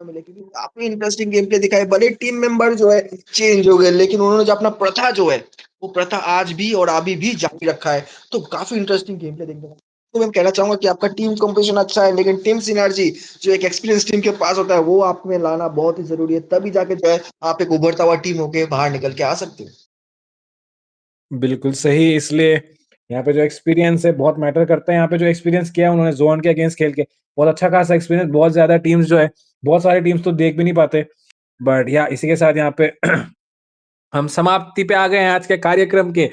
मिले, क्योंकि काफी इंटरेस्टिंग गेम प्ले दिखाए। भले टीम मेंबर जो है चेंज हो गए, लेकिन उन्होंने जो अपना प्रथा जो है वो प्रथा आज भी और अभी भी जारी रखा है। तो काफी इंटरेस्टिंग गेम प्ले देखने को। तो मैं कहना चाहूंगा कि आपका टीम कंपोजिशन अच्छा है, लेकिन टीम सिनर्जी जो एक एक्सपीरियंस टीम के पास होता है वो आप में लाना बहुत ही जरूरी है। तभी जाके जो है आप एक उभरता हुआ टीम होके बाहर निकल के आ सकते हो। बिल्कुल सही। इसलिए यहाँ पे जो एक्सपीरियंस है बहुत मैटर करता है। यहाँ पे जो एक्सपीरियंस किया उन्होंने जोन के अगेंस्ट खेल के, बहुत अच्छा खासा एक्सपीरियंस। बहुत ज्यादा टीम्स जो है, बहुत सारी टीम्स तो देख भी नहीं पाते। बट या इसी के साथ यहाँ पे हम समाप्ति पे आ गए हैं आज के कार्यक्रम के।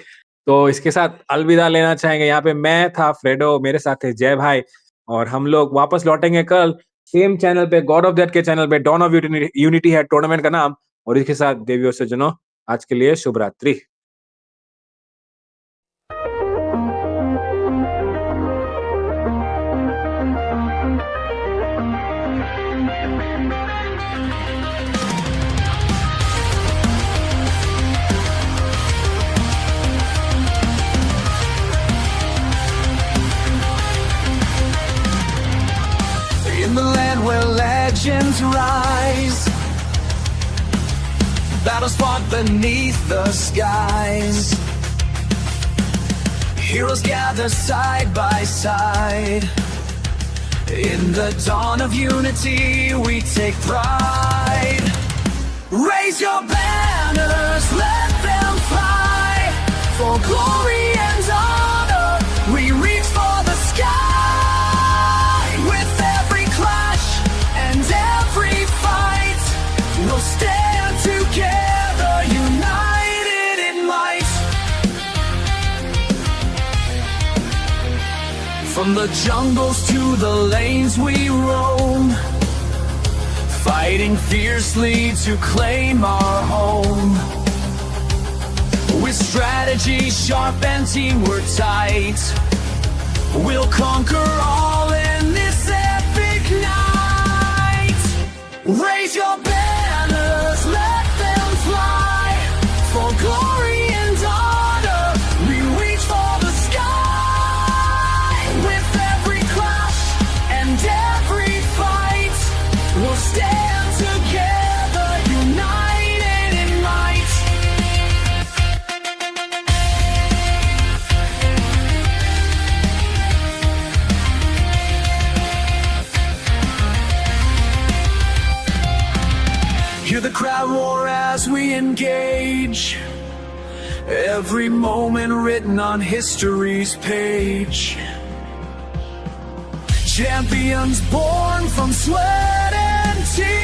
तो इसके साथ अलविदा लेना चाहेंगे। यहाँ पे मैं था फ्रेडो, मेरे साथ है जय भाई, और हम लोग वापस लौटेंगे कल सेम चैनल पे, गॉड ऑफ डेथ के चैनल पे। डॉन ऑफ यूनिटी है टूर्नामेंट का नाम। और इसके साथ देवियों से जुनो, आज के लिए शुभ रात्रि। In the land where legends rise, battles fought beneath the skies, heroes gather side by side. In the dawn of unity we take pride. Raise your banners, let them fly. For glory and honor we reach for the sky. With every clash and every fight we'll stand together, united in might. From the jungles to the lanes we roam, fighting fiercely to claim our home. With strategy sharp and teamwork tight, we'll conquer all in this epic night. Raise your banners, let them fly. For glory and honor we reach for the sky. With every clash and every fight we'll stand together, united in might. Hear the crowd roar as we engage, every moment written on history's page. Champions born from sweat and tears.